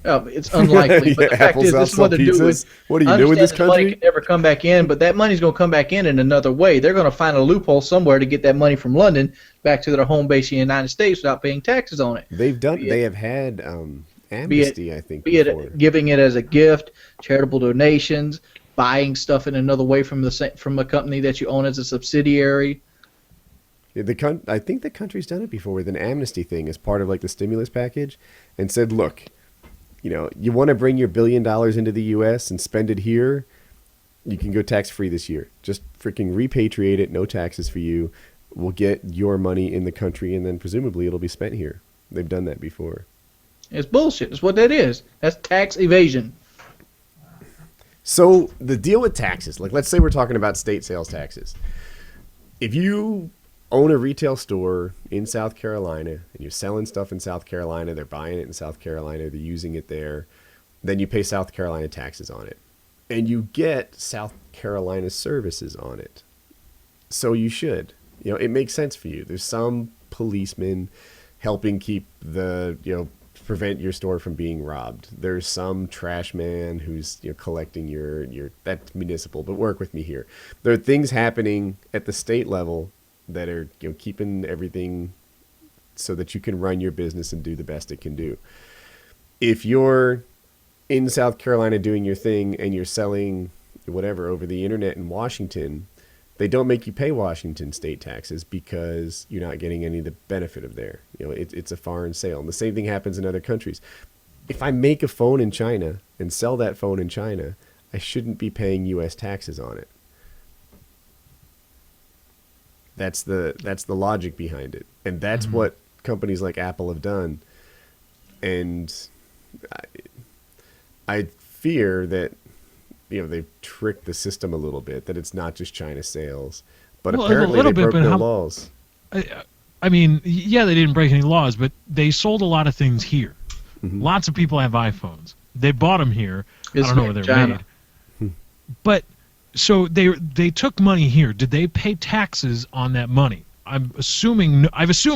Oh, it's unlikely. But the fact is, this is what they're doing. What are you doing in this country? Money can never come back in, but that money's gonna come back in another way. They're gonna find a loophole somewhere to get that money from London back to their home base in the United States without paying taxes on it. They have had amnesty, I think. Be it giving it as a gift, charitable donations, buying stuff in another way from a company that you own as a subsidiary. Yeah, I think the country's done it before with an amnesty thing as part of like the stimulus package, and said, look, you want to bring your $1 billion into the U.S. and spend it here, you can go tax-free this year. Just freaking repatriate it, no taxes for you. We'll get your money in the country, and then presumably it'll be spent here. They've done that before. It's bullshit. That's what that is. That's tax evasion. So the deal with taxes, like let's say we're talking about state sales taxes. If you own a retail store in South Carolina and you're selling stuff in South Carolina, they're buying it in South Carolina, they're using it there, then you pay South Carolina taxes on it. And you get South Carolina services on it. So you should. It makes sense for you. There's some policeman helping keep prevent your store from being robbed. There's some trash man who's collecting your that's municipal, but work with me here. There are things happening at the state level that are keeping everything so that you can run your business and do the best it can do. If you're in South Carolina doing your thing and you're selling whatever over the internet in Washington, they don't make you pay Washington state taxes because you're not getting any of the benefit of there. It's a foreign sale. And the same thing happens in other countries. If I make a phone in China and sell that phone in China, I shouldn't be paying U.S. taxes on it. That's the logic behind it. And that's what companies like Apple have done. And I fear that they've tricked the system a little bit, that it's not just China sales. But apparently they broke no laws. I mean, yeah, they didn't break any laws, but they sold a lot of things here. Lots of people have iPhones. They bought them here. I don't know where they're made. But so they took money here. Did they pay taxes on that money? I've assumed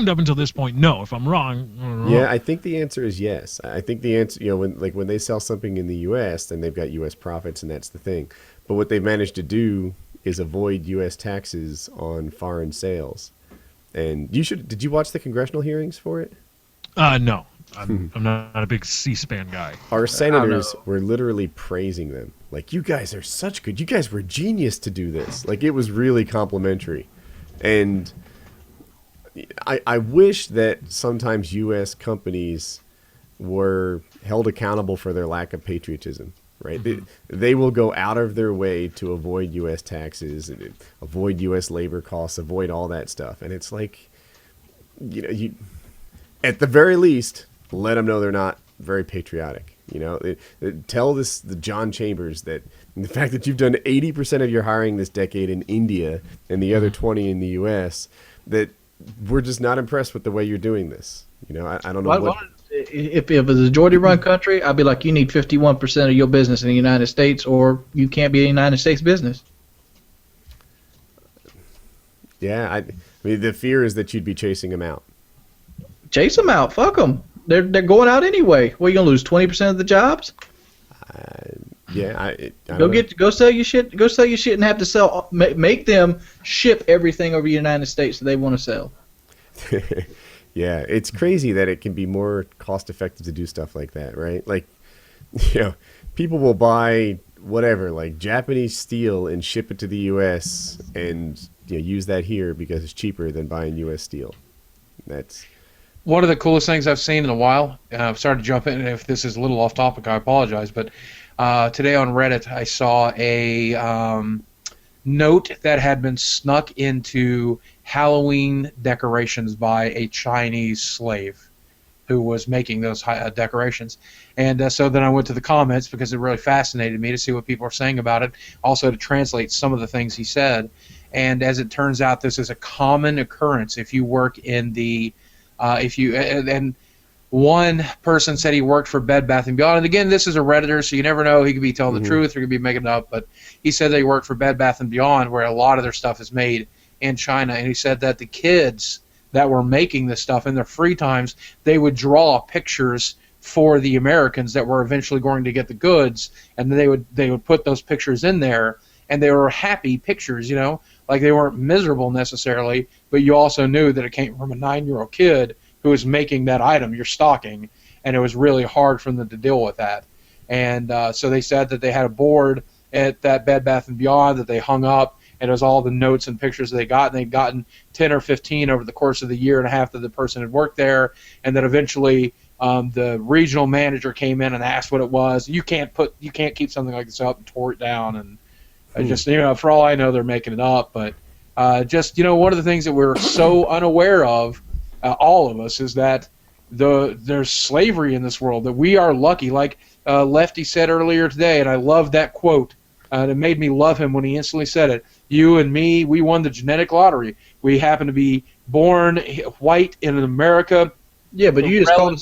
up until this point, no. If I'm wrong, I don't know. Yeah, I think the answer is yes. I think the answer, when they sell something in the U.S., then they've got U.S. profits, and that's the thing. But what they've managed to do is avoid U.S. taxes on foreign sales. And did you watch the congressional hearings for it? No. I'm not a big C-SPAN guy. Our senators were literally praising them. Like, you guys are such good. You guys were genius to do this. Like, it was really complimentary. And I wish that sometimes U.S. companies were held accountable for their lack of patriotism, right? They will go out of their way to avoid U.S. taxes, and avoid U.S. labor costs, avoid all that stuff. And it's like, you at the very least, let them know they're not very patriotic. Tell the John Chambers that the fact that you've done 80% of your hiring this decade in India and the other 20 in the U.S., that we're just not impressed with the way you're doing this. I don't know if it was a majority-run country, I'd be like, you need 51% of your business in the United States, or you can't be a United States business. Yeah, I mean, the fear is that you'd be chasing them out. Chase them out. Fuck them. They're going out anyway. What, are you gonna lose 20% of the jobs? Yeah, Go sell your shit. Go sell your shit and have to sell. Make them ship everything over the United States that they want to sell. Yeah, it's crazy that it can be more cost effective to do stuff like that, right? Like, people will buy whatever, like Japanese steel, and ship it to the U.S. and use that here because it's cheaper than buying U.S. steel. That's one of the coolest things I've seen in a while. I've started to jump in, and if this is a little off topic, I apologize. But today on Reddit, I saw a note that had been snuck into Halloween decorations by a Chinese slave who was making those decorations. And so then I went to the comments because it really fascinated me to see what people are saying about it, also to translate some of the things he said. And as it turns out, this is a common occurrence if you work in the and one person said he worked for Bed Bath & Beyond. And again, this is a Redditor, so you never know. He could be telling the truth or he could be making it up. But he said that he worked for Bed Bath & Beyond, where a lot of their stuff is made in China. And he said that the kids that were making this stuff in their free times, they would draw pictures for the Americans that were eventually going to get the goods, and they would put those pictures in there, and they were happy pictures, you know, like they weren't miserable necessarily, but you also knew that it came from a 9-year-old kid who was making that item you're stocking, and it was really hard for them to deal with that. And so they said that they had a board at that Bed Bath & Beyond that they hung up, and it was all the notes and pictures they got, and they'd gotten 10 or 15 over the course of the year and a half that the person had worked there, and then eventually the regional manager came in and asked what it was. You can't keep something like this up, and tore it down, and just, you know, for all I know, they're making it up. But just, you know, one of the things that we're so unaware of, all of us, is that there's slavery in this world, that we are lucky. Like Lefty said earlier today, and I love that quote. It made me love him when he instantly said it. You and me, we won the genetic lottery. We happen to be born white in America. Yeah, but you just called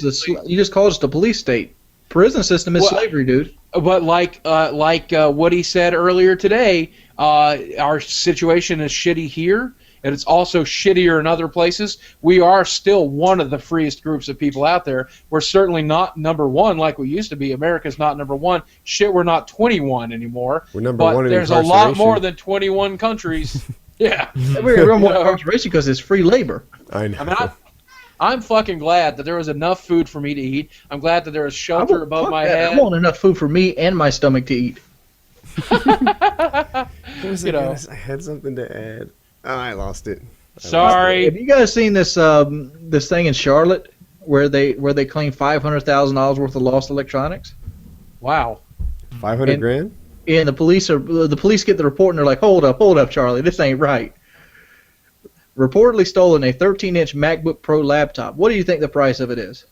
us the police state. Prison system is slavery, dude. But like what he said earlier today, our situation is shitty here, and it's also shittier in other places. We are still one of the freest groups of people out there. We're certainly not number one like we used to be. America's not number one. Shit, we're not 21 anymore. We're number one in there's a lot more than 21 countries. Yeah. We're number one in incarceration because it's free labor. I know. I mean, I'm fucking glad that there was enough food for me to eat. I'm glad that there was shelter above my head. I want enough food for me and my stomach to eat. I had something to add. Oh, I lost it. Sorry. Have you guys seen this this thing in Charlotte where they claim $500,000 worth of lost electronics? Wow. 500 grand? And the police get the report and they're like, hold up, Charlie, this ain't right. Reportedly stolen a 13-inch MacBook Pro laptop. What do you think the price of it is?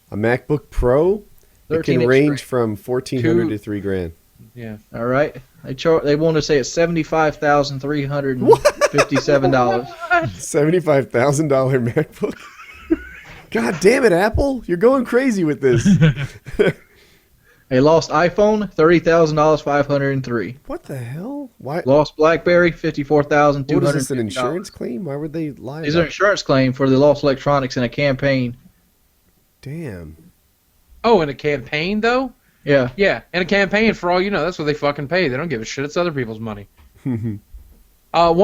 A MacBook Pro? It can range from $1,400 to $3,000. Yeah. All right. They want to say it's $75,357. $75,000 MacBook? God damn it, Apple! You're going crazy with this. A lost iPhone, $30,503. What the hell? Why? Lost BlackBerry, $54,200. What is this, an insurance claim? Why would they lie? These are an insurance claim for the lost electronics in a campaign. Damn. Oh, in a campaign though? Yeah. Yeah, in a campaign, for all you know, that's what they fucking pay. They don't give a shit. It's other people's money. One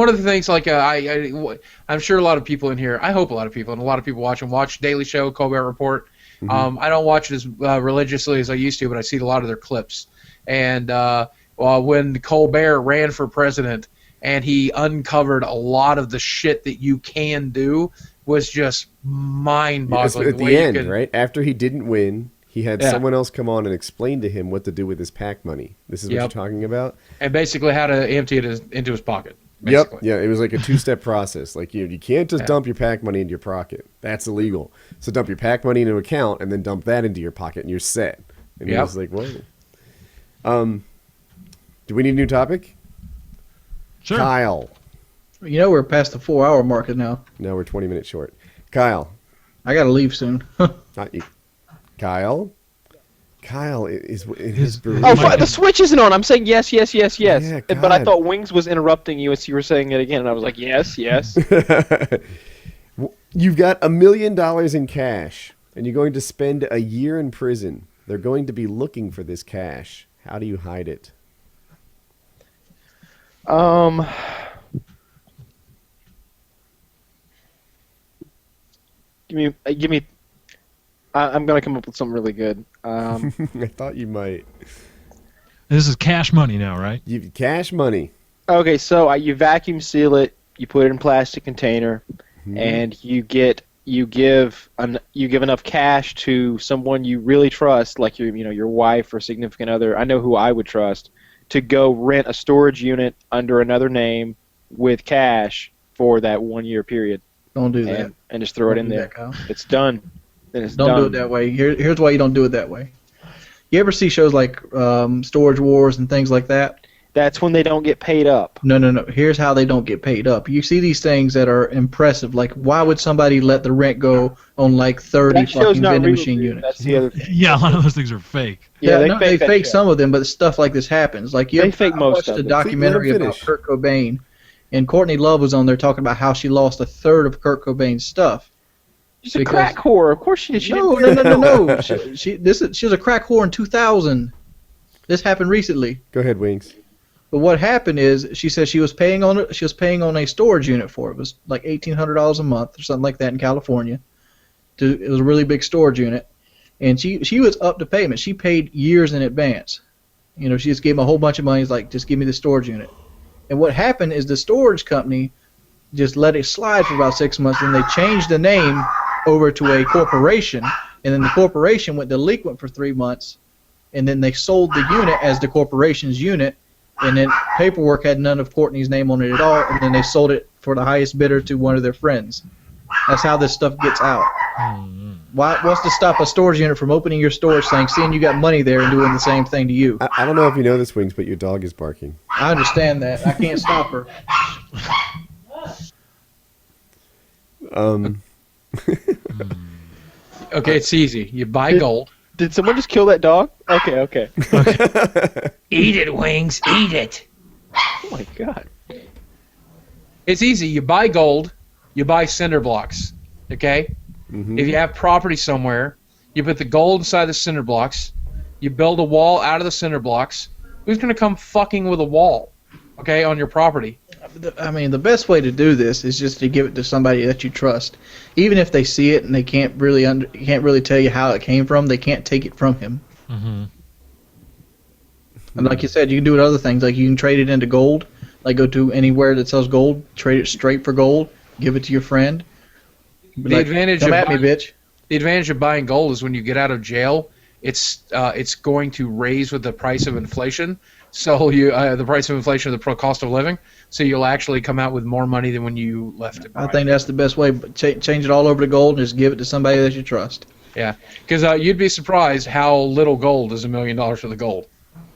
of the things, like, I'm sure a lot of people in here, I hope a lot of people, and a lot of people watch Daily Show, Colbert Report. I don't watch it as religiously as I used to, but I see a lot of their clips. And when Colbert ran for president and he uncovered a lot of the shit that you can do, was just mind-boggling. At the end, right? After he didn't win, he had someone else come on and explain to him what to do with his PAC money. This is what you're talking about? And basically how to empty it into his pocket. Basically. Yep. Yeah, it was like a two-step process. Like you can't just dump your PAC money into your pocket. That's illegal. So dump your PAC money into an account and then dump that into your pocket and you're set. And he was like, whoa. Do we need a new topic? Sure. Kyle. You know we're past the 4-hour mark now. No, we're 20 minutes short. Kyle. I gotta leave soon. Not you. Kyle is in his the switch isn't on. I'm saying yes. Yeah, but I thought Wings was interrupting you as you were saying it again, and I was like, yes. You've got $1 million in cash, and you're going to spend a year in prison. They're going to be looking for this cash. How do you hide it? Give me. I'm gonna come up with something really good. I thought you might. This is cash money now, right? Cash money. Okay, so you vacuum seal it, you put it in a plastic container, and you give enough cash to someone you really trust, like your wife or significant other. I know who I would trust to go rent a storage unit under another name with cash for that 1 year period. Don't do that. And just throw it in do there. that, Kyle. It's done. Then it's Don't done. do it that way. Here's why you don't do it that way. You ever see shows like Storage Wars and things like that? That's when they don't get paid up. No. Here's how they don't get paid up. You see these things that are impressive. Like, why would somebody let the rent go on like 30 That show's fucking not vending real, machine dude. units? That's the other thing. Yeah, a lot of those things are fake. Yeah, they no, fake that fake shit. some of them, but stuff like this happens. Like They fake I most watched of a it. documentary Let 'em about finish. Kurt Cobain, and Courtney Love was on there talking about how she lost a third of Kurt Cobain's stuff. She's a Because- crack whore. Of course she did. She No. She was a crack whore in 2000. This happened recently. Go ahead, Wings. But what happened is she said she was paying on a storage unit for it. It was like $1,800 a month or something like that in California. It was a really big storage unit, and she was up to payment. She paid years in advance. You know, she just gave him a whole bunch of money. He's like, just give me the storage unit. And what happened is the storage company just let it slide for about 6 months, and they changed the name over to a corporation, and then the corporation went delinquent for 3 months, and then they sold the unit as the corporation's unit, and then paperwork had none of Courtney's name on it at all, and then they sold it for the highest bidder to one of their friends. That's how this stuff gets out. What's to stop a storage unit from opening your storage tank, seeing you got money there, and doing the same thing to you? I don't know if you know this, Wings, but your dog is barking. I understand that. I can't stop her. Okay, it's easy. You buy gold. Did someone just kill that dog? Okay. Eat it, Wings. Eat it. Oh my god. It's easy. You buy gold. You buy cinder blocks. Okay? Mhm. If you have property somewhere, you put the gold inside the cinder blocks. You build a wall out of the cinder blocks. Who's going to come fucking with a wall, okay, on your property? I mean, the best way to do this is just to give it to somebody that you trust. Even if they see it and they can't really tell you how it came from, they can't take it from him. Mm-hmm. And like you said, you can do it other things. Like you can trade it into gold. Like go to anywhere that sells gold, trade it straight for gold, give it to your friend. The advantage come of at me, bitch. The advantage of buying gold is when you get out of jail, it's going to raise with the price of inflation. So the price of inflation, the cost of living. So you'll actually come out with more money than when you left it. I think that's the best way. Change it all over to gold and just give it to somebody that you trust. Yeah, because you'd be surprised how little gold is $1 million for the gold.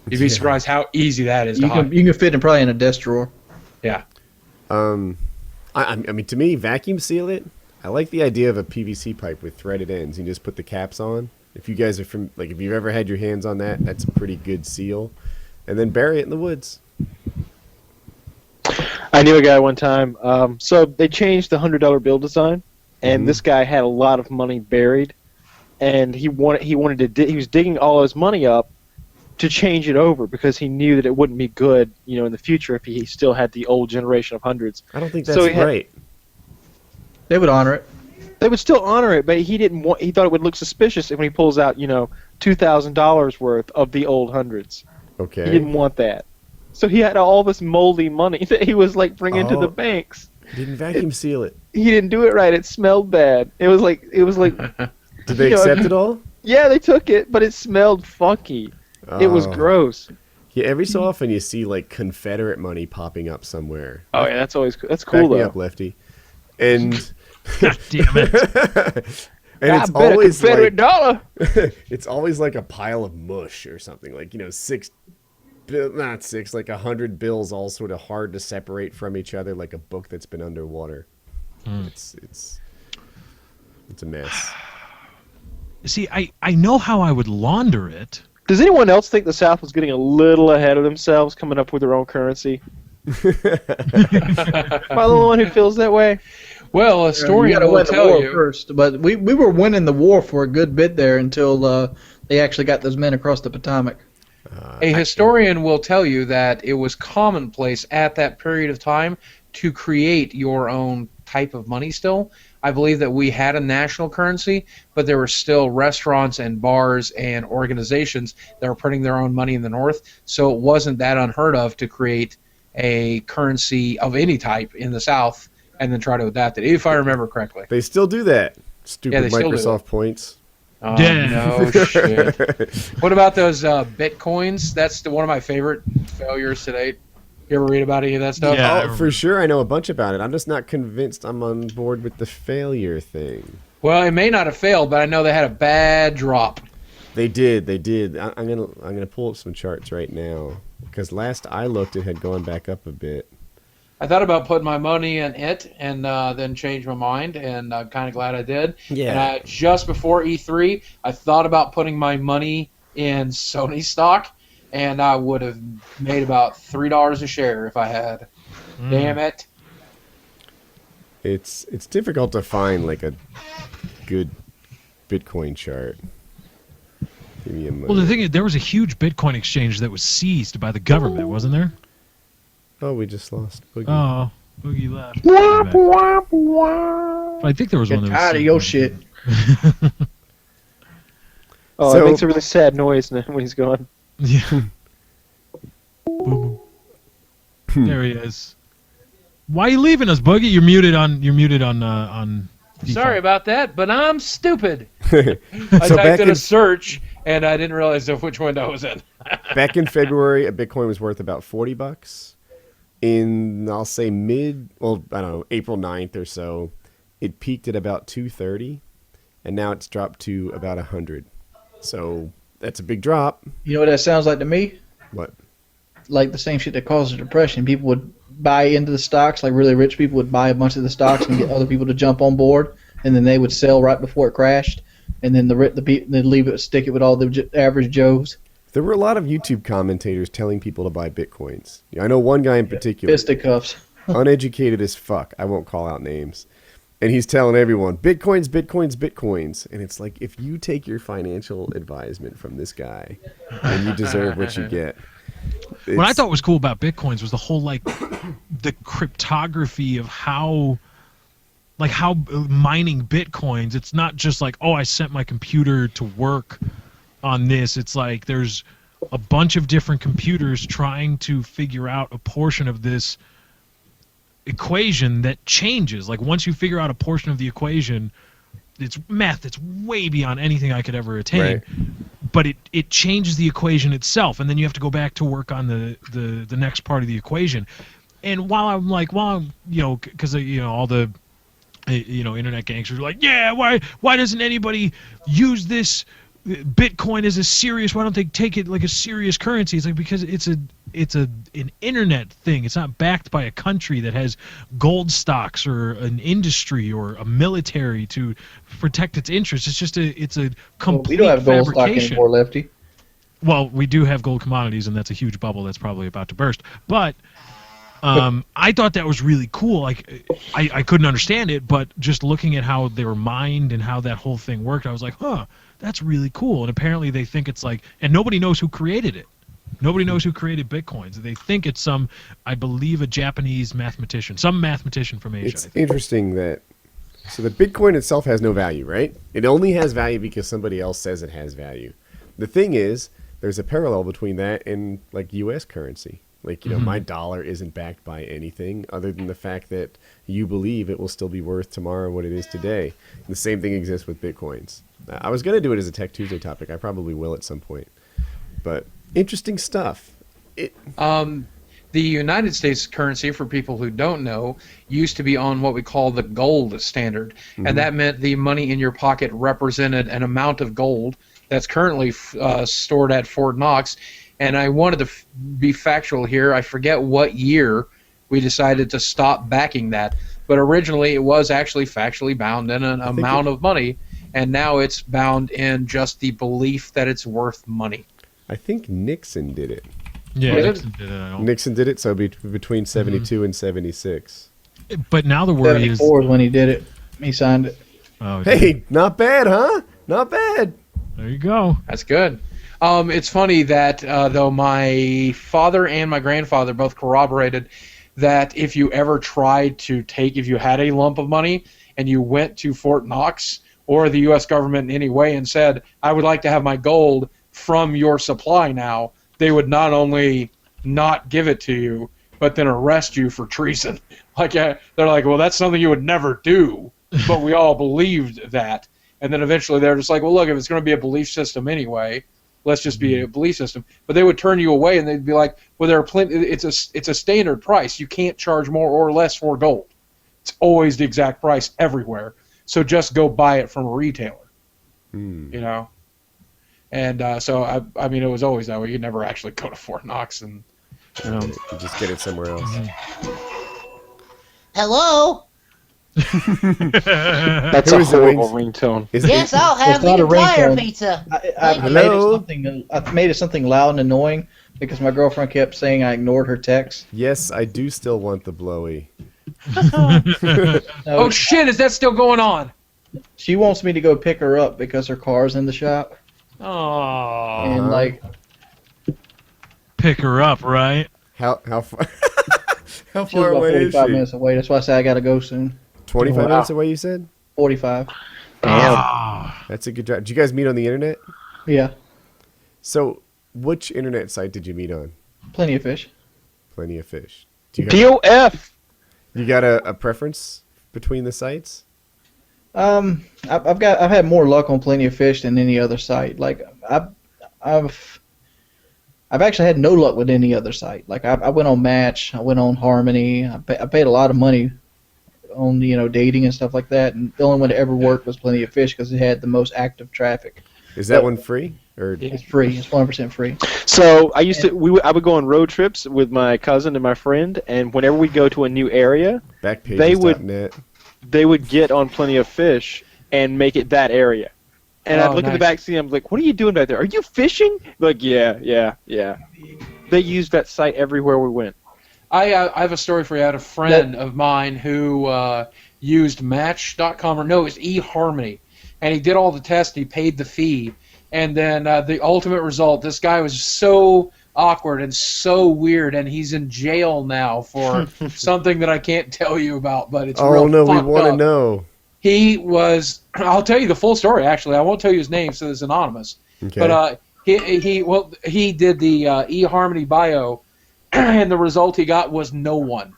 You'd be surprised how easy that is to hide. You can fit it probably in a desk drawer. Yeah. I mean, to me, vacuum seal it. I like the idea of a PVC pipe with threaded ends. You just put the caps on. If you guys are if you've ever had your hands on that, that's a pretty good seal. And then bury it in the woods. I knew a guy one time. So they changed the $100 bill design, and this guy had a lot of money buried, and he wanted to he was digging all his money up to change it over because he knew that it wouldn't be good, in the future if he still had the old generation of hundreds. I don't think that's right. They would honor it. They would still honor it, but he didn't want. He thought it would look suspicious when he pulls out, $2,000 worth of the old hundreds. Okay. He didn't want that, so he had all this moldy money that he was bringing to the banks. Didn't vacuum seal it. He didn't do it right. It smelled bad. It was like. Did they accept it all? Yeah, they took it, but it smelled funky. It was gross. Yeah, every so often you see Confederate money popping up somewhere. Oh yeah, that's cool Back though. me up, Lefty. And God damn it. and it's always Confederate dollar. It's always like a pile of mush or something. 100 bills all sort of hard to separate from each other, like a book that's been underwater. It's a mess. See, I know how I would launder it. Does anyone else think the South was getting a little ahead of themselves, coming up with their own currency? Am I the one who feels that way? Well, a historian you will win the tell war you. first, but we were winning the war for a good bit there until they actually got those men across the Potomac. A historian will tell you that it was commonplace at that period of time to create your own type of money still. I believe that we had a national currency, but there were still restaurants and bars and organizations that were printing their own money in the North, so it wasn't that unheard of to create a currency of any type in the South and then try to adapt it, if I remember correctly. They still do that. Stupid they still do Microsoft points. Oh, no shit. What about those Bitcoins? That's one of my favorite failures to date? You ever read about any of that stuff? Yeah. Oh, for sure, I know a bunch about it. I'm just not convinced I'm on board with the failure thing. Well, it may not have failed, but I know they had a bad drop. They did. I'm gonna pull up some charts right now because last I looked, it had gone back up a bit. I thought about putting my money in it and then changed my mind, and I'm kind of glad I did. Yeah. And just before E3, I thought about putting my money in Sony stock, and I would have made about $3 a share if I had. Damn it. It's difficult to find like a good Bitcoin chart. Give me a moment. Well, the thing is, there was a huge Bitcoin exchange that was seized by the government, wasn't there? Oh, we just lost Boogie. Oh, Boogie left. I think there was Get one that was tired of seized. your shit. Oh, So- it makes a really sad noise when he's gone. Yeah. Boom. There he is. Why are you leaving us, Boogie? You're muted on default. Sorry about that, but I'm stupid. So I typed back in in a search, and I didn't realize which window I was in. back in February, a Bitcoin was worth about $40. In I'll say April 9th or so, it peaked at about 230, and now it's dropped to about 100. So that's a big drop. You know what that sounds like to me? What? Like the same shit that causes depression. People would buy into the stocks, like really rich people would buy a bunch of the stocks and get other people to jump on board, and then they would sell right before it crashed, and then they'd leave it, stick it with all the average Joes. There were a lot of YouTube commentators telling people to buy Bitcoins. I know one guy in particular, Fisticuffs. uneducated as fuck. I won't call out names. And he's telling everyone, Bitcoins, Bitcoins, Bitcoins. And it's like, if you take your financial advisement from this guy, then you deserve what you get. What I thought was cool about Bitcoins was the whole the cryptography of how mining Bitcoins. It's not just like, oh, I sent my computer to work on this. It's like there's a bunch of different computers trying to figure out a portion of this equation that changes. Like once you figure out a portion of the equation, it's math that's way beyond anything I could ever attain. Right. But it changes the equation itself, and then you have to go back to work on the next part of the equation. And while I'm because all the internet gangsters are like, yeah, why doesn't anybody use this Bitcoin as a serious? Why don't they take it like a serious currency? It's like because it's an internet thing. It's not backed by a country that has gold stocks or an industry or a military to protect its interests. It's just a complete we don't have gold stock fabrication. anymore, Lefty. Well, we do have gold commodities, and that's a huge bubble that's probably about to burst. But I thought that was really cool. Like, I couldn't understand it, but just looking at how they were mined and how that whole thing worked, I was like, huh, that's really cool. And apparently they think it's like, and nobody knows who created it. Nobody knows who created Bitcoins. They think it's I believe, a Japanese mathematician, some mathematician from Asia. It's interesting that, so the Bitcoin itself has no value, right? It only has value because somebody else says it has value. The thing is, there's a parallel between that and like U.S. currency. Like, my dollar isn't backed by anything other than the fact that you believe it will still be worth tomorrow what it is today. And the same thing exists with Bitcoins. I was going to do it as a Tech Tuesday topic. I probably will at some point. But interesting stuff. The United States currency, for people who don't know, used to be on what we call the gold standard. And that meant the money in your pocket represented an amount of gold that's currently stored at Fort Knox. And I wanted to be factual here. I forget what year we decided to stop backing that. But originally it was actually factually bound in an amount of money. And now it's bound in just the belief that it's worth money. I think Nixon did it. Yeah, Did it? Nixon did it. Nixon did it, so between 72 and 76. But now the worry is... 74 is when he did it. He signed it. Oh, Hey, not bad, huh? Not bad. there you go. That's good. It's funny that though my father and my grandfather both corroborated that if you ever tried to if you had a lump of money and you went to Fort Knox or the U.S. government in any way and said, I would like to have my gold from your supply now, they would not only not give it to you, but then arrest you for treason. They're like, well, that's something you would never do, but we all believed that. And then eventually they're just like, well, look, if it's going to be a belief system anyway, let's just be a belief system. But they would turn you away, and they'd be like, well, there are plenty. It's a standard price. You can't charge more or less for gold. It's always the exact price everywhere. So just go buy it from a retailer. You know. And so I mean, it was always that way. You never actually go to Fort Knox and You just get it somewhere else. Hello? That's a horrible ringtone. Yes, I'll have the entire pizza. I made it something loud and annoying because my girlfriend kept saying I ignored her text. Yes, I do still want the blowy. Oh shit, is that still going on? She wants me to go pick her up because her car's in the shop. Oh. And like pick her up, right? How far? How she's far about away is 45 she? minutes away. That's why I say I gotta go soon. 25 minutes away, you said? 45. That's a good job. Did you guys meet on the internet? Yeah. So, which internet site did you meet on? Plenty of Fish. Plenty of Fish. Do you have, DOF. You got a preference between the sites? I've had more luck on Plenty of Fish than any other site. Like I've actually had no luck with any other site. Like I went on Match, I went on Harmony. I paid a lot of money on dating and stuff like that, and the only one that ever worked was Plenty of Fish because it had the most active traffic. Is that one free? Or it's free. It's 100% free. So I would go on road trips with my cousin and my friend, and whenever we go to a new area, they would get on Plenty of Fish and make it that area. And I'd look in the back seat, I'm like, what are you doing back there? Are you fishing? Like, yeah. They used that site everywhere we went. I have a story for you. I had a friend of mine who used Match.com, or no, it was eHarmony. And he did all the tests, he paid the fee. And then the ultimate result, this guy was so awkward and so weird, and he's in jail now for something that I can't tell you about, but it's real no, we fucked want to up. know. He was, I'll tell you the full story, actually. I won't tell you his name, so it's anonymous. Okay. But he did the eHarmony bio, and the result he got was no one.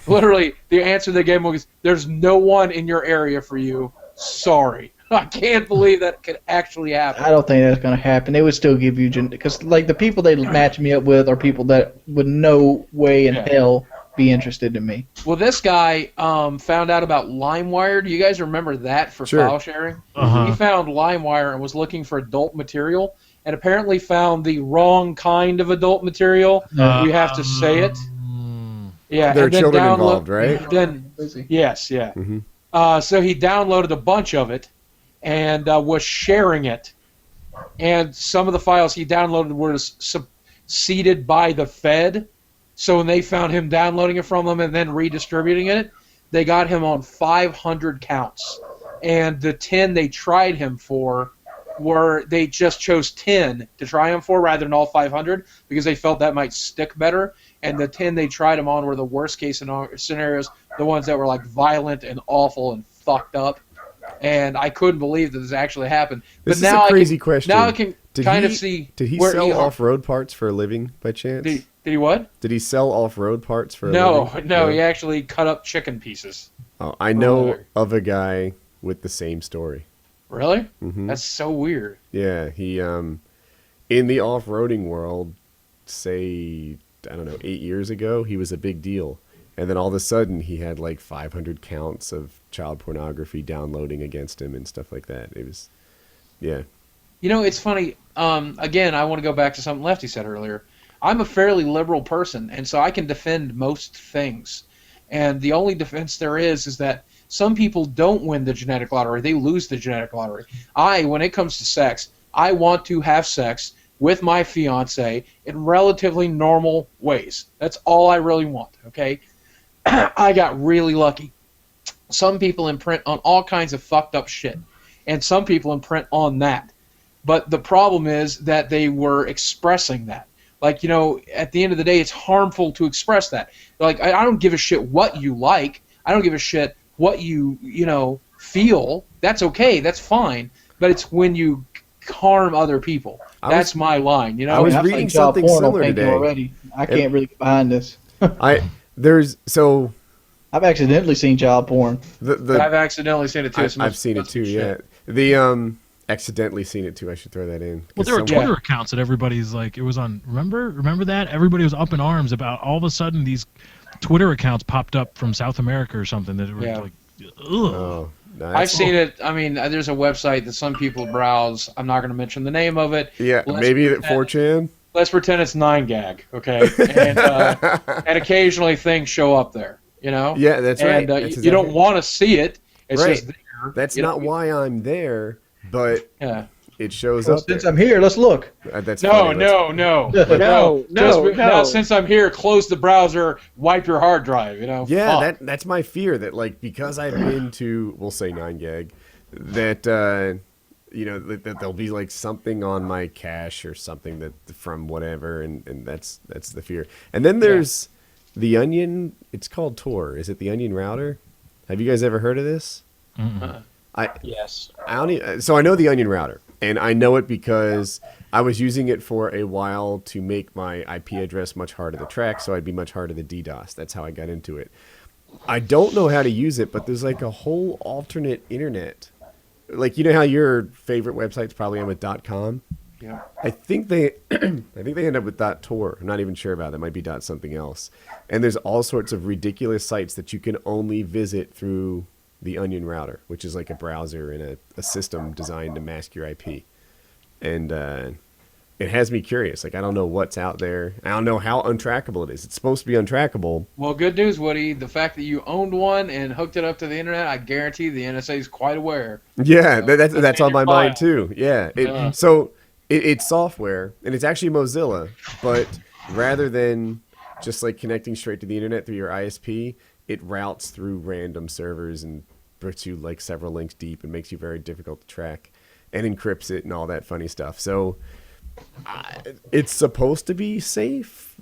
Literally, the answer they gave him was, there's no one in your area for you. Sorry. I can't believe that could actually happen. I don't think that's going to happen. They would still give you because like the people they match me up with are people that would no way in hell be interested in me. Well, this guy found out about Limewire. Do you guys remember that for file sharing? He found Limewire and was looking for adult material, and apparently found the wrong kind of adult material. You have to say it. Yeah, there are and then children involved, right? Then yes, yeah. So he downloaded a bunch of it and was sharing it. And some of the files he downloaded were seeded by the Fed. So when they found him downloading it from them and then redistributing it, they got him on 500 counts. And the 10 they tried him for they just chose 10 to try him for rather than all 500 because they felt that might stick better. And the 10 they tried him on were the worst case scenarios, the ones that were like violent and awful and fucked up. And I couldn't believe that this actually happened. This is a crazy question. Now I can kind of see. Did he where sell off-road parts for a living by chance? Did he what? Did he sell off-road parts for a living? No, he actually cut up chicken pieces. Oh, I know of a guy with the same story. Really? Mm-hmm. That's so weird. Yeah, he in the off-roading world, say, I don't know, 8 years ago, he was a big deal. And then all of a sudden, he had like 500 counts of child pornography downloading against him and stuff like that. It was, yeah. You know, it's funny. Again, I want to go back to something Lefty said earlier. I'm a fairly liberal person, and so I can defend most things. And the only defense there is that some people don't win the genetic lottery. They lose the genetic lottery. When it comes to sex, I want to have sex with my fiance in relatively normal ways. That's all I really want, okay? I got really lucky. Some people imprint on all kinds of fucked up shit, and some people imprint on that. But the problem is that they were expressing that. Like, you know, at the end of the day, it's harmful to express that. Like, I don't give a shit what you like. I don't give a shit what you feel. That's okay. That's fine. But it's when you harm other people. That's my line, you know? I was reading something similar today. Already. I can't really get behind this. I've accidentally seen child porn. I've accidentally seen it too. I've seen it too. Yeah. accidentally seen it too. I should throw that in. Well, there were Twitter accounts that everybody's like, it was on. Remember that? Everybody was up in arms about all of a sudden these Twitter accounts popped up from South America or something that were like, ugh. Oh, nice. I've seen it. I mean, there's a website that some people browse. I'm not going to mention the name of it. Yeah, maybe at 4chan. Let's pretend it's 9gag, okay? And occasionally things show up there, you know? Yeah, that's right. And you don't want to see it. It's right. just there. That's not why I'm there, but it shows up. Since I'm here, let's look. That's no. Since I'm here, close the browser, wipe your hard drive. You know. Yeah, that's my fear. That like because I've been to, we'll say 9gag, that you know that there'll be like something on my cache or something that from whatever, and that's the fear. And then there's the Onion. It's called Tor. Is it the Onion router? Have you guys ever heard of this? Yes. So I know the Onion router, and I know it because I was using it for a while to make my IP address much harder to track, so I'd be much harder to DDoS. That's how I got into it. I don't know how to use it, but there's like a whole alternate internet. Like, you know how your favorite websites probably end with .com? Yeah. I think they end up with .tor. I'm not even sure about that. It might be .something else. And there's all sorts of ridiculous sites that you can only visit through the Onion router, which is like a browser and a system designed to mask your IP. And it has me curious. Like, I don't know what's out there. I don't know how untrackable it is. It's supposed to be untrackable. Well, good news, Woody. The fact that you owned one and hooked it up to the internet, I guarantee the NSA is quite aware. Yeah, that's on my mind too. Yeah. So it's software, and it's actually Mozilla, but rather than just like connecting straight to the internet through your ISP, it routes through random servers and puts you like several links deep and makes you very difficult to track and encrypts it and all that funny stuff. So it's supposed to be safe.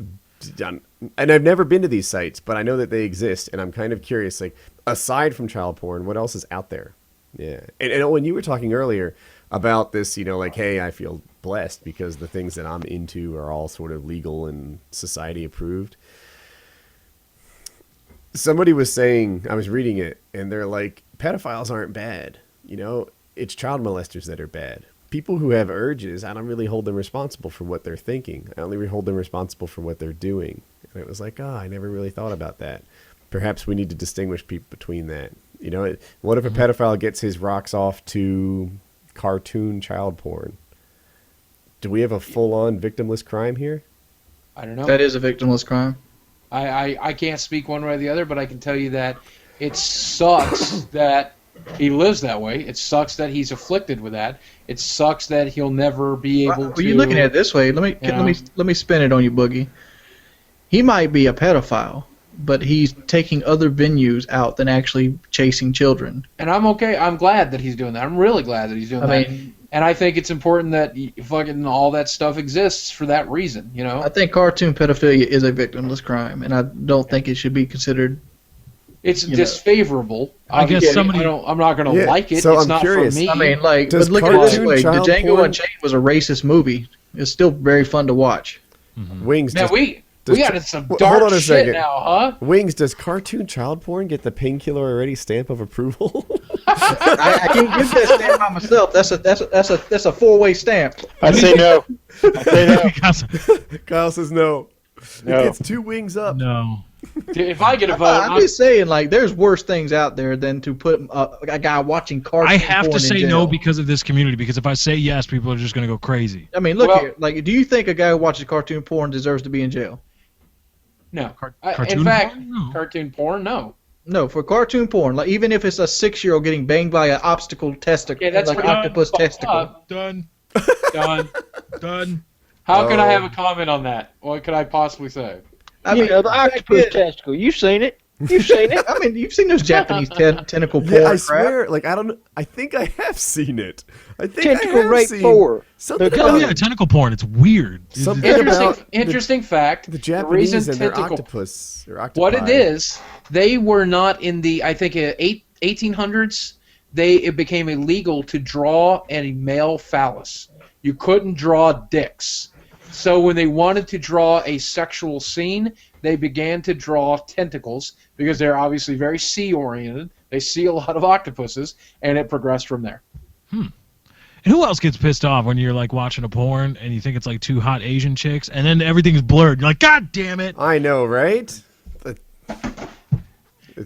And I've never been to these sites, but I know that they exist, and I'm kind of curious, like, aside from child porn, what else is out there? Yeah. And when you were talking earlier about this, you know, like, hey, I feel blessed because the things that I'm into are all sort of legal and society approved. Somebody was saying, I was reading it, and they're like, pedophiles aren't bad. You know, it's child molesters that are bad. People who have urges, I don't really hold them responsible for what they're thinking. I only hold them responsible for what they're doing. And it was like, I never really thought about that. Perhaps we need to distinguish people between that. You know, what if a pedophile gets his rocks off to cartoon child porn? Do we have a full-on victimless crime here? I don't know. That is a victimless crime. I can't speak one way or the other, but I can tell you that it sucks that he lives that way. It sucks that he's afflicted with that. It sucks that he'll never be able to. Well, you're looking at it this way. Let me spin it on you, Boogie. He might be a pedophile, but he's taking other venues out than actually chasing children. And I'm okay. I'm glad that he's doing that. I'm really glad that he's doing that. And I think it's important that fucking all that stuff exists for that reason, you know? I think cartoon pedophilia is a victimless crime, and I don't think it should be considered. It's disfavorable. I guess somebody. I'm not going to like it. So it's I'm not curious. for me. I mean, like, but look at it this way: Django Unchained was a racist movie. It's still very fun to watch. Wings. Now we got into some hold dark on a shit second. now, huh? Wings, does cartoon child porn get the painkiller already stamp of approval? I can't get that stamp by myself. That's a four-way stamp. I say no. I say no. Kyle says no. No. It gets 2 wings up. No. If I get a vote, I'm just saying, like, there's worse things out there than to put a guy watching cartoon I have porn to in say jail. no because of this community. Because if I say yes, people are just going to go crazy. I mean, look here. Like, do you think a guy who watches cartoon porn deserves to be in jail? no. Cartoon In fact, porn? No. cartoon porn, no. No, for cartoon porn, like even if it's a 6-year-old getting banged by an obstacle testicle, Yeah, that's like pretty octopus fucked testicle. up. Done. Done. Done. How can I have a comment on that? What could I possibly say? I mean, the octopus testicle. You've seen it. You've seen it. I mean, you've seen those Japanese tentacle porn. Yeah, I crap. swear, like, I don't know. I think I have seen it. I think Tentacle I have rape seen 4. something Oh about yeah, tentacle porn. It's weird. Something about Interesting fact. the Japanese reason and their tentacle- octopus or octopi. What it is, they were not in the, I think, 1800s. It became illegal to draw a male phallus. You couldn't draw dicks. So when they wanted to draw a sexual scene, they began to draw tentacles because they're obviously very sea-oriented. They see a lot of octopuses, and it progressed from there. And who else gets pissed off when you're like watching a porn and you think it's like two hot Asian chicks and then everything's blurred? You're like, God damn it! I know, right?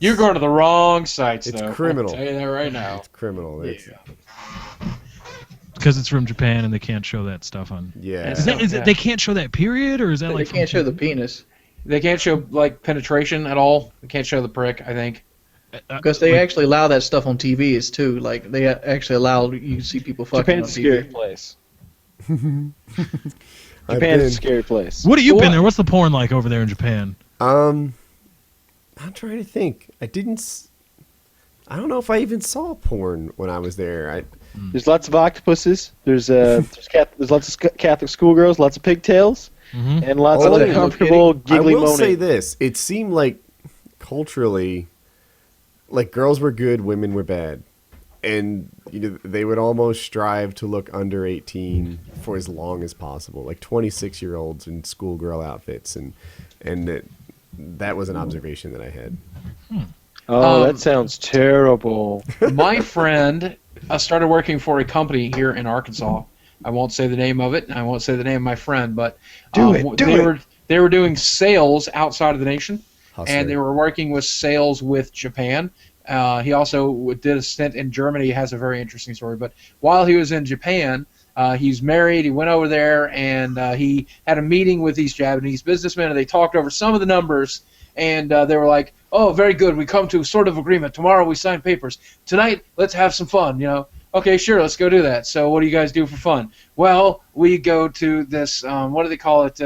You're going to the wrong sites, It's though. criminal. I'll tell you that right now. It's criminal. It's, Because it's from Japan and they can't show that stuff on. yeah. Is it they can't show that period, or is that They like can't show the penis They can't show like penetration at all. They can't show the prick, I think. because they actually allow that stuff on TVs too. Like they actually allow you to see people fucking Japan's a on scary TV. place. I've Japan's a been- scary place. What have you been there? What's the porn like over there in Japan? I'm trying to think. I don't know if I even saw porn when I was there. There's lots of octopuses. There's lots of Catholic schoolgirls, lots of pigtails, and lots of Oh, uncomfortable, I giggly will say moaning. this. It seemed like culturally, like girls were good, women were bad. And they would almost strive to look under 18 for as long as possible, like 26-year-olds in schoolgirl outfits, and that was an observation that I had. Oh, that sounds terrible. My friend started working for a company here in Arkansas. I won't say the name of it, and I won't say the name of my friend, but they were doing sales outside of the nation, and they were working with sales with Japan. He also did a stint in Germany. He has a very interesting story. But while he was in Japan, he's married. He went over there, and he had a meeting with these Japanese businessmen, and they talked over some of the numbers, and they were like, oh, very good. We come to a sort of agreement. Tomorrow we sign papers. Tonight, let's have some fun, Okay, sure, let's go do that. So what do you guys do for fun? Well, we go to this, what do they call it,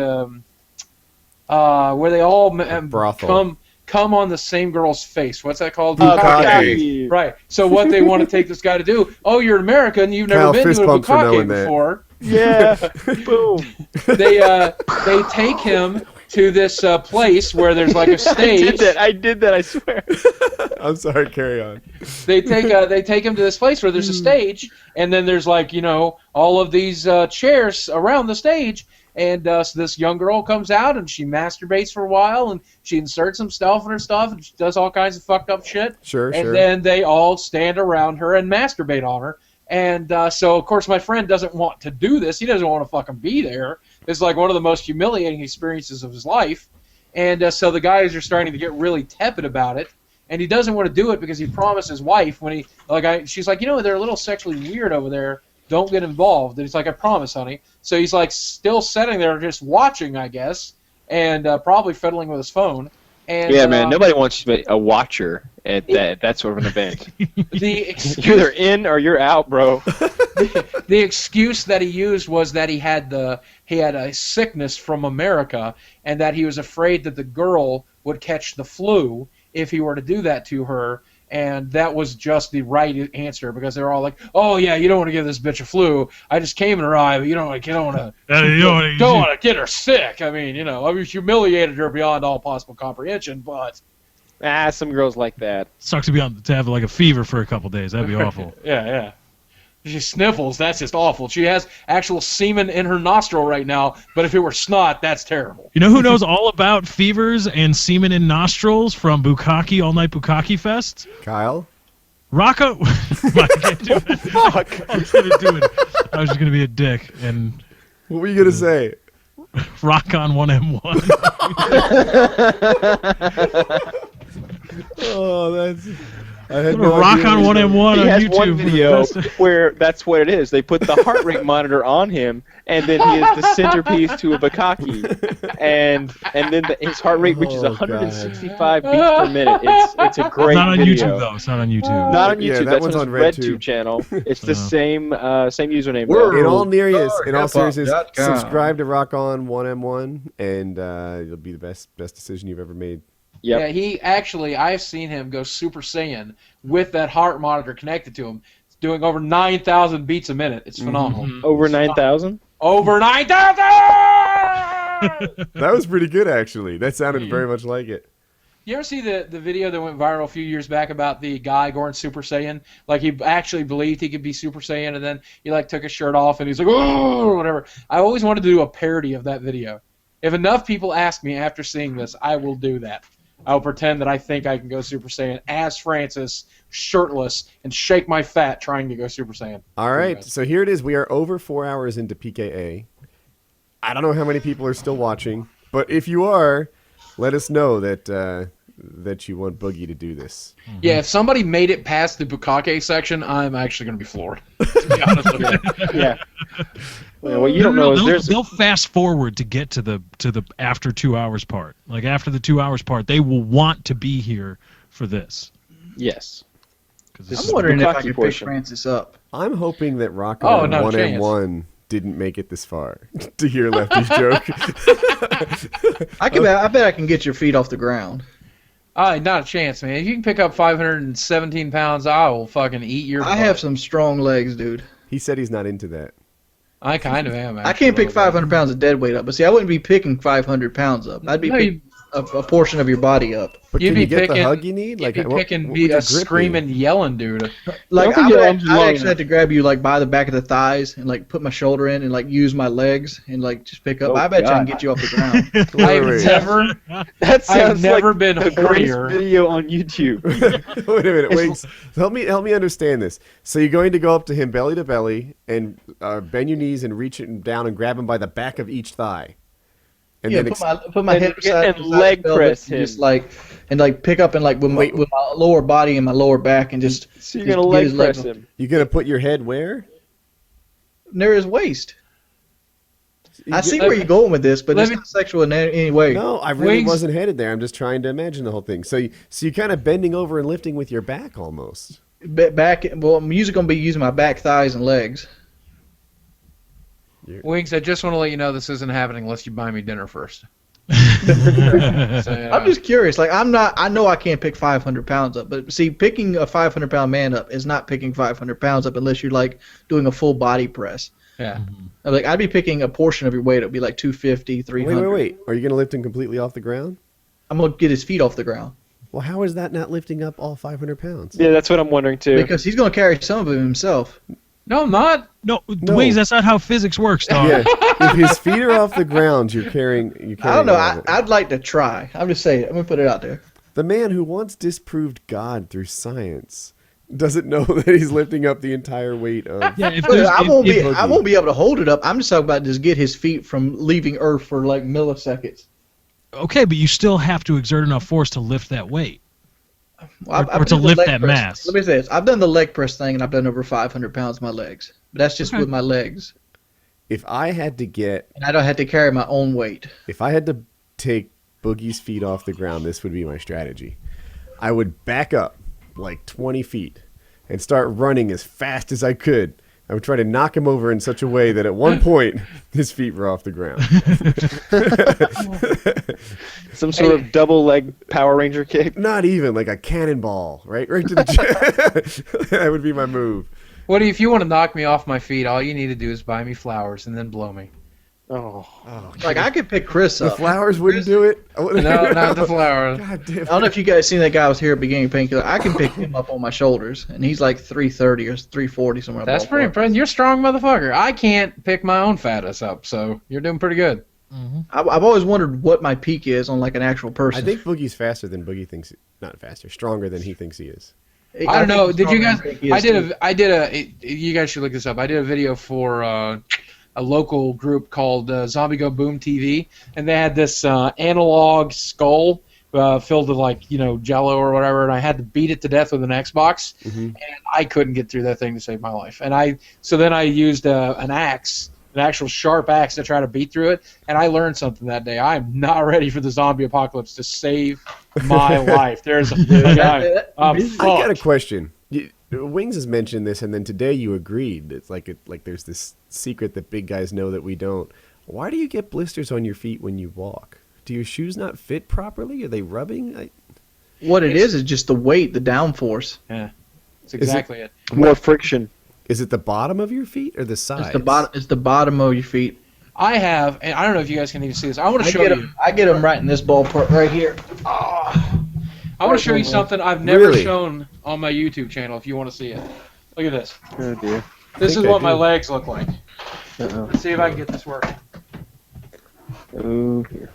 where they all brothel. come on the same girl's face. What's that called? Bukkake. Right. So what they want to take this guy to do, oh, you're an American, you've never Kyle, been fist to a bump for knowing bukkake that. before. Yeah. Boom. They take him to this place where there's like a stage. I did that, I swear. I'm sorry, carry on. They take him to this place where there's a stage, and then there's like all of these chairs around the stage, and so this young girl comes out and she masturbates for a while, and she inserts some stuff in her stuff, and she does all kinds of fucked up shit. Sure. And then they all stand around her and masturbate on her. And so, of course, my friend doesn't want to do this. He doesn't want to fucking be there. It's like one of the most humiliating experiences of his life. And so the guys are starting to get really tepid about it. And he doesn't want to do it because he promised his wife she's like, they're a little sexually weird over there. Don't get involved. And he's like, I promise, honey. So he's like still sitting there just watching, I guess, and probably fiddling with his phone. And, yeah, man, nobody wants to be a watcher at that sort of an event. You're either in or you're out, bro. The excuse that he used was that he had a sickness from America, and that he was afraid that the girl would catch the flu if he were to do that to her. And that was just the right answer, because they're all like, "Oh yeah, you don't want to give this bitch a flu. I just came in her eye, but you don't want to get her sick. I mean, I humiliated her beyond all possible comprehension, but some girls like that. Sucks to have like a fever for a couple days. That'd be awful. yeah. She sniffles. That's just awful. She has actual semen in her nostril right now, but if it were snot, that's terrible. You know who knows all about fevers and semen in nostrils from Bukkake All Night Bukkake Fest? Kyle? Rocco. I can't do it. Fuck. I was gonna do it. I was just gonna be a dick and. What were you gonna say? Rock on 1M1. Oh, that's. I had Rock on 1M1 on he has YouTube. one video where that's what it is. They put the heart rate monitor on him, and then he is the centerpiece to a bukkake, and then his heart rate reaches 165 beats per minute. It's a great It's not on video. YouTube though. It's not on YouTube. Not on YouTube. Yeah, that that's one's on on his RedTube. RedTube channel. It's the same username. In all seriousness, World.com. subscribe to Rock On 1M1, and it'll be the best decision you've ever made. Yep. Yeah, I've seen him go Super Saiyan with that heart monitor connected to him. It's doing over 9,000 beats a minute. It's phenomenal. Over 9,000? Over 9,000! That was pretty good, actually. That sounded very much like it. You ever see the video that went viral a few years back about the guy going Super Saiyan? Like, he actually believed he could be Super Saiyan, and then he, took his shirt off, and he's like, oh, or whatever. I always wanted to do a parody of that video. If enough people ask me after seeing this, I will do that. I'll pretend that I think I can go Super Saiyan as Francis, shirtless, and shake my fat trying to go Super Saiyan. All right, so here it is. We are over 4 hours into PKA. I don't know how many people are still watching, but if you are, let us know that you want Boogie to do this. Yeah, if somebody made it past the Bukake section, I'm actually going to be floored. To be honest with you. Yeah. Well, what you don't know is they'll fast forward to get to the after 2 hours part. Like after the 2 hours part, they will want to be here for this. Yes. I'm wondering if I can pick Francis up. I'm hoping that Rocco 1M1 didn't make it this far to hear Lefty's joke. I bet I can get your feet off the ground. Not a chance, man. If you can pick up 517 pounds, I will fucking eat your butt. I have some strong legs, dude. He said he's not into that. I kind of am. I can't pick 500 pounds of dead weight up, but see, I wouldn't be picking 500 pounds up. I'd be picking a portion of your body up. But you'd can be you get picking, the hug you need? Like, you'd be picking a screaming, yelling dude. Like, I actually had to grab you like by the back of the thighs and like put my shoulder in and like use my legs and like just pick up. Oh, I bet you I can get you off the ground. I've never been the hornier. Video on YouTube. Wait a minute, wait. Help me understand this. So you're going to go up to him belly to belly and bend your knees and reach it down and grab him by the back of each thigh. And yeah, then put my head beside and leg press him. Just like pick up and like with my lower body and my lower back and just. So you're gonna leg press him. You're gonna put your head where? Near his waist. I see where you're going with this, but it's not sexual in any way. No, I really wasn't headed there. I'm just trying to imagine the whole thing. So you're kind of bending over and lifting with your back almost. Back. Well, I'm usually gonna be using my back, thighs, and legs. Wings, I just want to let you know this isn't happening unless you buy me dinner first. I'm just curious. Like, I know I can't pick 500 pounds up, but see, picking a 500-pound man up is not picking 500 pounds up unless you're like doing a full body press. Yeah. Like, I'd be picking a portion of your weight. It'd be like 250, 300. Wait. Are you gonna lift him completely off the ground? I'm gonna get his feet off the ground. Well, how is that not lifting up all 500 pounds? Yeah, that's what I'm wondering too. Because he's gonna carry some of it himself. No, I'm not. No, Wings, that's not how physics works, dog. Yeah. If his feet are off the ground, you're carrying. I don't know. I'd like to try. I'm just saying. I'm gonna put it out there. The man who once disproved God through science doesn't know that he's lifting up the entire weight of. Yeah, I won't be able to hold it up. I'm just talking about just get his feet from leaving Earth for like milliseconds. Okay, but you still have to exert enough force to lift that weight. Well, or to lift that mass. Let me say this. I've done the leg press thing, and I've done over 500 pounds with my legs. But that's just with my legs. If I had to get... And I don't have to carry my own weight. If I had to take Boogie's feet off the ground, this would be my strategy. I would back up like 20 feet and start running as fast as I could. I would try to knock him over in such a way that at one point his feet were off the ground. Some sort of double leg Power Ranger kick? Not even, like a cannonball, right to the chest. That would be my move. Woody, if you want to knock me off my feet, all you need to do is buy me flowers and then blow me. Oh. Like, I could pick Chris up. The flowers wouldn't do it? No, not the flowers. God damn. I don't know if you guys seen that guy who was here at the beginning of Painkiller. I can pick him up on my shoulders, and he's like 330 or 340 somewhere. That's pretty impressive. You're a strong motherfucker. I can't pick my own fat ass up, so you're doing pretty good. Mm-hmm. I've always wondered what my peak is on like an actual person. I think Boogie's faster than Boogie thinks. Not faster, stronger than he thinks he is. I don't know. Did you guys? You guys should look this up. I did a video for a local group called Zombie Go Boom TV, and they had this analog skull filled with like Jello or whatever, and I had to beat it to death with an Xbox, and I couldn't get through that thing to save my life. And then I used an axe. An actual sharp axe to try to beat through it, and I learned something that day. I am not ready for the zombie apocalypse to save my life. There's a guy. I got a question. Wings has mentioned this, and then today you agreed. It's like there's this secret that big guys know that we don't. Why do you get blisters on your feet when you walk? Do your shoes not fit properly? Are they rubbing? What it is just the weight, the downforce. Yeah, that's exactly it. More friction. Is it the bottom of your feet or the sides? It's the bottom of your feet. I have, and I don't know if you guys can even see this. I want to show you. I get them right in this ballpark right here. Oh. I want to show you something I've never shown on my YouTube channel. If you want to see it, look at this. Oh dear. This is what my legs look like. Let's see if I can get this working. Oh here.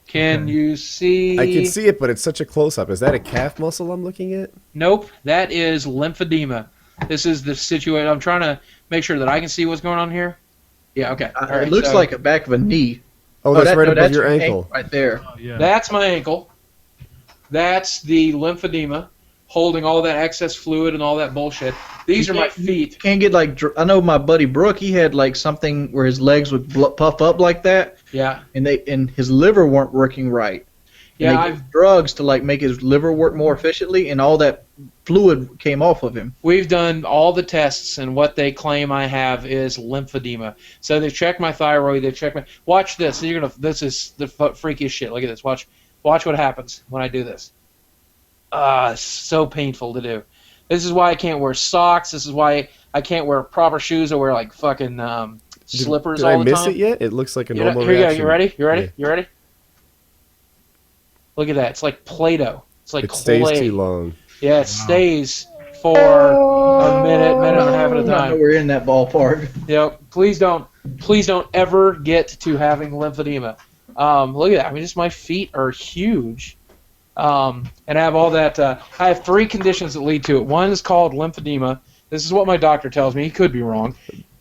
Can you see? I can see it, but it's such a close-up. Is that a calf muscle I'm looking at? Nope, that is lymphedema. This is the situation. I'm trying to make sure that I can see what's going on here. Yeah, okay. All right, it looks like the back of a knee. Oh, that's right above your ankle. Right there. Oh, yeah. That's my ankle. That's the lymphedema, holding all that excess fluid and all that bullshit. These are my feet. You can't get like, I know my buddy Brooke, he had like something where his legs would puff up like that. Yeah. And his liver weren't working right. And Yeah, they gave drugs to like make his liver work more efficiently, and all that fluid came off of him. We've done all the tests, and what they claim I have is lymphedema. So they've checked my thyroid. They've checked my. Watch this. You're gonna. This is the freakiest shit. Look at this. Watch what happens when I do this. It's so painful to do. This is why I can't wear socks. This is why I can't wear proper shoes. I wear like fucking slippers all the time. Did I miss it yet? It looks like a normal Here you go. reaction. You ready? You ready? Yeah. You ready? Look at that. It's like Play-Doh. It's like It clay. stays too long. Yeah, it stays for a minute and a half at a I time. know we're in that ballpark. Yep. Please don't ever get to having lymphedema. Look at that. I mean, just my feet are huge. And I have all that. I have 3 conditions that lead to it. One is called lymphedema. This is what my doctor tells me. He could be wrong.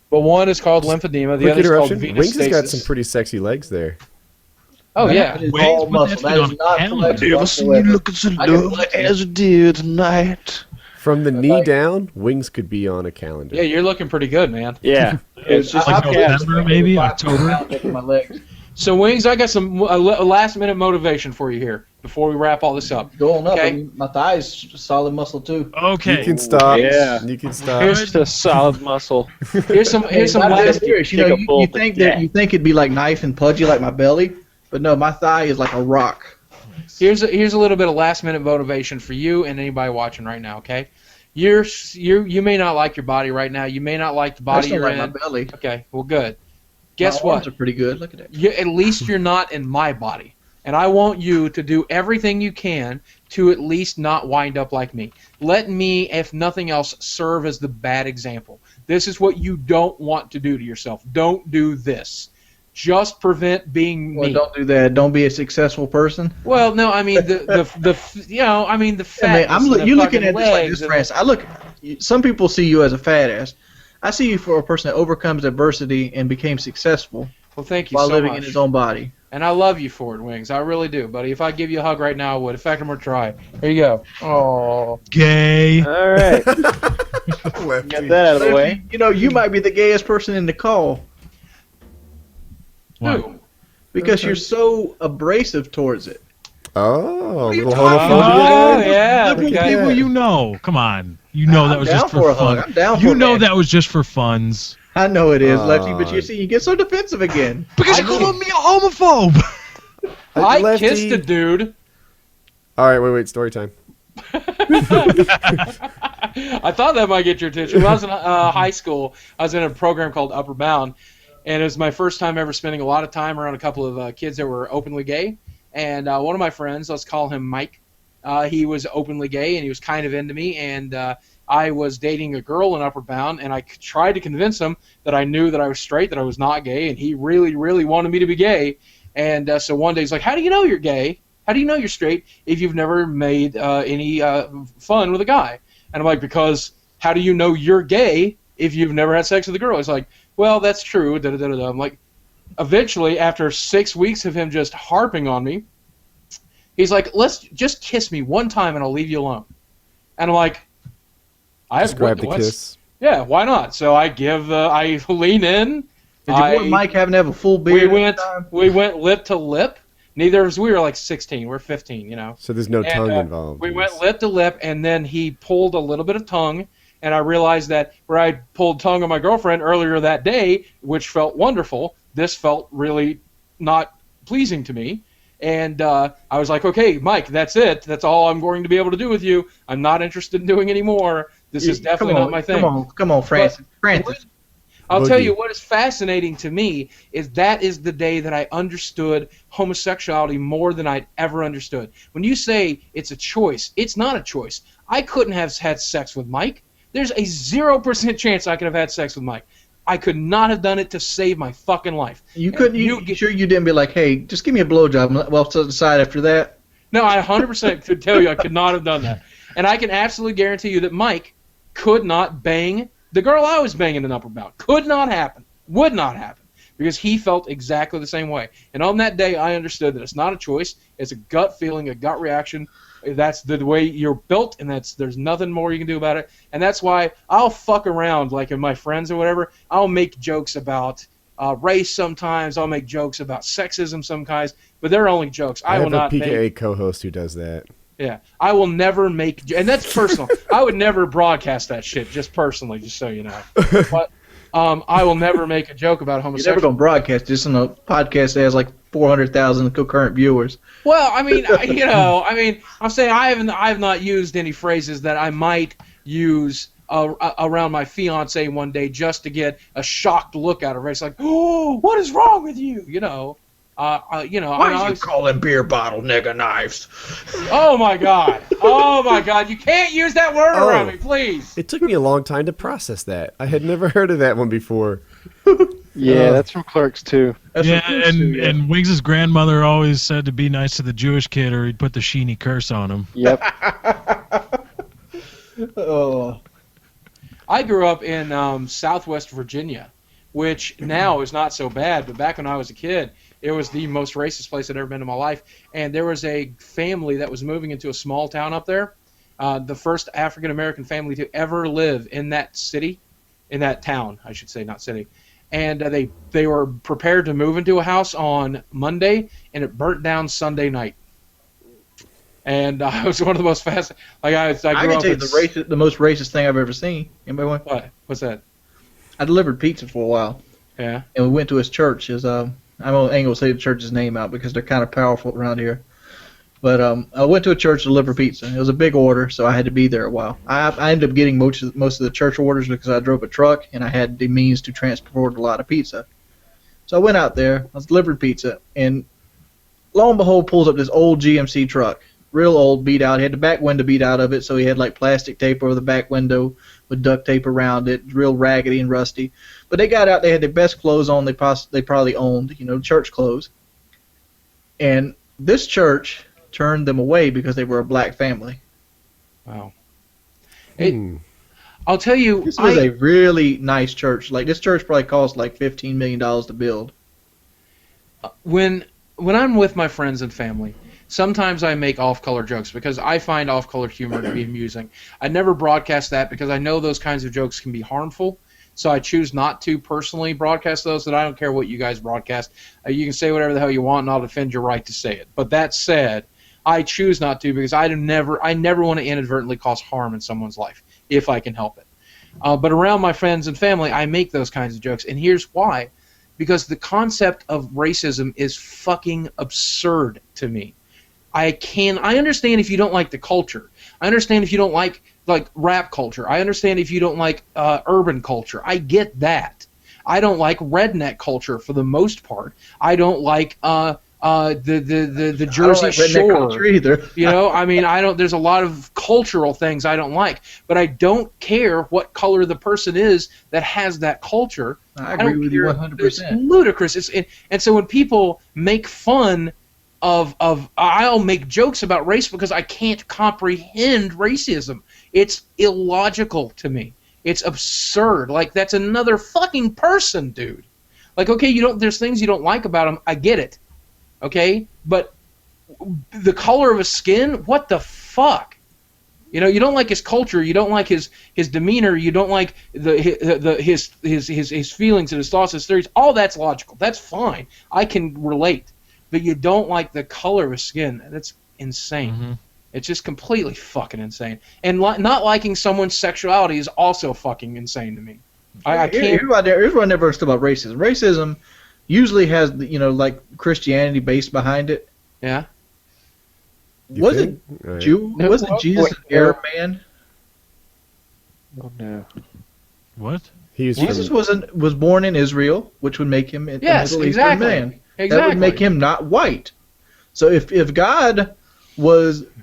But one is called lymphedema. The Quick other is called interruption. venous Wings has got stasis. some pretty sexy legs there. Oh, yeah. That is Wait, all but muscle. that's That been is on not camera. flexible Never seen you whatsoever. looking so I can lovely flex it. as you did tonight. From the knee down, Wings could be on a calendar. Yeah, you're looking pretty good, man. Yeah. It's just Like I've November, got maybe? 5 October? pounds up in my legs. So, Wings, I got some last-minute motivation for you here before we wrap all this up. Going up. Okay. I mean, my thighs solid muscle too. Okay. You can stop. Yeah. You can stop. It's a solid muscle. Here's some Not last. that serious. You know, Take a bullet you think to that death. you think it'd be like nice and pudgy like my belly, but no, my thigh is like a rock. Here's a little bit of last-minute motivation for you and anybody watching right now. Okay, you may not like your body right now. You may not like the I body just don't you're like in. my belly. Okay, well, good. Guess My arms what? are pretty good. Look at that. At least you're not in my body, and I want you to do everything you can to at least not wind up like me. Let me, if nothing else, serve as the bad example. This is what you don't want to do to yourself. Don't do this. Just prevent being Well, me. don't do that. Don't be a successful person. Well, no, I mean the Yeah, fat. you looking at this like this, France. Some people see you as a fat ass. I see you for a person that overcomes adversity and became successful Well, thank you while so living much. in his own body. And I love you for it, Wings. I really do, buddy. If I give you a hug right now, I would. In fact, I'm gonna try. Here you go. Oh. Gay. All right. Lefty. Get that out of the way. You know, you might be the gayest person in the call What? Who? because you're so abrasive towards it. Oh, a little talking homophobia. Oh, yeah. Liberal okay. people, you know. Come on. You know that I'm was down just for for a hug. fun. I'm down You for know that. that was just for funs. I know it is, Lefty, but you see, you get so defensive again. Because you called me a homophobe. I Lefty. kissed a dude. All right, wait. Story time. I thought that might get your attention. When I was in high school, I was in a program called Upper Bound, and it was my first time ever spending a lot of time around a couple of kids that were openly gay. And one of my friends, let's call him Mike, he was openly gay, and he was kind of into me, and I was dating a girl in Upper Bound, and I tried to convince him that I knew that I was straight, that I was not gay, and he really, really wanted me to be gay. And so one day he's like, how do you know you're gay? How do you know you're straight if you've never made any fun with a guy? And I'm like, because how do you know you're gay if you've never had sex with a girl? He's like, well, that's true. Da, da, da, da. I'm like, eventually, after 6 weeks of him just harping on me, he's like, let's just kiss me one time and I'll leave you alone. And I'm like, Describe the kiss. Yeah, why not? So I lean in. Did your boy Mike happen to have a full beard? We went lip to lip. Neither of us, we were like 16. We're 15, you know. So there's no tongue involved. We went lip to lip, and then he pulled a little bit of tongue, and I realized that where I pulled tongue on my girlfriend earlier that day, which felt wonderful, this felt really not pleasing to me. And I was like, okay, Mike, that's it. That's all I'm going to be able to do with you. I'm not interested in doing any more. This is definitely not my thing. Come on, Francis. Francis. I'll Boogie. tell you what is fascinating to me is that is the day that I understood homosexuality more than I'd ever understood. When you say it's a choice, it's not a choice. I couldn't have had sex with Mike. There's a 0% chance I could have had sex with Mike. I could not have done it to save my fucking life. You couldn't. You sure you didn't be like, hey, just give me a blowjob. Well, to the side after that. No, I 100% could tell you I could not have done that. And I can absolutely guarantee you that Mike could not bang the girl I was banging an upper bout. Could not happen. Would not happen. Because he felt exactly the same way. And on that day, I understood that it's not a choice. It's a gut feeling, a gut reaction. That's the way you're built, and there's nothing more you can do about it. And that's why I'll fuck around, like in my friends or whatever. I'll make jokes about race sometimes. I'll make jokes about sexism sometimes, but they're only jokes. I will not have a PKA co-host who does that. Yeah, I will never make, and that's personal. I would never broadcast that shit, just personally, just so you know. But I will never make a joke about homosexuality. You're never gonna broadcast this on a podcast that has like 400,000 concurrent viewers. Well, I mean, I'm saying I have not used any phrases that I might use around my fiance one day just to get a shocked look out of her. It's like, oh, what is wrong with you? You know. Why are you calling beer bottle nigga knives? Oh my god! Oh my god! You can't use that word around me, please. It took me a long time to process that. I had never heard of that one before. Yeah, that's from Clerks too. And Wings' grandmother always said to be nice to the Jewish kid, or he'd put the Sheeny curse on him. Yep. Oh. I grew up in Southwest Virginia, which now is not so bad, but back when I was a kid, it was the most racist place I'd ever been in my life. And there was a family that was moving into a small town up there, the first African-American family to ever live in that city, in that town, I should say, not city. And they were prepared to move into a house on Monday, and it burnt down Sunday night. And it was one of the most fascinating. Like I grew can tell you the most racist thing I've ever seen. Anybody want? What? What's that? I delivered pizza for a while. Yeah. And we went to his church. His I ain't gonna say the church's name out because they're kind of powerful around here. But I went to a church to deliver pizza. It was a big order, so I had to be there a while. I ended up getting most of the church orders because I drove a truck and I had the means to transport a lot of pizza. So I went out there. I was delivering pizza, and lo and behold, pulls up this old GMC truck, real old, beat out. He had the back window beat out of it, so he had like plastic tape over the back window with duct tape around it, real raggedy and rusty. But they got out. They had their best clothes on they probably owned, church clothes. And this church turned them away because they were a black family. Wow. I'll tell you, this was a really nice church. Like this church probably cost like $15 million to build. When I'm with my friends and family, sometimes I make off-color jokes because I find off-color humor to be amusing. I never broadcast that because I know those kinds of jokes can be harmful. So I choose not to personally broadcast those, and I don't care what you guys broadcast. You can say whatever the hell you want, and I'll defend your right to say it. But that said, I choose not to because I never want to inadvertently cause harm in someone's life, if I can help it. But around my friends and family, I make those kinds of jokes, and here's why. Because the concept of racism is fucking absurd to me. I understand if you don't like the culture. I understand if you don't like rap culture. I understand if you don't like urban culture. I get that. I don't like redneck culture for the most part. I don't like the Jersey Shore either. I don't. There's a lot of cultural things I don't like, but I don't care what color the person is that has that culture. I agree with you 100%. It's ludicrous. And so when people make fun of I'll make jokes about race because I can't comprehend racism. It's illogical to me. It's absurd. Like, that's another fucking person, dude. Like, okay, there's things you don't like about him. I get it. Okay? But the color of his skin? What the fuck? You don't like his culture, you don't like his demeanor, you don't like his feelings and his thoughts, his theories. All that's logical. That's fine. I can relate. But you don't like the color of his skin. That's insane. Mm-hmm. It's just completely fucking insane. And not liking someone's sexuality is also fucking insane to me. I can't. Here's what I never understood about racism. Racism usually has, like Christianity based behind it. Yeah. Wasn't Jesus an Arab man? Oh no. What? Jesus was born in Israel, which would make him a Middle Eastern man. Exactly. That would make him not white. So if God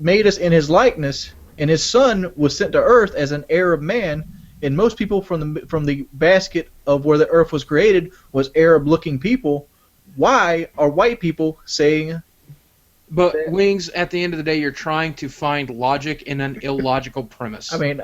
made us in his likeness, and his son was sent to earth as an Arab man, and most people from the basket of where the Earth was created was Arab-looking people, why are white people saying? But Wings, at the end of the day, you're trying to find logic in an illogical premise. I mean,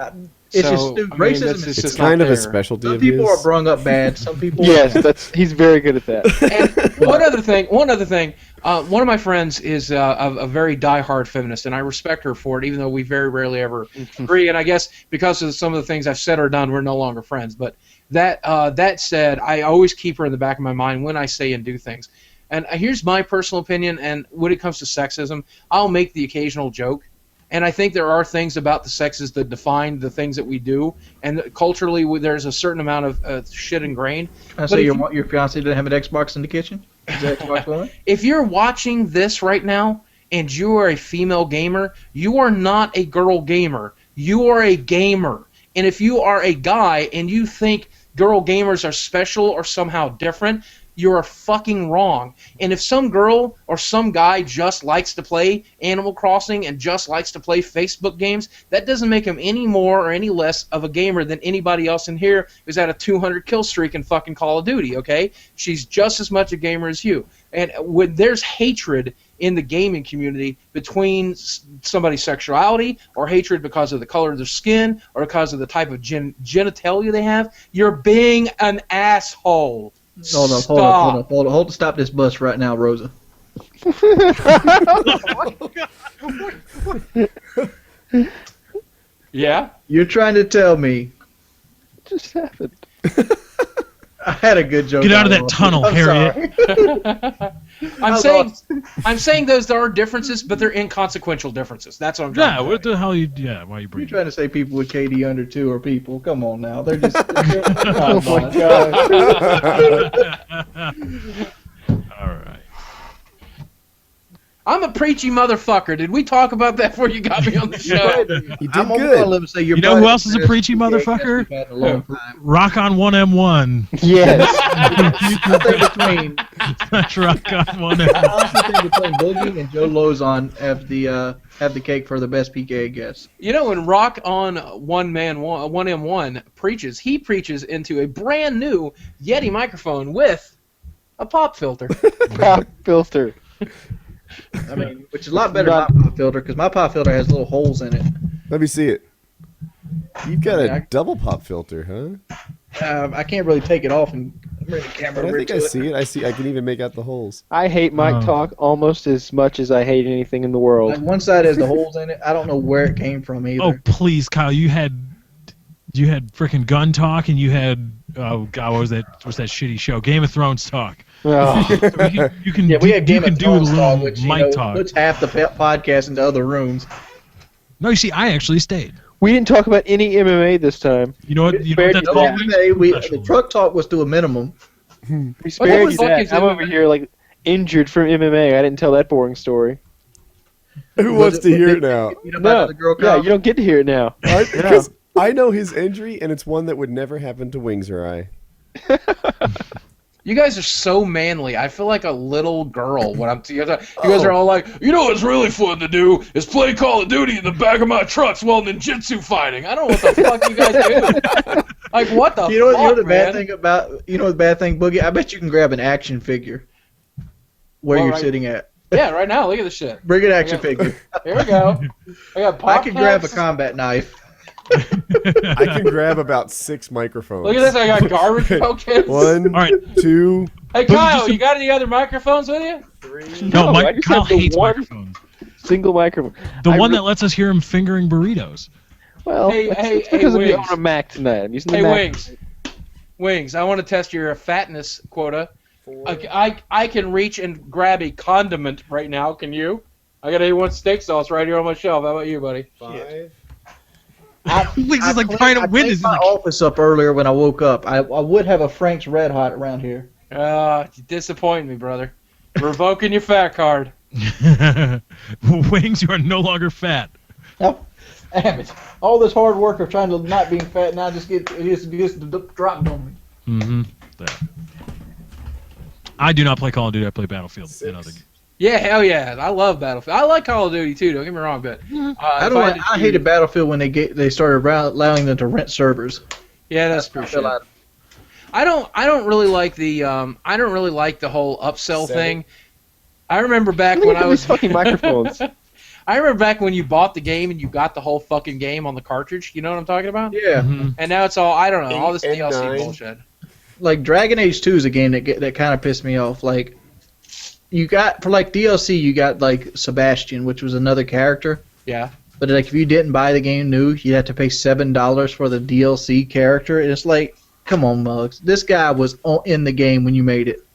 it's just stupid. Racism is it's kind of a specialty Some of his. people are brung up bad. Some people. Yes, he's very good at that. And one other thing. One of my friends is a very diehard feminist, and I respect her for it, even though we very rarely ever agree. And I guess because of some of the things I've said or done, we're no longer friends. But that said, I always keep her in the back of my mind when I say and do things. And here's my personal opinion, and when it comes to sexism, I'll make the occasional joke. And I think there are things about the sexes that define the things that we do. And culturally, there's a certain amount of shit ingrained. So your fiance didn't have an Xbox in the kitchen? Is that Xbox One? If you're watching this right now, and you are a female gamer, you are not a girl gamer. You are a gamer. And if you are a guy and you think girl gamers are special or somehow different, you are fucking wrong. And if some girl or some guy just likes to play Animal Crossing and just likes to play Facebook games, that doesn't make him any more or any less of a gamer than anybody else in here who's at a 200 kill streak in fucking Call of Duty, okay? She's just as much a gamer as you. And when there's hatred in the gaming community between somebody's sexuality or hatred because of the color of their skin or because of the type of genitalia they have, you're being an asshole. Hold on. Stop this bus right now, Rosa. Yeah? You're trying to tell me. What just happened? I had a good joke. Get out of that tunnel, Harriet. I'm saying those are differences, but they're inconsequential differences. That's what I'm trying to say. What the hell why are you bringing You're trying to say people with KD under 2 are people. Come on now. They're just... Oh my god. All right. I'm a preachy motherfucker. Did we talk about that before you got me on the show? You did I'm good. gonna live and say You know who else is a preachy motherfucker? Rock on 1M1. Yes. I think between... That's Rock on 1M1. I honestly think between Boogie and Joe Lozon have the cake for the best PKA guest. You know, when Rock on 1M1 preaches, he preaches into a brand new Yeti microphone with a pop filter. Pop filter. I mean, which is a lot better than my pop filter, because my pop filter has little holes in it. Let me see it. You've got a double pop filter, huh? I can't really take it off and bring the camera over I think to I it. see it. I can even make out the holes. I hate mic talk almost as much as I hate anything in the world. Like one side has the holes in it. I don't know where it came from either. Oh please, Kyle! You had freaking gun talk, and you had what was that shitty show? Game of Thrones talk. Oh. You can we had Game of Thrones talk, which mic talk. puts half the podcast into other rooms. No, you see, I actually stayed. We didn't talk about any MMA this time. You know what? You know what that's called? The truck talk was to a minimum. We spared you that. I'm over here like injured from MMA. I didn't tell that boring story. Who wants to hear it now? No. Yeah, you don't get to hear it now. Because I know his injury, and it's one that would never happen to Wings or I. You guys are so manly. I feel like a little girl when I'm. You guys are all like, you know what's really fun to do is play Call of Duty in the back of my trucks while ninjutsu fighting. I don't know what the fuck you guys do. Like what the? You know the man? bad thing about the bad thing, Boogie. I bet you can grab an action figure where you're sitting at. Yeah, right now. Look at this shit. Bring an action figure. Here we go. I can grab a combat knife. I can grab about 6 microphones. Look at this. I got garbage tokens. 1, All right. 2. Hey Kyle, you got any other microphones with you? 3. No, I just Kyle have the hates one microphones. Single microphone. The one that lets us hear him fingering burritos. Well, it's because we own a Mac tonight. I'm using the Mac. Wings. I want to test your fatness quota. I can reach and grab a condiment right now. Can you? I got A1 steak sauce right here on my shelf. How about you, buddy? 5. Wings is like trying to win. I cleaned my office up earlier when I woke up. I would have a Frank's Red Hot around here. You disappoint me, brother. Revoking your fat card. Wings, you are no longer fat. No, damn it! All this hard work of trying to not being fat now just dropped on me. Mm-hmm. I do not play Call of Duty. I play Battlefield and other games. Yeah, hell yeah! I love Battlefield. I like Call of Duty too. Don't get me wrong, but I hated Battlefield when they started allowing them to rent servers. Yeah, that's pretty shit. I don't really like the whole upsell thing. I remember back when I was fucking microphones. I remember back when you bought the game and you got the whole fucking game on the cartridge. You know what I'm talking about? Yeah. And now it's all, I don't know, all this 8 and DLC 9. bullshit. Like Dragon Age 2 is a game that kind of pissed me off. Like, you got for like DLC, you got like Sebastian, which was another character. Yeah. But like if you didn't buy the game new, you had to pay $7 for the DLC character. And it's like, come on, Mugs. This guy was in the game when you made it.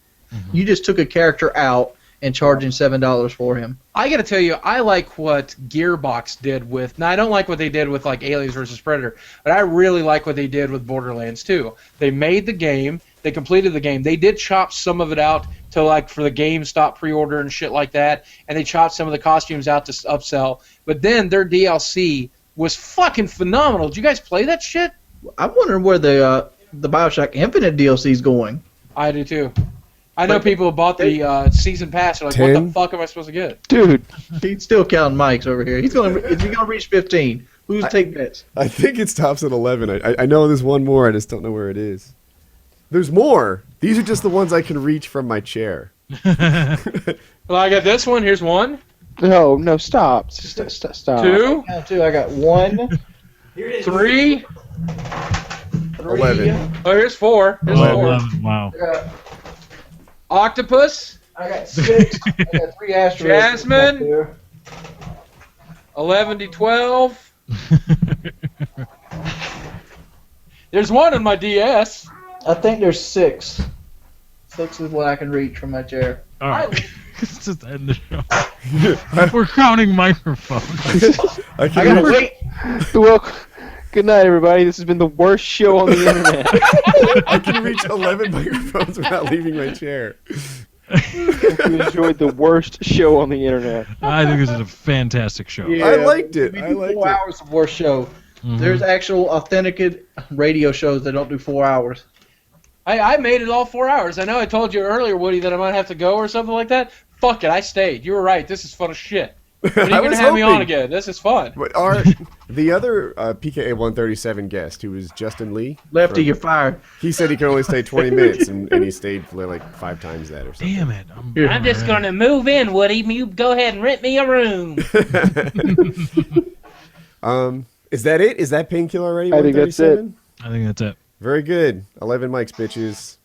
You just took a character out and charging $7 for him. I gotta tell you, I like what Gearbox did with. Now I don't like what they did with like Aliens vs Predator, but I really like what they did with Borderlands 2. They made the game, they completed the game. They did chop some of it out to like for the GameStop pre-order and shit like that, and they chopped some of the costumes out to upsell. But then their DLC was fucking phenomenal. Did you guys play that shit? I'm wondering where the BioShock Infinite DLC is going. I do too. I know people who bought the season pass. They're like, 10? what the fuck am I supposed to get? Dude, He's still counting mics over here. Is he gonna reach 15? Who's take bets? I think it stops at 11. I know there's one more. I just don't know where it is. There's more. These are just the ones I can reach from my chair. Well, I got this one. Here's one. no, stop. Stop. Two. I got 1, 3. 11. Oh, here's 4. Here's 4. 11. Wow. Octopus. I got 6. I got 3 asteroids. Jasmine. 11 to 12. There's one in my DS. I think there's 6. 6 is what I can reach from my chair. All right. Let's just end the show. We're counting microphones. I I can gotta reach, wait. Well, good night, everybody. This has been the worst show on the internet. I can reach 11 microphones without leaving my chair. Hope you enjoyed the worst show on the internet. I think this is a fantastic show. Yeah, I liked it. We I do liked 4 it. hours of worst show. There's actual authenticated radio shows that don't do 4 hours. I made it all 4 hours. I know I told you earlier, Woody, that I might have to go or something like that. Fuck it, I stayed. You were right. This is fun as shit. When are you going to have me on again? This is fun. But the other PKA 137 guest, who was Justin Lee, Lefty, you're fired. he said he could only stay 20 minutes, and he stayed for like 5 times that or something. Damn it. I'm just going to move in, Woody. You go ahead and rent me a room. Is that it? Is that Painkiller already? I think that's it. 137? I think that's it. Very good. 11 mics, bitches.